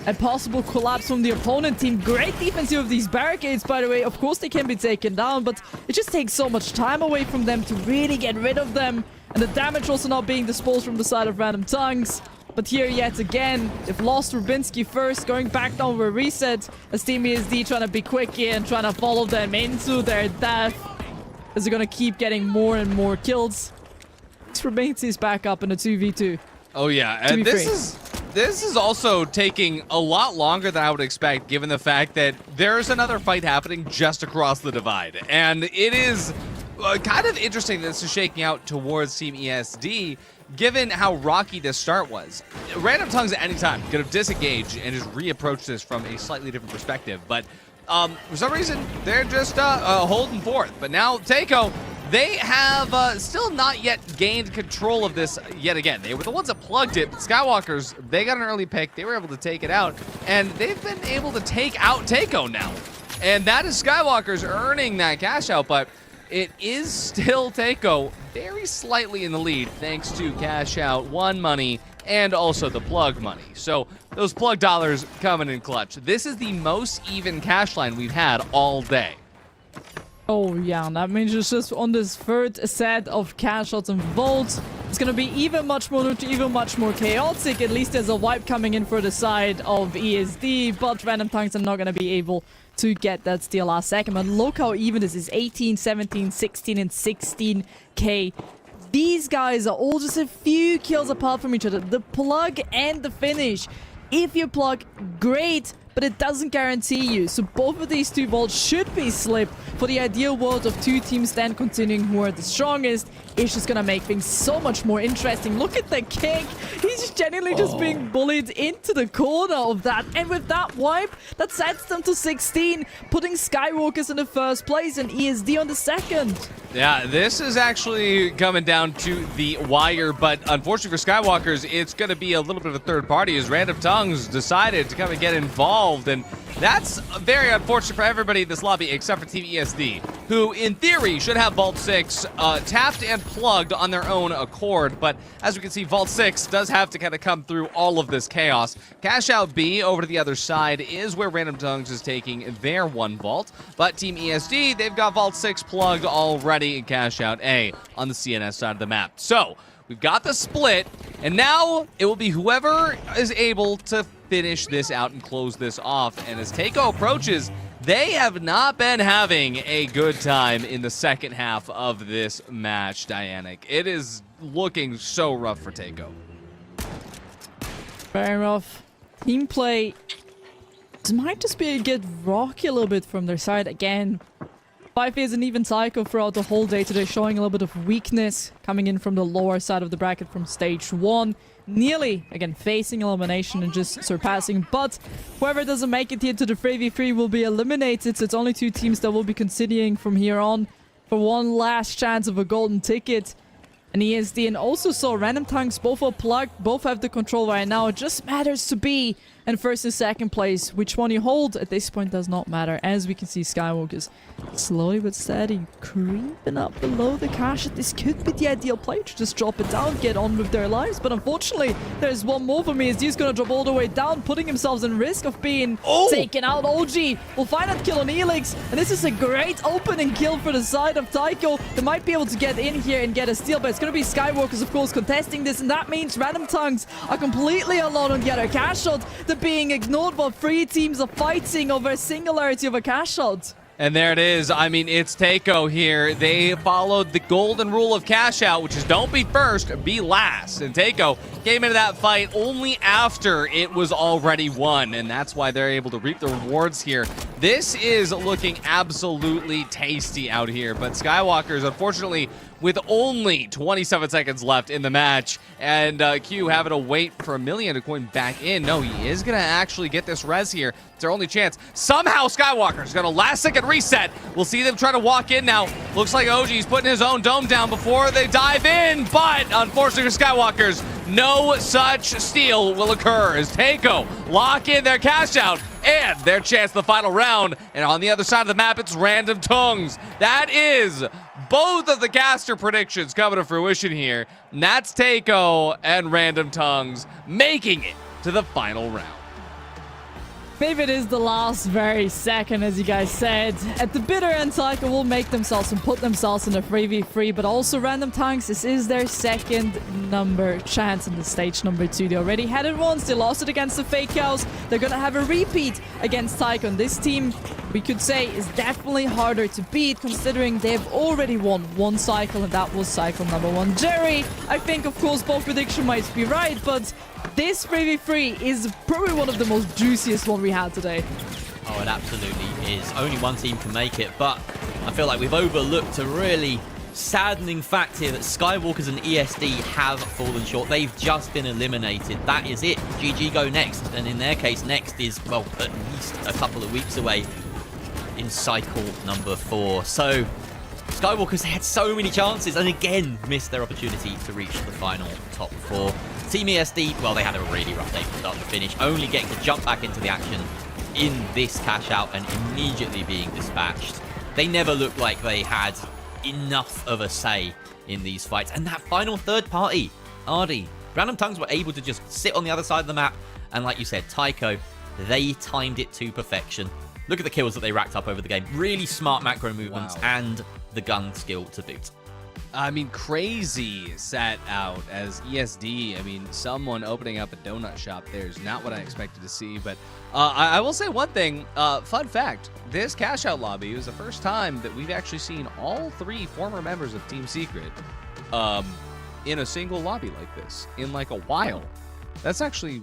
a possible collapse from the opponent team. Great defense here of these barricades, by the way. Of course, they can be taken down, but it just takes so much time away from them to really get rid of them. And the damage also not being disposed from the side of Random Tongues. But here yet again, they've lost Rubinski first, going back down for a reset. As Team ESD trying to be quick here and trying to follow them into their death. As they're going to keep getting more and more kills. Rubinski is back up in a 2v2. Oh yeah, and this is this is also taking a lot longer than I would expect, given the fact that there's another fight happening just across the divide. And it is kind of interesting that this is shaking out towards Team ESD, given how rocky this start was. Random Tongues at any time could have disengaged and just reapproached this from a slightly different perspective. But for some reason, they're just holding forth. But now, Taiko, they have still not yet gained control of this yet again. They were the ones that plugged it. Skywalkers, they got an early pick. They were able to take it out. And they've been able to take out Taiko now. And that is Skywalkers earning that cash out. But it is still Taiko very slightly in the lead thanks to cash out, one money, and also the plug money. So those plug dollars coming in clutch. This is the most even cash line we've had all day. Oh yeah, and that means it's just on this third set of cash outs and vaults. It's gonna be even much more chaotic. At least there's a wipe coming in for the side of ESD, but Random Tongues are not gonna be able to get that steal last second. But look how even this is: 18, 17, 16, and 16k. These guys are all just a few kills apart from each other. The plug and the finish. If you plug, great, but it doesn't guarantee you. So both of these two vaults should be slipped for the ideal world of two teams then continuing who are the strongest. It's just gonna make things so much more interesting. Look at the kick. He's genuinely just being bullied into the corner of that. And with that wipe, that sets them to 16, putting Skywalkers in the first place and ESD on the second. Yeah, this is actually coming down to the wire, but unfortunately for Skywalkers, it's going to be a little bit of a third party as Random Tongues decided to come and get involved, and that's very unfortunate for everybody in this lobby except for Team ESD, who in theory should have Vault 6 tapped and plugged on their own accord, but as we can see, Vault 6 does have to kind of come through all of this chaos. Cash Out B over to the other side is where Random Tongues is taking their one vault, but Team ESD, they've got Vault 6 plugged already and Cash Out A on the CNS side of the map. So we've got the split, and now it will be whoever is able to finish this out and close this off. And as Taiko approaches, they have not been having a good time in the second half of this match, Dianic. It is looking so rough for Taiko. Very rough. Team play might just be a get rocky a little bit from their side again. 5 is an even cycle throughout the whole day today, showing a little bit of weakness coming in from the lower side of the bracket from stage 1. Nearly, again, facing elimination and just surpassing. But whoever doesn't make it here to the 3v3 will be eliminated. So it's only 2 teams that will be considering from here on for one last chance of a golden ticket. And ESD and also saw Random Tongues, both are plugged, both have the control right now. It just matters to be in first and second place. Which one you hold at this point does not matter. As we can see, Skywalkers slowly but steady creeping up below the cash. This could be the ideal play to just drop it down, get on with their lives. But unfortunately, there's one more for me. He's going to drop all the way down, putting himself in risk of being taken out. OG will find that kill on Elix. And this is a great opening kill for the side of Taiko. They might be able to get in here and get a steal, but it's going to be Skywalkers, of course, contesting this. And that means Random Tongues are completely alone on the other cash shot. They're being ignored while 3 teams are fighting over a singularity of a cash shot. And there it is. I mean, it's Taiko here. They followed the golden rule of cash out, which is don't be first, be last. And Taiko came into that fight only after it was already won, and that's why they're able to reap the rewards here. This is looking absolutely tasty out here, but Skywalkers, unfortunately, with only 27 seconds left in the match, and Q having to wait for Amelia to coin back in. No, he is going to actually get this res here. It's their only chance. Somehow Skywalker's going to last second reset. We'll see them try to walk in now. Looks like OG's putting his own dome down before they dive in, but unfortunately for Skywalkers, no such steal will occur as Taiko lock in their cash out and their chance to the final round. And on the other side of the map, it's Random Tongues. That is both of the caster predictions coming to fruition here. And that's Taiko and Random Tongues making it to the final round. Maybe it is the last very second, as you guys said. At the bitter end, Taiko will make themselves and put themselves in a 3v3, but also Random Tongues, this is their second number chance in the stage number 2. They already had it once, they lost it against the Fake Cows. They're gonna have a repeat against Taiko, and this team we could say is definitely harder to beat, considering they've already won one cycle, and that was cycle number 1. Jerry, I think, of course, both prediction might be right, but this 3v3 is probably one of the most juiciest one we had today. Oh, it absolutely is. Only one team can make it, but I feel like we've overlooked a really saddening fact here that Skywalkers and ESD have fallen short. They've just been eliminated. That is it. GG go next. And in their case, next is, well, at least a couple of weeks away in cycle number 4. So Skywalkers had so many chances and again missed their opportunity to reach the final top 4. Team ESD, well, they had a really rough day from start to finish, only getting to jump back into the action in this cash out and immediately being dispatched. They never looked like they had enough of a say in these fights. And that final third party, Ardy, Random Tongues were able to just sit on the other side of the map. And like you said, Tycho, they timed it to perfection. Look at the kills that they racked up over the game. Really smart macro movements and the gun skill to boot. I mean, crazy set out as ESD. I mean, someone opening up a donut shop there is not what I expected to see. But I will say one thing. Fun fact, this cash out lobby was the first time that we've actually seen all 3 former members of Team Secret in a single lobby like this in like a while. That's actually,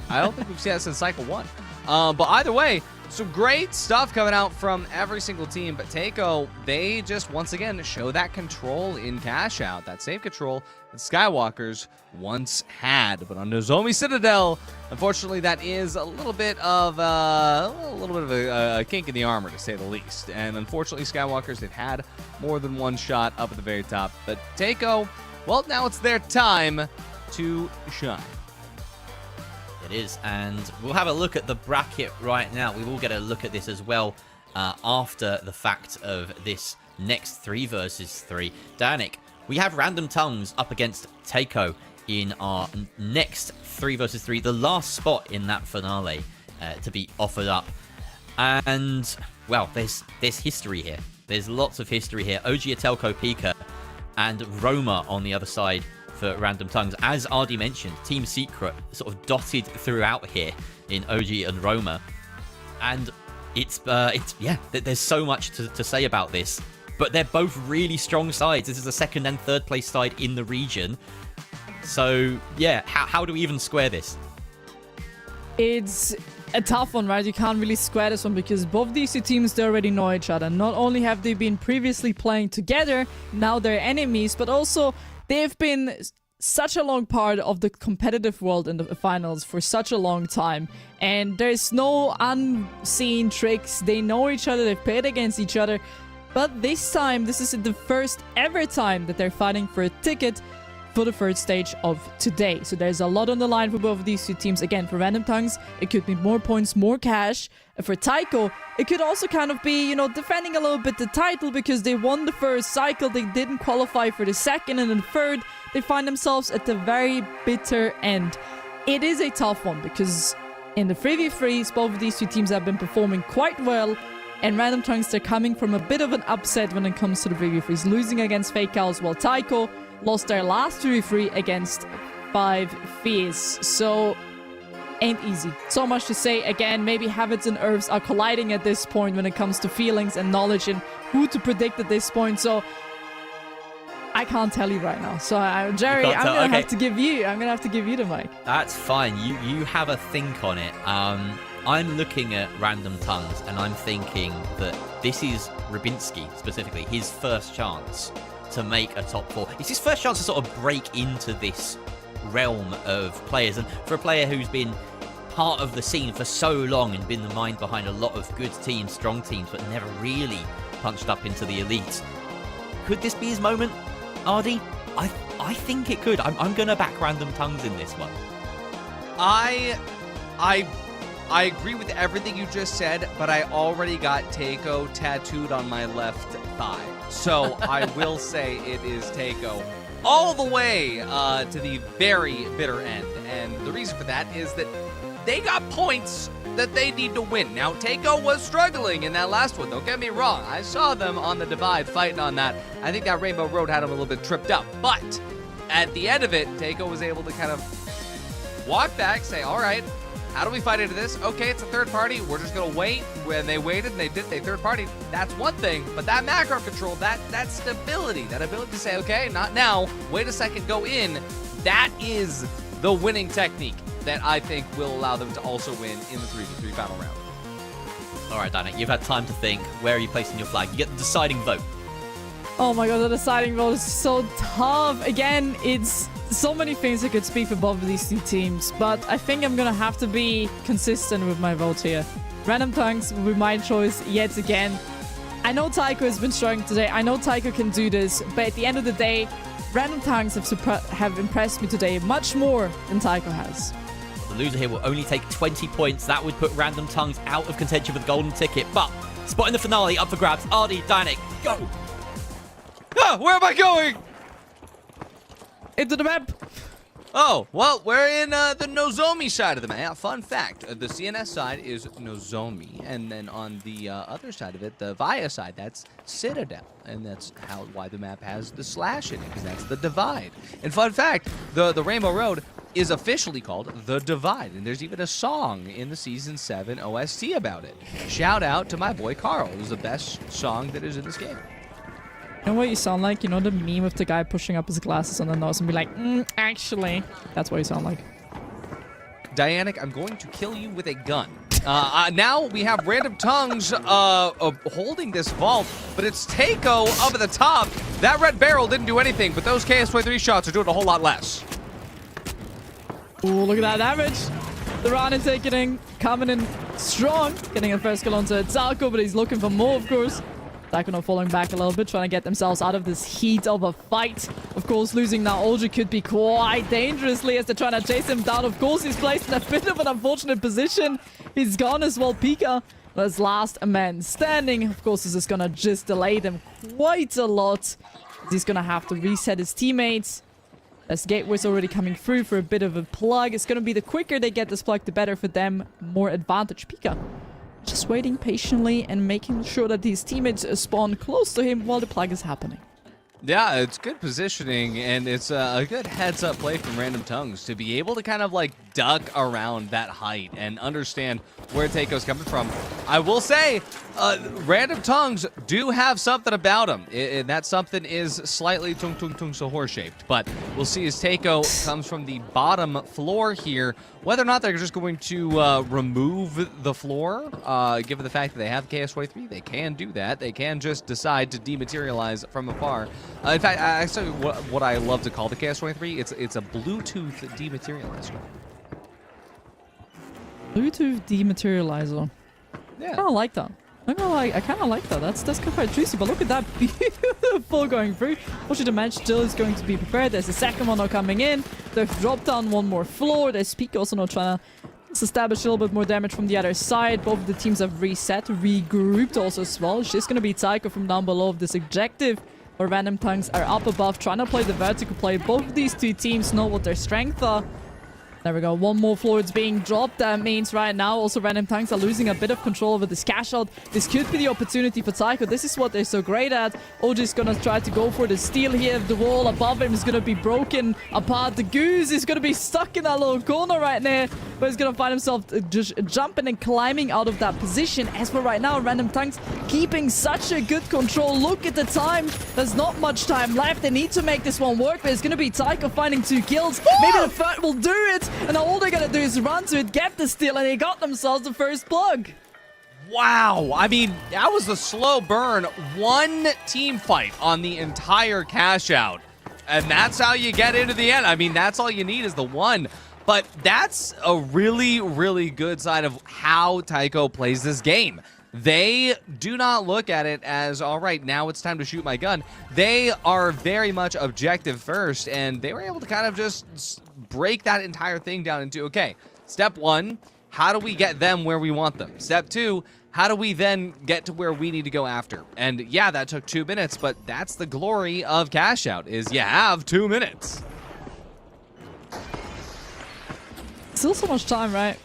I don't think we've seen that since cycle 1. But either way, some great stuff coming out from every single team, but Takeo, they just once again show that control in cash out, that safe control that Skywalkers once had. But on Nozomi Citadel, unfortunately, that is a little bit of a kink in the armor, to say the least. And unfortunately, Skywalkers, they've had more than one shot up at the very top. But Takeo, well, now it's their time to shine. It is, and we'll have a look at the bracket right now. We will get a look at this as well after the fact of this next 3 versus 3. Danik, we have Random Tongues up against Takeo in our next 3 versus 3, the last spot in that finale to be offered up. And, well, there's history here. There's lots of history here. OG Atelco Pika and Roma on the other side for Random Tongues. As Ardy mentioned, Team Secret sort of dotted throughout here in OG and Roma. And it's yeah, there's so much to say about this. But they're both really strong sides. This is a 2nd and 3rd place side in the region. So, yeah, how do we even square this? It's a tough one, right? You can't really square this one because both these 2 teams, they already know each other. Not only have they been previously playing together, now they're enemies, but also they've been such a long part of the competitive world in the finals for such a long time. And there's no unseen tricks. They know each other. They've played against each other. But this time, this is the first ever time that they're fighting for a ticket for the 3rd stage of today. So there's a lot on the line for both of these 2 teams. Again, for Random Tongues, it could be more points, more cash. For Tycho, it could also kind of be, you know, defending a little bit the title because they won the 1st cycle. They didn't qualify for the 2nd, and then 3rd, they find themselves at the very bitter end. It is a tough one because in the 3v3s, both of these 2 teams have been performing quite well. And Random Tongues, they're coming from a bit of an upset when it comes to the 3v3s, losing against Fake Owls, while Tycho lost their last 3v3 against 5 Fears. So, ain't easy. So much to say. Again, maybe habits and herbs are colliding at this point when it comes to feelings and knowledge and who to predict at this point. So, I can't tell you right now. So, Jerry, I'm gonna have to give you the mic. That's fine. You have a think on it. I'm looking at Random Tongues and I'm thinking that this is Rybinski, specifically, his first chance to make a top 4. It's his first chance to sort of break into this realm of players. And for a player who's been part of the scene for so long and been the mind behind a lot of good teams, strong teams, but never really punched up into the elite, could this be his moment, Ardy? I think it could. I'm going to back Random Tongues in this one. I agree with everything you just said, but I already got Takeo tattooed on my left thigh. So I will say it is Takeo all the way to the very bitter end. And the reason for that is that they got points that they need to win. Now, Takeo was struggling in that last one. Don't get me wrong. I saw them on the divide fighting on that. I think that Rainbow Road had them a little bit tripped up. But at the end of it, Takeo was able to kind of walk back, say, all right, How do we fight into this? Okay, it's a third party. We're just gonna wait. When they waited and they third party, that's one thing. But that macro control, that stability, that ability to say, okay, not now, wait a second, go in, that is the winning technique that I think will allow them to also win in the 3v3 final round. All right, Danik, you've had time to think. Where are you placing your flag? You get the deciding vote. Oh my god, the deciding vote is so tough. Again, it's so many things I could speak for both of these two teams, but I think I'm gonna have to be consistent with my vote here. Random Tongues will be my choice yet again. I know Taiko has been struggling today. I know Taiko can do this, but at the end of the day, Random Tongues have impressed me today much more than Taiko has. The loser here will only take 20 points. That would put Random Tongues out of contention for the golden ticket, but spot in the finale up for grabs. RD, Danik, go! Ah, where am I going? Into the map. Oh, well, we're in the Nozomi side of the map. Fun fact, the CNS side is Nozomi, and then on the other side of it, the Via side, that's Citadel. And that's why the map has the slash in it, because that's the divide. And fun fact, the Rainbow Road is officially called The Divide, and there's even a song in the Season 7 OST about it. Shout out to my boy Carl. It was the best song that is in this game. You know what you sound like? You know the meme of the guy pushing up his glasses on the nose and be like, actually. That's what you sound like. Dianic, I'm going to kill you with a gun. Now we have Random Tongues holding this vault, but it's Taiko up at the top. That red barrel didn't do anything, but those KS-23 shots are doing a whole lot less. Ooh, look at that damage. The Rana taking in, coming in strong, getting a first kill onto Taiko, but he's looking for more, of course. Taiko falling back a little bit, trying to get themselves out of this heat of a fight. Of course, losing now Olgi could be quite dangerously as they're trying to chase him down. Of course, he's placed in a bit of an unfortunate position. He's gone as well, Pika. As last man standing. Of course, this is going to just delay them quite a lot. He's going to have to reset his teammates. As Gateway's already coming through for a bit of a plug. It's going to be the quicker they get this plug, the better for them. More advantage. Pika just waiting patiently and making sure that these teammates spawn close to him while the plug is happening. Yeah, it's good positioning, and it's a good heads-up play from Random Tongues to be able to kind of like duck around that height and understand where Taiko's coming from. I will say, Random Tongues do have something about them, and that something is slightly tung Sahur-shaped, but we'll see as Taiko comes from the bottom floor here, whether or not they're just going to remove the floor, given the fact that they have KS-23, they can do that. They can just decide to dematerialize from afar. In fact, actually, what I love to call the KS-23, it's a Bluetooth dematerializer. Bluetooth dematerializer. Yeah. I kind of like that. I kind of like that. That's quite juicy. But look at that beautiful going through. Fortunately, the match still is going to be prepared. There's a second one now coming in. They've dropped down one more floor. There's Pika also now trying to establish a little bit more damage from the other side. Both of the teams have reset, regrouped also as well. It's just going to be Taiko from down below of this objective. Where Random Tongues are up above, trying to play the vertical play. Both of these two teams know what their strengths are. There we go. One more floor is being dropped. That means right now also Random Tongues are losing a bit of control over this cash out. This could be the opportunity for Taiko. This is what they're so great at. OG is going to try to go for the steal here. The wall above him is going to be broken apart. The Goose is going to be stuck in that little corner right there. But he's going to find himself just jumping and climbing out of that position. As for right now, Random Tongues keeping such a good control. Look at the time. There's not much time left. They need to make this one work. But it's going to be Taiko finding 2 kills. Maybe the third will do it. And all they're gonna do is run to it, get the steal, and they got themselves the first plug. Wow, I mean, that was a slow burn. One team fight on the entire cash out. And that's how you get into the end. I mean, that's all you need is the one. But that's a really, really good sign of how Taiko plays this game. They do not look at it as, all right, now it's time to shoot my gun. They are very much objective first, and they were able to kind of just break that entire thing down into, okay, step 1, how do we get them where we want them? Step 2, how do we then get to where we need to go after? And yeah, that took 2 minutes, but that's the glory of cash out, is you have 2 minutes. Still so much time, right?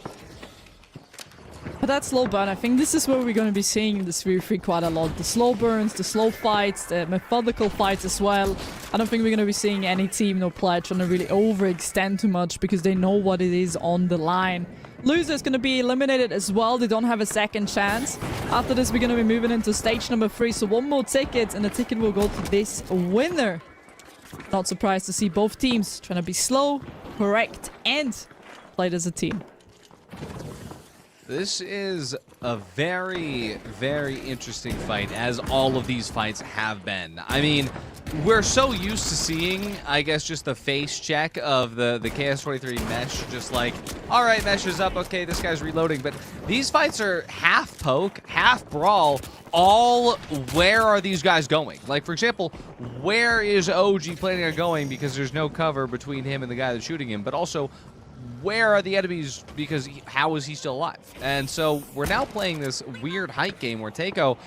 But that slow burn, I think this is where we're going to be seeing this 3v3 quite a lot. The slow burns, the slow fights, the methodical fights as well. I don't think we're going to be seeing any team or player trying to really overextend too much because they know what it is on the line. Loser is going to be eliminated as well. They don't have a second chance. After this, we're going to be moving into stage number 3. So one more ticket, and the ticket will go to this winner. Not surprised to see both teams trying to be slow, correct, and played as a team. This is a very, very interesting fight, as all of these fights have been. I mean, we're so used to seeing, I guess, just the face check of the KS23 Mesh, just like, all right, Mesh is up, okay, this guy's reloading. But these fights are half poke, half brawl, all where are these guys going? Like, for example, where is OG planning on going because there's no cover between him and the guy that's shooting him, but also, where are the enemies because how is he still alive? And so we're now playing this weird height game where Taeko,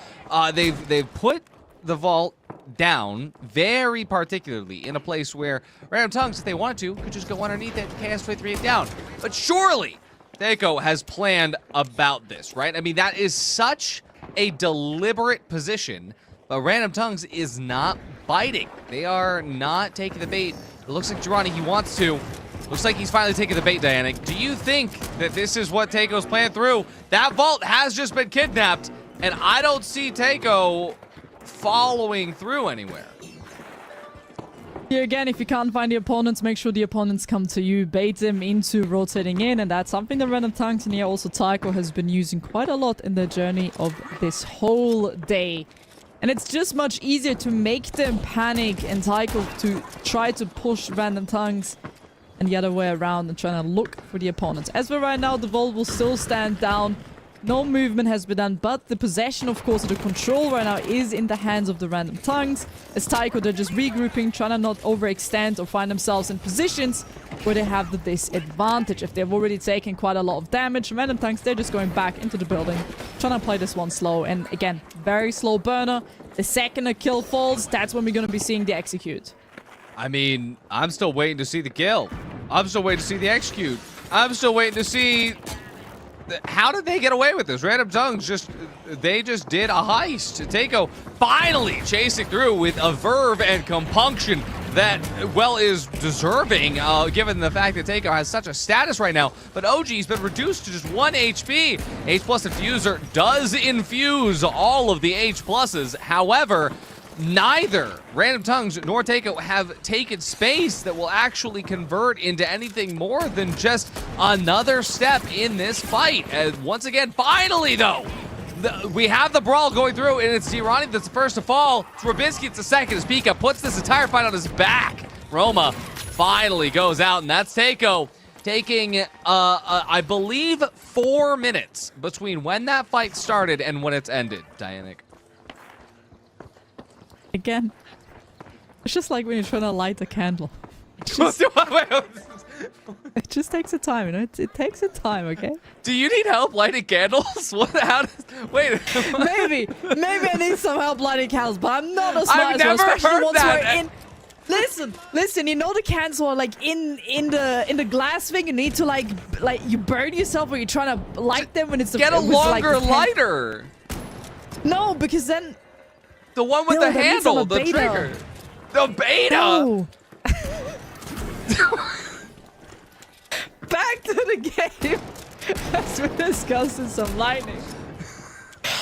they've put the vault down very particularly in a place where Random Tongues, if they wanted to, could just go underneath it, KS23 down. But surely Taeko has planned about this, right? I mean, that is such a deliberate position, but Random Tongues is not biting. They are not taking the bait. It looks like Girani, he wants to. Looks like he's finally taking the bait, Dianic. Do you think that this is what Taeko's planned through? That vault has just been kidnapped, and I don't see Taeko following through anywhere. Here again, if you can't find the opponents, make sure the opponents come to you. Bait them into rotating in, and that's something that Random Tongues and here also Taeko has been using quite a lot in their journey of this whole day. And it's just much easier to make them panic and Taeko to try to push Random Tongues and the other way around and trying to look for the opponents. As for right now, the vault will still stand down. No movement has been done, but the possession, of course, of the control right now is in the hands of the Random Tongues. As Taeko, they're just regrouping, trying to not overextend or find themselves in positions where they have the disadvantage. If they've already taken quite a lot of damage, Random Tongues, they're just going back into the building, trying to play this one slow. And again, very slow burner. The second a kill falls, that's when we're going to be seeing the execute. I mean, I'm still waiting to see the kill. I'm still waiting to see the execute. I'm still waiting to see... How did they get away with this? Random Tongues they just did a heist. Taeko finally chasing through with a verve and compunction that, well, is deserving, given the fact that Taeko has such a status right now. But OG's been reduced to just 1 HP. H+ Infuser does infuse all of the H+. However, neither Random Tongues nor Taeko have taken space that will actually convert into anything more than just another step in this fight. And once again, finally though, we have the brawl going through, and it's Girani that's the first to fall. It's Rabinski that's the second as Pika puts this entire fight on his back. Roma finally goes out, and that's Taeko taking, I believe, 4 minutes between when that fight started and when it's ended, Dianic. Again, it's just like when you're trying to light a candle. It just takes a time, you know? It takes a time, okay? Do you need help lighting candles? What? How does... Wait. Maybe I need some help lighting candles, but I'm not as smart I've never heard that. Listen. You know the candles are like in the glass thing. You need to like you burn yourself when you're trying to light them when it's get a longer lighter. No, because then. The one with the handle, the trigger. The beta! No. Back to the game. As we're discussing some lightning.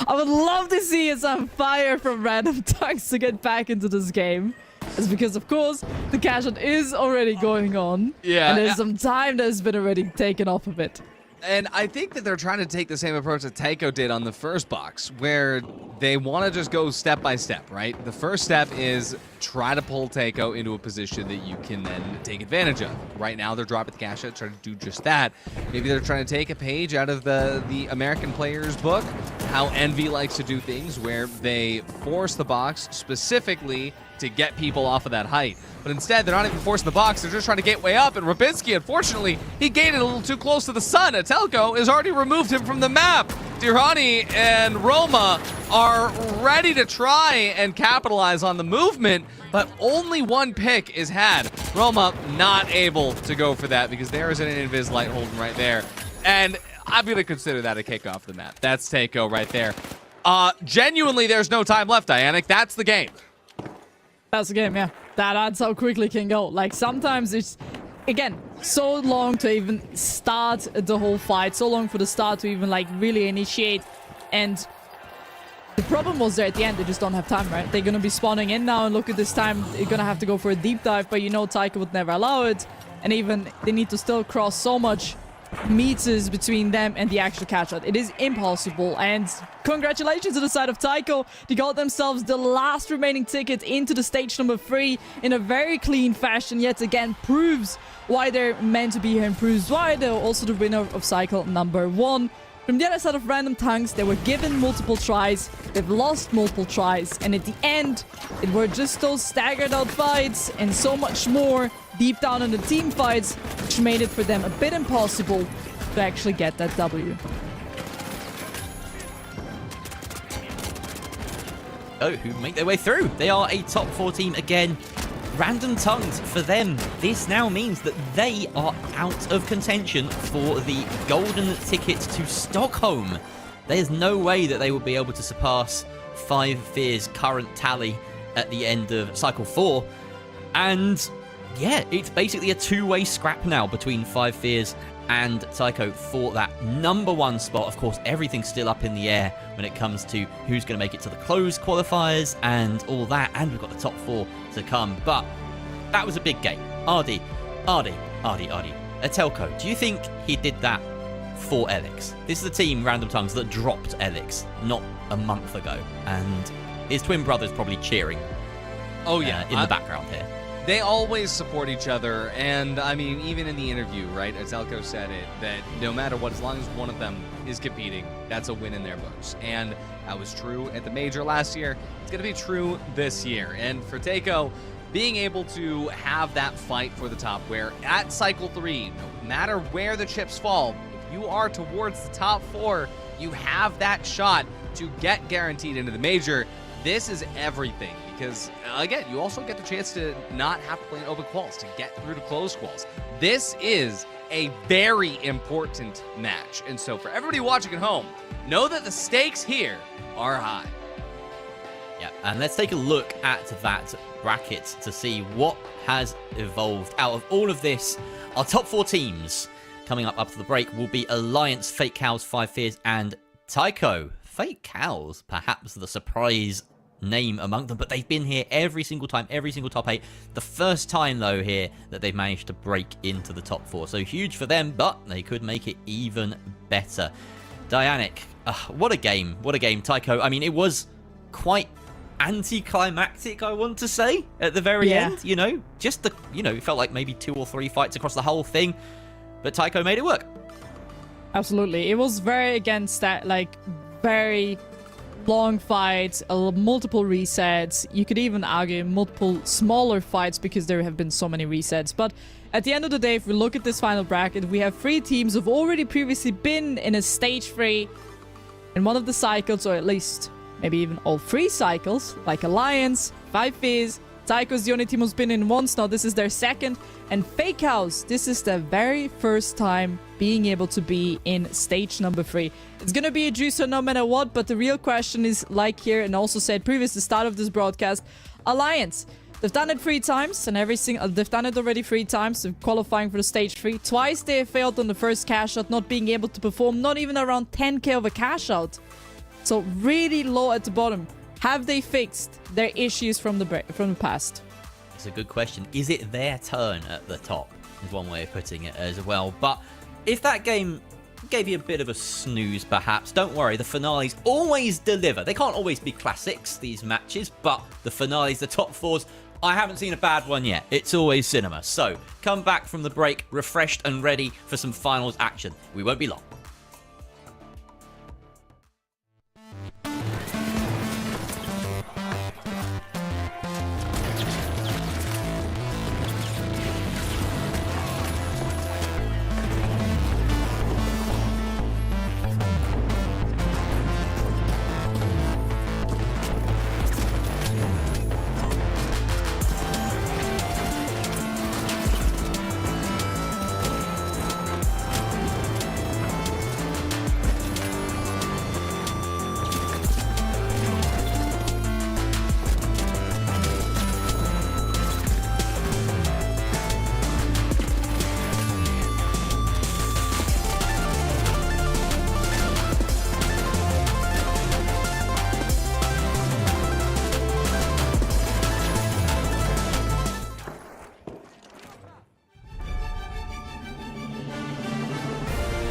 I would love to see some fire from Random Tongues to get back into this game. It's because, of course, the cash out is already going on. Yeah. And there's some time that has been already taken off of it. And I think that they're trying to take the same approach that Taeko did on the first box, where they want to just go step by step, right? The first step is try to pull Taeko into a position that you can then take advantage of. Right now, they're dropping the cash out, trying to do just that. Maybe they're trying to take a page out of the American player's book, how Envy likes to do things, where they force the box specifically to get people off of that height. But instead, they're not even forcing the box, they're just trying to get way up, and Rabinski, unfortunately, he gained it a little too close to the sun. Atelko has already removed him from the map. Dirhani and Roma are ready to try and capitalize on the movement, but only one pick is had. Roma not able to go for that because there is an Invis Light Holden right there. And I'm going to consider that a kick off the map. That's Takeo right there. Genuinely, there's no time left, Dianic. That's the game. That's the game, yeah. That's how quickly it can go. Like, sometimes it's, again, so long to even start the whole fight. So long for the start to even, like, really initiate. And the problem was there at the end. They just don't have time, right? They're going to be spawning in now. And look at this time. They're going to have to go for a deep dive. But you know Taiko would never allow it. And even they need to still cross so much meters between them and the actual catch shot. It is impossible. And congratulations to the side of Taiko. They got themselves the last remaining ticket into the stage number 3 in a very clean fashion. Yet again, proves why they're meant to be here and proves why they're also the winner of cycle number 1. From the other side of Random Tongues, they were given multiple tries, they've lost multiple tries, and at the end, it were just those staggered out fights and so much more deep down in the team fights, which made it for them a bit impossible to actually get that W. Oh, who make their way through. They are a top 4 team again. Random Tongues, for them, this now means that they are out of contention for the golden ticket to Stockholm. There's no way that they will be able to surpass 5 Fear's current tally at the end of Cycle 4. And yeah, it's basically a two-way scrap now between 5 Fears and Taiko for that number 1 spot. Of course, everything's still up in the air when it comes to who's going to make it to the closed qualifiers and all that, and we've got the top 4 to come. But that was a big game. Ardy. Atelco, do you think he did that for Elix? This is the team, Random Tongues, that dropped Elix not a month ago, and his twin brother's probably cheering. Oh yeah, in the background here. They always support each other, and I mean, even in the interview, right, Atelco said it, that no matter what, as long as one of them is competing, that's a win in their books. And that was true at the major last year. It's going to be true this year. And for Takeo, being able to have that fight for the top, where at Cycle 3, no matter where the chips fall, if you are towards the top 4, you have that shot to get guaranteed into the major. This is everything. Because, again, you also get the chance to not have to play in open quals, to get through to closed quals. This is a very important match. And so for everybody watching at home, know that the stakes here are high. Yeah, and let's take a look at that bracket to see what has evolved out of all of this. Our top 4 teams coming up to the break will be Alliance, Fake Cows, 5 Fears, and Taiko. Fake Cows, perhaps the surprise name among them, but they've been here every single time, every single top 8. The first time, though, here that they've managed to break into the top 4. So huge for them, but they could make it even better. Dianic, what a game. What a game. Taiko, I mean, it was quite anticlimactic, I want to say, at the very end. You know, just the, you know, it felt like maybe 2 or 3 fights across the whole thing, but Taiko made it work. Absolutely. It was very against that, like, very long fights, multiple resets. You could even argue multiple smaller fights because there have been so many resets. But at the end of the day, if we look at this final bracket, we have 3 teams who've already previously been in a stage 3 in one of the cycles, or at least maybe even all 3 cycles, like Alliance, 5 Fizz, Taiko's the only team who's been in once now. This is their second. And Fake House, this is their very first time being able to be in stage number 3. It's gonna be a juicer no matter what, but the real question is, like here and also said previous to the start of this broadcast, Alliance. They've done it 3 times, and they've done it already 3 times, so qualifying for the stage 3. Twice they have failed on the first cash out, not being able to perform, not even around 10k of a cash out. So really low at the bottom. Have they fixed their issues from the past? It's a good question. Is it their turn at the top? Is one way of putting it as well. But if that game gave you a bit of a snooze, perhaps, don't worry. The finales always deliver. They can't always be classics, these matches, but the finales, the top 4s, I haven't seen a bad one yet. It's always cinema. So come back from the break refreshed and ready for some finals action. We won't be long.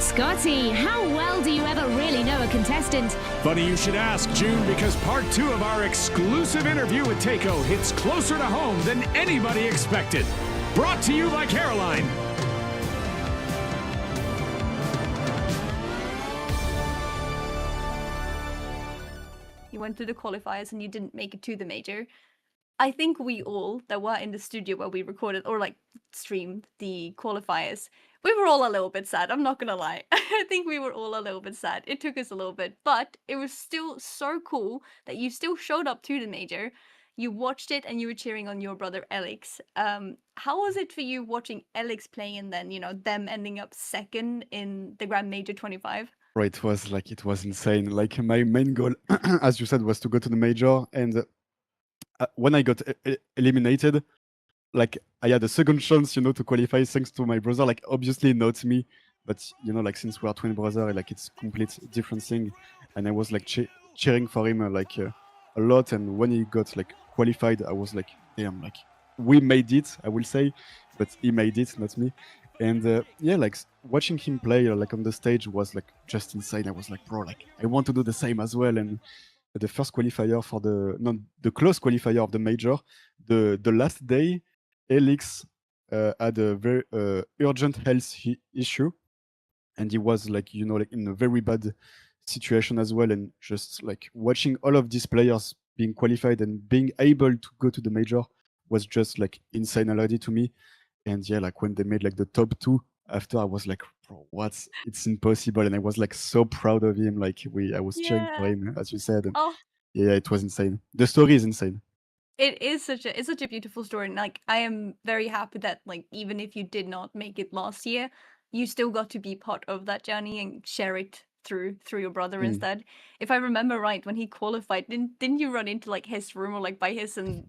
Scotty, how well do you ever really know a contestant? Funny you should ask, June, because part 2 of our exclusive interview with Takeo hits closer to home than anybody expected. Brought to you by Caroline. You went to the qualifiers and you didn't make it to the major. I think we all that were in the studio where we recorded or like streamed the qualifiers, we were all a little bit sad. I'm not gonna lie. I think we were all a little bit sad. It took us a little bit, but it was still so cool that you still showed up to the major. You watched it and you were cheering on your brother Alex. How was it for you watching Alex play and then, you know, them ending up second in the Grand Major 25? Right, it was insane. Like my main goal, as you said, was to go to the major, and when I got eliminated, like I had a second chance, you know, to qualify thanks to my brother. Like obviously not me, but you know, like since we are twin brother, like it's complete different thing. And I was like cheering for him a lot. And when he got like qualified, I was like, damn, like we made it, I will say, but he made it, not me. And yeah, like watching him play like on the stage was like just insane. I was like, bro, like I want to do the same as well. And the first qualifier for the close qualifier of the major, the last day, Alex had a very urgent health issue, and he was like, you know, like in a very bad situation as well. And just like watching all of these players being qualified and being able to go to the major was just like insane already to me. And yeah, like when they made like the top 2 after, I was like, bro, what? It's impossible. And I was like so proud of him. Like I was cheering for him, as you said. And Oh, yeah, it was insane. The story is insane. it is it's such a beautiful story. And like I am very happy that like even if you did not make it last year, you still got to be part of that journey and share it through your brother Mm. instead. If I remember right, when he qualified, didn't you run into like his room or like by his and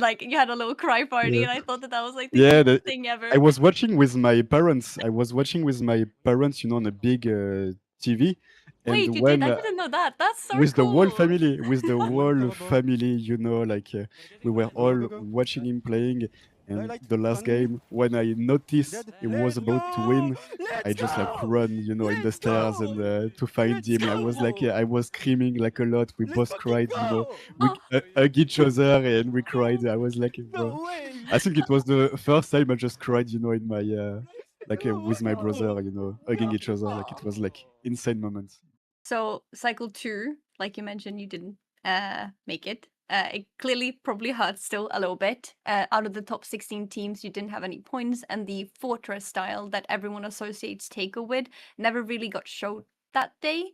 like you had a little cry party, Yeah. and I thought that was like the Yeah, cutest thing ever. I was watching with my parents. You know, on a big TV. And Wait, you when did? I didn't know that. That's so with the whole cool. family, you know, like we were all watching him playing. And the last game, when I noticed he was about to win, I just like run, you know, in the stairs and to find him. I was like, I was screaming like a lot. We both cried, you know, we hug each other and we cried. I was like, bro. I think it was the first time I just cried, you know, in my with my brother, you know, hugging each other. Like it was like insane moments. So cycle 2, like you mentioned, you didn't make it. It clearly probably hurts still a little bit. Out of the top 16 teams, you didn't have any points, and the fortress style that everyone associates Taker with never really got showed that day.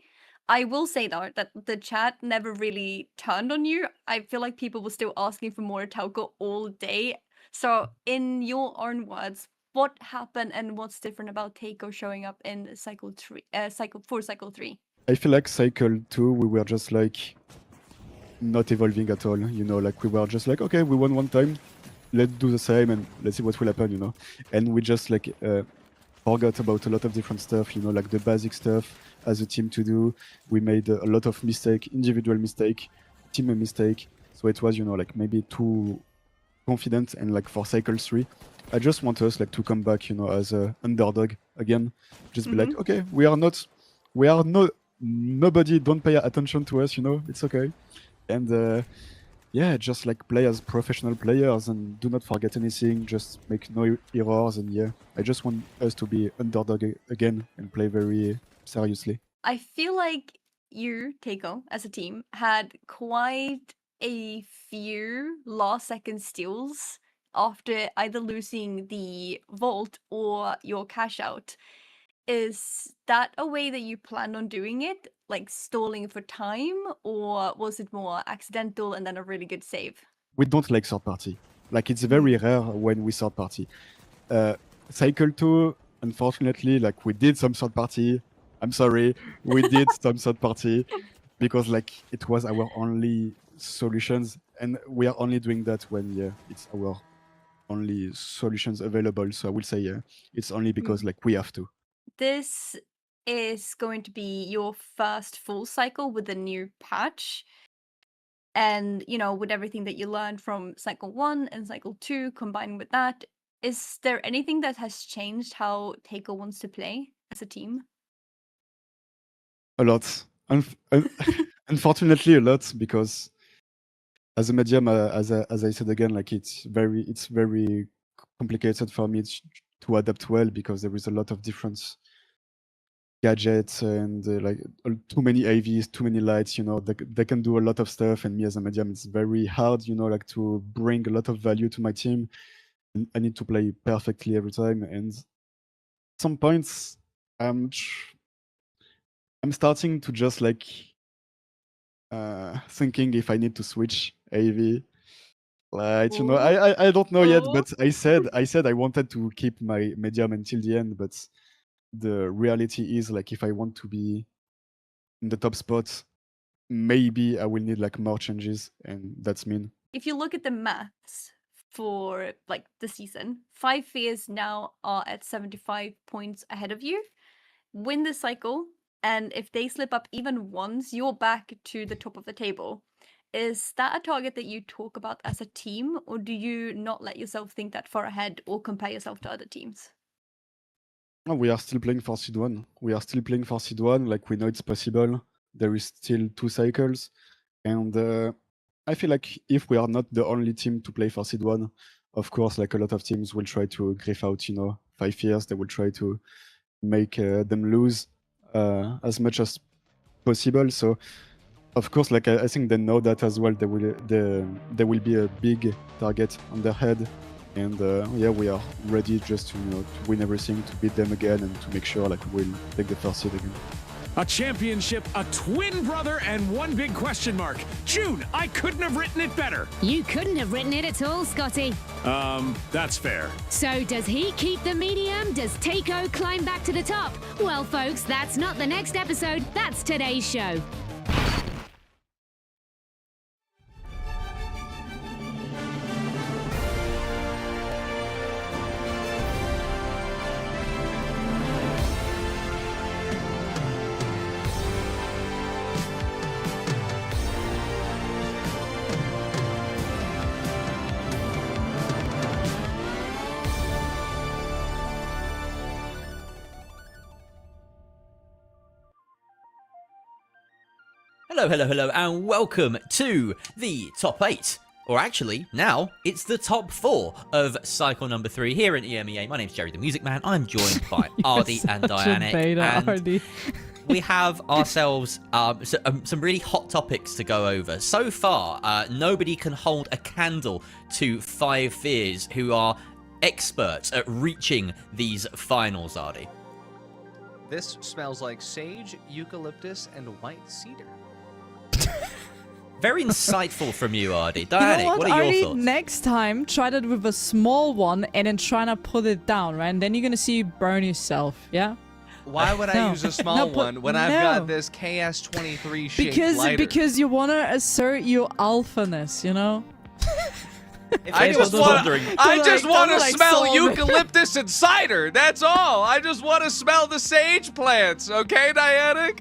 I will say though that the chat never really turned on you. I feel like people were still asking for more Tauco all day. So in your own words, what happened and what's different about Taco showing up in cycle 3? Cycle 3. I feel like cycle 2, we were just like not evolving at all, you know, like we were just like, okay, we won one time, let's do the same and let's see what will happen, you know. And we just like forgot about a lot of different stuff, you know, like the basic stuff as a team to do. We made a lot of mistake, individual mistake, team mistake. So it was, you know, like maybe too confident. And like for cycle 3, I just want us like to come back, you know, as a underdog again. Just be like, okay, we are nobody, don't pay attention to us, you know, it's okay. And yeah, just like play as professional players and do not forget anything, just make no errors. And yeah, I just want us to be underdog again and play very seriously. I feel like you, Takeo, as a team, had quite a few last second steals after either losing the vault or your cash out. Is that a way that you planned on doing it? Like stalling for time? Or was it more accidental and then a really good save? We don't like third party. Like it's very rare when we third party. Cycle 2, unfortunately, like we did some third party. I'm sorry, we did some third party because like it was our only solutions, and we are only doing that when it's our only solutions available. So I will say it's only because like we have to. This is going to be your first full cycle with a new patch. And, you know, with everything that you learned from cycle 1 and cycle 2 combined with that, is there anything that has changed how Takeo wants to play as a team? A lot. Unfortunately, a lot, because as a medium, as I said again, like it's very complicated for me to adapt well, because there is a lot of different gadgets and like too many AVs, too many lights. They can do a lot of stuff, and me as a medium, it's very hard. Like to bring a lot of value to my team. And I need to play perfectly every time, and some points, I'm starting to just like thinking if I need to switch AV. Like, I don't know yet, but I said I wanted to keep my medium until the end, but the reality is, like, if I want to be in the top spot, maybe I will need like more changes, and that's mean. If you look at the maths for like the season, 5 Fears now are at 75 points ahead of you. Win the cycle, and if they slip up even once, you're back to the top of the table. Is that a target that you talk about as a team, or do you not let yourself think that far ahead or compare yourself to other teams? No, we are still playing for Seed 1. Like, we know it's possible. There is still 2 cycles. And I feel like if we are not the only team to play for Seed 1, of course, like a lot of teams will try to griff out, 5 years. They will try to make them lose as much as possible. So, of course, like I think they know that as well. There will be a big target on their head, and yeah, we are ready just to win everything, to beat them again, and to make sure like we'll take the first seed again. A championship, a twin brother, and one big question mark. June, I couldn't have written it better. You couldn't have written it at all, Scotty. That's fair. So does he keep the medium? Does Takeo climb back to the top? Well, folks, that's not the next episode. That's today's show. Hello, and welcome to the top 8. Or actually, now it's the top 4 of cycle number 3 here in EMEA. My name's Jerry the Music Man. I'm joined by Ardy and Dianic. And we have ourselves some really hot topics to go over. So far, nobody can hold a candle to 5 Fears, who are experts at reaching these finals, Ardy. This smells like sage, eucalyptus, and white cedar. Very insightful from you, Ardy. Dianic, what are your thoughts? Next time, try that with a small one and then try to put it down, right? And then you're going to see you burn yourself, yeah? Why would I use a small one when I've got this KS23 shaped lighter? Because you want to assert your alphaness, I just want to smell eucalyptus and cider. That's all. I just want to smell the sage plants. Okay, Dianic?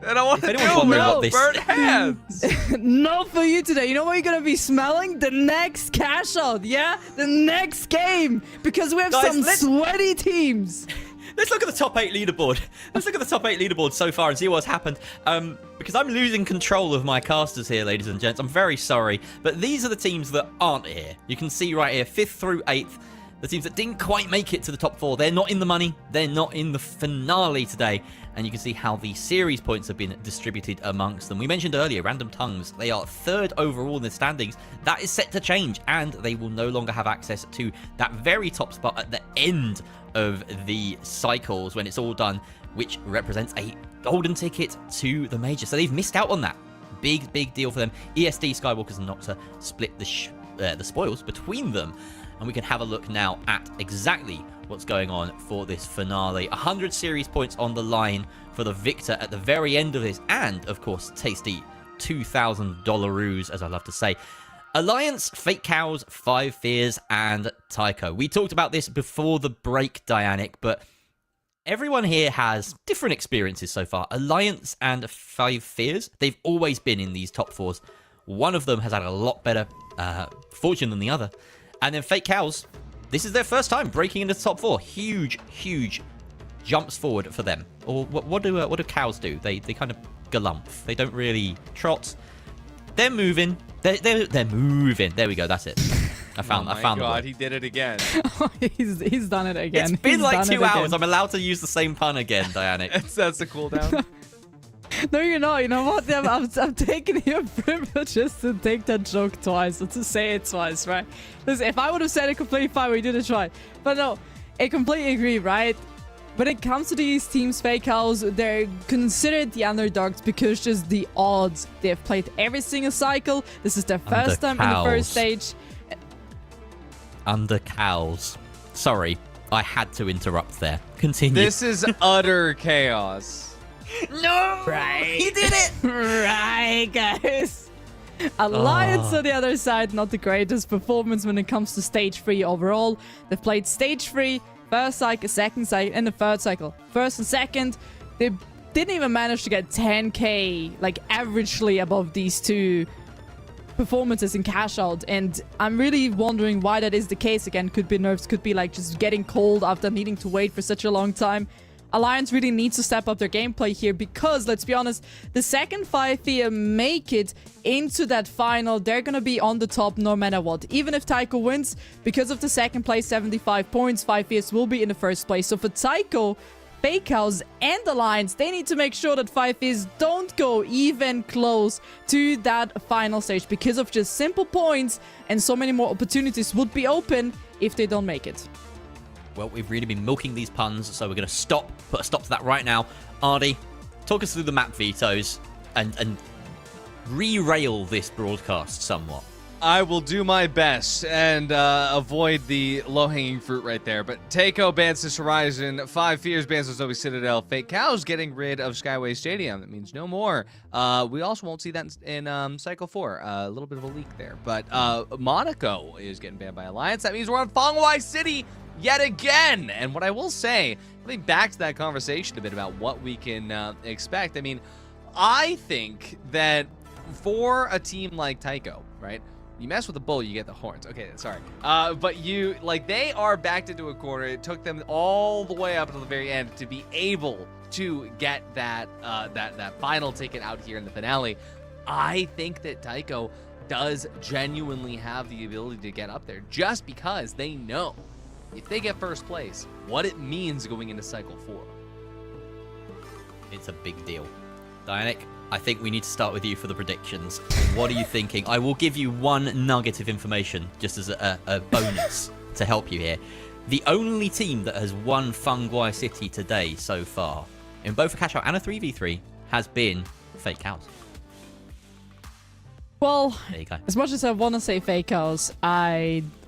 And I want to deal with burnt hands. Not for you today. You know what you're going to be smelling? The next cash out, yeah? The next game. Because we have some sweaty teams. Let's look at the top 8 leaderboard. Let's look at the top 8 leaderboard so far and see what's happened. Because I'm losing control of my casters here, ladies and gents. I'm very sorry. But these are the teams that aren't here. You can see right here, 5th through 8th. The teams that didn't quite make it to the top 4. They're not in the money. They're not in the finale today. And you can see how the series points have been distributed amongst them. We mentioned earlier, Random Tongues. They are 3rd overall in the standings. That is set to change. And they will no longer have access to that very top spot at the end of the cycles when it's all done, which represents a golden ticket to the major. So they've missed out on that. Big deal for them. ESD, Skywalkers, and Nocta split the spoils between them. And we can have a look now at exactly what's going on for this finale. 100 series points on the line for the victor at the very end of this. And, of course, tasty $2,000-roos, as I love to say. Alliance, Fake Cows, 5 Fears, and Tycho. We talked about this before the break, Dianic, but everyone here has different experiences so far. Alliance and 5 Fears, they've always been in these top 4s. One of them has had a lot better fortune than the other. And then Fake Cows, this is their first time breaking into the top 4. Huge jumps forward for them. Or what do cows do? They kind of galumph. They don't really trot. They're moving. They're moving. There we go. That's it. I found Oh my the God, word. he did it again. He's done it again. It's been He's like done it 2 hours. again. I'm allowed to use the same pun again, Dianic. That's the cooldown. No, you're not. You know what? I'm taking your privileges to take that joke twice, or to say it twice, right? Listen, if I would have said it completely fine, we didn't try. But no, I completely agree, right? When it comes to these teams, Fake House, they're considered the underdogs because just the odds. They've played every single cycle. This is their first time in the first stage. Under cows. Sorry, I had to interrupt there. Continue. This is utter chaos. No! Right. He did it! Right, guys. Alliance on the other side, not the greatest performance when it comes to stage 3 overall. They've played stage 3, first cycle, second cycle, and the third cycle. First and second, they didn't even manage to get 10k, like averagely above these two performances in cash out, and I'm really wondering why that is the case. Again, could be nerves, could be like just getting cold after needing to wait for such a long time. Alliance really needs to step up their gameplay here because, let's be honest, the second 5-year make it into that final, they're gonna be on the top no matter what. Even if Tycho wins, because of the second place 75 points, 5 years will be in the first place. So for Tycho, Fake House, and Alliance, they need to make sure that 5 years don't go even close to that final stage because of just simple points, and so many more opportunities would be open if they don't make it. Well, we've really been milking these puns, so we're going to put a stop to that right now. Ardy, talk us through the map vetoes and re-rail this broadcast somewhat. I will do my best and avoid the low-hanging fruit right there. But Takeo bans this Horizon, 5 Fears bans Zoe Citadel, Fake Cows getting rid of Skyway Stadium. That means no more. We also won't see that in Cycle 4. A little bit of a leak there. But Monaco is getting banned by Alliance. That means we're on Fangwai City yet again. And what I will say, getting back to that conversation a bit about what we can expect. I mean, I think that for a team like Tycho, right? You mess with the bull, you get the horns. Okay, sorry. But they are backed into a corner. It took them all the way up until the very end to be able to get that final ticket out here in the finale. I think that Tycho does genuinely have the ability to get up there just because they know if they get first place, what it means going into Cycle 4. It's a big deal. Dianic, I think we need to start with you for the predictions. What are you thinking? I will give you one nugget of information just as a bonus to help you here. The only team that has won Fangwai City today so far, in both a cash out and a 3v3, has been Fake House. Well, there you go. As much as I want to say Fake House,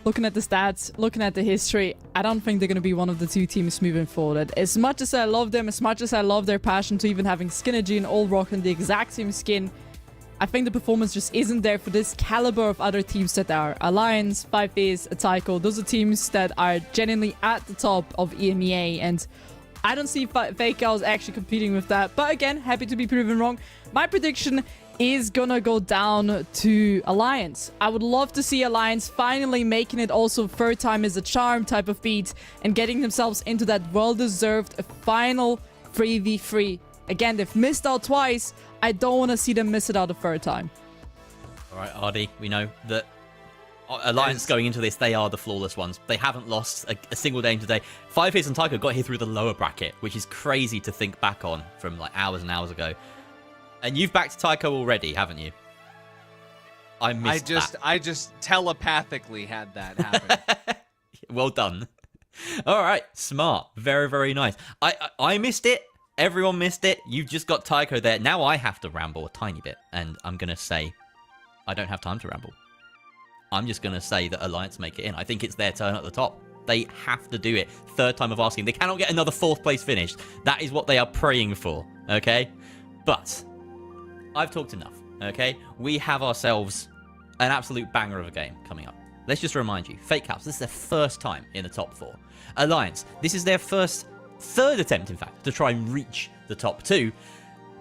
looking at the stats, looking at the history, I don't think they're going to be one of the two teams moving forward. As much as I love them, as much as I love their passion to even having Skinergy and All rocking the exact same skin, I think the performance just isn't there for this caliber of other teams that are Alliance, 5A's, Tycho. Those are teams that are genuinely at the top of EMEA, and I don't see Fake House actually competing with that. But again, happy to be proven wrong. My prediction is gonna go down to Alliance. I would love to see Alliance finally making it also third time is a charm type of beat and getting themselves into that well-deserved final 3v3. Again, they've missed out twice. I don't want to see them miss it out a third time. All right, Ardy, we know that Alliance going into this, they are the flawless ones. They haven't lost a single game today. 5A's and Tycho got here through the lower bracket, which is crazy to think back on from like hours and hours ago. And you've backed Tycho already, haven't you? I just telepathically had that happen. Well done. All right, smart. Very, very nice. I missed it. Everyone missed it. You've just got Tycho there. Now I have to ramble a tiny bit, and I'm going to say I don't have time to ramble. I'm just going to say that Alliance make it in. I think it's their turn at the top. They have to do it. Third time of asking. They cannot get another 4th place finish. That is what they are praying for, okay? But I've talked enough, okay? We have ourselves an absolute banger of a game coming up. Let's just remind you, Fake House, this is their first time in the top 4. Alliance, this is their third attempt, in fact, to try and reach the top 2.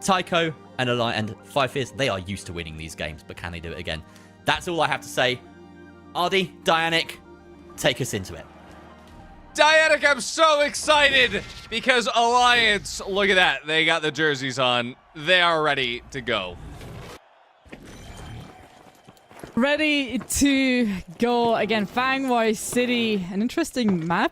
Tycho and Alliance and 5 Fears, they are used to winning these games, but can they do it again? That's all I have to say. Ardy, Dianic, take us into it. Dianic, I'm so excited because Alliance, look at that. They got the jerseys on. They are ready to go. Ready to go again. Fangwai City, an interesting map.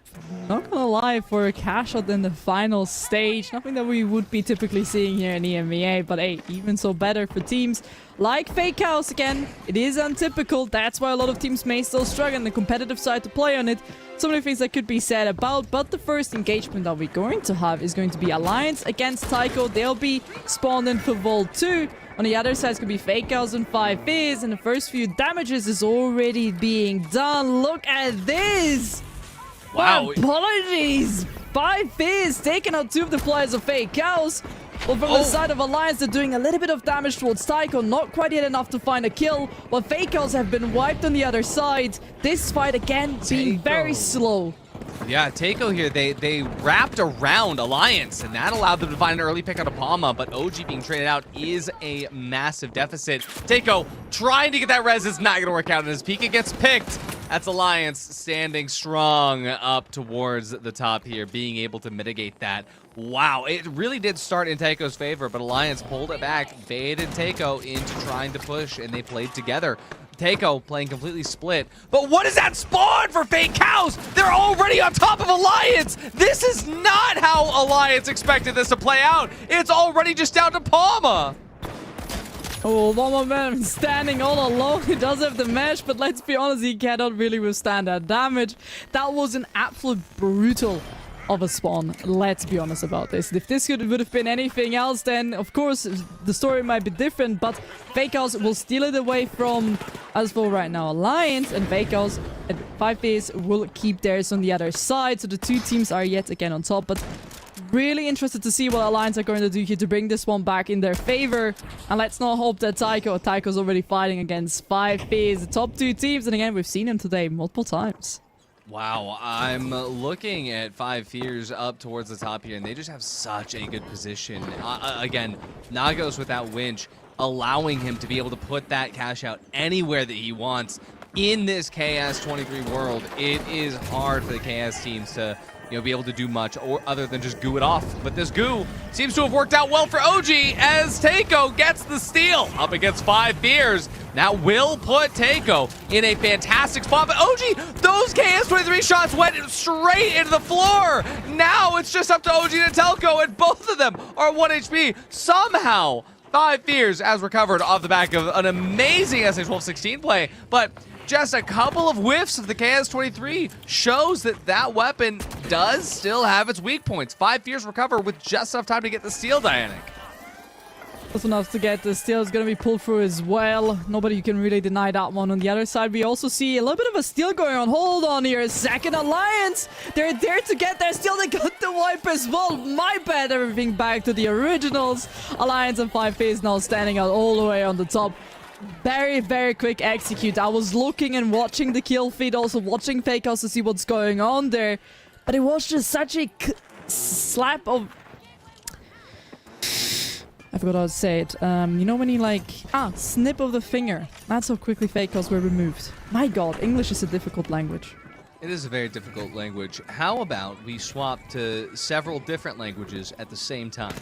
Not gonna lie, for a cash out in the final stage. Nothing that we would be typically seeing here in EMEA, but hey, even so better for teams like Fake House again. It is untypical. That's why a lot of teams may still struggle on the competitive side to play on it. So many things that could be said about, but the first engagement that we're going to have is going to be Alliance against Tycho. They'll be spawned in for Vault 2. On the other side, it's going to be Fake House and 5Fizz, and the first few damages is already being done. Look at this! Wow. My apologies! 5Fizz taking out 2 of the players of Fake House. Well, from the side of Alliance, they're doing a little bit of damage towards Tycho. Not quite yet enough to find a kill. But Fake House have been wiped on the other side. This fight, again, being very slow. Yeah, Takeo here, they wrapped around Alliance, and that allowed them to find an early pick out of Palma, but OG being traded out is a massive deficit. Takeo trying to get that res is not going to work out, and as Pika gets picked, that's Alliance standing strong up towards the top here, being able to mitigate that. Wow, it really did start in Takeo's favor, but Alliance pulled it back, baited Takeo into trying to push, and they played together. Takeo playing completely split. But what is that spawn for Fake House? They're already on top of Alliance. This is not how Alliance expected this to play out. It's already just down to Palma. Oh, one more man standing all alone. He does have the mesh, but let's be honest, he cannot really withstand that damage. That was an absolute brutal of a spawn. Let's be honest about this. If this would have been anything else, then of course the story might be different, but Fake House will steal it away from, as for right now, Alliance, and Fake House and 5Fizz will keep theirs on the other side. So the two teams are yet again on top, but really interested to see what Alliance are going to do here to bring this one back in their favor. And let's not hope that Tycho's already fighting against 5Fizz, the top two teams, and again, we've seen him today multiple times. Wow, I'm looking at 5 Fears up towards the top here, and they just have such a good position. Again, Nagos with that winch, allowing him to be able to put that cash out anywhere that he wants in this KS23 world. It is hard for the KS teams to be able to do much or other than just goo it off. But this goo seems to have worked out well for OG as Takeo gets the steal up against 5 Fears. Now will put Takeo in a fantastic spot, but OG, those KS23 shots went straight into the floor. Now it's just up to OG and Telco, and both of them are 1 HP. Somehow, 5 Fears has recovered off the back of an amazing SA-12-16 play, but just a couple of whiffs of the KS-23 shows that that weapon does still have its weak points. 5 Fears recover with just enough time to get the steal, Dianic. Just enough to get the steal is going to be pulled through as well. Nobody can really deny that one. On the other side, we also see a little bit of a steal going on. Hold on here. Second Alliance. They're there to get their steal. They got the wipe as well. My bad. Everything back to the originals. Alliance and 5Fizz now standing out all the way on the top. Very, very quick execute. I was looking and watching the kill feed, also watching Fake House to see what's going on there. But it was just such a slap of... I forgot how to say it. You know when you snip of the finger. That's how quickly Fake House were removed. My god, English is a difficult language. It is a very difficult language. How about we swap to several different languages at the same time?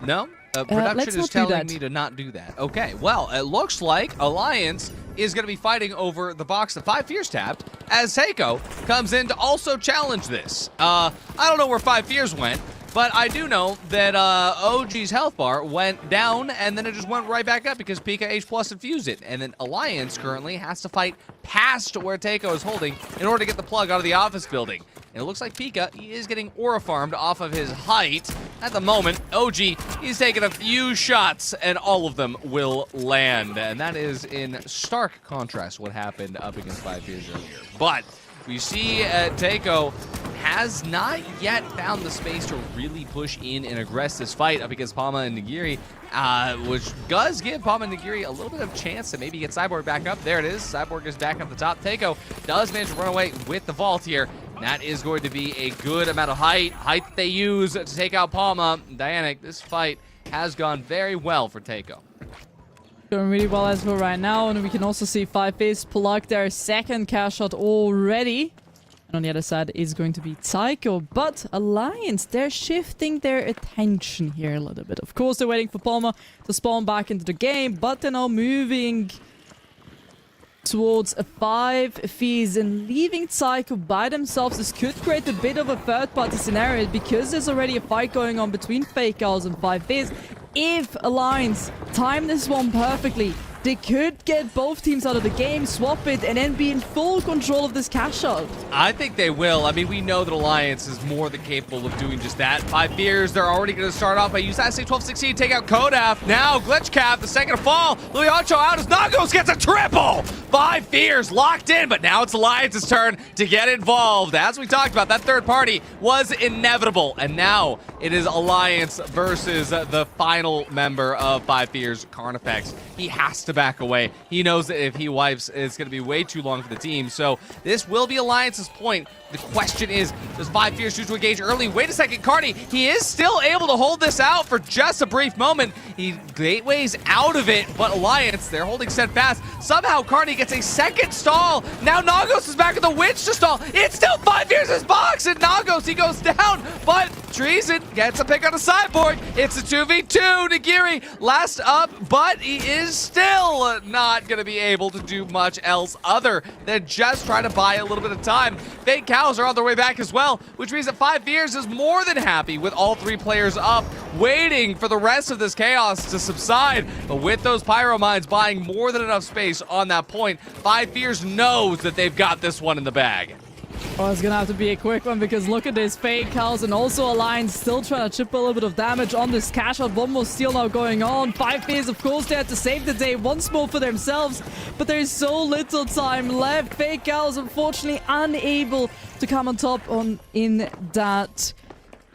No? Production is telling me to not do that. Okay, well, it looks like Alliance is going to be fighting over the box that 5 Fears tapped as Seiko comes in to also challenge this. I don't know where 5 Fears went, but I do know that OG's health bar went down and then it just went right back up because Pika H+ infused it. And then Alliance currently has to fight past where Takeo is holding in order to get the plug out of the office building. And it looks like Pika, he is getting aura farmed off of his height. At the moment, OG, he's taking a few shots and all of them will land. And that is in stark contrast to what happened up against 5 Fears earlier. But we see Takeo has not yet found the space to really push in and aggress this fight up against Palma and Nagiri, which does give Palma and Nagiri a little bit of chance to maybe get Cyborg back up. There it is. Cyborg is back up the top. Takeo does manage to run away with the vault here. That is going to be a good amount of height that they use to take out Palma. Dianic, this fight has gone very well for Takeo. Going really well as well right now, and we can also see 5Fizz pull out their second cash shot already. And on the other side is going to be Tycho. But Alliance, they're shifting their attention here a little bit. Of course, they're waiting for Palmer to spawn back into the game, but they're now moving towards a 5 Fizz and leaving Tycho by themselves. This could create a bit of a third-party scenario because there's already a fight going on between Fake Owls and 5 Fizz. If Alliance time this one perfectly, they could get both teams out of the game, swap it, and then be in full control of this cash out. I think they will. I mean, we know that Alliance is more than capable of doing just that. 5 Fears, they're already going to start off by using SA-1216, take out Kodaf. Now, Glitchcap, the second to fall. Louis Honcho out as Nagos gets a triple. 5 Fears locked in, but now it's Alliance's turn to get involved. As we talked about, that third party was inevitable, and now it is Alliance versus the final member of 5 Fears, Carnifex. He has to back away. He knows that if he wipes, it's going to be way too long for the team. So this will be Alliance's point. The question is, does 5 Fears choose to engage early? Wait a second, Cardi, he is still able to hold this out for just a brief moment. He gateways out of it, but Alliance, they're holding steadfast. Somehow Cardi gets a second stall. Now Nagos is back at the Witch to stall. It's still 5 Fears' box, and Nagos, he goes down, but Treason gets a pick on the sideboard. It's a 2v2. Nagiri last up, but he is still not going to be able to do much else other than just try to buy a little bit of time. Fake Cows are on their way back as well, which means that 5 Fears is more than happy with all 3 players up, waiting for the rest of this chaos to subside. But with those Pyro Mines buying more than enough space on that point, 5 Fears knows that they've got this one in the bag. Oh, it's gonna have to be a quick one because look at this. Fake Cows and also Alliance still trying to chip a little bit of damage on this cash out. One more steal now going on. 5 Fears, of course, they had to save the day once more for themselves, but there's so little time left. Fake Cows, unfortunately, unable to come on top in that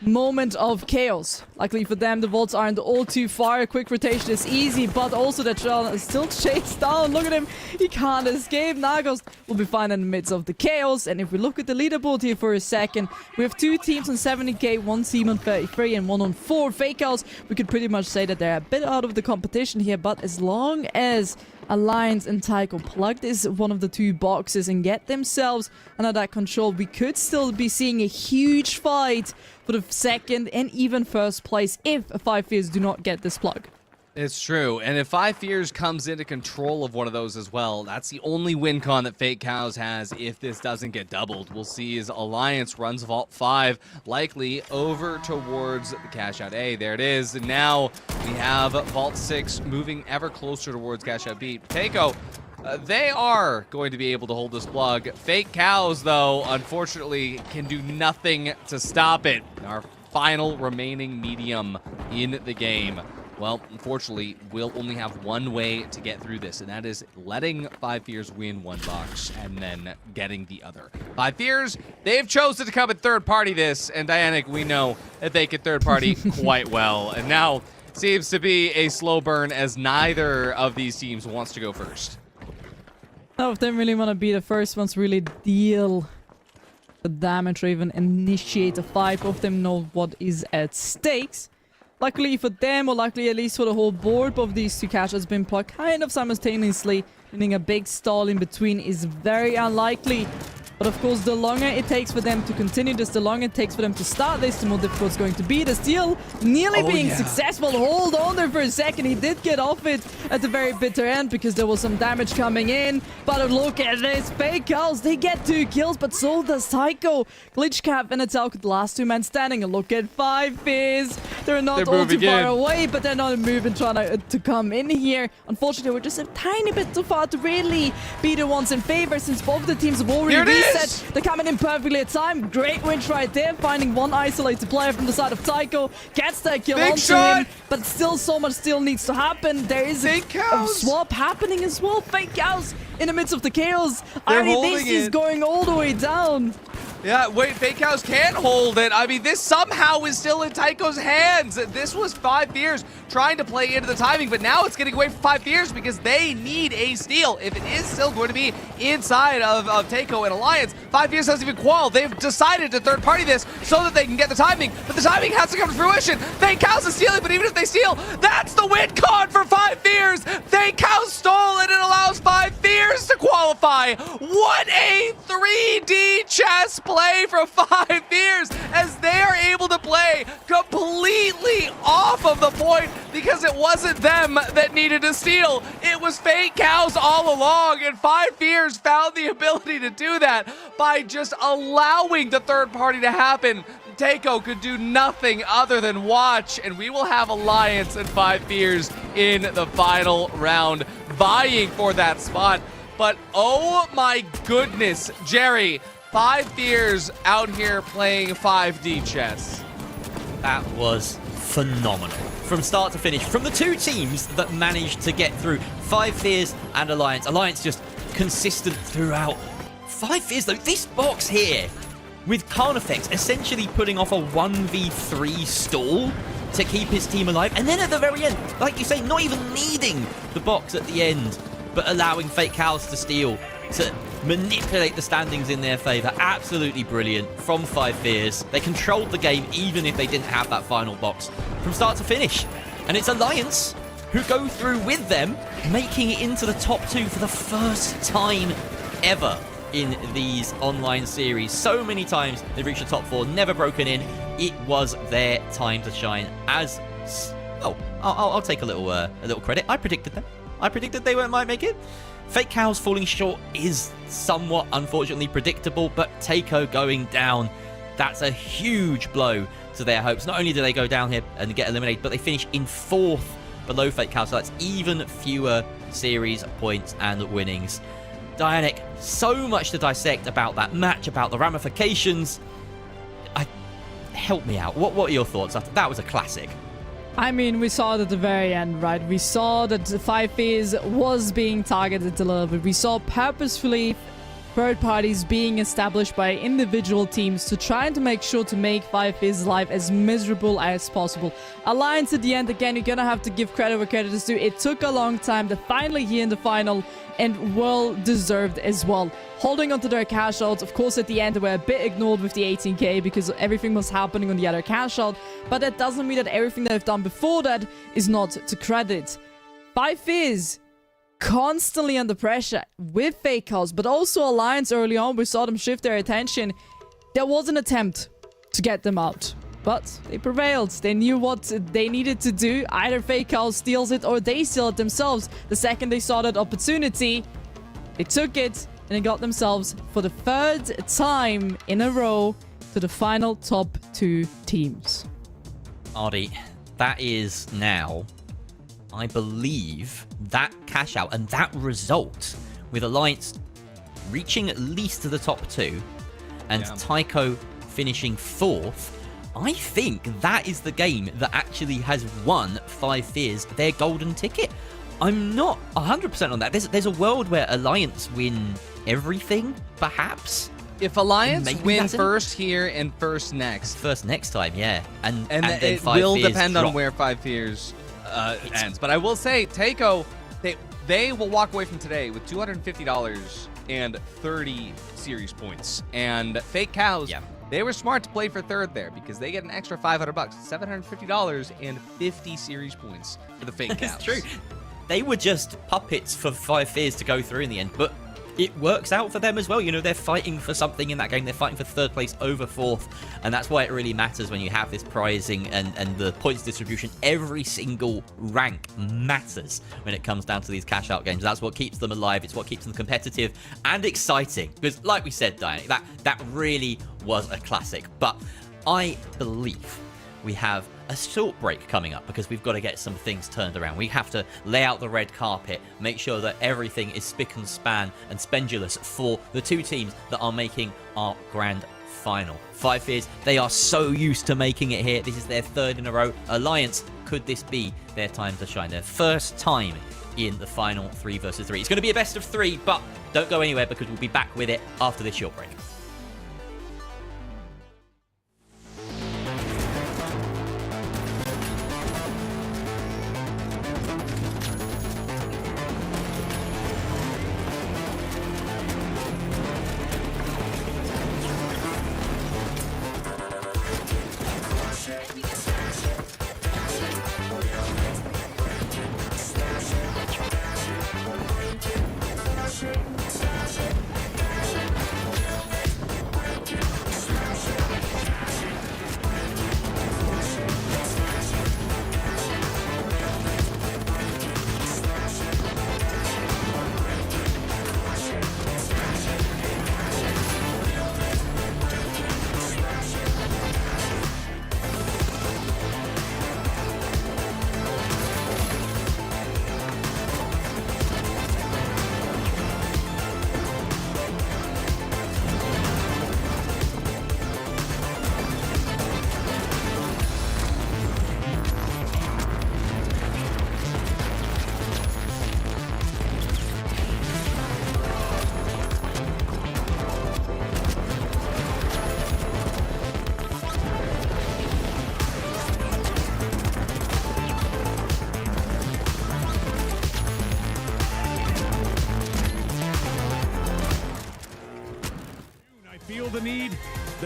moment of chaos. Luckily for them, the vaults aren't all too far. A quick rotation is easy, but also that Tron is still chased down. Look at him. He can't escape. Nagos will be fine in the midst of the chaos. And if we look at the leaderboard here for a second, we have 2 teams on 70k, 1 team on 33 and 1 on 4. Fake Outs, we could pretty much say that they're a bit out of the competition here, but as long as Alliance and Tycho plug this one of the 2 boxes and get themselves under that control, we could still be seeing a huge fight for the second and even first place if 5 Fears do not get this plug. It's true, and if 5 Fears comes into control of one of those as well, that's the only win con that Fake Cows has if this doesn't get doubled. We'll see as Alliance runs Vault 5, likely over towards the Cash Out A. There it is, and now we have Vault 6 moving ever closer towards Cash Out B. Takeo, they are going to be able to hold this plug. Fake Cows, though, unfortunately, can do nothing to stop it. Our final remaining medium in the game. Well, unfortunately, we'll only have one way to get through this, and that is letting 5 Fears win one box and then getting the other. 5 Fears, they've chosen to come and third party this, and Dianic, we know that they can third party quite well. And now seems to be a slow burn as neither of these teams wants to go first. None of them really want to be the first ones to really deal the damage or even initiate a fight. Both of them know what is at stakes. Luckily for them, or luckily at least for the whole board, both of these 2 cash has been plugged kind of simultaneously, meaning a big stall in between is very unlikely. But of course, the longer it takes for them to continue this, the longer it takes for them to start this, the more difficult it's going to be. The steal nearly being successful. Hold on there for a second. He did get off it at the very bitter end because there was some damage coming in. But look at this. Fake Cows, they get 2 kills, but so does Tycho. Glitchcap and Atalk, the last 2 men standing. And look at 5 Fizz. They're not all too far away, but they're not moving, trying to come in here. Unfortunately, we're just a tiny bit too far to really be the ones in favor since both the teams have already reset. They're coming in perfectly at time. Great winch right there, finding one isolated player from the side of Tycho. Gets that kill onto him, but still so much still needs to happen. There is a swap happening as well. Fake Cows in the midst of the chaos. This is going all the way down. Yeah, wait, Fake Cows can hold it. I mean, this somehow is still in Tycho's hands. This was 5 Fears trying to play into the timing, but now it's getting away from 5 Fears because they need a steal. If it is still going to be inside of Tycho and Alliance, 5 Fears doesn't even qual. They've decided to third party this so that they can get the timing, but the timing has to come to fruition. Fake Cows is stealing, but even if they steal, that's the win con for 5 Fears. Fake Cows stole, and it allows 5 Fears to qualify. by. What a 3D chess play for 5 years as they are able to play completely off of the point because it wasn't them that needed to steal. It was Fake Cows all along, and 5 years found the ability to do that by just allowing the third party to happen. Takeo could do nothing other than watch, and we will have Alliance and 5 years in the final round vying for that spot. But oh my goodness, Jerry, 5 years out here playing 5D chess. That was phenomenal. From start to finish, from the two teams that managed to get through, 5 Fears and Alliance. Alliance just consistent throughout. 5 Fears though, this box here, with Carnifex essentially putting off a 1v3 stall to keep his team alive. And then at the very end, like you say, not even needing the box at the end, but allowing Fake Cows to steal, to manipulate the standings in their favor. Absolutely brilliant from 5 Fears. They controlled the game even if they didn't have that final box from start to finish. And it's Alliance who go through with them, making it into the top 2 for the first time ever in these online series. So many times they've reached the top 4, never broken in. It was their time to shine. As I'll take a little credit. I predicted them. I predicted they might make it. Fake Cows falling short is somewhat unfortunately predictable, but Takeo going down, that's a huge blow to their hopes. Not only do they go down here and get eliminated, but they finish in 4th below Fake Cows, so that's even fewer series points and winnings. Dianic, so much to dissect about that match, about the ramifications. Help me out. What are your thoughts? That was a classic. I mean, we saw it at the very end, right? We saw that 5 Fears was being targeted a little bit. We saw purposefully third parties being established by individual teams to try and to make sure to make 5 Fears' life as miserable as possible. Alliance at the end, again, you're gonna have to give credit where credit is due. It took a long time. They're finally here in the final, and well deserved as well. Holding onto their cash outs, of course at the end they were a bit ignored with the 18k because everything was happening on the other cash out, but that doesn't mean that everything they've done before that is not to credit. 5 Fears constantly under pressure with Fake Cows, but also Alliance early on. We saw them shift their attention. There was an attempt to get them out, but they prevailed. They knew what they needed to do. Either Fake Cows steals it or they steal it themselves. The second they saw that opportunity, they took it and they got themselves for the 3rd time in a row to the final top 2 teams. Artie, that is now, I believe, that cash out and that result with Alliance reaching at least to the top 2 and Taiko finishing 4th. I think that is the game that actually has won 5 Fears their golden ticket. I'm not 100% on that. There's a world where Alliance win everything, perhaps. If Alliance win first here and first next. First next time, yeah. And then it 5 will Fears depend drop. on where 5 Fears ends. But I will say, Takeo, they will walk away from today with $250 and 30 series points. And Fake Cows, they were smart to play for 3rd there because they get an extra $500, $750 and 50 series points for the Fake Cows. It's true. They were just puppets for 5 Fears to go through in the end, but it works out for them as well. You know, they're fighting for something in that game. They're fighting for 3rd place over 4th, and that's why it really matters when you have this prizing and the points distribution. Every single rank matters when it comes down to these cash out games. That's what keeps them alive. It's what keeps them competitive and exciting, because like we said, Diane, that really was a classic. But I believe we have a short break coming up because we've got to get some things turned around. We have to lay out the red carpet, make sure that everything is spick and span and spendulous for the 2 teams that are making our grand final. 5 Fears, they are so used to making it here. This is their 3rd in a row. Alliance, could this be their time to shine? Their first time in the final 3 versus 3. It's going to be a best of 3, but don't go anywhere because we'll be back with it after this short break.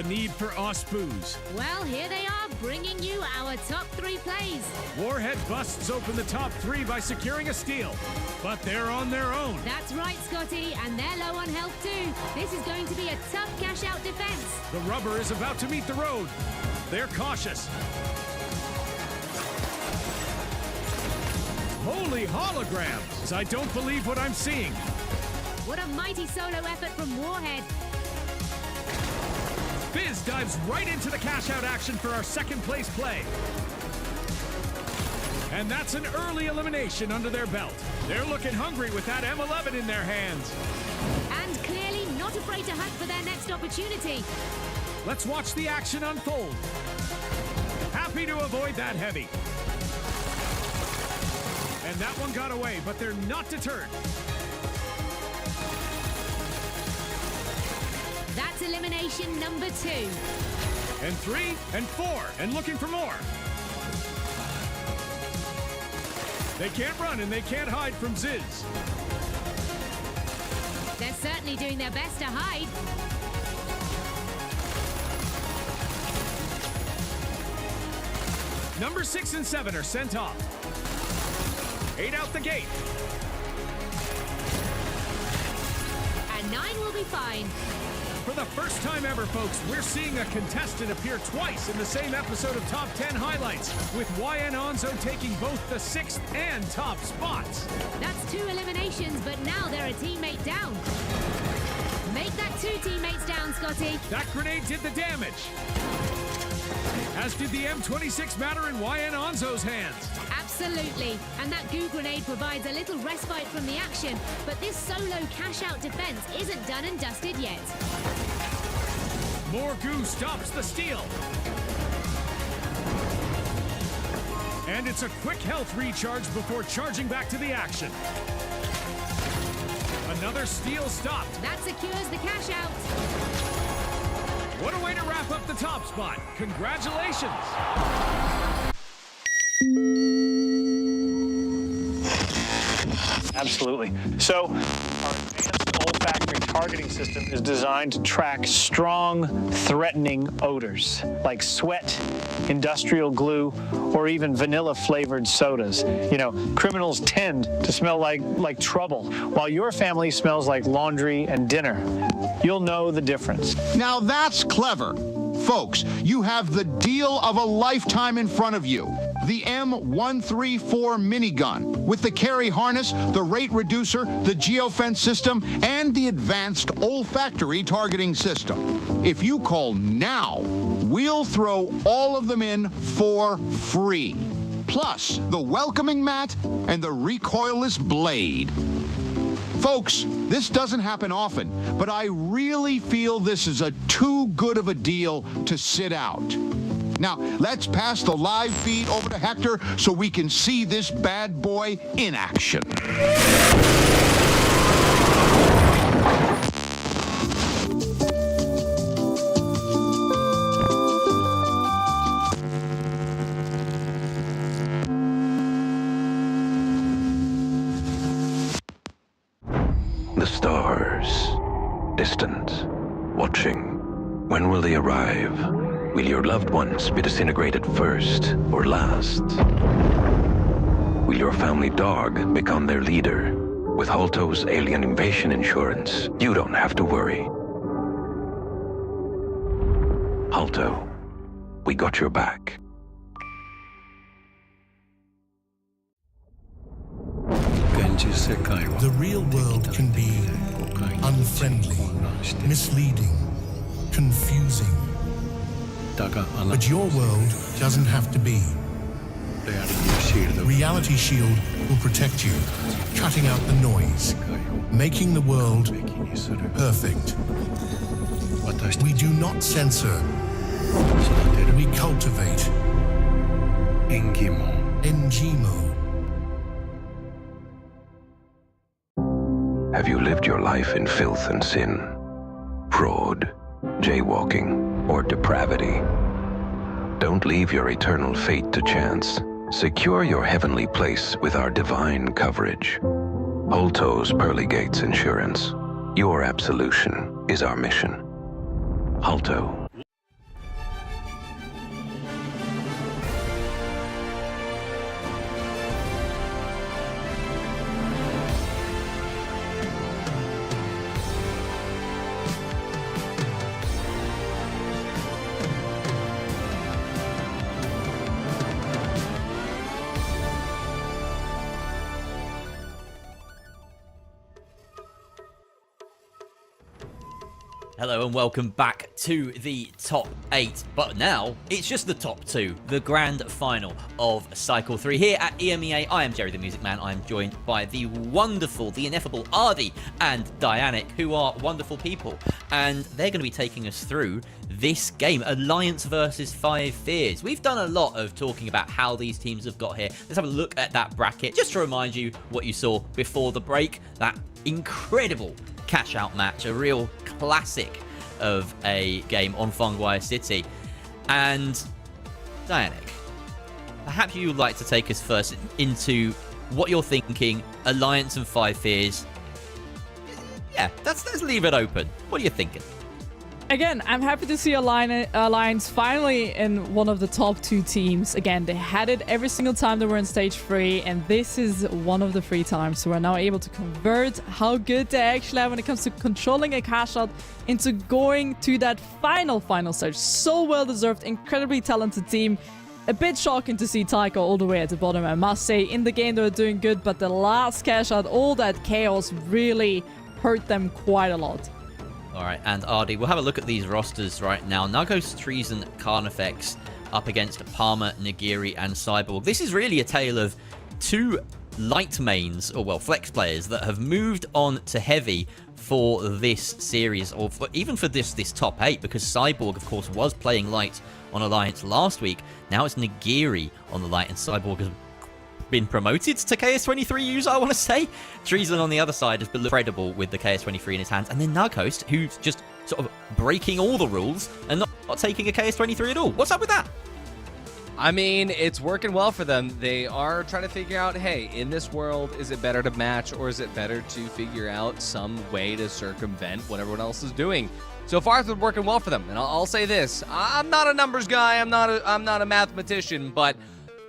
need for Ospoos. Well, here they are, bringing you our top 3 plays. Warhead busts open the top 3 by securing a steal, but they're on their own. That's right, Scotty, and they're low on health too. This is going to be a tough cash-out defense. The rubber is about to meet the road. They're cautious. Holy holograms! I don't believe what I'm seeing. What a mighty solo effort from Warhead. Fizz dives right into the cash-out action for our second place play. And that's an early elimination under their belt. They're looking hungry with that M11 in their hands. And clearly not afraid to hunt for their next opportunity. Let's watch the action unfold. Happy to avoid that heavy. And that one got away, but they're not deterred. That's elimination number 2. And 3, and 4, and looking for more. They can't run and they can't hide from Ziz. They're certainly doing their best to hide. Number 6 and 7 are sent off. 8 out the gate. And 9 will be fine. For the first time ever, folks, we're seeing a contestant appear twice in the same episode of Top 10 Highlights, with YN Onzo taking both the 6th and top spots. That's 2 eliminations, but now they're a teammate down. Make that 2 teammates down, Scotty. That grenade did the damage. As did the M26 matter in YN Onzo's hands. Absolutely. And that goo grenade provides a little respite from the action, but this solo cash-out defense isn't done and dusted yet. More goo stops the steal. And it's a quick health recharge before charging back to the action. Another steal stopped. That secures the cash-out. What a way to wrap up the top spot. Congratulations. Absolutely. So, our advanced olfactory targeting system is designed to track strong, threatening odors like sweat, industrial glue, or even vanilla-flavored sodas. You know, criminals tend to smell like trouble, while your family smells like laundry and dinner. You'll know the difference. Now that's clever. Folks, you have the deal of a lifetime in front of you. The M134 minigun with the carry harness, the rate reducer, the geofence system, and the advanced olfactory targeting system. If you call now, we'll throw all of them in for free. Plus, the welcoming mat and the recoilless blade. Folks, this doesn't happen often, but I really feel this is too good of a deal to sit out. Now, let's pass the live feed over to Hector so we can see this bad boy in action. The stars, distant, watching. When will they arrive? Will your loved ones be disintegrated first or last? Will your family dog become their leader? With Holto's alien invasion insurance, you don't have to worry. Holto, we got your back. The real world can be unfriendly, misleading, confusing. But your world doesn't have to be. Reality Shield will protect you, cutting out the noise, making the world perfect. We do not censor. We cultivate. Engimo. Have you lived your life in filth and sin, fraud, jaywalking, or depravity? Don't leave your eternal fate to chance. Secure your heavenly place with our divine coverage. Holto's Pearly Gates Insurance. Your absolution is our mission. Holto. Hello and welcome back to the top 8, but now it's just the top 2, the grand final of Cycle 3 here at EMEA. I am Jerry the Music Man. I am joined by the wonderful, the ineffable Ardy and Dianic, who are wonderful people, and they're going to be taking us through this game, Alliance versus Five Fears. We've done a lot of talking about how these teams have got here. Let's have a look at that bracket, just to remind you what you saw before the break, that incredible cash-out match, a real classic of a game on Fungi City. And Dianic, perhaps you would like to take us first into what you're thinking, Alliance and Five Fears. Yeah, let's leave it open. What are you thinking? Again, I'm happy to see Alliance finally in one of the top 2 teams. Again, they had it every single time they were in stage 3, and this is one of the 3 times. So we're now able to convert how good they actually are when it comes to controlling a cash out into going to that final stage. So well deserved, incredibly talented team. A bit shocking to see Taiko all the way at the bottom, I must say. In the game, they were doing good, but the last cash out, all that chaos really hurt them quite a lot. All right, and Ardy, we'll have a look at these rosters right now. Nugos, Treason, Carnifex up against Palmer, Nagiri, and Cyborg. This is really a tale of 2 light mains, or well, flex players that have moved on to heavy for this series, or even for this top 8, because Cyborg, of course, was playing light on Alliance last week. Now it's Nagiri on the light, and Cyborg has been promoted to KS23 user, I want to say. Treason on the other side has been incredible with the KS23 in his hands. And then Nughost, who's just sort of breaking all the rules and not taking a KS23 at all. What's up with that? I mean, it's working well for them. They are trying to figure out, hey, in this world, is it better to match or is it better to figure out some way to circumvent what everyone else is doing? So far, it's been working well for them. And I'll say this. I'm not a numbers guy. I'm not a mathematician, but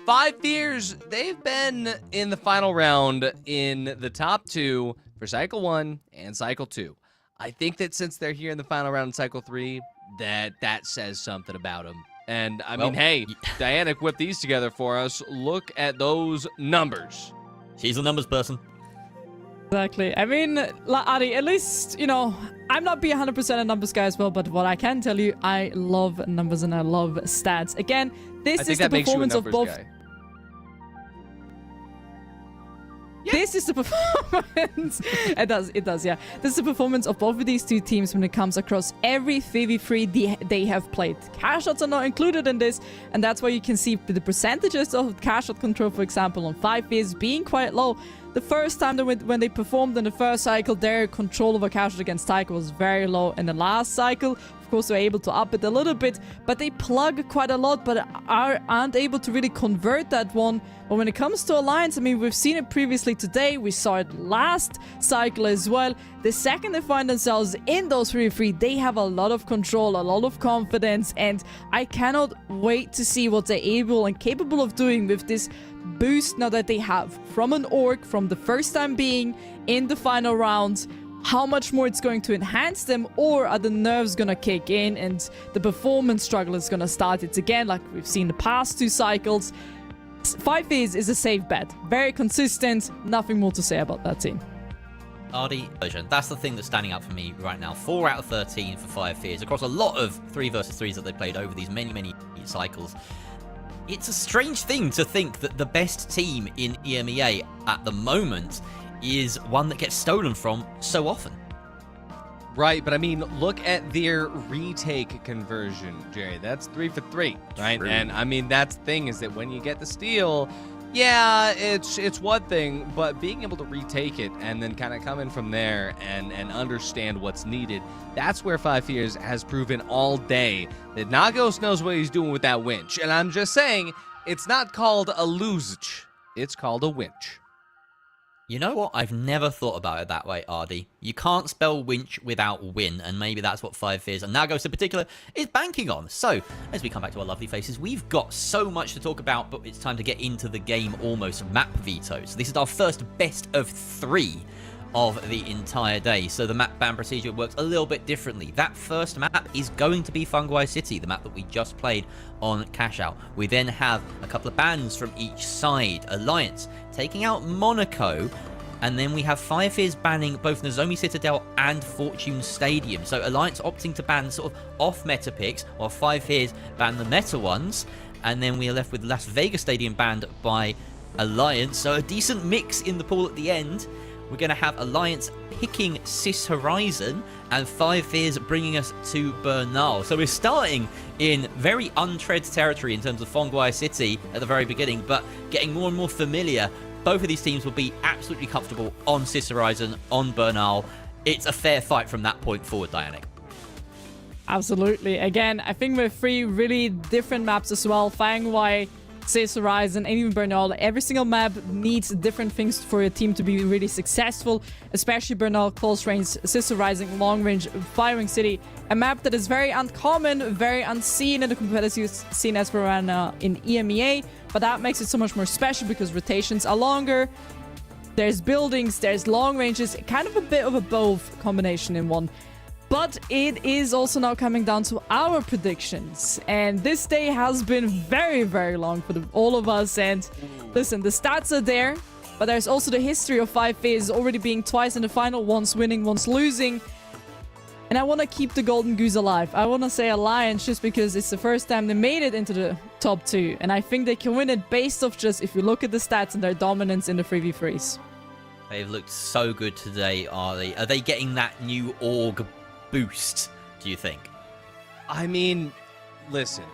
Five Fears, they've been in the final round in the top 2 for Cycle 1 and Cycle 2. I think that since they're here in the final round in Cycle 3, that says something about them. And, I mean, hey, Dianic whipped these together for us. Look at those numbers. She's a numbers person. Exactly. I mean, Adi, at least, you know, I'm not being 100% a numbers guy as well, but what I can tell you, I love numbers and I love stats. Again, this is the performance of both. Guy. Yeah. This is the performance. It does, yeah. This is the performance of both of these 2 teams when it comes across every 3v3 they have played. Cash shots are not included in this, and that's why you can see the percentages of cash shot control, for example, on 5 Fears being quite low. The first time when they performed in the first cycle, their control over cash shot against Taiko was very low. In the last cycle, of course, they're able to up it a little bit, but they plug quite a lot, but aren't able to really convert that one. But when it comes to Alliance, I mean, we've seen it previously today. We saw it last cycle as well. The second they find themselves in those 3v3, they have a lot of control, a lot of confidence, and I cannot wait to see what they're able and capable of doing with this boost now that they have from an orc, from the first time being in the final round. How much more it's going to enhance them, or are the nerves gonna kick in and the performance struggle is gonna start it again like we've seen the past 2 cycles. Five Fears is a safe bet. Very consistent. Nothing more to say about that team. Ardy, that's the thing that's standing out for me right now. 4 out of 13 for Five Fears across a lot of 3 versus 3s that they played over these many cycles. It's a strange thing to think that the best team in EMEA at the moment is one that gets stolen from so often. Right, but I mean, look at their retake conversion, Jerry. That's 3 for 3, right? True. And I mean, that's the thing, is that when you get the steal, yeah, it's one thing, but being able to retake it and then kind of come in from there and understand what's needed, that's where Five Fears has proven all day that Nagos knows what he's doing with that winch. And I'm just saying, it's not called a lose-ch, it's called a winch. You know what? I've never thought about it that way, Ardy. You can't spell winch without win, and maybe that's what Five Fears and Nagos in particular is banking on. So, as we come back to our lovely faces, we've got so much to talk about, but it's time to get into the game almost. Map vetoes. This is our first best of 3 of the entire day. So the map ban procedure works a little bit differently. That first map is going to be Fungi City, the map that we just played on Cash Out. We then have a couple of bans from each side. Alliance taking out Monaco. And then we have Five Fears banning both Nozomi Citadel and Fortune Stadium. So Alliance opting to ban sort of off-meta picks, while Five Fears ban the meta ones. And then we are left with Las Vegas Stadium banned by Alliance. So a decent mix in the pool at the end. We're going to have Alliance picking Cis Horizon and Five Fears bringing us to Bernal. So we're starting in very untread territory in terms of Fonguai City at the very beginning, but getting more and more familiar. Both of these teams will be absolutely comfortable on Cis Horizon, on Bernal. It's a fair fight from that point forward, Dianic. Absolutely. Again, I think with 3 really different maps as well, Fonguai, Cis Horizon, and even Bernal, every single map needs different things for your team to be really successful, especially Bernal, close range, Cis Horizon, long range, firing city, a map that is very uncommon, very unseen in the competitive scene as we're in EMEA, but that makes it so much more special because rotations are longer, there's buildings, there's long ranges, kind of a bit of a both combination in one. But it is also now coming down to our predictions. And this day has been very, very long for all of us. And listen, the stats are there, but there's also the history of Five Fears already being twice in the final, once winning, once losing. And I want to keep the Golden Goose alive. I want to say Alliance just because it's the first time they made it into the top 2. And I think they can win it based off just if you look at the stats and their dominance in the 3v3s. They've looked so good today, are they? Are they getting that new org boost, do you think? I mean, listen,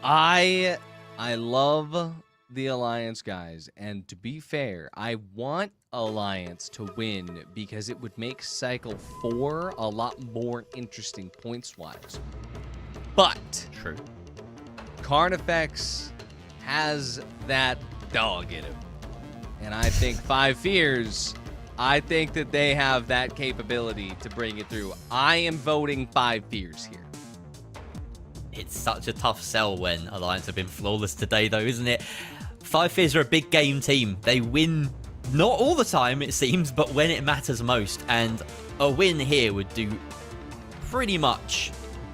I love the Alliance guys, and to be fair, I want Alliance to win because it would make Cycle 4 a lot more interesting points-wise. But true, Carnifex has that dog in him, and I think Five Fears, I think that they have that capability to bring it through. I am voting Five Fears here. It's such a tough sell when Alliance have been flawless today, though, isn't it? Five Fears are a big game team. They win not all the time, it seems, but when it matters most. And a win here would do pretty much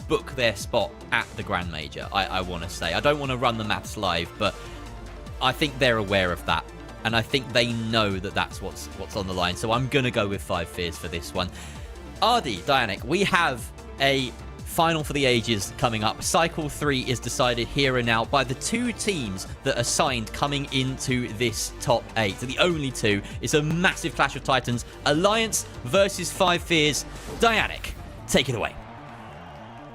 book their spot at the Grand Major, I want to say. I don't want to run the maths live, but I think they're aware of that. And I think they know that that's what's on the line. So I'm going to go with Five Fears for this one. Ardi, Dianic, we have a final for the ages coming up. Cycle 3 is decided here and now by the 2 teams that are signed coming into this top 8. So the only 2. It's a massive clash of titans. Alliance versus Five Fears. Dianic, take it away.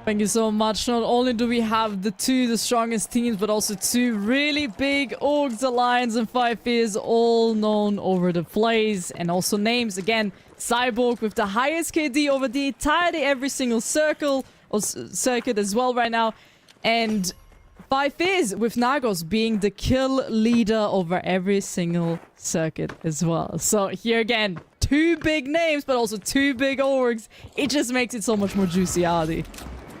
Thank you so much. Not only do we have the strongest teams, but also 2 really big orgs, Alliance and Five Fears, all known over the place. And also names, again, Cyborg with the highest KD over the entirety every single circuit as well right now. And Five Fears with Nagos being the kill leader over every single circuit as well. So here again, 2 big names, but also 2 big orgs. It just makes it so much more juicy, Ardi.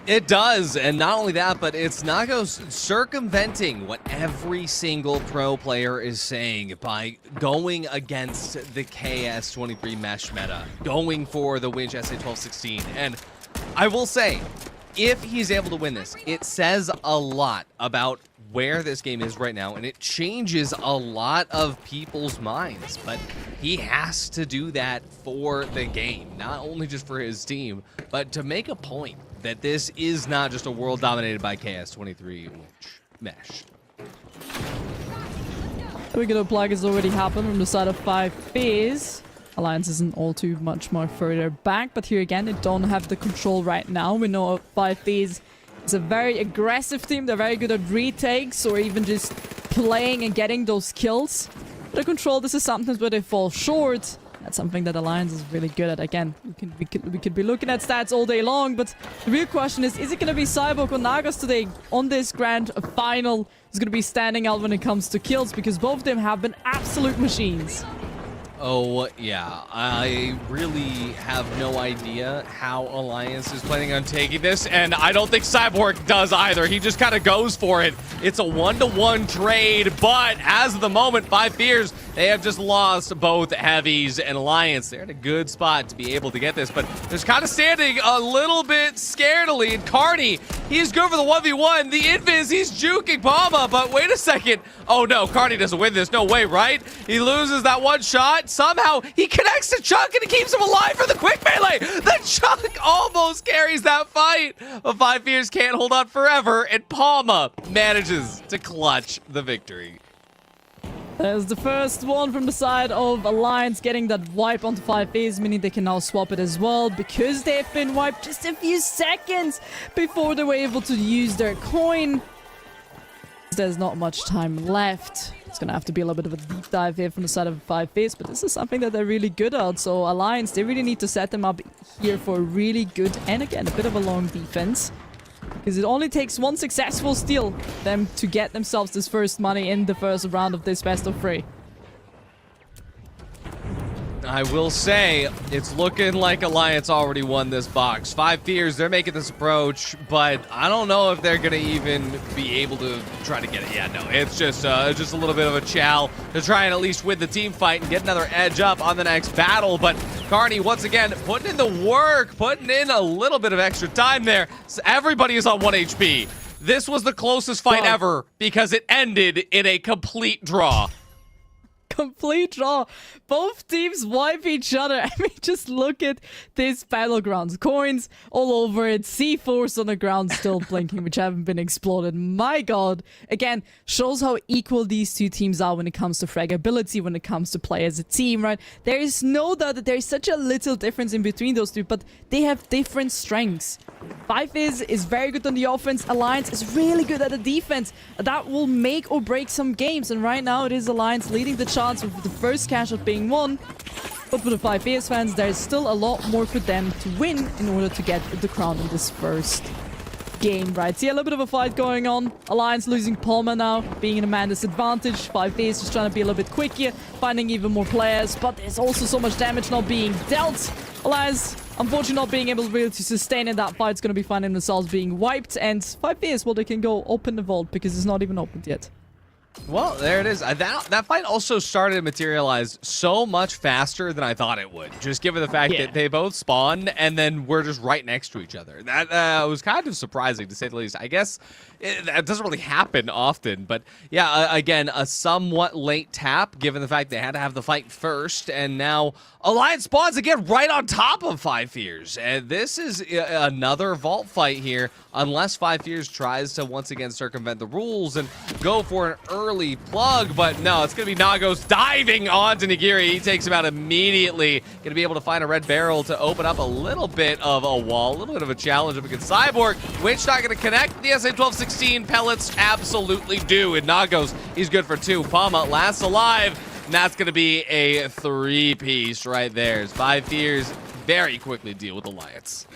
It does, and not only that, but it's Nagos circumventing what every single pro player is saying by going against the KS23 mesh meta, going for the Winch SA1216. And I will say, if he's able to win this, it says a lot about where this game is right now, and it changes a lot of people's minds. But he has to do that for the game, not only just for his team, but to make a point that this is not just a world dominated by KS23 mesh. We got a plug has already happened from the side of Five Fears. Alliance isn't all too much more further back, but here again, they don't have the control right now. We know Five Fears is a very aggressive team. They're very good at retakes or even just playing and getting those kills. The control, this is sometimes where they fall short. That's something that Alliance is really good at. Again, we could be looking at stats all day long, but the real question is it going to be Cyborg or Nagos today on this grand final who's going to be standing out when it comes to kills? Because both of them have been absolute machines. Oh, yeah. I really have no idea how Alliance is planning on taking this, and I don't think Cyborg does either. He just kind of goes for it. It's a 1-to-1 trade, but as of the moment, Five Fears, They have just lost both Heavies and Alliance. They're in a good spot to be able to get this, but they're kind of standing a little bit scaredly. And Carney, he's good for the 1v1. The Invis, he's juking Palma, but wait a second. Oh no, Carney doesn't win this. No way, right? He loses that one shot. Somehow he connects to Chuck and he keeps him alive for the quick melee. The Chuck almost carries that fight. But 5 Fears can't hold on forever, and Palma manages to clutch the victory. There's the first one from the side of Alliance, getting that wipe onto 5 Fears, meaning they can now swap it as well, because they've been wiped just a few seconds before they were able to use their coin. There's not much time left. It's gonna have to be a little bit of a deep dive here from the side of 5 Fears, but this is something that they're really good at. So Alliance, they really need to set them up here for a really good, and again, a bit of a long defense. Because it only takes one successful steal them to get themselves this first money in the first round of this best of 3. I will say, it's looking like Alliance already won this box. 5 Fears, they're making this approach, but I don't know if they're going to even be able to try to get it. Yeah, no, it's just a little bit of a chow to try and at least win the team fight and get another edge up on the next battle. But Carney, once again, putting in the work, putting in a little bit of extra time there. So everybody is on 1 HP. This was the closest fight ever because it ended in a complete draw. Complete draw. Both teams wipe each other. I mean, just look at this battlegrounds. Coins all over it. C4s on the ground still blinking, which haven't been exploded. My god. Again, shows how equal these two teams are when it comes to fragability, when it comes to play as a team, right? There is no doubt that there is such a little difference in between those two, but they have different strengths. 5 is very good on the offense. Alliance is really good at the defense. That will make or break some games. And right now it is Alliance leading the chance with the first cash out being won. But for the 5 fans, there is still a lot more for them to win in order to get the crown in this first game, right? See a little bit of a fight going on. Alliance losing Palma now, being in a man disadvantage. 5 just trying to be a little bit quicker, finding even more players, but there's also so much damage now being dealt. Alliance, unfortunately, not being able really to sustain in that fight, is going to be finding themselves being wiped, and 5 well, they can go open the vault because it's not even opened yet. Well, there it is. That fight also started to materialize so much faster than I thought it would. Just given the fact that they both spawned and then we're just right next to each other. That was kind of surprising, to say the least. I guess that doesn't really happen often. But yeah, again, a somewhat late tap, given the fact they had to have the fight first. And now Alliance spawns again right on top of 5 Fears. And this is another vault fight here, unless 5 Fears tries to once again circumvent the rules and go for an early plug. But no, it's going to be Nagos diving onto Nigiri. He takes him out immediately. Going to be able to find a red barrel to open up a little bit of a wall, a little bit of a challenge up against Cyborg, which not going to connect. The SA-1216 pellets absolutely do. And Nagos, he's good for 2. Palma lasts alive. And that's going to be a 3-piece right there. 5 Fears very quickly deal with Alliance.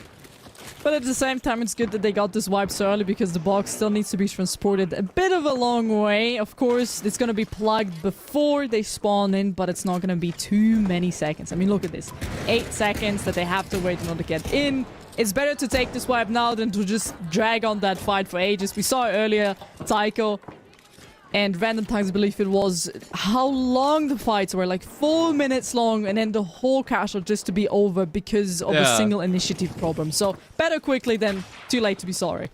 But at the same time, it's good that they got this wipe so early because the box still needs to be transported a bit of a long way. Of course, it's going to be plugged before they spawn in, but it's not going to be too many seconds. I mean, look at this. 8 seconds that they have to wait in order to get in. It's better to take this wipe now than to just drag on that fight for ages. We saw earlier, Tycho and Random Times, I believe it was, how long the fights were, like 4 minutes long, and then the whole cash out just to be over because of a single initiative problem. So better quickly than too late to be sorry.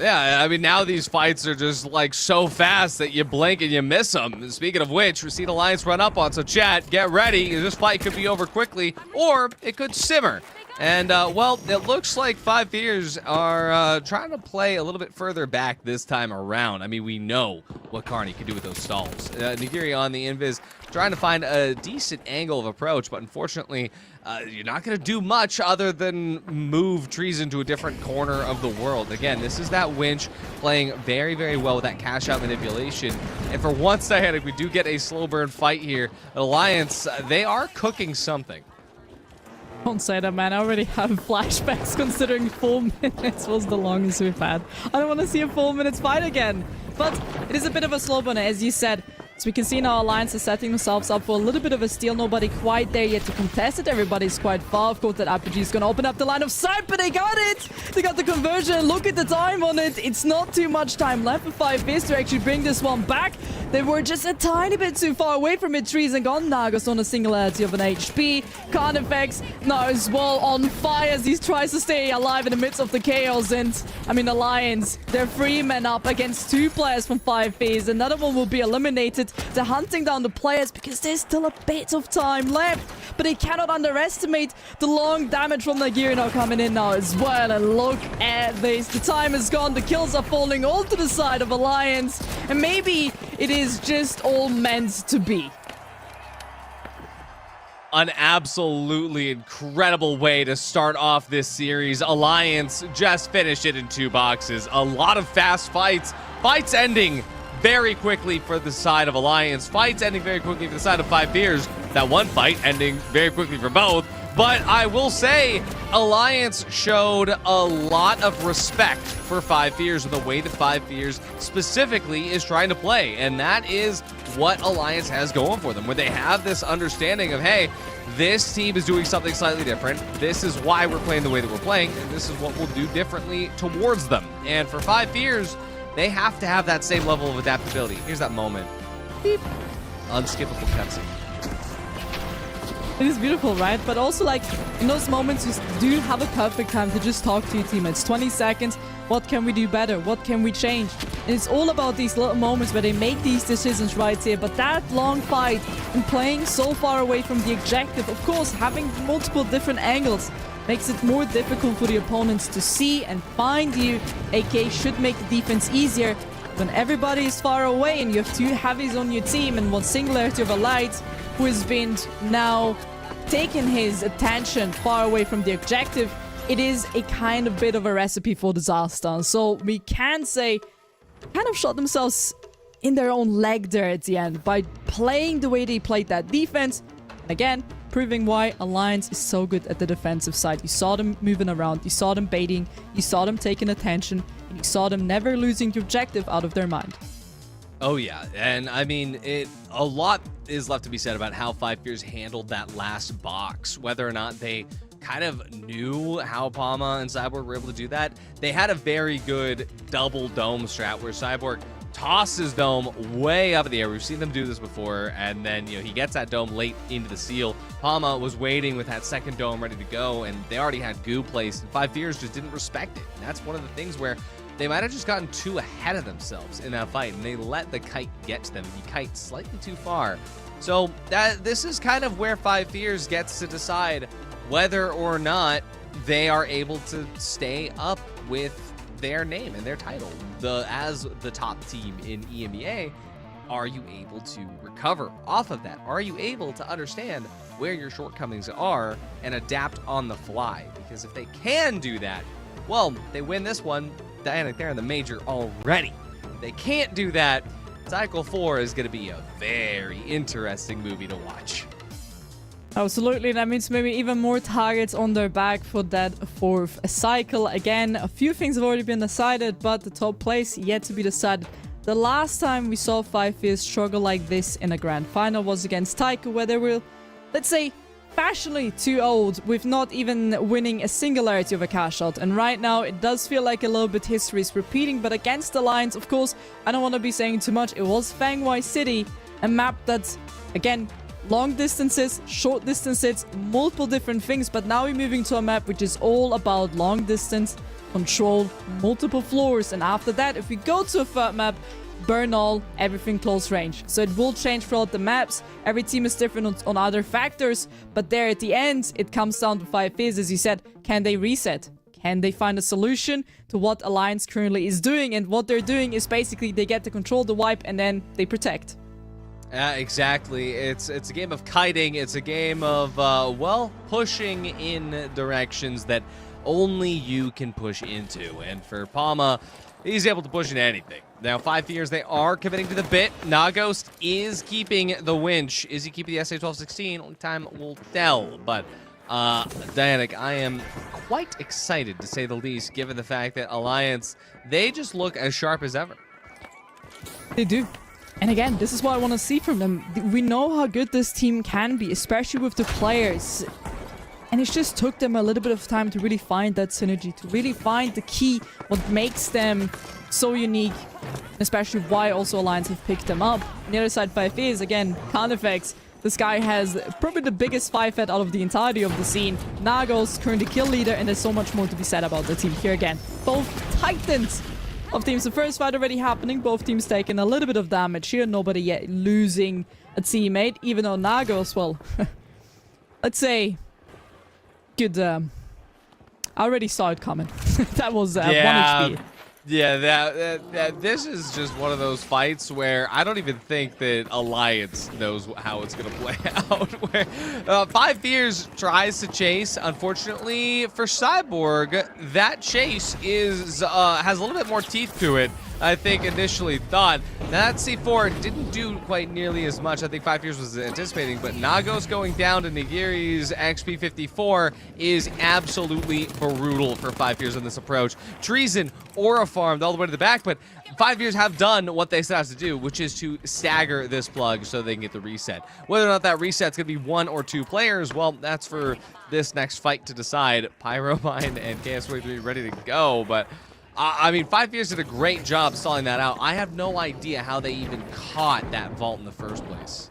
Yeah, I mean, now these fights are just like so fast that you blink and you miss them. Speaking of which, we've seen Alliance run up on, so chat, get ready. This fight could be over quickly, or it could simmer. And, well, it looks like 5 Fears are trying to play a little bit further back this time around. I mean, we know what Carney can do with those stalls. Nigiri on the invis, trying to find a decent angle of approach, but unfortunately, you're not going to do much other than move trees into a different corner of the world. Again, this is that winch playing very, very well with that cash out manipulation. And for once, we do get a slow burn fight here. Alliance, they are cooking something. Don't say that, man. I already have flashbacks considering 4 minutes was the longest we've had. I don't want to see a 4 minutes fight again. But it is a bit of a slow burner, as you said. So we can see now Alliance is setting themselves up for a little bit of a steal. Nobody quite there yet to contest it. Everybody's quite far. Of course, that RPG is going to open up the line of sight, but they got it! They got the conversion. Look at the time on it. It's not too much time left for 5Fizz to actually bring this one back. They were just a tiny bit too far away from it. Trees and gone. Nagas on a singularity of an HP. Carnifex now as well on fire as he tries to stay alive in the midst of the chaos. And, I mean, Alliance, they're 3 men up against 2 players from 5Fizz. Another one will be eliminated. They're hunting down the players because there's still a bit of time left. But they cannot underestimate the long damage from Nigiri now coming in now as well. And look at this. The time is gone. The kills are falling all to the side of Alliance. And maybe it is just all meant to be. An absolutely incredible way to start off this series. Alliance just finished it in 2 boxes. A lot of fast fights. Fights ending very quickly for the side of Alliance. Fights ending very quickly for the side of 5Fizz. That one fight ending very quickly for both. But I will say, Alliance showed a lot of respect for 5Fizz and the way that 5Fizz specifically is trying to play. And that is what Alliance has going for them, where they have this understanding of, hey, this team is doing something slightly different. This is why we're playing the way that we're playing, and this is what we'll do differently towards them. And for 5Fizz, they have to have that same level of adaptability. Here's that moment. Beep. Unskippable cutscene. It is beautiful, right? But also, like, in those moments, you do have a perfect time to just talk to your teammates. 20 seconds. What can we do better? What can we change? And it's all about these little moments where they make these decisions right here. But that long fight and playing so far away from the objective, of course, having multiple different angles makes it more difficult for the opponents to see and find you. AK should make the defense easier. When everybody is far away and you have 2 heavies on your team and one singularity of a light who has been now taking his attention far away from the objective, it is a kind of bit of a recipe for disaster. So we can say kind of shot themselves in their own leg there at the end by playing the way they played that defense. Again, proving why Alliance is so good at the defensive side. You saw them moving around, you saw them baiting, you saw them taking attention, and you saw them never losing the objective out of their mind. Oh yeah, and I mean, a lot is left to be said about how 5Fizz handled that last box, whether or not they kind of knew how Palma and Cyborg were able to do that. They had a very good double dome strat where Cyborg tosses dome way up in the air. We've seen them do this before, and then, you know, he gets that dome late into the seal. Palma was waiting with that second dome ready to go, and they already had goo placed, and 5Fizz just didn't respect it. And that's one of the things where they might have just gotten too ahead of themselves in that fight, and they let the kite get to them. The kite slightly too far. So this is kind of where 5Fizz gets to decide whether or not they are able to stay up with their name and their title. As the top team in EMEA, are you able to recover off of that? Are you able to understand where your shortcomings are and adapt on the fly? Because if they can do that, well, they win this one. Diana, they're in the major already. If they can't do that, Cycle 4 is going to be a very interesting movie to watch. Absolutely, that means maybe even more targets on their back for that 4th cycle. Again, a few things have already been decided, but the top place yet to be decided. The last time we saw 5Fizz struggle like this in a grand final was against Taiko, where they were, let's say, fashionably too old, with not even winning a singularity of a cash out. And right now, it does feel like a little bit history is repeating, but against Alliance, of course, I don't want to be saying too much. It was Fangwai City, a map that's, again, long distances, short distances, multiple different things, but now we're moving to a map which is all about long distance, control, multiple floors, and after that, if we go to a 3rd map, burn all, everything close range. So it will change throughout the maps. Every team is different on other factors, but there at the end, it comes down to 5Fizz, as you said. Can they reset? Can they find a solution to what Alliance currently is doing? And what they're doing is basically they get to control the wipe and then they protect. Exactly. It's a game of kiting. It's a game of, well, pushing in directions that only you can push into. And for Palma, he's able to push into anything. Now, 5Fizz, they are committing to the bit. Naghost is keeping the winch. Is he keeping the SA-1216? Only time will tell. But, Dianic, I am quite excited, to say the least, given the fact that Alliance, they just look as sharp as ever. They do. And again, this is what I want to see from them. We know how good this team can be, especially with the players. And it just took them a little bit of time to really find that synergy, to really find the key, what makes them so unique, especially why also Alliance have picked them up. On the other side, 5 is, again, Carnifex. This guy has probably the biggest 5-head out of the entirety of the scene. Nagos, currently kill leader, and there's so much more to be said about the team here again. Both titans of teams. The first fight already happening. Both teams taking a little bit of damage here. Nobody yet losing a teammate, even though Nagos, well, let's say, good. I already saw it coming. That was 1 HP. Yeah, this is just one of those fights where I don't even think that Alliance knows how it's going to play out. Where 5 Fears tries to chase. Unfortunately for Cyborg, that chase is has a little bit more teeth to it, I think, initially thought. That C4 didn't do quite nearly as much I think 5 Fears was anticipating, but Nagos going down to Nigiri's XP 54 is absolutely brutal for 5 Fears in this approach. Treason, Aura farmed all the way to the back, but 5 Years have done what they set out to do, which is to stagger this plug so they can get the reset. Whether or not that reset's going to be 1 or 2 players, well, that's for this next fight to decide. Pyromine and KS43 ready to go, but I mean, 5 Years did a great job stalling that out. I have no idea how they even caught that vault in the first place.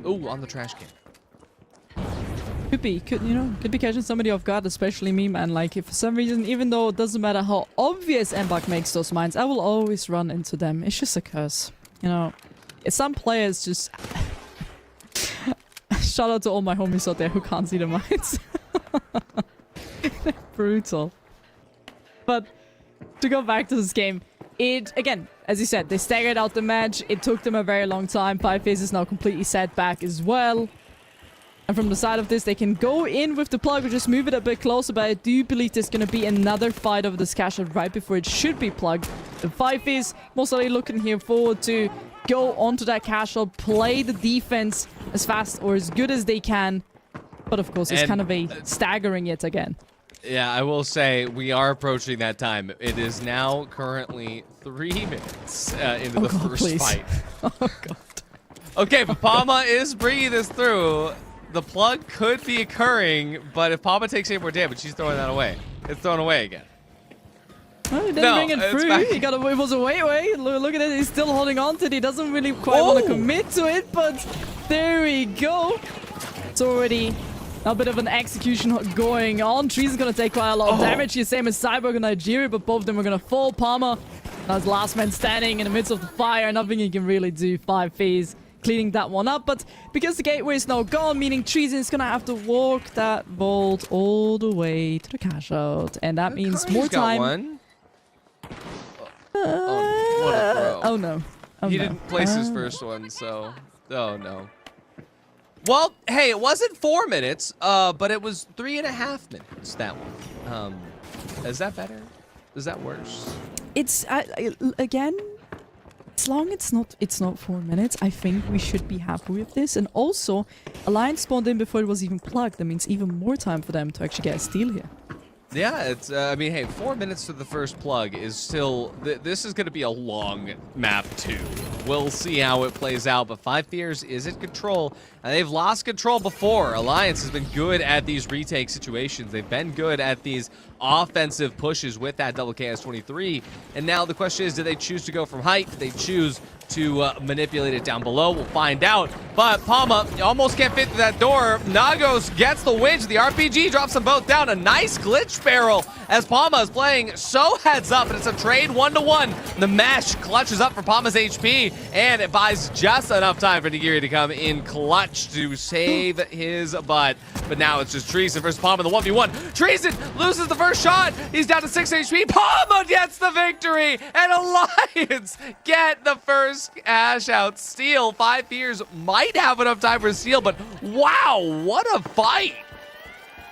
Ooh, on the trash can. Could be catching somebody off guard, especially me, man. Like, if for some reason, even though it doesn't matter how obvious Mbak makes those mines, I will always run into them. It's just a curse. You know, some players just... Shout out to all my homies out there who can't see the mines. They're brutal. But to go back to this game, again, as you said, they staggered out the match. It took them a very long time. 5 is now completely set back as well. And from the side of this, they can go in with the plug or just move it a bit closer, but I do believe there's going to be another fight over this cash out right before it should be plugged. The 5 is most likely looking here forward to go onto that cash out, play the defense as fast or as good as they can. But of course, it's kind of a staggering it again. Yeah, I will say we are approaching that time. It is now currently 3 minutes into the first fight. Oh, God. Okay, but Palma is bringing this through. The plug could be occurring, but if Palma takes any more damage, she's throwing that away. It's thrown away again. Oh, he didn't bring it through. It was a wait. Look at it. He's still holding on to it. He doesn't really quite want to commit to it, but there we go. It's already a bit of an execution going on. Trees going to take quite a lot of damage here, same as Cyborg and Nigeria, but both of them are going to fall. Palma, that's last man standing in the midst of the fire. Nothing he can really do. 5 phase cleaning that one up, but because the gateway is now gone, meaning Treason is going to have to walk that vault all the way to the cash out, and that means more time. Oh no. He didn't place his first one, so... Oh no. Well, hey, it wasn't 4 minutes, but it was 3.5 minutes, that one. Is that better? Is that worse? It's, again, as long as it's not 4 minutes, I think we should be happy with this. And also, Alliance spawned in before it was even plugged. That means even more time for them to actually get a steal here. Yeah, it's, I mean, hey, 4 minutes to the first plug is still, this is going to be a long map too. We'll see how it plays out, but 5 Fears is in control, and they've lost control before. Alliance has been good at these retake situations. They've been good at these offensive pushes with that double KS23, and now the question is, do they choose to go from height? Do they choose to manipulate it down below? We'll find out. But Palma almost can't fit through that door. Nagos gets the winch. The RPG drops them both down. A nice glitch barrel as Palma is playing so heads up, and it's a trade 1-to-1. The mesh clutches up for Palma's HP, and it buys just enough time for Nigiri to come in clutch to save his butt. But now it's just Treason versus Palma in the 1v1. Treason loses the first shot. He's down to 6 HP. Palma gets the victory, and Alliance get the first cash out steal. 5 Fears might have enough time for a steal, but wow, what a fight.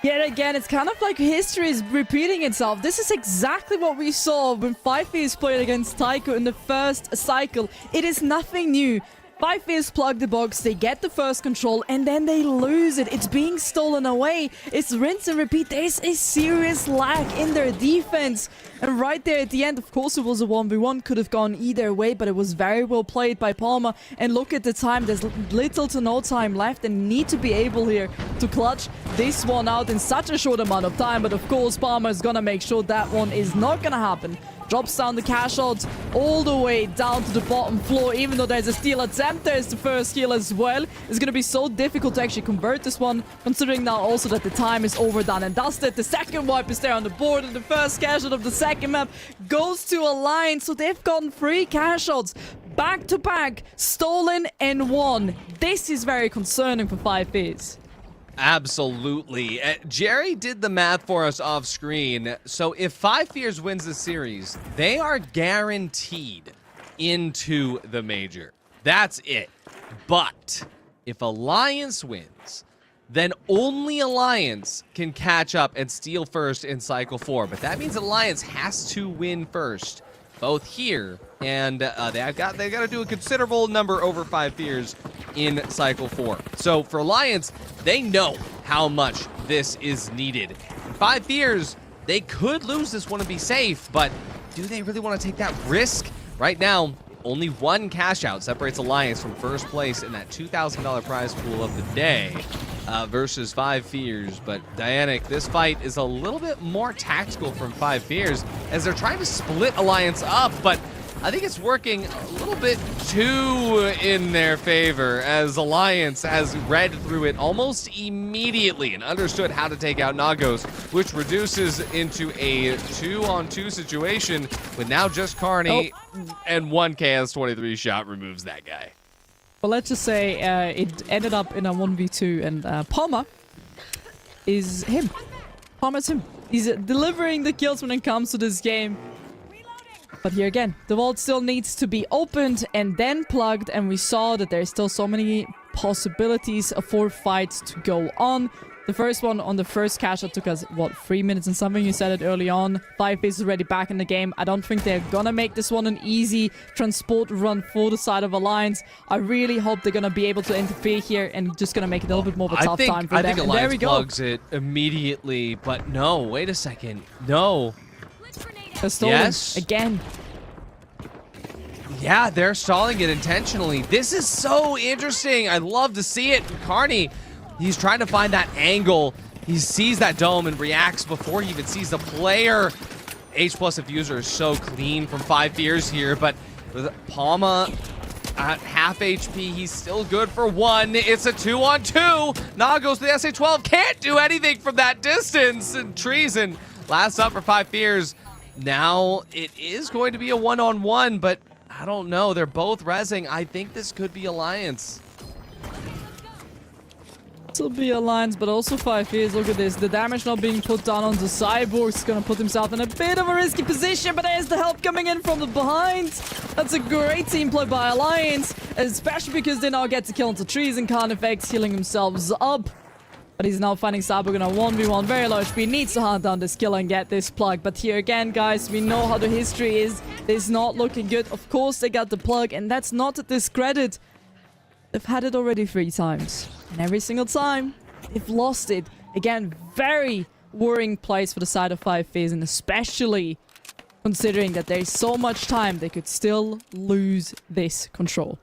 Yet again, it's kind of like history is repeating itself. This is exactly what we saw when 5 Fears played against Taiko in the first cycle. It is nothing new. 5 Fears plug the box, they get the first control, and then they lose it. It's being stolen away. It's rinse and repeat. There's a serious lack in their defense. And right there at the end, of course, it was a 1v1. Could have gone either way, but it was very well played by Palmer. And look at the time. There's little to no time left and need to be able here to clutch this one out in such a short amount of time. But of course, Palmer is going to make sure that one is not going to happen. Drops down the cash out all the way down to the bottom floor. Even though there's a steal attempt, there's the first kill as well. It's going to be so difficult to actually convert this one, considering now also that the time is over, done and dusted. The second wipe is there on the board, and the first cash out of the second map goes to Alliance. So they've gotten 3 cash outs back to back, stolen and won. This is very concerning for 5Fizz. Absolutely. Jerry did the math for us off screen. So if 5Fierce wins the series, they are guaranteed into the major. That's it. But if Alliance wins, then only Alliance can catch up and steal first in Cycle 4. But that means Alliance has to win first, both here and they've got to do a considerable number over 5Fierce in Cycle 4. So for Alliance, they know how much this is needed. 5Fierce, they could lose this one and be safe, but do they really want to take that risk? Right now, only 1 cash out separates Alliance from first place in that $2,000 prize pool of the day versus 5Fierce. But Dianic, this fight is a little bit more tactical from 5Fierce as they're trying to split Alliance up, but I think it's working a little bit too in their favor as Alliance has read through it almost immediately and understood how to take out Nagos, which reduces into a 2-on-2 situation with now just Carney, and 1 KS-23 shot removes that guy. Well, let's just say it ended up in a 1v2, and Palmer is him. Palmer's him. He's delivering the kills when it comes to this game. But here again, the vault still needs to be opened and then plugged, and we saw that there's still so many possibilities for fights to go on. The first one on the first cash out took us, what, 3 minutes and something? You said it early on. 5Fizz is already back in the game. I don't think they're gonna make this one an easy transport run for the side of Alliance. I really hope they're gonna be able to interfere here and just gonna make it a little bit more of a tough time for them. I think And Alliance there we go. plugs it immediately, but no, wait a second. No. Yes. Again. Yeah, they're stalling it intentionally. This is so interesting. I love to see it. Carney, he's trying to find that angle. He sees that dome and reacts before he even sees the player. H+ diffuser is so clean from 5Fierce here, but with Palma at half HP, he's still good for 1. It's a 2-on-2. Nagos, the SA-12, can't do anything from that distance. And Treason, last up for 5Fierce. Now it is going to be a 1-on-1, but I don't know. They're both rezzing. I think this could be Alliance. This will be Alliance, but also 5Fierce. Look at this. The damage not being put down on the Cyborg. He's going to put himself in a bit of a risky position, but there's the help coming in from the behind. That's a great team play by Alliance, especially because they now get to kill into trees and Carnifex, healing themselves up. But he's now finding Cyborg in a 1v1, very low HP, needs to hunt down this kill and get this plug. But here again, guys, we know how the history is. It's not looking good. Of course, they got the plug, and that's not a discredit. They've had it already 3 times. And every single time, they've lost it. Again, very worrying place for the side of 5Fizz, and especially considering that there's so much time, they could still lose this control.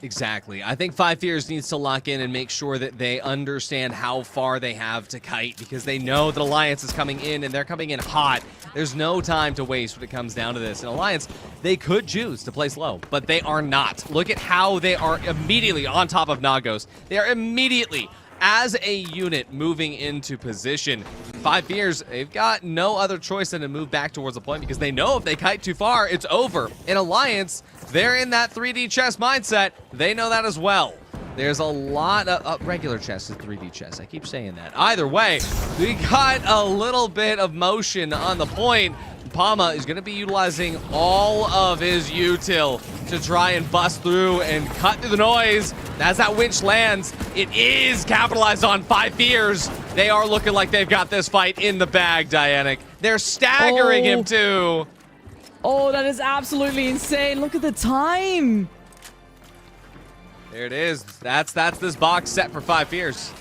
Exactly. I think 5Fierce needs to lock in and make sure that they understand how far they have to kite, because they know that Alliance is coming in and they're coming in hot. There's no time to waste when it comes down to this. And Alliance, they could choose to play slow, but they are not. Look at how they are immediately on top of Nagos. They are immediately, as a unit, moving into position. 5Fierce, they've got no other choice than to move back towards the point, because they know if they kite too far, it's over. In Alliance, they're in that 3D chess mindset. They know that as well. There's a lot of regular chess is 3D chess. I keep saying that. Either way, we got a little bit of motion on the point. Palma is going to be utilizing all of his util to try and bust through and cut through the noise. As that winch lands, it is capitalized on 5Fierce. They are looking like they've got this fight in the bag, Dianic. They're staggering him too. Oh, that is absolutely insane. Look at the time. There it is. That's this box set for 5Fierce.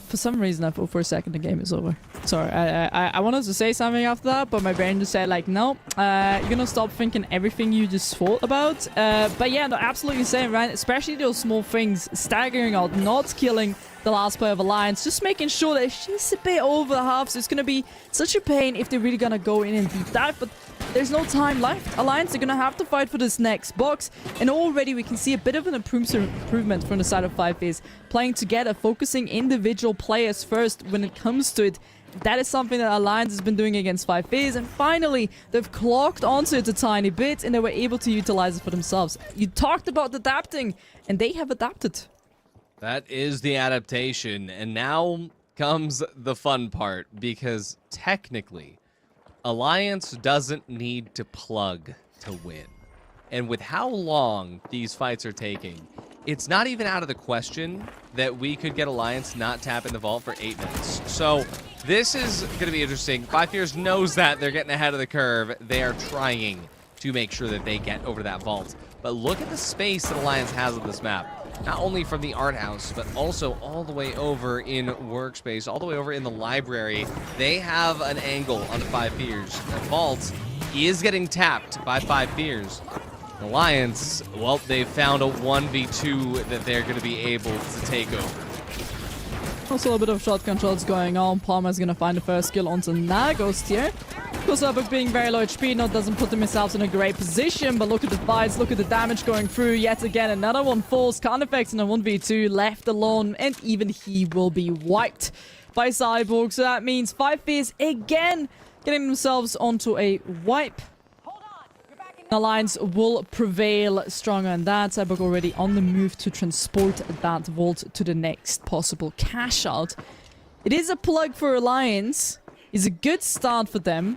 For some reason, I thought for a second the game is over. Sorry, I wanted to say something after that, but my brain just said, like, no, you're gonna stop thinking everything you just thought about. But yeah, no, absolutely insane, right? Especially those small things, staggering out, not killing the last player of Alliance, just making sure that she's a bit over the half, so it's gonna be such a pain if they're really gonna go in and deep dive, but there's no time left. Alliance are gonna have to fight for this next box, and already we can see a bit of an improvement from the side of 5-Phase. Playing together, focusing individual players first when it comes to it. That is something that Alliance has been doing against 5-Phase, and finally, they've clocked onto it a tiny bit, and they were able to utilize it for themselves. You talked about adapting, and they have adapted. That is the adaptation, and now comes the fun part, because technically, Alliance doesn't need to plug to win. And with how long these fights are taking, it's not even out of the question that we could get Alliance not tap in the vault for 8 minutes. So this is going to be interesting. 5-Fears knows that they're getting ahead of the curve. They are trying to make sure that they get over that vault. But look at the space that Alliance has on this map. Not only from the art house, but also all the way over in workspace, all the way over in the library. They have an angle on 5-Fears. The vault is getting tapped by 5-Fears. Alliance, well, they've found a 1v2 that they're going to be able to take over. Also a bit of shotgun shots going on. Palmer's going to find the first kill onto Nagos here. Kozabuk being very low HP, no, doesn't put themselves in a great position, but look at the fights, look at the damage going through. Yet again, another one falls. Carnifex in a 1v2, left alone, and even he will be wiped by Cyborg. So that means 5-Fears again getting themselves onto a wipe. Alliance will prevail stronger than that. Cyborg already on the move to transport that vault to the next possible cash out. It is a plug for Alliance. It's a good start for them.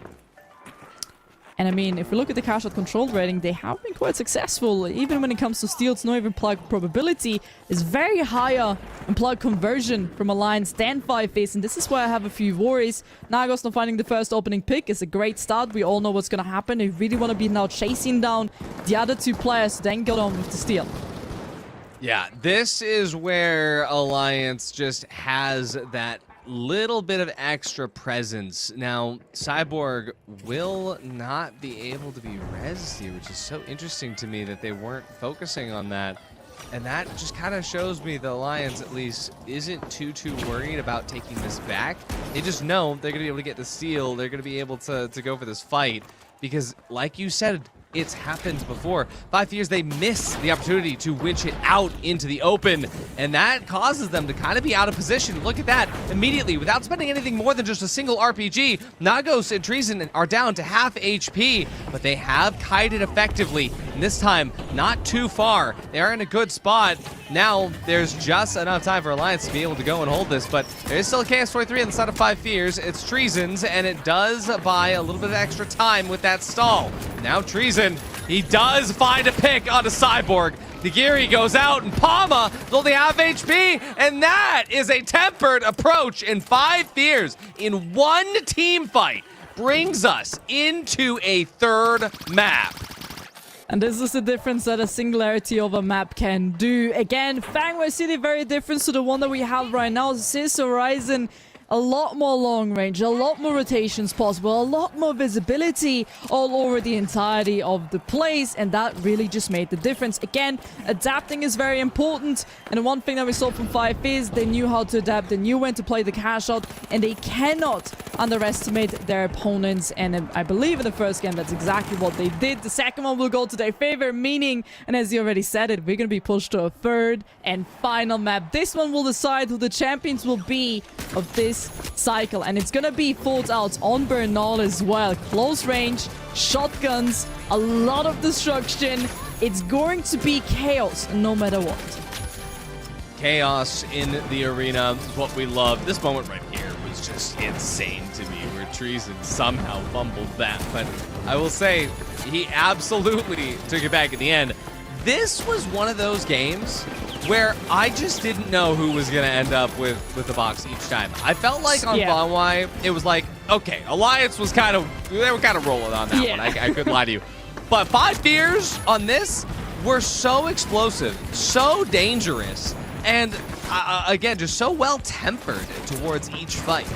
And I mean, if we look at the cash out control rating, they have been quite successful. Even when it comes to steals, no even plug probability is very higher in plug conversion from Alliance than 5-Phase. And this is why I have a few worries. Nagos not finding the first opening pick is a great start. We all know what's going to happen. They really want to be now chasing down the other two players, then get on with the steal. Yeah, this is where Alliance just has that little bit of extra presence. Now, Cyborg will not be able to be rezzed here, which is so interesting to me that they weren't focusing on that. And that just kind of shows me the Alliance, at least, isn't too worried about taking this back. They just know they're going to be able to get the steal. They're going to be able to go for this fight. Because, like you said, it's happened before. 5-Fears, they miss the opportunity to winch it out into the open, and that causes them to kind of be out of position. Look at that. Immediately, without spending anything more than just a single RPG, Nagos and Treason are down to half HP, but they have kited effectively, and this time, not too far. They are in a good spot. Now, there's just enough time for Alliance to be able to go and hold this, but there is still a KS-23 on the side of 5-Fears. It's Treason's, and it does buy a little bit of extra time with that stall. Now Treason, he does find a pick onto Cyborg. Nagiri goes out, and Palma is only half HP, and that is a tempered approach. And 5-Fears in one team fight brings us into a third map. And this is the difference that a singularity of a map can do. Again, Fangway City very different to the one that we have right now. Sis Horizon, a lot more long range, a lot more rotations possible, a lot more visibility all over the entirety of the place, and that really just made the difference. Again, adapting is very important, and the one thing that we saw from 5-Phase, they knew how to adapt, they knew when to play the cash out, and they cannot underestimate their opponents, and I believe in the first game that's exactly what they did. The second one will go to their favor, meaning, and as you already said it, we're going to be pushed to a third and final map. This one will decide who the champions will be of this cycle, and it's gonna be fought out on Bernal as well. Close range, shotguns, a lot of destruction. It's going to be chaos no matter what. Chaos in the arena is what we love. This moment right here was just insane to me, where Treason somehow fumbled that, but I will say he absolutely took it back at the end. This was one of those games where I just didn't know who was going to end up with the box each time. I felt like on Bonwai, it was like, okay, Alliance was they were kind of rolling on that one. I couldn't lie to you. But 5-Fears on this were so explosive, so dangerous, and again, just so well-tempered towards each fight.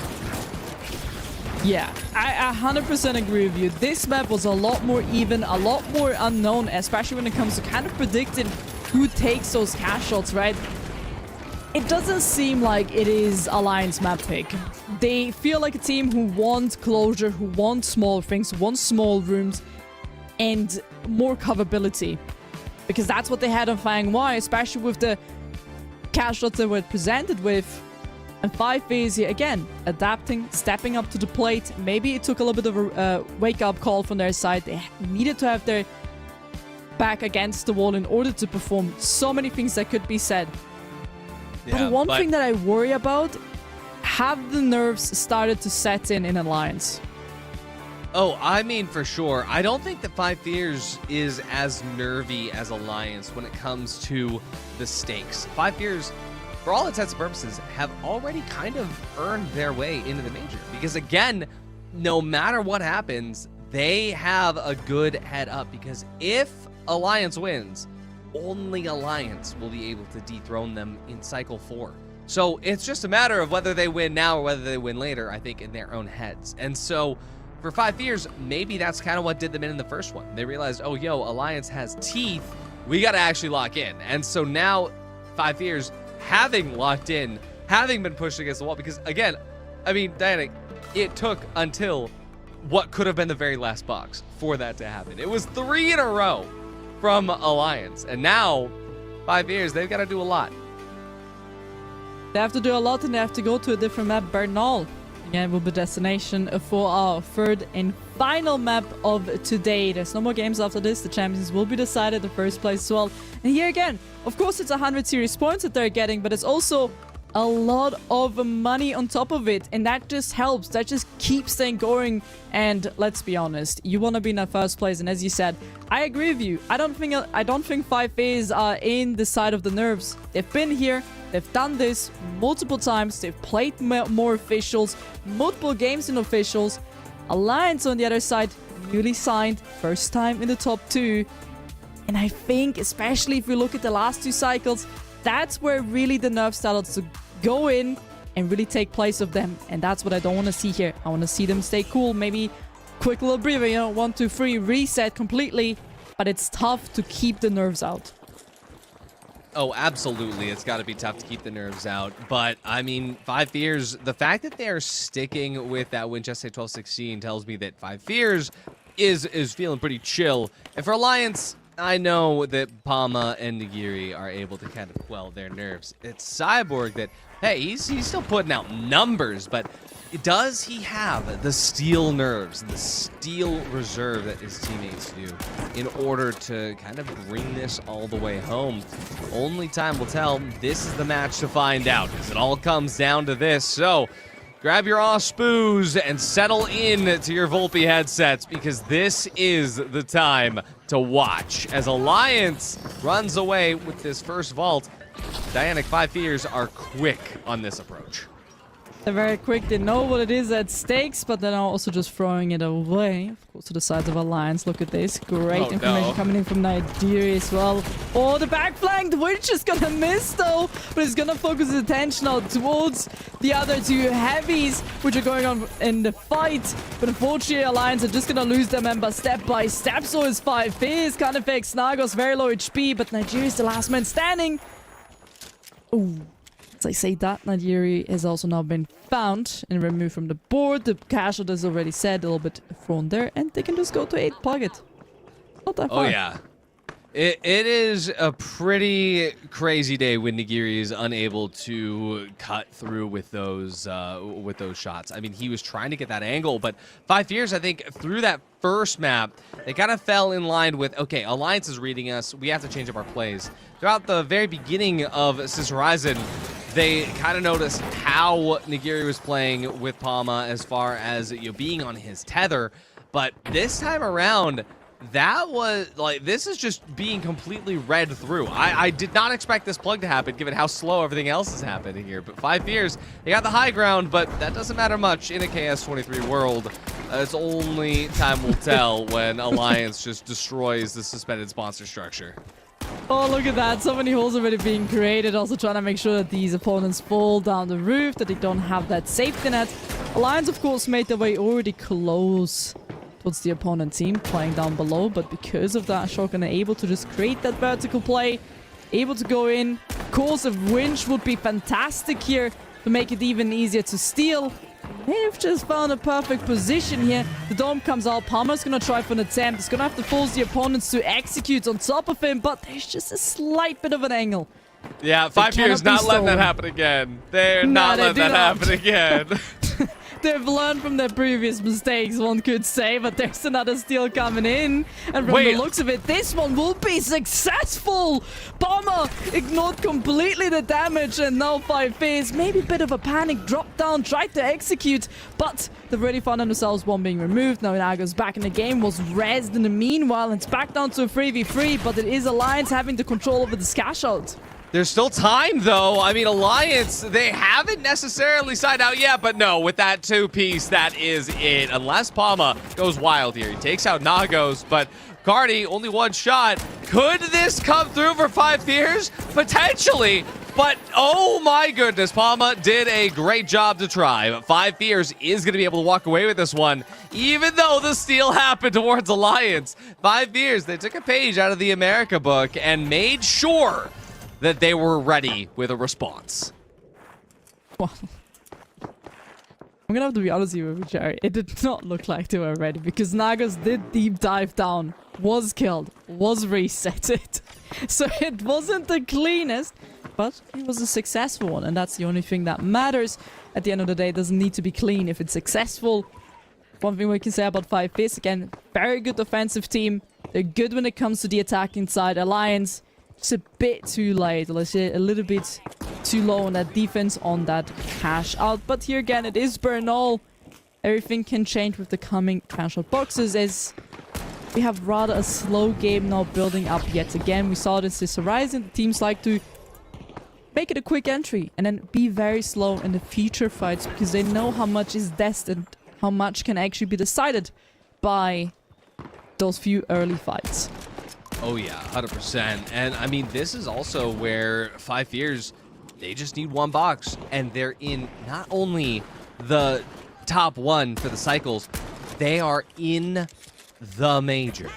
Yeah, I 100% agree with you. This map was a lot more even, a lot more unknown, especially when it comes to kind of predicting who takes those cash shots, right? It doesn't seem like it is Alliance map pick. They feel like a team who want closure, who want small things, who want small rooms, and more coverability. Because that's what they had on Fang Y, especially with the cash shots they were presented with. And 5-Phase here, again, adapting, stepping up to the plate. Maybe it took a little bit of a wake-up call from their side. They needed to have their back against the wall in order to perform so many things that could be said. Yeah, but one thing that I worry about, have the nerves started to set in Alliance? Oh, I mean, for sure. I don't think that 5Fears is as nervy as Alliance when it comes to the stakes. 5Fears, for all intents and purposes, have already kind of earned their way into the major. Because again, no matter what happens, they have a good head up. Because if Alliance wins, only Alliance will be able to dethrone them in Cycle 4. So it's just a matter of whether they win now or whether they win later, I think, in their own heads. And so for 5Fears, maybe that's kind of what did them in the first one. They realized, oh, yo, Alliance has teeth. We got to actually lock in. And so now 5Fears, having locked in, having been pushed against the wall, because again, I mean, Diana, it took until what could have been the very last box for that to happen. It was 3 in a row from Alliance. And now 5Fears, they've got to do a lot. They have to do a lot, and they have to go to a different map. Bernal again will be destination for our third and final map of today. There's no more games after this. The champions will be decided in first place as well. And here again, of course, it's 100 series points that they're getting, but it's also a lot of money on top of it, and that just helps. That just keeps them going. And let's be honest, you want to be in that first place, and as you said, I agree with you. I don't think 5Phase are in the side of the nerves. They've been here, they've done this multiple times, they've played more officials, multiple games in officials. Alliance on the other side, newly signed, first time in the top 2. And I think, especially if we look at the last 2 cycles, that's where really the nerves started to go in and really take place of them. And that's what I don't want to see here. I want to see them stay cool, maybe quick little breather, you know, 1, 2, 3, reset completely. But it's tough to keep the nerves out. Oh, absolutely. It's got to be tough to keep the nerves out. But, I mean, 5Fears, the fact that they're sticking with that Winchester 1216 tells me that 5Fears is feeling pretty chill. And for Alliance, I know that Palma and Nigiri are able to kind of quell their nerves. It's Cyborg that, hey, he's still putting out numbers, but does he have the steel nerves, the steel reserve that his teammates do in order to kind of bring this all the way home? Only time will tell. This is the match to find out, as it all comes down to this. So grab your Ospoos and settle in to your Volpe headsets, because this is the time to watch as Alliance runs away with this first vault. Dianic 5Fears are quick on this approach. They're very quick. They know what it is at stakes, but they're now also just throwing it away. Of course, to the sides of Alliance. Look at this. Great information coming in from Nigeria as well. Oh, the back flank. The Witch is gonna miss though, but he's gonna focus his attention now towards the other 2 heavies, which are going on in the fight. But unfortunately, Alliance are just gonna lose their member step by step. So is 5Fears. Can't affect Snagos. Very low HP, but Nigeria is the last man standing. Ooh. As I say that, Nigiri has also now been found and removed from the board. The cash out, as already said, a little bit thrown there, and they can just go to 8, plug it. Not that far. Oh, yeah. It is a pretty crazy day when Nigiri is unable to cut through with those shots. I mean, he was trying to get that angle, but 5Fears, I think, through that first map, they kind of fell in line with, okay, Alliance is reading us. We have to change up our plays. Throughout the very beginning of Sis Horizon, they kind of noticed how Nigiri was playing with Palma as far as, you know, being on his tether. But this time around, that was like, this is just being completely read through. I did not expect this plug to happen given how slow everything else is happening here. But 5Fears, they got the high ground, but that doesn't matter much in a KS23 world. It's only time will tell when Alliance just destroys the suspended sponsor structure. Oh, look at that. So many holes already being created. Also trying to make sure that these opponents fall down the roof, that they don't have that safety net. Alliance, of course, made their way already close towards the opponent team, playing down below. But because of that, Shogun are able to just create that vertical play, able to go in. Of course, a winch would be fantastic here to make it even easier to steal. They've just found a perfect position here. The dome comes out. Palmer's going to try for an attempt. He's going to have to force the opponents to execute on top of him, but there's just a slight bit of an angle. Yeah, 5 years not letting that happen again. They're not letting that happen again. They've learned from their previous mistakes, one could say, but there's another steal coming in. And from the looks of it, this one will be successful. Bomber ignored completely the damage, and now 5-Phase, maybe a bit of a panic, dropped down, tried to execute, but they've already found themselves one being removed. Now Nago's back in the game, was rezzed in the meanwhile, and it's back down to a 3v3, but it is Alliance having the control over this cash out. There's still time, though. I mean, Alliance, they haven't necessarily signed out yet, but no, with that 2-piece, that is it. Unless Palma goes wild here. He takes out Nagos, but Cardi, only one shot. Could this come through for 5-Fears? Potentially, but oh my goodness, Palma did a great job to try. But 5-Fears is going to be able to walk away with this one, even though the steal happened towards Alliance. 5-Fears, they took a page out of the America book and made sure that they were ready with a response. Well, I'm gonna have to be honest with you, Jerry. It did not look like they were ready because Nagos did deep dive down, was killed, was resetted. So it wasn't the cleanest, but it was a successful one, and that's the only thing that matters. At the end of the day, it doesn't need to be clean if it's successful. One thing we can say about 5-Fist, again, very good offensive team. They're good when it comes to the attacking side. Alliance, just a bit too late, let's say a little bit too low on that defense, on that cash out. But here again, it is Bernal. Everything can change with the coming cash out boxes, as we have rather a slow game now building up yet again. We saw this Horizon. The teams like to make it a quick entry and then be very slow in the future fights because they know how much is destined, how much can actually be decided by those few early fights. Oh yeah, 100%. And I mean, this is also where 5-Fears, they just need one box, and they're in not only the top one for the cycles, they are in the major.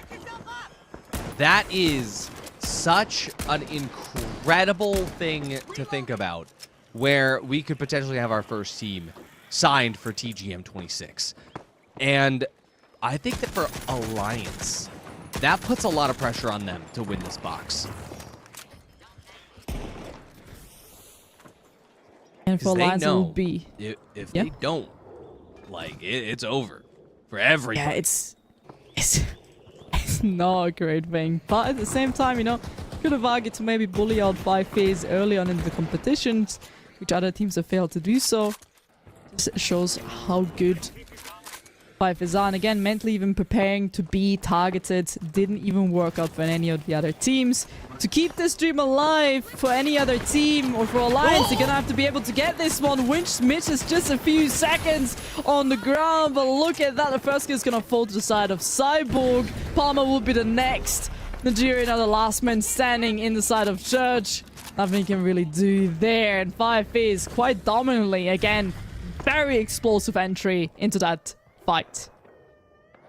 That is such an incredible thing to think about, where we could potentially have our first team signed for TGM26. And I think that for Alliance, that puts a lot of pressure on them to win this box. And for Alliance, it will be... If they don't, like, it's over for everyone. Yeah, it's not a great thing. But at the same time, you know, could have argued to maybe bully out 5-Phase early on in the competitions, which other teams have failed to do so. This shows how good 5-Phase are. And again, mentally even preparing to be targeted didn't even work out for any of the other teams. To keep this dream alive for any other team or for Alliance, they're gonna have to be able to get this one. Winch misses just a few seconds on the ground, but look at that. The first kill is gonna fall to the side of Cyborg. Palmer will be the next. Nigerian are the last men standing in the side of Church. Nothing he can really do there. And 5-Phase quite dominantly, again, very explosive entry into that fight.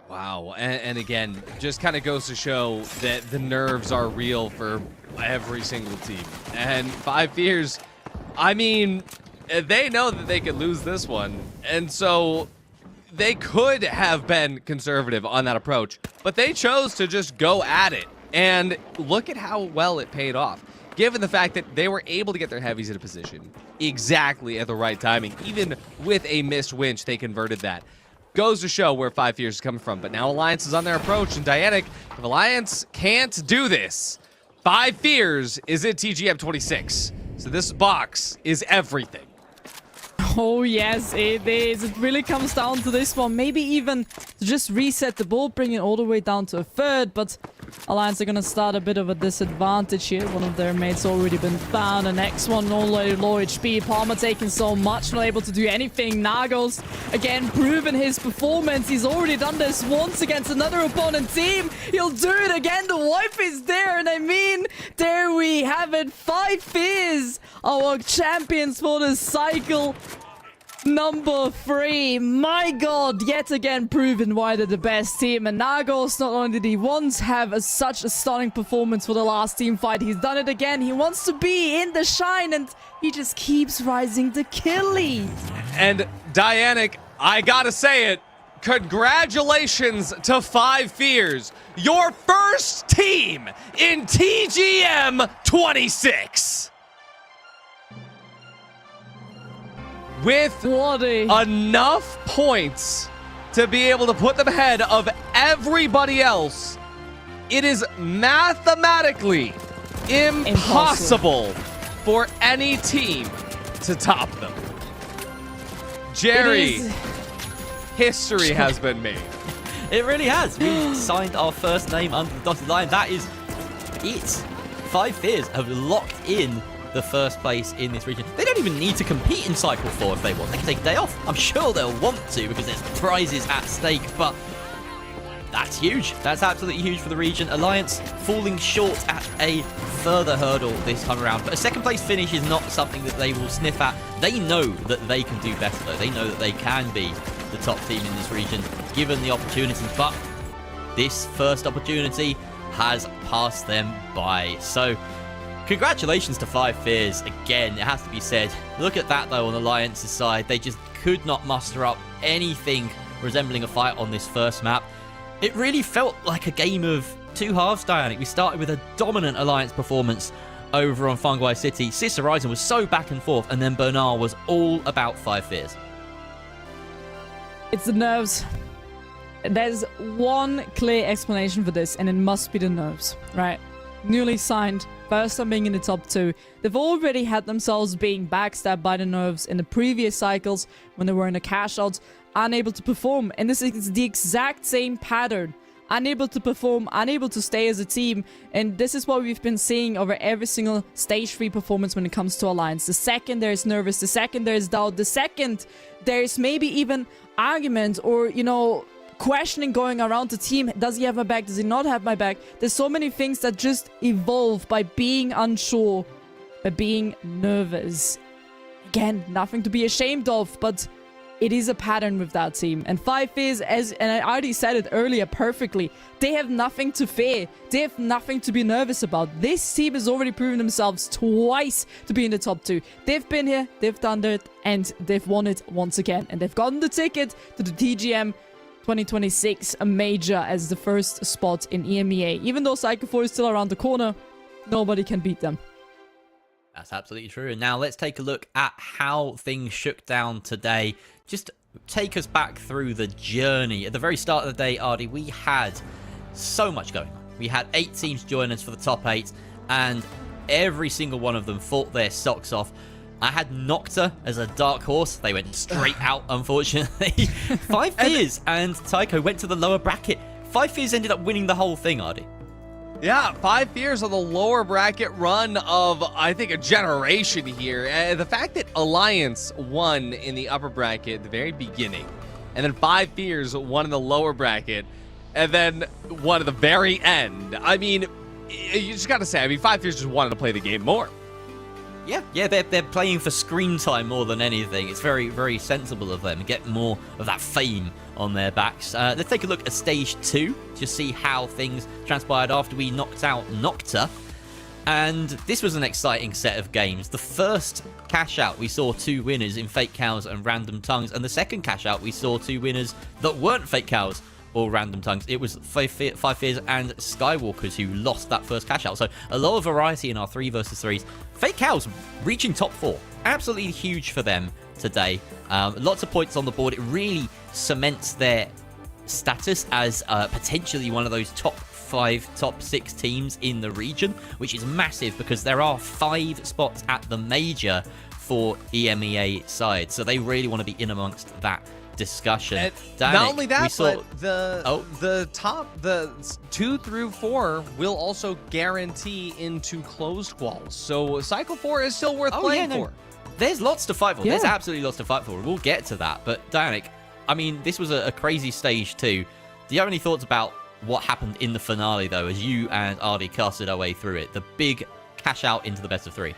Wow, and again, just kind of goes to show that the nerves are real for every single team. And 5-Fears, I mean, they know that they could lose this one, and so they could have been conservative on that approach, but they chose to just go at it. And look at how well it paid off, given the fact that they were able to get their heavies in a position exactly at the right timing. Even with a missed winch, they converted that. Goes to show where 5-Fears is coming from. But now Alliance is on their approach, and Dianic, if Alliance can't do this, 5-Fears is at TGM26. So this box is everything. Oh yes, it is. It really comes down to this one. Maybe even to just reset the board, bring it all the way down to a third. But Alliance are gonna start a bit of a disadvantage here. One of their mates already been found. The next one already low HP. Palmer taking so much, not able to do anything. Nagos, again, proven his performance. He's already done this once against another opponent team. He'll do it again. The wipe is there. And I mean, there we have it. 5 Fears, our champions for the cycle. Number 3, my god, yet again proven why they're the best team. And Nagos, not only did he once have such a stunning performance for the last team fight, he's done it again. He wants to be in the shine, and he just keeps rising the kill lead. And Dianic, I gotta say it, congratulations to 5 Fears, your first team in TGM26. With enough points to be able to put them ahead of everybody else, it is mathematically impossible for any team to top them. Jerry, history has been made. It really has. We've signed our first name under the dotted line. That is it. 5 Fears have locked in the first place in this region. They don't even need to compete in Cycle 4 if they want. They can take a day off. I'm sure they'll want to because there's prizes at stake, but that's huge. That's absolutely huge for the region. Alliance falling short at a further hurdle this time around, but a second place finish is not something that they will sniff at. They know that they can do better, though. They know that they can be the top team in this region given the opportunity, but this first opportunity has passed them by. So congratulations to 5 Fears again, it has to be said. Look at that though on Alliance's side. They just could not muster up anything resembling a fight on this first map. It really felt like a game of two halves, Dianic. We started with a dominant Alliance performance over on Fungi City. Sis Horizon was so back and forth, and then Bernal was all about 5 Fears. It's the nerves. There's one clear explanation for this, and it must be the nerves, right? Newly signed, first time being in the top 2. They've already had themselves being backstabbed by the nerves in the previous cycles when they were in the cash outs, unable to perform. And this is the exact same pattern. Unable to perform, unable to stay as a team. And this is what we've been seeing over every single stage 3 performance when it comes to Alliance. The second there's nervous, the second there's doubt, the second there's maybe even argument or, you know, questioning going around the team. Does he have my back? Does he not have my back? There's so many things that just evolve by being unsure, by being nervous. Again, nothing to be ashamed of, but it is a pattern with that team. And 5 Fears, and I already said it earlier perfectly, they have nothing to fear. They have nothing to be nervous about. This team has already proven themselves twice to be in the top 2. They've been here, they've done it, and they've won it once again. And they've gotten the ticket to the TGM26, a major, as the first spot in EMEA. Even though Cycle 4 is still around the corner, nobody can beat them. That's absolutely true. And now let's take a look at how things shook down today. Just take us back through the journey. At the very start of the day, Ardy, we had so much going on. We had 8 teams join us for the top 8, and every single one of them fought their socks off. I had Nocta as a dark horse. They went straight out, unfortunately. 5 Fears and Tycho went to the lower bracket. 5 Fears ended up winning the whole thing, Ardy. Yeah, 5 Fears on the lower bracket run of, I think, a generation here. The fact that Alliance won in the upper bracket at the very beginning, and then 5 Fears won in the lower bracket, and then won at the very end. I mean, you just got to say, 5 Fears just wanted to play the game more. Yeah, they're playing for screen time more than anything. It's very, very sensible of them to get more of that fame on their backs. Let's take a look at stage 2 to see how things transpired after we knocked out Nocta. And this was an exciting set of games. The first cash out, we saw 2 winners in Fake Cows and Random Tongues. And the second cash out, we saw 2 winners that weren't Fake Cows or Random Tongues. It was 5 Fears and Skywalkers who lost that first cash out. So a lot of variety in our 3 versus 3s. Fake Cows reaching top 4. Absolutely huge for them today. Lots of points on the board. It really cements their status as potentially one of those top 5, top 6 teams in the region, which is massive because there are 5 spots at the major for EMEA side. So they really want to be in amongst that discussion. Not only that, saw... but the top, the 2 through 4 will also guarantee into closed quals. So Cycle 4 is still worth playing for. There's lots to fight for. Yeah. There's absolutely lots to fight for. We'll get to that. But Dianic, I mean, this was a crazy stage too. Do you have any thoughts about what happened in the finale, though, as you and Ardi casted our way through it? The big cash out into the best of 3.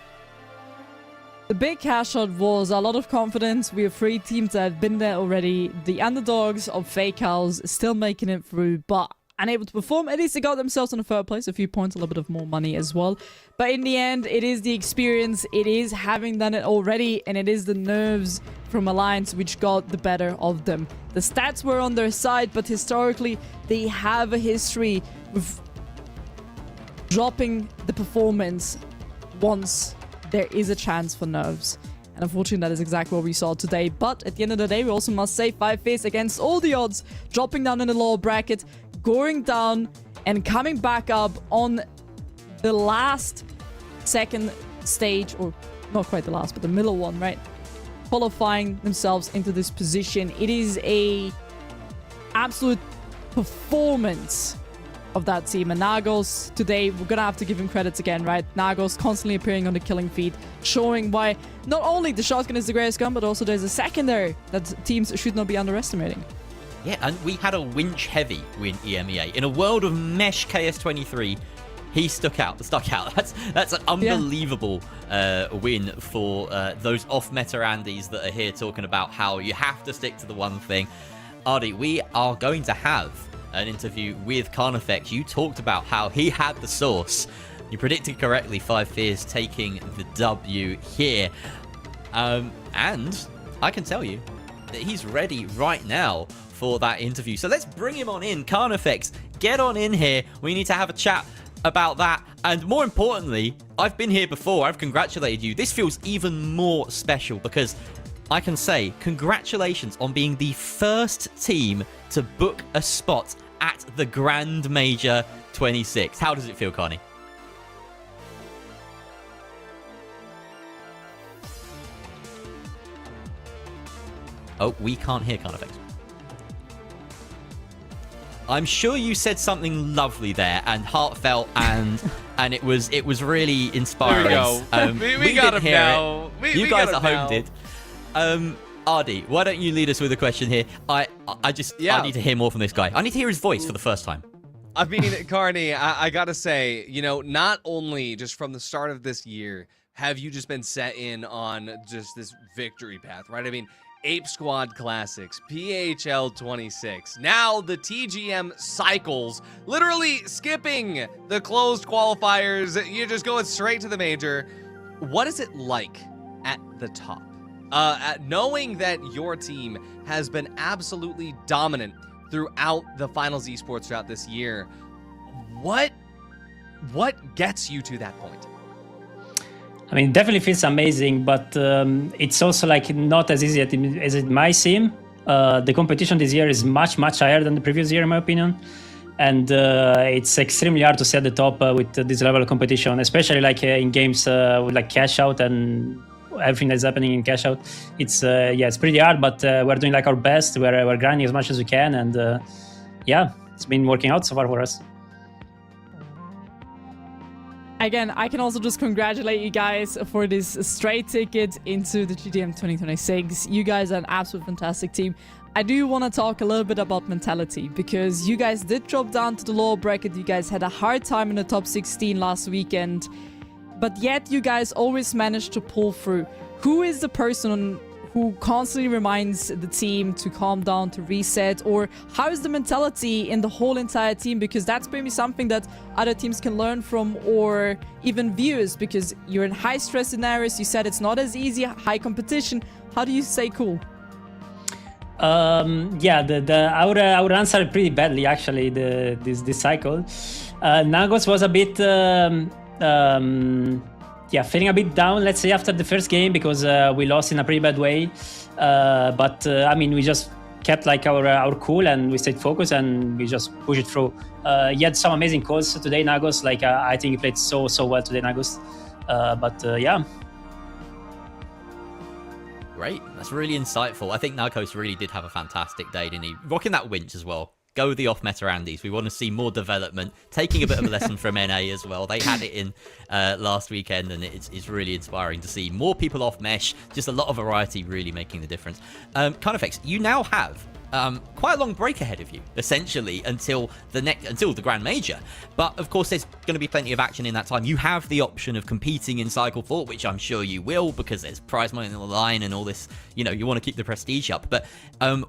The big cash out was a lot of confidence. We have 3 teams that have been there already. The underdogs of Fake House still making it through, but unable to perform. At least they got themselves in the 3rd place. A few points, a little bit of more money as well. But in the end, it is the experience. It is having done it already. And it is the nerves from Alliance which got the better of them. The stats were on their side, but historically, they have a history of dropping the performance once there is a chance for nerves. And unfortunately, that is exactly what we saw today. But at the end of the day, we also must say 5face against all the odds, dropping down in the lower bracket, going down and coming back up on the last 2nd stage, or not quite the last, but the middle one, right? Qualifying themselves into this position. It is a absolute performance of that team. And Nagos today, we're gonna have to give him credits again, right? Nagos constantly appearing on the killing feed, showing why not only the shotgun is the greatest gun, but also there's a secondary that teams should not be underestimating. Yeah, and we had a winch heavy win EMEA. In a world of mesh KS23, he stuck out. That's an unbelievable win for those off-meta Andys that are here talking about how you have to stick to the one thing. Ardi, we are going to have an interview with Carnifex. You talked about how he had the source. You predicted correctly 5 Fears taking the W here. And I can tell you that he's ready right now for that interview. So let's bring him on in. Carnifex, get on in here. We need to have a chat about that. And more importantly, I've been here before. I've congratulated you. This feels even more special because I can say congratulations on being the first team to book a spot at the Grand Major 26. How does it feel, Carney? Oh, we can't hear Carnifex. I'm sure you said something lovely there and heartfelt and it was really inspiring. There we go. We got him now. You guys at home did. Ardi, why don't you lead us with a question here? I need to hear more from this guy. I need to hear his voice for the first time. I mean, Carney, I gotta say, you know, not only just from the start of this year have you just been set in on just this victory path, right? I mean, Ape Squad Classics, PHL 26, now the TGM cycles, literally skipping the closed qualifiers. You're just going straight to the major. What is it like at the top? Knowing that your team has been absolutely dominant throughout the finals esports throughout this year, what gets you to that point? I mean, it definitely feels amazing, but it's also like not as easy as it might seem. The competition this year is much higher than the previous year, in my opinion, and it's extremely hard to stay at the top with this level of competition, especially like in games with like cash out and everything that's happening in cash out. It's it's pretty hard, but we're doing like our best. We're grinding as much as we can, and it's been working out so far for us. Again, I can also just congratulate you guys for this straight ticket into the TGM 2026. You guys are an absolute fantastic team. I do want to talk a little bit about mentality because you guys did drop down to the lower bracket. You guys had a hard time in the top 16 last weekend, but yet you guys always managed to pull through. Who is the person who constantly reminds the team to calm down, to reset, or how is the mentality in the whole entire team? Because that's maybe something that other teams can learn from, or even viewers, because you're in high stress scenarios. You said it's not as easy, high competition. How do you stay cool? I would answer pretty badly actually. This cycle, Nagos was a bit feeling a bit down, let's say, after the first game because we lost in a pretty bad way. But I mean, we just kept like our cool and we stayed focused and we just pushed it through. He had some amazing calls today, Nagos. Like I think he played so well today, Nagos. Great. That's really insightful. I think Narcos really did have a fantastic day, didn't he? Rocking that winch as well. Go with the off-meta Andes. We want to see more development. Taking a bit of a lesson from NA as well. They had it in last weekend, and it's really inspiring to see more people off mesh. Just a lot of variety really making the difference. Carnifex, you now have quite a long break ahead of you, essentially, until the Grand Major. But of course, there's going to be plenty of action in that time. You have the option of competing in Cycle 4, which I'm sure you will, because there's prize money on the line and all this. You know, you want to keep the prestige up. But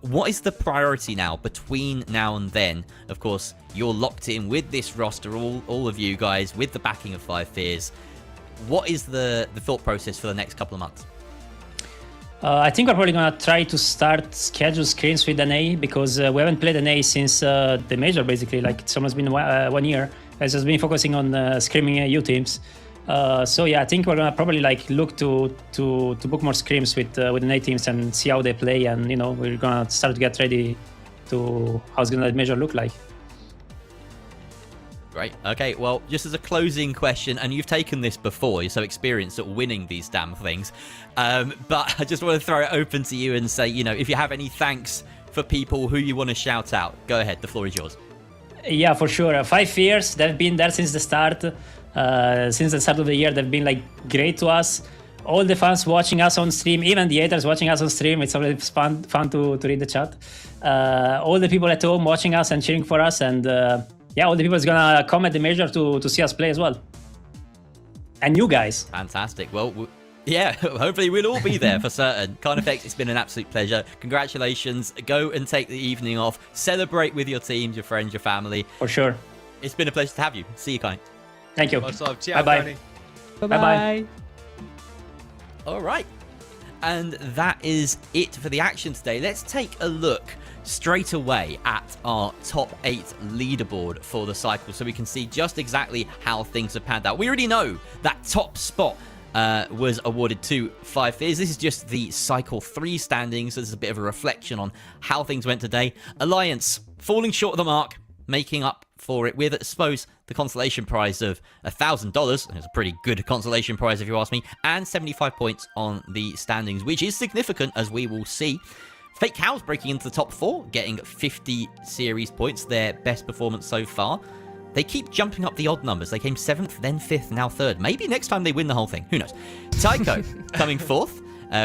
what is the priority now between now and then? Of course, you're locked in with this roster, all of you guys, with the backing of Five Fears. What is the thought process for the next couple of months? I think we're probably going to try to start schedule screens with NA, because we haven't played NA since the major, basically. Like, it's almost been 1 year. It's just been focusing on screaming U teams. So yeah, I think we're going to probably like look to book more scrims with NA teams and see how they play. And, you know, we're going to start to get ready to how's going to the major look like. Great. Okay, well, just as a closing question, and you've taken this before, you're so experienced at winning these damn things, but I just want to throw it open to you and say, you know, if you have any thanks for people who you want to shout out, go ahead, the floor is yours. Yeah, for sure. 5 years, they've been there since the start. Since the start of the year, they've been like great to us. All the fans watching us on stream, even the haters watching us on stream, it's always fun to read the chat. All the people at home watching us and cheering for us, and yeah, all the people is gonna come at the major to see us play as well. And you guys. Fantastic. Well, yeah, hopefully we'll all be there for certain. Carnifex, it's been an absolute pleasure. Congratulations. Go and take the evening off. Celebrate with your teams, your friends, your family. For sure. It's been a pleasure to have you. See you, Carney. Thank you. Bye-bye. Bye-bye. All right. And that is it for the action today. Let's take a look straight away at our top 8 leaderboard for the cycle, so we can see just exactly how things have panned out. We already know that top spot was awarded to Five Fears. This is just the cycle 3 standings, so this is a bit of a reflection on how things went today. Alliance falling short of the mark, making up for it with, I suppose, the consolation prize of $1,000. It's a pretty good consolation prize if you ask me, and 75 points on the standings, which is significant, as we will see. Fake Cows breaking into the top 4, getting 50 series points, their best performance so far. They keep jumping up the odd numbers. They came 7th, then 5th, now 3rd. Maybe next time they win the whole thing. Who knows? Tycho coming 4th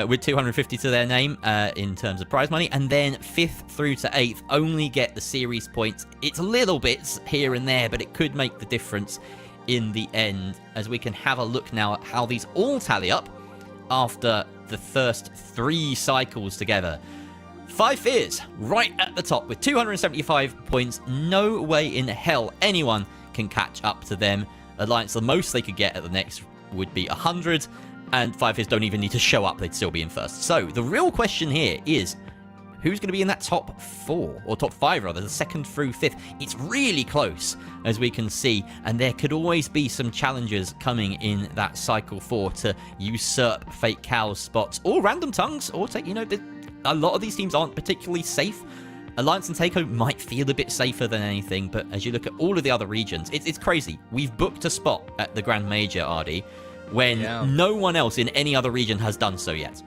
with 250 to their name in terms of prize money. And then 5th through to 8th only get the series points. It's a little bit here and there, but it could make the difference in the end, as we can have a look now at how these all tally up after the first 3 cycles together. Five Fears right at the top with 275 points. No way in hell anyone can catch up to them. Alliance, the most they could get at the next would be 100, and Five Fears don't even need to show up, they'd still be in first. So the real question here is, who's going to be in that top 4, or top 5 rather, the 2nd through 5th? It's really close, as we can see, and there could always be some challenges coming in that cycle 4 to usurp Fake Cows spots, or Random Tongues, or take, you know, a lot of these teams aren't particularly safe. Alliance and Takeo might feel a bit safer than anything, but as you look at all of the other regions, it's crazy. We've booked a spot at the Grand Major, RD, when no one else in any other region has done so yet.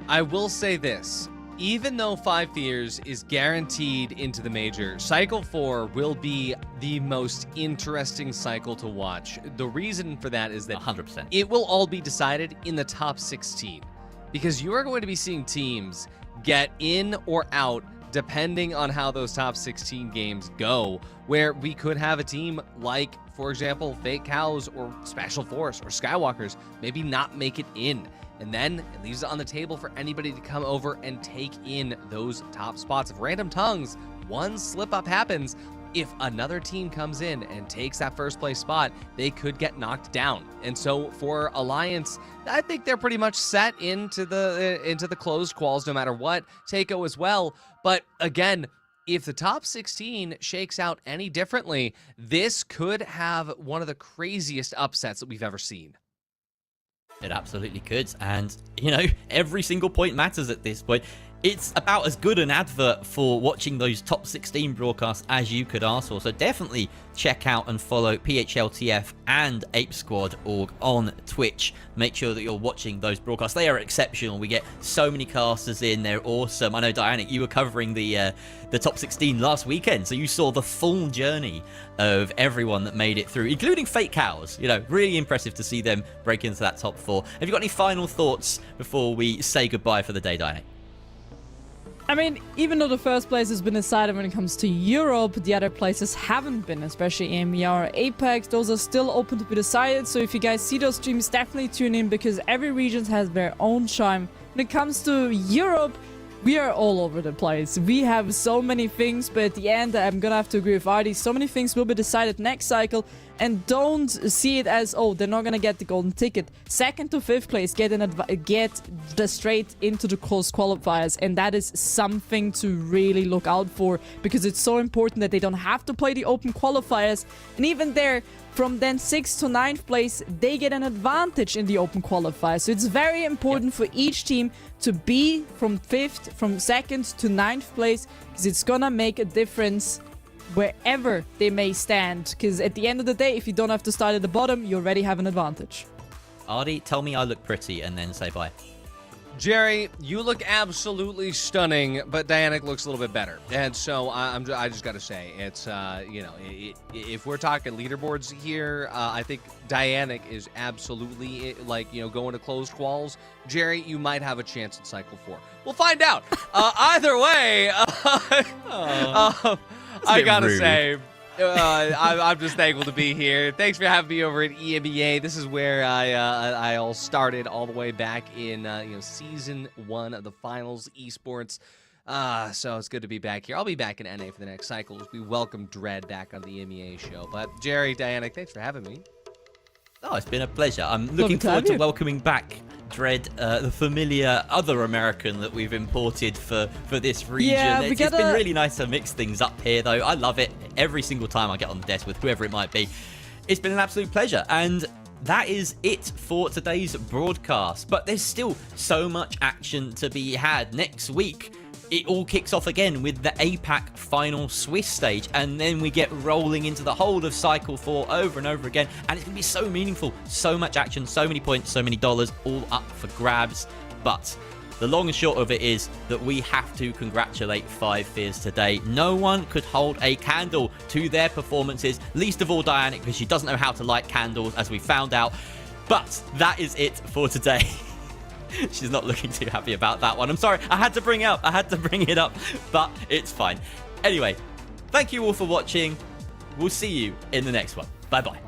I will say this. Even though Five Fears is guaranteed into the major, Cycle 4 will be the most interesting cycle to watch. The reason for that is that 100%. It will all be decided in the top 16. Because you are going to be seeing teams get in or out depending on how those top 16 games go, where we could have a team like, for example, Fake Cows or Special Force or Skywalkers maybe not make it in. And then it leaves it on the table for anybody to come over and take in those top spots. If Random Tongues, one slip up happens, if another team comes in and takes that first place spot, they could get knocked down. And so for Alliance, I think they're pretty much set into the closed quals no matter what. Takeo as well. But again, if the top 16 shakes out any differently, this could have one of the craziest upsets that we've ever seen. It absolutely could. And, you know, every single point matters at this point. it's about as good an advert for watching those top 16 broadcasts as you could ask for. So definitely check out and follow PHLTF and Ape Squad org on Twitch. Make sure that you're watching those broadcasts. They are exceptional. We get so many casters in. They're awesome. I know, Dianic, you were covering the top 16 last weekend, so you saw the full journey of everyone that made it through, including Fake Cows. You know, really impressive to see them break into that top 4. Have you got any final thoughts before we say goodbye for the day, Dianic? I mean, even though the first place has been decided when it comes to Europe, the other places haven't been, especially EMEA or Apex. Those are still open to be decided, so if you guys see those streams, definitely tune in, because every region has their own charm. When it comes to Europe, we are all over the place. We have so many things, but at the end, I'm gonna have to agree with Artie. So many things will be decided next cycle, and don't see it as, oh, they're not gonna get the golden ticket. 2nd to 5th place get the straight into the close qualifiers, and that is something to really look out for, because it's so important that they don't have to play the open qualifiers. And even there, from then 6th to 9th place, they get an advantage in the open qualifier. So it's very important for each team to be from 2nd to 9th place, because it's gonna make a difference wherever they may stand. Because at the end of the day, if you don't have to start at the bottom, you already have an advantage. Artie, tell me I look pretty and then say bye. Jerry, you look absolutely stunning, but Dianic looks a little bit better. And so I just got to say, it's, you know, if we're talking leaderboards here, I think Dianic is absolutely, like, you know, going to closed quals. Jerry, you might have a chance in Cycle 4. We'll find out. Either way, I got to say, I'm just thankful to be here. Thanks for having me over at EMEA. This is where I all started all the way back in you know, season 1 of the finals esports. So it's good to be back here. I'll be back in NA for the next cycle as we welcome Dread back on the EMEA show. But Jerry, Dianic, thanks for having me. Oh, it's been a pleasure. I'm looking forward to welcoming back Dread, the familiar other American that we've imported for this region. Yeah, it's been really nice to mix things up here, though. I love it every single time I get on the desk with whoever it might be. It's been an absolute pleasure. And that is it for today's broadcast. But there's still so much action to be had. Next week, it all kicks off again with the APAC final Swiss stage, and then we get rolling into the whole of Cycle 4 over and over again, and it's going to be so meaningful, so much action, so many points, so many dollars, all up for grabs. But the long and short of it is that we have to congratulate 5 Fears today. No one could hold a candle to their performances, least of all Dianic, because she doesn't know how to light candles, as we found out. But that is it for today. She's not looking too happy about that one. I'm sorry, I had to bring it up. But it's fine. Anyway, thank you all for watching. We'll see you in the next one. Bye-bye.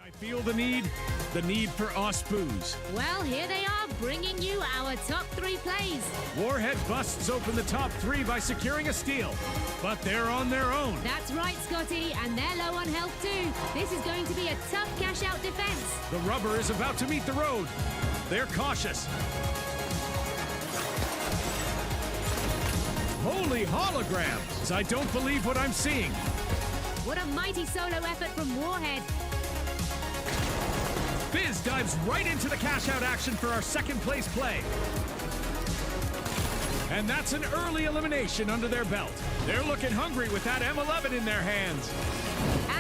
I feel the need for Ospoos. Well, here they are, bringing you our top 3 plays. Warhead busts open the top 3 by securing a steal, but they're on their own. That's right, Scotty, and they're low on health too. This is going to be a tough cash-out defense. The rubber is about to meet the road. They're cautious. Holy holograms! I don't believe what I'm seeing. What a mighty solo effort from Warhead. Fizz dives right into the cash-out action for our second place play. And that's an early elimination under their belt. They're looking hungry with that M11 in their hands.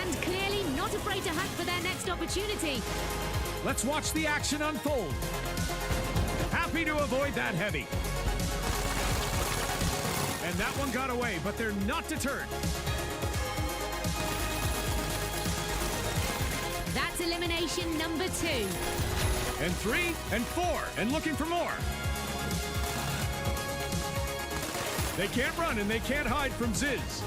And clearly not afraid to hunt for their next opportunity. Let's watch the action unfold. Happy to avoid that heavy. And that one got away, but they're not deterred. That's elimination number 2. And 3, and 4, and looking for more. They can't run and they can't hide from Ziz.